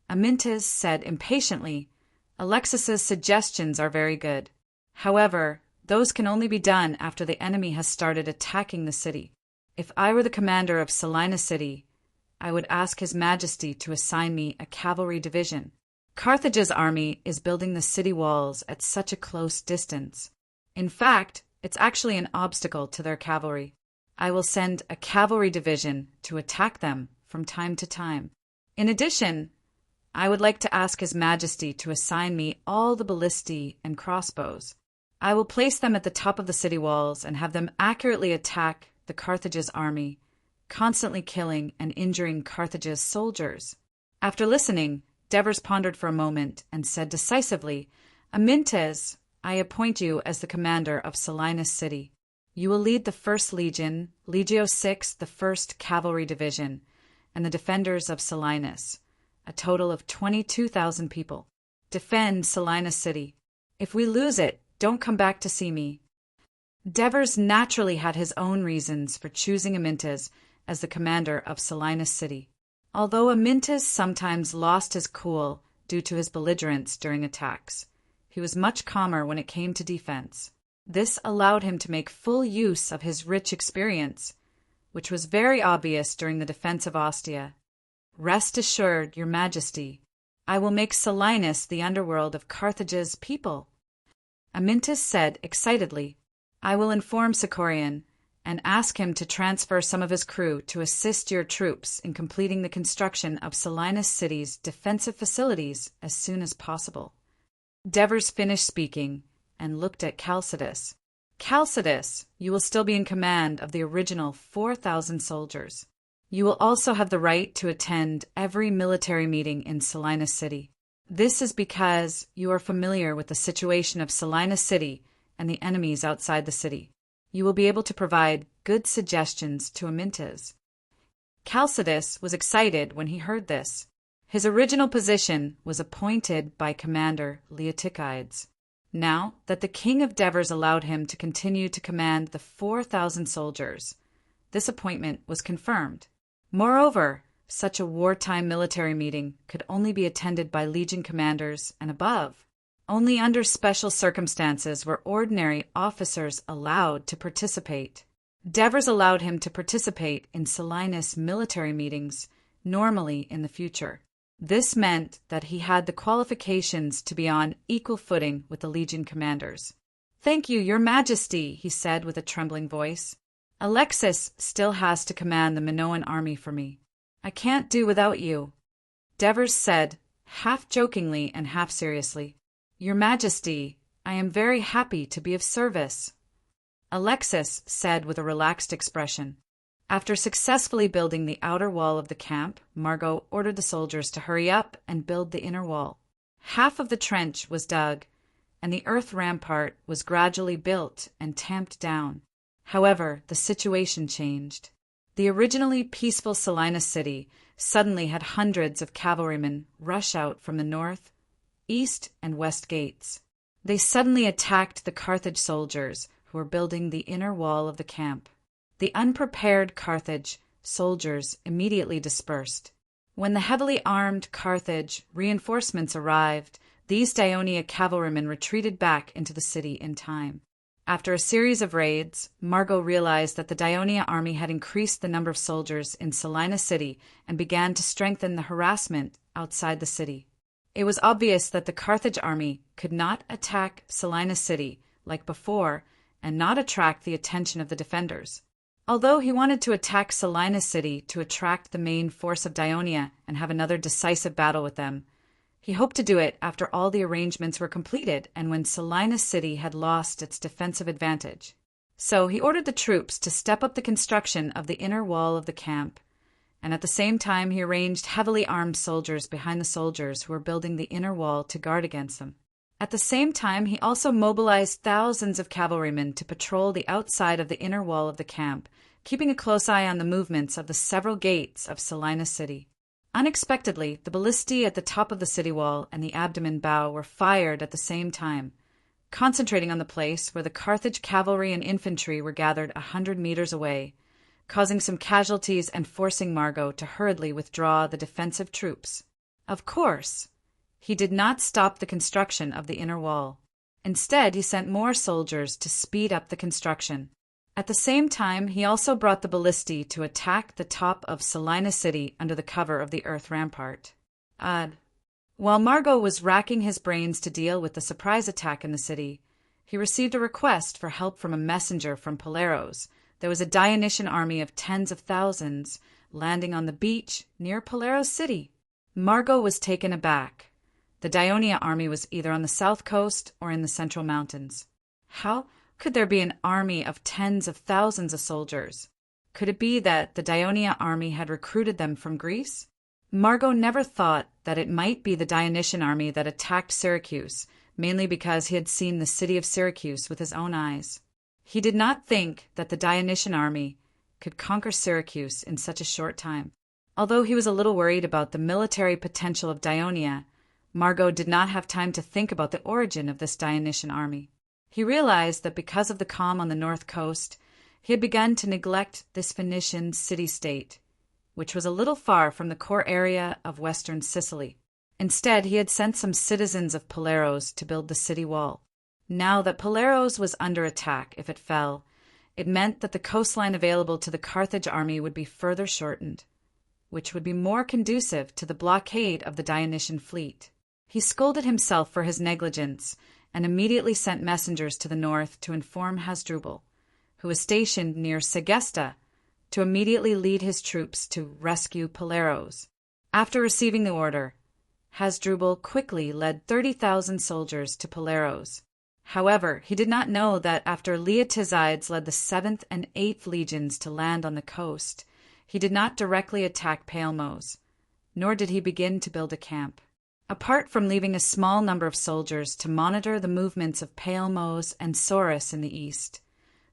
S1: Amyntas said impatiently, "Alexis's suggestions are very good. However, those can only be done after the enemy has started attacking the city. If I were the commander of Salina City, I would ask His Majesty to assign me a cavalry division. Carthage's army is building the city walls at such a close distance. In fact, it's actually an obstacle to their cavalry. I will send a cavalry division to attack them from time to time. In addition, I would like to ask His Majesty to assign me all the ballistae and crossbows. I will place them at the top of the city walls and have them accurately attack the Carthage's army, constantly killing and injuring Carthage's soldiers." After listening, Devers pondered for a moment and said decisively, "Amyntas, I appoint you as the commander of Selinus City. You will lead the 1st Legion, Legio 6, the 1st Cavalry Division, and the defenders of Selinus, a total of 22,000 people. Defend Selinus City. If we lose it, don't come back to see me." Devers naturally had his own reasons for choosing Amyntas as the commander of Selinus City. Although Amyntas sometimes lost his cool due to his belligerence during attacks, he was much calmer when it came to defense. This allowed him to make full use of his rich experience, which was very obvious during the defense of Ostia. "Rest assured, Your Majesty, I will make Selinus the underworld of Carthage's people." Amyntas said excitedly, "I will inform Sicorian and ask him to transfer some of his crew to assist your troops in completing the construction of Selinus City's defensive facilities as soon as possible." Devers finished speaking and looked at Chalcidas. "Chalcidas, you will still be in command of the original 4,000 soldiers. You will also have the right to attend every military meeting in Selinus City. This is because you are familiar with the situation of Selinus City and the enemies outside the city. You will be able to provide good suggestions to Amyntas." Chalcidas was excited when he heard this. His original position was appointed by Commander Leotychides. Now that the king of Devers allowed him to continue to command the 4,000 soldiers, this appointment was confirmed. Moreover, such a wartime military meeting could only be attended by legion commanders and above. Only under special circumstances were ordinary officers allowed to participate. Devers allowed him to participate in Selinus military meetings, normally in the future. This meant that he had the qualifications to be on equal footing with the legion commanders. "Thank you, Your Majesty," he said with a trembling voice. "Alexis still has to command the Minoan army for me. I can't do without you." Devers said, half jokingly and half seriously, "Your Majesty, I am very happy to be of service." Alexis said with a relaxed expression, "After successfully building the outer wall of the camp, Margot ordered the soldiers to hurry up and build the inner wall. Half of the trench was dug, and the earth rampart was gradually built and tamped down. However, the situation changed. The originally peaceful Selinus City suddenly had hundreds of cavalrymen rush out from the north, east, and west gates. They suddenly attacked the Carthage soldiers who were building the inner wall of the camp. The unprepared Carthage soldiers immediately dispersed. When the heavily armed Carthage reinforcements arrived, these Daionia cavalrymen retreated back into the city in time. After a series of raids, Margot realized that the Daionia army had increased the number of soldiers in Selinus City and began to strengthen the harassment outside the city. It was obvious that the Carthage army could not attack Selinus City like before and not attract the attention of the defenders. Although he wanted to attack Selinus City to attract the main force of Daionia and have another decisive battle with them, he hoped to do it after all the arrangements were completed and when Selinus City had lost its defensive advantage. So he ordered the troops to step up the construction of the inner wall of the camp and at the same time he arranged heavily armed soldiers behind the soldiers who were building the inner wall to guard against them. At the same time, he also mobilized thousands of cavalrymen to patrol the outside of the inner wall of the camp, keeping a close eye on the movements of the several gates of Salina city. Unexpectedly, the ballistae at the top of the city wall and the abdomen bow were fired at the same time, concentrating on the place where the Carthage cavalry and infantry were gathered 100 meters away, causing some casualties and forcing Margot to hurriedly withdraw the defensive troops. Of course, he did not stop the construction of the inner wall. Instead, he sent more soldiers to speed up the construction. At the same time, he also brought the ballistae to attack the top of Salina city under the cover of the earth rampart. While Margot was racking his brains to deal with the surprise attack in the city, he received a request for help from a messenger from Paleros. There was a Dionysian army of tens of thousands landing on the beach near Paleros city. Margot was taken aback. The Dionia army was either on the south coast or in the central mountains. How could there be an army of tens of thousands of soldiers? Could it be that the Dionia army had recruited them from Greece? Margot never thought that it might be the Dionysian army that attacked Syracuse, mainly because he had seen the city of Syracuse with his own eyes. He did not think that the Dionysian army could conquer Syracuse in such a short time. Although he was a little worried about the military potential of Dionia, Margot did not have time to think about the origin of this Dionysian army. He realized that because of the calm on the north coast, he had begun to neglect this Phoenician city-state, which was a little far from the core area of western Sicily. Instead, he had sent some citizens of Paleros to build the city wall. Now that Paleros was under attack, if it fell, it meant that the coastline available to the Carthage army would be further shortened, which would be more conducive to the blockade of the Dionysian fleet. He scolded himself for his negligence and immediately sent messengers to the north to inform Hasdrubal, who was stationed near Segesta, to immediately lead his troops to rescue Paleros. After receiving the order, Hasdrubal quickly led 30,000 soldiers to Paleros. However, he did not know that after Leotyzides led the 7th and 8th legions to land on the coast, he did not directly attack Palmos, nor did he begin to build a camp. Apart from leaving a small number of soldiers to monitor the movements of Palmos and Sorus in the east,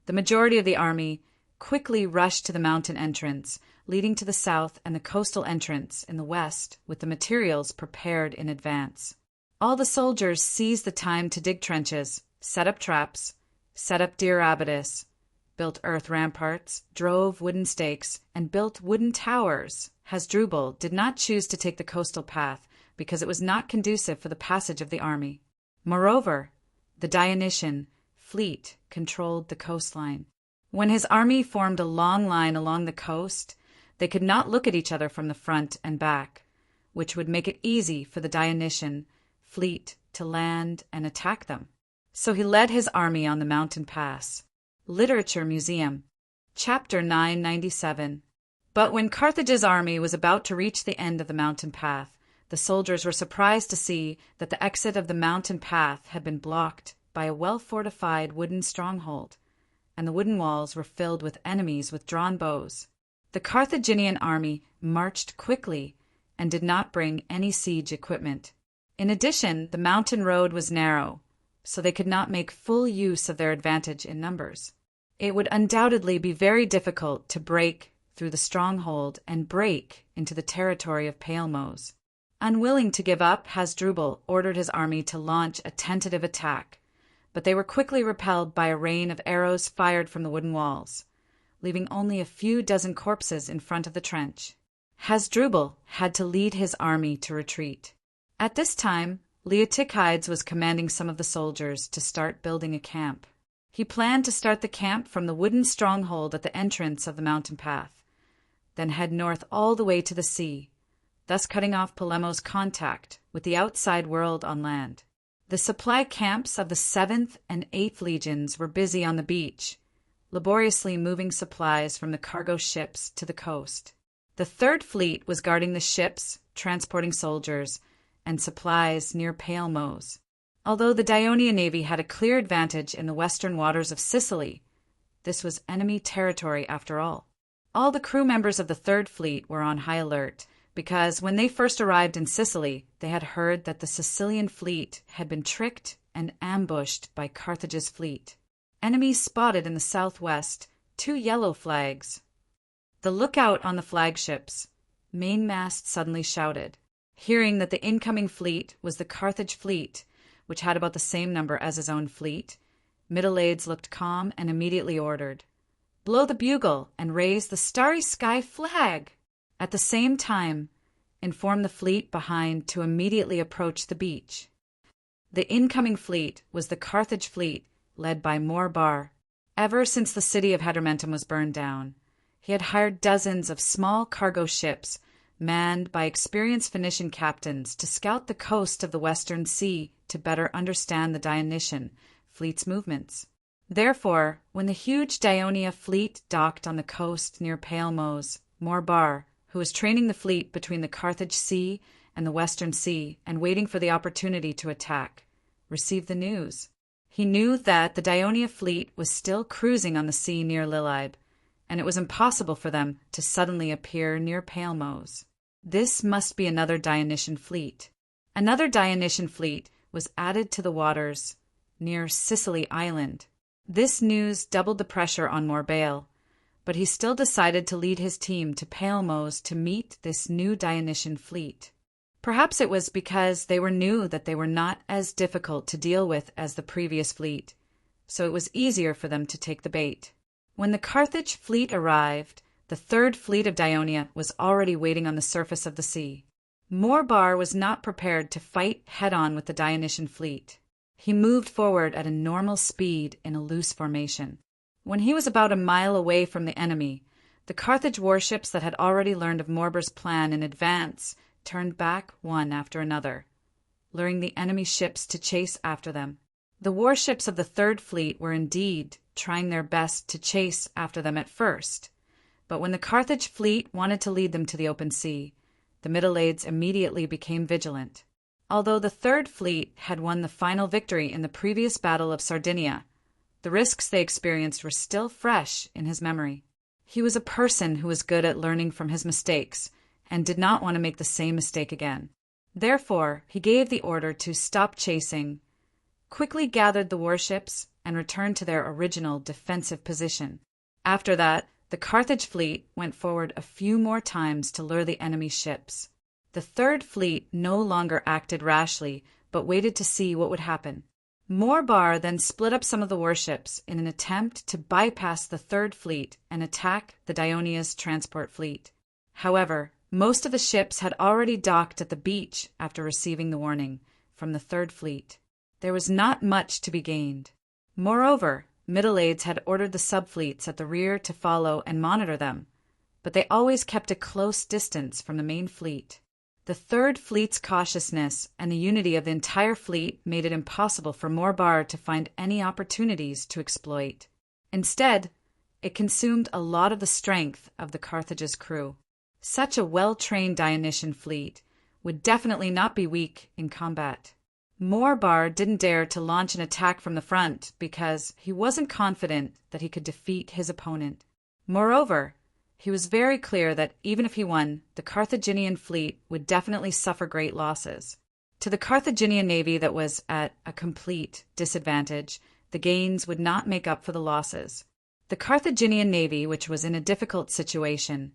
S1: the majority of the army quickly rushed to the mountain entrance, leading to the south and the coastal entrance in the west with the materials prepared in advance. All the soldiers seized the time to dig trenches, set up traps, set up deer abatis, built earth ramparts, drove wooden stakes, and built wooden towers. Hasdrubal did not choose to take the coastal path because it was not conducive for the passage of the army. Moreover, the Dionysian fleet controlled the coastline. When his army formed a long line along the coast, they could not look at each other from the front and back, which would make it easy for the Dionysian fleet to land and attack them. So he led his army on the mountain pass. Literature Museum, Chapter 997. But when Carthage's army was about to reach the end of the mountain path, the soldiers were surprised to see that the exit of the mountain path had been blocked by a well-fortified wooden stronghold, and the wooden walls were filled with enemies with drawn bows. The Carthaginian army marched quickly and did not bring any siege equipment. In addition, the mountain road was narrow, so they could not make full use of their advantage in numbers. It would undoubtedly be very difficult to break through the stronghold and break into the territory of Palmos. Unwilling to give up, Hasdrubal ordered his army to launch a tentative attack, but they were quickly repelled by a rain of arrows fired from the wooden walls, leaving only a few dozen corpses in front of the trench. Hasdrubal had to lead his army to retreat. At this time, Leotychides was commanding some of the soldiers to start building a camp. He planned to start the camp from the wooden stronghold at the entrance of the mountain path, then head north all the way to the sea, thus cutting off Palermo's contact with the outside world on land. The supply camps of the 7th and 8th legions were busy on the beach, laboriously moving supplies from the cargo ships to the coast. The 3rd Fleet was guarding the ships, transporting soldiers, and supplies near Palmos. Although the Ionia navy had a clear advantage in the western waters of Sicily, this was enemy territory after all. All the crew members of the Third Fleet were on high alert, because when they first arrived in Sicily, they had heard that the Sicilian fleet had been tricked and ambushed by Carthage's fleet. Enemies spotted in the southwest, 2 yellow flags. The lookout on the flagships, mainmast suddenly shouted. Hearing that the incoming fleet was the Carthage fleet, which had about the same number as his own fleet, Middle-Aids looked calm and immediately ordered, "Blow the bugle and raise the Starry Sky flag!" At the same time, inform the fleet behind to immediately approach the beach. The incoming fleet was the Carthage fleet, led by Morbar. Ever since the city of Hegemon was burned down, he had hired dozens of small cargo ships, manned by experienced Phoenician captains, to scout the coast of the Western Sea to better understand the Dionysian fleet's movements. Therefore, when the huge Dionia fleet docked on the coast near Pailmos, Morbar, who was training the fleet between the Carthage Sea and the Western Sea and waiting for the opportunity to attack, received the news. He knew that the Dionia fleet was still cruising on the sea near Lilybe, and it was impossible for them to suddenly appear near Pailmos. This must be another Dionysian fleet. Another Dionysian fleet was added to the waters near Sicily Island. This news doubled the pressure on Morbail, but he still decided to lead his team to Pailmos to meet this new Dionysian fleet. Perhaps it was because they knew that they were not as difficult to deal with as the previous fleet, so it was easier for them to take the bait. When the Carthage fleet arrived, the Third Fleet of Dionia was already waiting on the surface of the sea. Morbar was not prepared to fight head-on with the Dionysian fleet. He moved forward at a normal speed in a loose formation. When he was about a mile away from the enemy, the Carthage warships that had already learned of Morbar's plan in advance turned back one after another, luring the enemy ships to chase after them. The warships of the Third Fleet were indeed trying their best to chase after them at first, but when the Carthage fleet wanted to lead them to the open sea, the Middle-Aids immediately became vigilant. Although the Third Fleet had won the final victory in the previous Battle of Sardinia, the risks they experienced were still fresh in his memory. He was a person who was good at learning from his mistakes and did not want to make the same mistake again. Therefore, he gave the order to stop chasing, quickly gathered the warships, and returned to their original defensive position. After that, the Carthage fleet went forward a few more times to lure the enemy ships. The Third Fleet no longer acted rashly, but waited to see what would happen. Morbar then split up some of the warships in an attempt to bypass the Third Fleet and attack the Dionia's transport fleet. However, most of the ships had already docked at the beach after receiving the warning from the Third Fleet. There was not much to be gained. Moreover, Middle-Aids had ordered the subfleets at the rear to follow and monitor them, but they always kept a close distance from the main fleet. The Third Fleet's cautiousness and the unity of the entire fleet made it impossible for Morbar to find any opportunities to exploit. Instead, it consumed a lot of the strength of the Carthage's crew. Such a well-trained Dionysian fleet would definitely not be weak in combat. Morbar didn't dare to launch an attack from the front because he wasn't confident that he could defeat his opponent. Moreover, he was very clear that even if he won, the Carthaginian fleet would definitely suffer great losses. To the Carthaginian navy that was at a complete disadvantage, the gains would not make up for the losses. The Carthaginian navy, which was in a difficult situation,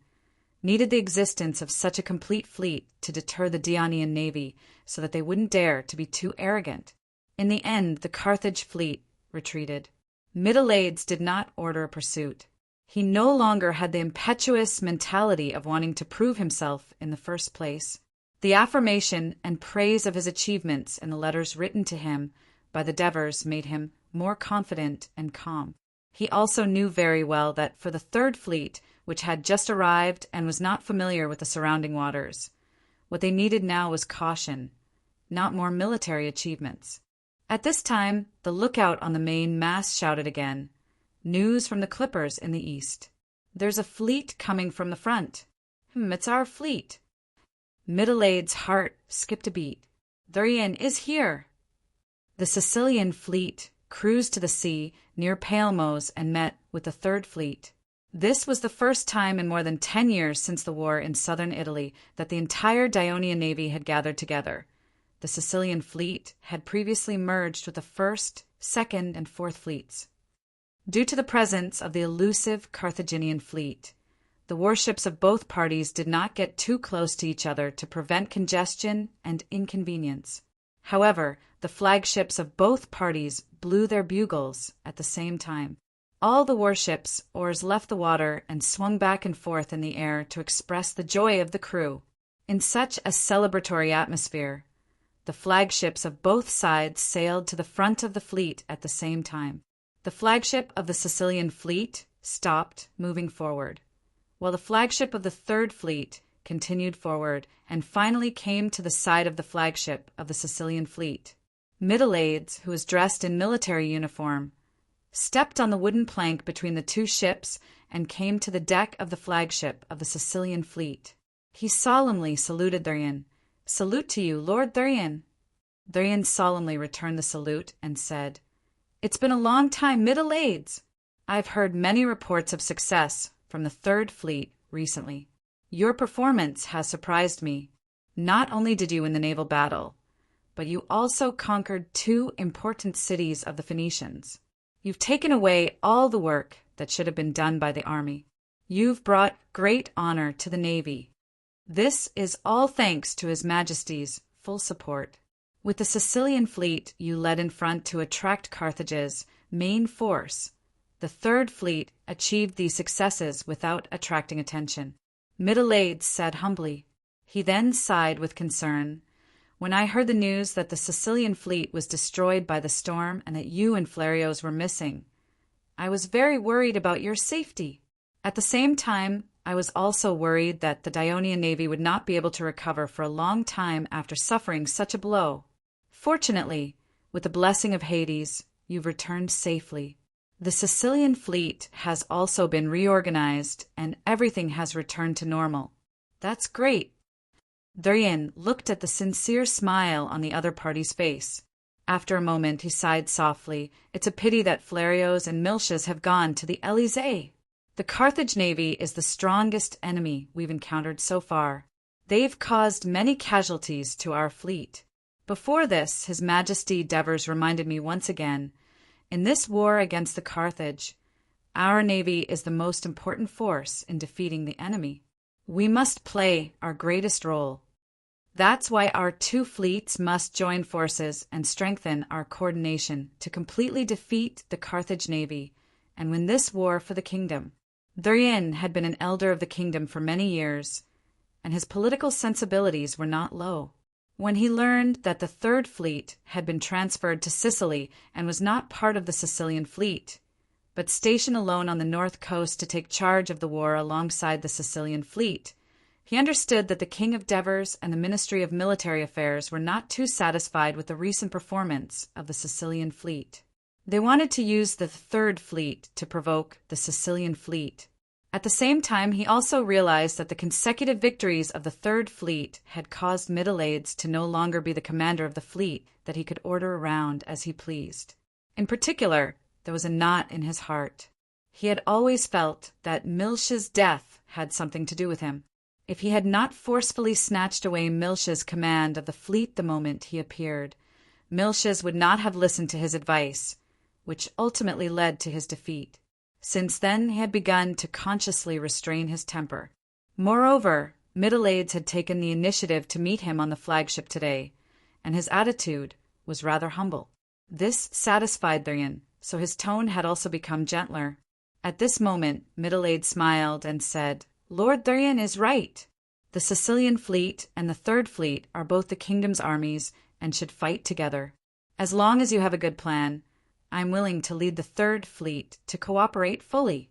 S1: needed the existence of such a complete fleet to deter the Dionian navy so that they wouldn't dare to be too arrogant. In the end, the Carthage fleet retreated. Middle-Aids did not order a pursuit. He no longer had the impetuous mentality of wanting to prove himself in the first place. The affirmation and praise of his achievements in the letters written to him by the Devers made him more confident and calm. He also knew very well that for the Third Fleet, which had just arrived and was not familiar with the surrounding waters, what they needed now was caution, not more military achievements. At this time, the lookout on the main mast shouted again, "News from the clippers in the east. There's a fleet coming from the front. It's our fleet." Middle-Aids' heart skipped a beat. "Thurian is here." The Sicilian fleet cruised to the sea near Pailmos and met with the Third Fleet. This was the first time in more than 10 years since the war in southern Italy that the entire Ionian navy had gathered together. The Sicilian fleet had previously merged with the First, Second, and Fourth Fleets. Due to the presence of the elusive Carthaginian fleet, the warships of both parties did not get too close to each other to prevent congestion and inconvenience. However, the flagships of both parties blew their bugles at the same time. All the warships' oars left the water and swung back and forth in the air to express the joy of the crew. In such a celebratory atmosphere, the flagships of both sides sailed to the front of the fleet at the same time. The flagship of the Sicilian fleet stopped, moving forward, while the flagship of the Third Fleet continued forward and finally came to the side of the flagship of the Sicilian fleet. Middle-Aids, who was dressed in military uniform, stepped on the wooden plank between the two ships and came to the deck of the flagship of the Sicilian fleet. He solemnly saluted Thurian. "Salute to you, Lord Thurian." Thurian solemnly returned the salute and said, "It's been a long time, Middle-Aids. I've heard many reports of success from the Third Fleet recently. Your performance has surprised me. Not only did you win the naval battle, but you also conquered two important cities of the Phoenicians. You've taken away all the work that should have been done by the army. You've brought great honor to the navy. This is all thanks to His Majesty's full support. With the Sicilian fleet you led in front to attract Carthage's main force, the Third Fleet achieved these successes without attracting attention." Middle-Aids said humbly. He then sighed with concern. "When I heard the news that the Sicilian fleet was destroyed by the storm and that you and Flarios were missing, I was very worried about your safety. At the same time, I was also worried that the Ionian navy would not be able to recover for a long time after suffering such a blow. Fortunately, with the blessing of Hades, you've returned safely. The Sicilian fleet has also been reorganized and everything has returned to normal." "That's great." Thurian looked at the sincere smile on the other party's face. After a moment, he sighed softly. "It's a pity that Flarios and Miltias have gone to the Elysee. The Carthage navy is the strongest enemy we've encountered so far. They've caused many casualties to our fleet. Before this, His Majesty Devers reminded me once again, in this war against the Carthage, our navy is the most important force in defeating the enemy. We must play our greatest role. That's why our two fleets must join forces and strengthen our coordination to completely defeat the Carthage navy and win this war for the kingdom." Thurian had been an elder of the kingdom for many years, and his political sensibilities were not low. When he learned that the Third Fleet had been transferred to Sicily and was not part of the Sicilian fleet, but stationed alone on the north coast to take charge of the war alongside the Sicilian fleet, he understood that the King of Devers and the Ministry of Military Affairs were not too satisfied with the recent performance of the Sicilian fleet. They wanted to use the Third Fleet to provoke the Sicilian fleet. At the same time, he also realized that the consecutive victories of the Third Fleet had caused Middle-Aids to no longer be the commander of the fleet that he could order around as he pleased. In particular, there was a knot in his heart. He had always felt that Miltia's death had something to do with him. If he had not forcefully snatched away Miltia's command of the fleet the moment he appeared, Miltias would not have listened to his advice, which ultimately led to his defeat. Since then, he had begun to consciously restrain his temper. Moreover, Middle-Aids had taken the initiative to meet him on the flagship today, and his attitude was rather humble. This satisfied Thurian, so his tone had also become gentler. At this moment, Middle-Aids smiled and said, "Lord Thurian is right. The Sicilian fleet and the Third Fleet are both the kingdom's armies and should fight together. As long as you have a good plan, I am willing to lead the Third Fleet to cooperate fully."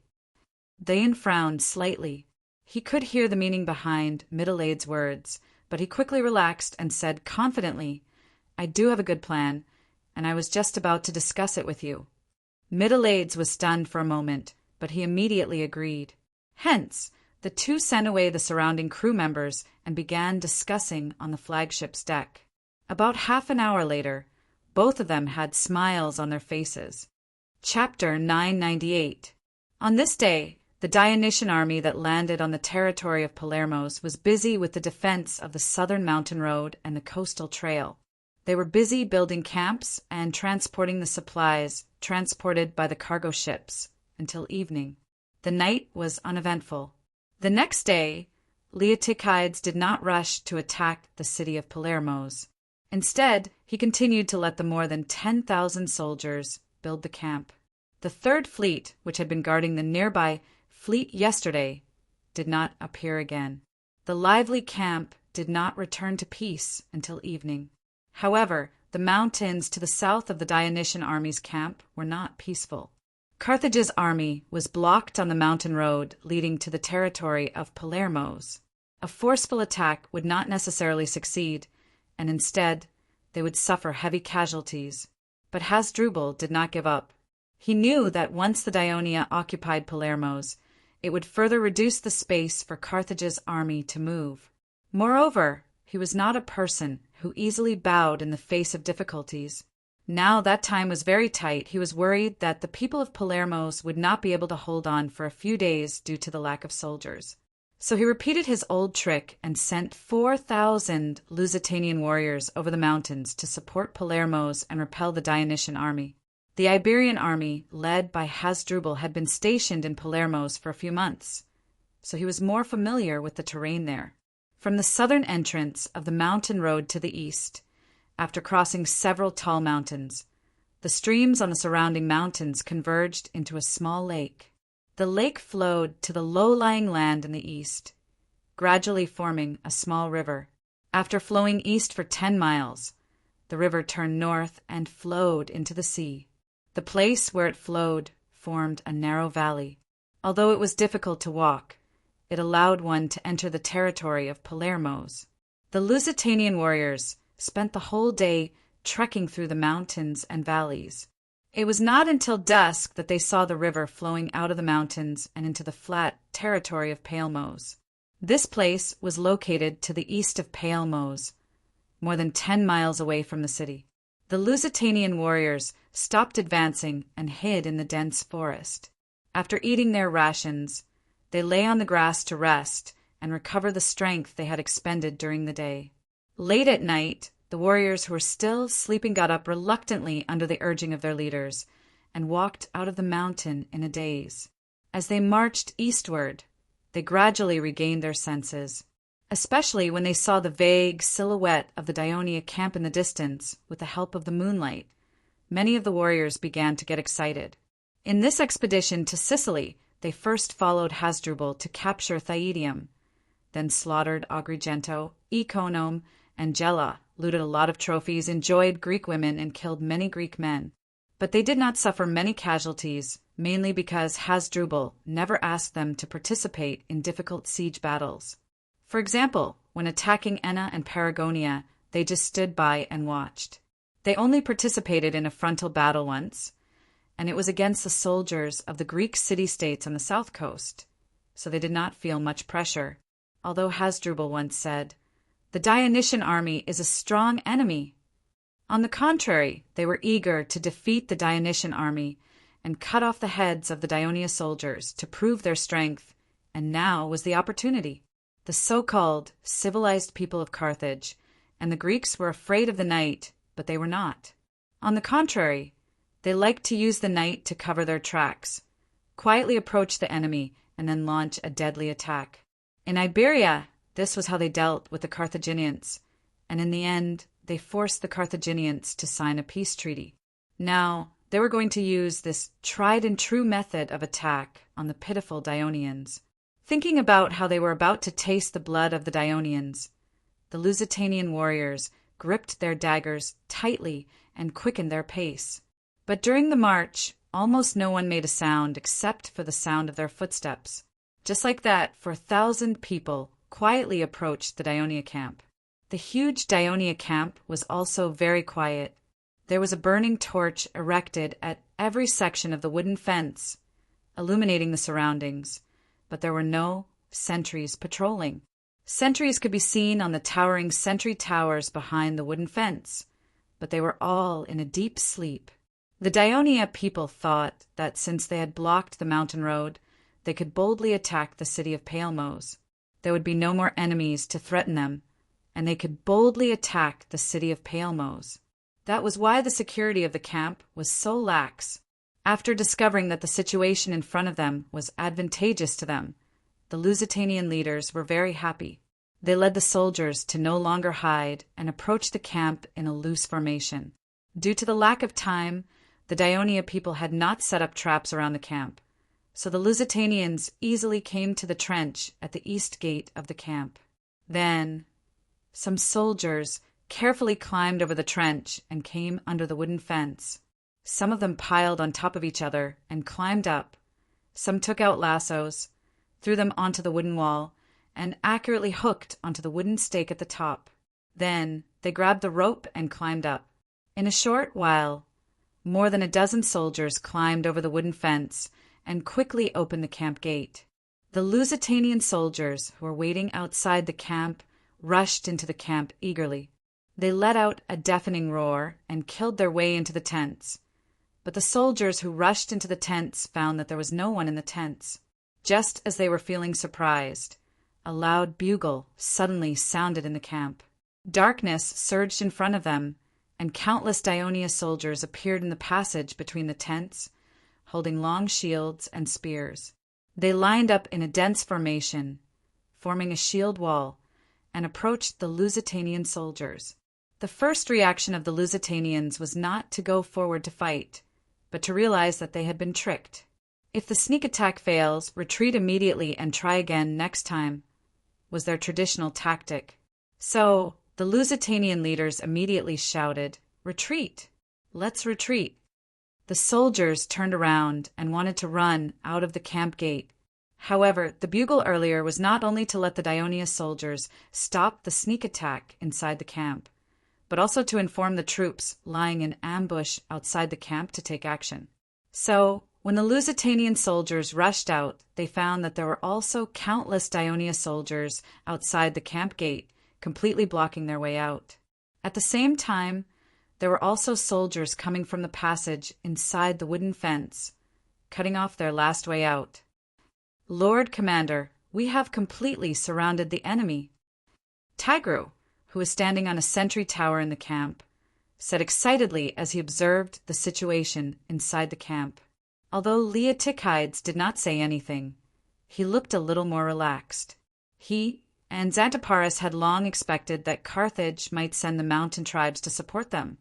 S1: Thurian frowned slightly. He could hear the meaning behind Middle-Aids' words, but he quickly relaxed and said confidently, "I do have a good plan, and I was just about to discuss it with you." Middle-Aids was stunned for a moment, but he immediately agreed. Hence, the two sent away the surrounding crew members and began discussing on the flagship's deck. About half an hour later, both of them had smiles on their faces. Chapter 998. On this day, The Dionysian army that landed on the territory of Palermos was busy with the defense of the southern mountain road and the coastal trail. They were busy building camps and transporting the supplies transported by the cargo ships until evening. The night was uneventful. The next day, Leotychides did not rush to attack the city of Palermos. Instead, he continued to let the more than 10,000 soldiers build the camp. The third fleet, which had been guarding the nearby fleet yesterday, did not appear again. The lively camp did not return to peace until evening. However, the mountains to the south of the Dionysian army's camp were not peaceful. Carthage's army was blocked on the mountain road leading to the territory of Palermos. A forceful attack would not necessarily succeed, and instead they would suffer heavy casualties. But Hasdrubal did not give up. He knew that once the Dionia occupied Palermos, it would further reduce the space for Carthage's army to move. Moreover, he was not a person who easily bowed in the face of difficulties. Now that time was very tight, he was worried that the people of Palermos would not be able to hold on for a few days due to the lack of soldiers. So he repeated his old trick and sent 4,000 Lusitanian warriors over the mountains to support Palermos and repel the Dionysian army. The Iberian army, led by Hasdrubal, had been stationed in Palermos for a few months, so he was more familiar with the terrain there. From the southern entrance of the mountain road to the east, after crossing several tall mountains, the streams on the surrounding mountains converged into a small lake. The lake flowed to the low-lying land in the east, gradually forming a small river. After flowing east for 10 miles, the river turned north and flowed into the sea. The place where it flowed formed a narrow valley. Although it was difficult to walk, it allowed one to enter the territory of Palermos. The Lusitanian warriors spent the whole day trekking through the mountains and valleys. It was not until dusk that they saw the river flowing out of the mountains and into the flat territory of Palermos. This place was located to the east of Palermos, more than 10 miles away from the city. The Lusitanian warriors stopped advancing and hid in the dense forest. After eating their rations, they lay on the grass to rest and recover the strength they had expended during the day. Late at night, the warriors who were still sleeping got up reluctantly under the urging of their leaders and walked out of the mountain in a daze. As they marched eastward, they gradually regained their senses, especially when they saw the vague silhouette of the Dionia camp in the distance with the help of the moonlight. Many of the warriors began to get excited. In this expedition to Sicily, they first followed Hasdrubal to capture Thyedium, then slaughtered Agrigento, Iconium, and Gela, looted a lot of trophies, enjoyed Greek women, and killed many Greek men. But they did not suffer many casualties, mainly because Hasdrubal never asked them to participate in difficult siege battles. For example, when attacking Enna and Paragonia, they just stood by and watched. They only participated in a frontal battle once, and it was against the soldiers of the Greek city-states on the south coast, so they did not feel much pressure, although Hasdrubal once said, "The Dionysian army is a strong enemy." On the contrary, they were eager to defeat the Dionysian army and cut off the heads of the Dionia soldiers to prove their strength, and now was the opportunity. The so-called civilized people of Carthage and the Greeks were afraid of the night, but they were not. On the contrary, they liked to use the night to cover their tracks, quietly approach the enemy, and then launch a deadly attack. In Iberia, this was how they dealt with the Carthaginians, and in the end, they forced the Carthaginians to sign a peace treaty. Now, they were going to use this tried-and-true method of attack on the pitiful Dionians. Thinking about how they were about to taste the blood of the Dionians, the Lusitanian warriors gripped their daggers tightly and quickened their pace. But during the march, almost no one made a sound except for the sound of their footsteps. Just like that, for 1,000 people quietly approached the Dionia camp. The huge Dionia camp was also very quiet. There was a burning torch erected at every section of the wooden fence, illuminating the surroundings, but there were no sentries patrolling. Sentries could be seen on the towering sentry towers behind the wooden fence, but they were all in a deep sleep. The Dionia people thought that since they had blocked the mountain road, they could boldly attack the city of Palemos. There would be no more enemies to threaten them, and they could boldly attack the city of Palemos. That was why the security of the camp was so lax. After discovering that the situation in front of them was advantageous to them, the Lusitanian leaders were very happy. They led the soldiers to no longer hide and approach the camp in a loose formation. Due to the lack of time, the Dionia people had not set up traps around the camp, so the Lusitanians easily came to the trench at the east gate of the camp. Then, some soldiers carefully climbed over the trench and came under the wooden fence. Some of them piled on top of each other and climbed up. Some took out lassos, threw them onto the wooden wall, and accurately hooked onto the wooden stake at the top. Then they grabbed the rope and climbed up. In a short while, more than a dozen soldiers climbed over the wooden fence and quickly opened the camp gate. The Lusitanian soldiers who were waiting outside the camp rushed into the camp eagerly. They let out a deafening roar and killed their way into the tents. But the soldiers who rushed into the tents found that there was no one in the tents. Just as they were feeling surprised, a loud bugle suddenly sounded in the camp. Darkness surged in front of them, and countless Dionia soldiers appeared in the passage between the tents, holding long shields and spears. They lined up in a dense formation, forming a shield wall, and approached the Lusitanian soldiers. The first reaction of the Lusitanians was not to go forward to fight, but to realize that they had been tricked. If the sneak attack fails, retreat immediately and try again next time, was their traditional tactic. So, the Lusitanian leaders immediately shouted, "Retreat! Let's retreat!" The soldiers turned around and wanted to run out of the camp gate. However, the bugle earlier was not only to let the Dionia soldiers stop the sneak attack inside the camp, but also to inform the troops lying in ambush outside the camp to take action. So, when the Lusitanian soldiers rushed out, they found that there were also countless Dionia soldiers outside the camp gate, completely blocking their way out. At the same time, there were also soldiers coming from the passage inside the wooden fence, cutting off their last way out. "Lord Commander, we have completely surrounded the enemy." Tigru, who was standing on a sentry tower in the camp, said excitedly as he observed the situation inside the camp. Although Leotychides did not say anything, he looked a little more relaxed. He and Xanthoparis had long expected that Carthage might send the mountain tribes to support them.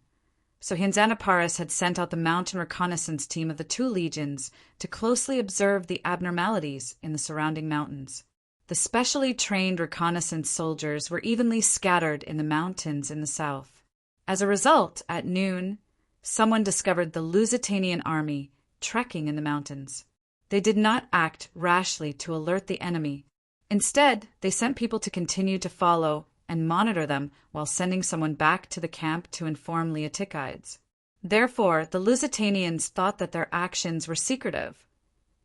S1: So he and Xanthoparis had sent out the mountain reconnaissance team of the two legions to closely observe the abnormalities in the surrounding mountains. The specially trained reconnaissance soldiers were evenly scattered in the mountains in the south. As a result, at noon, someone discovered the Lusitanian army trekking in the mountains. They did not act rashly to alert the enemy. Instead, they sent people to continue to follow and monitor them while sending someone back to the camp to inform Leotychides. Therefore, the Lusitanians thought that their actions were secretive,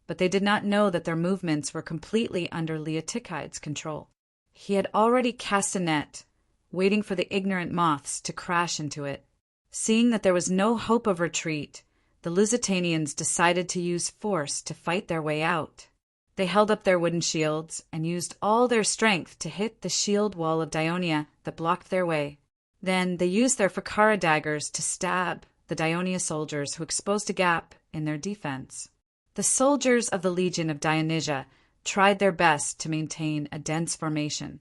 S1: but they did not know that their movements were completely under Leotychides' control. He had already cast a net, waiting for the ignorant moths to crash into it. Seeing that there was no hope of retreat, the Lusitanians decided to use force to fight their way out. They held up their wooden shields and used all their strength to hit the shield wall of Dionia that blocked their way. Then they used their Fakara daggers to stab the Dionia soldiers who exposed a gap in their defense. The soldiers of the Legion of Dionysia tried their best to maintain a dense formation,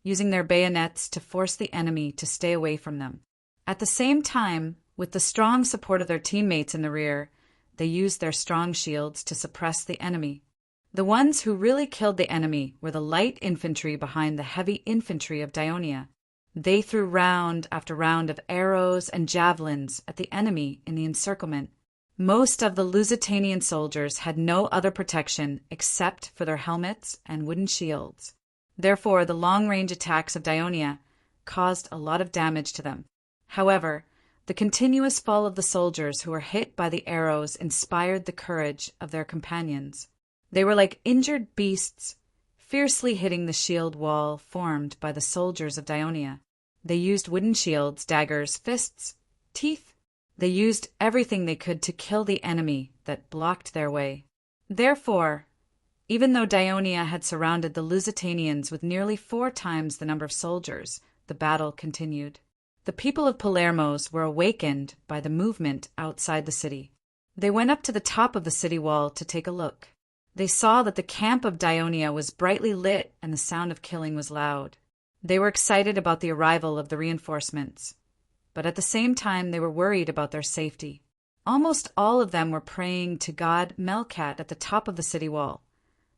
S1: using their bayonets to force the enemy to stay away from them. At the same time, with the strong support of their teammates in the rear, they used their strong shields to suppress the enemy. The ones who really killed the enemy were the light infantry behind the heavy infantry of Dionia. They threw round after round of arrows and javelins at the enemy in the encirclement. Most of the Lusitanian soldiers had no other protection except for their helmets and wooden shields. Therefore, the long-range attacks of Dionia caused a lot of damage to them. However, the continuous fall of the soldiers who were hit by the arrows inspired the courage of their companions. They were like injured beasts, fiercely hitting the shield wall formed by the soldiers of Dionia. They used wooden shields, daggers, fists, teeth. They used everything they could to kill the enemy that blocked their way. Therefore, Even though Dionia had surrounded the Lusitanians with nearly 4 times the number of soldiers, the battle continued. The people of Palermos were awakened by the movement outside the city. They went up to the top of the city wall to take a look. They saw that the camp of Dionia was brightly lit and the sound of killing was loud. They were excited about the arrival of the reinforcements, but at the same time they were worried about their safety. Almost all of them were praying to god Melkat at the top of the city wall,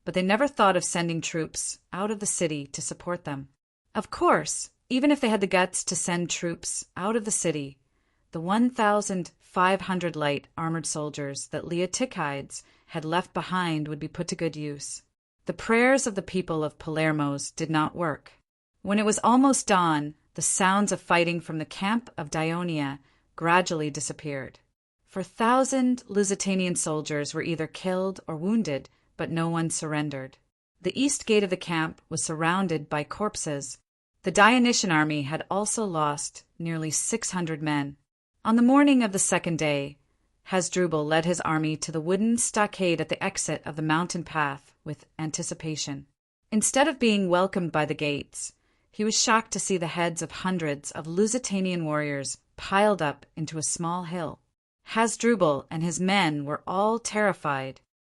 S1: but they never thought of sending troops out of the city to support them. Of course, even if they had the guts to send troops out of the city, the 1,500 light armored soldiers that Leotychides had left behind would be put to good use. The prayers of the people of Palermos did not work. When it was almost dawn, the sounds of fighting from the camp of Dionia gradually disappeared. 4,000 Lusitanian soldiers were either killed or wounded, but no one surrendered. The east gate of the camp was surrounded by corpses. The Dionysian army had also lost nearly 600 men. On the morning of the second day, Hasdrubal led his army to the wooden stockade at the exit of the mountain path with anticipation. Instead of being welcomed by the gates, he was shocked to see the heads of hundreds of Lusitanian warriors piled up into a small hill. Hasdrubal and his men were all terrified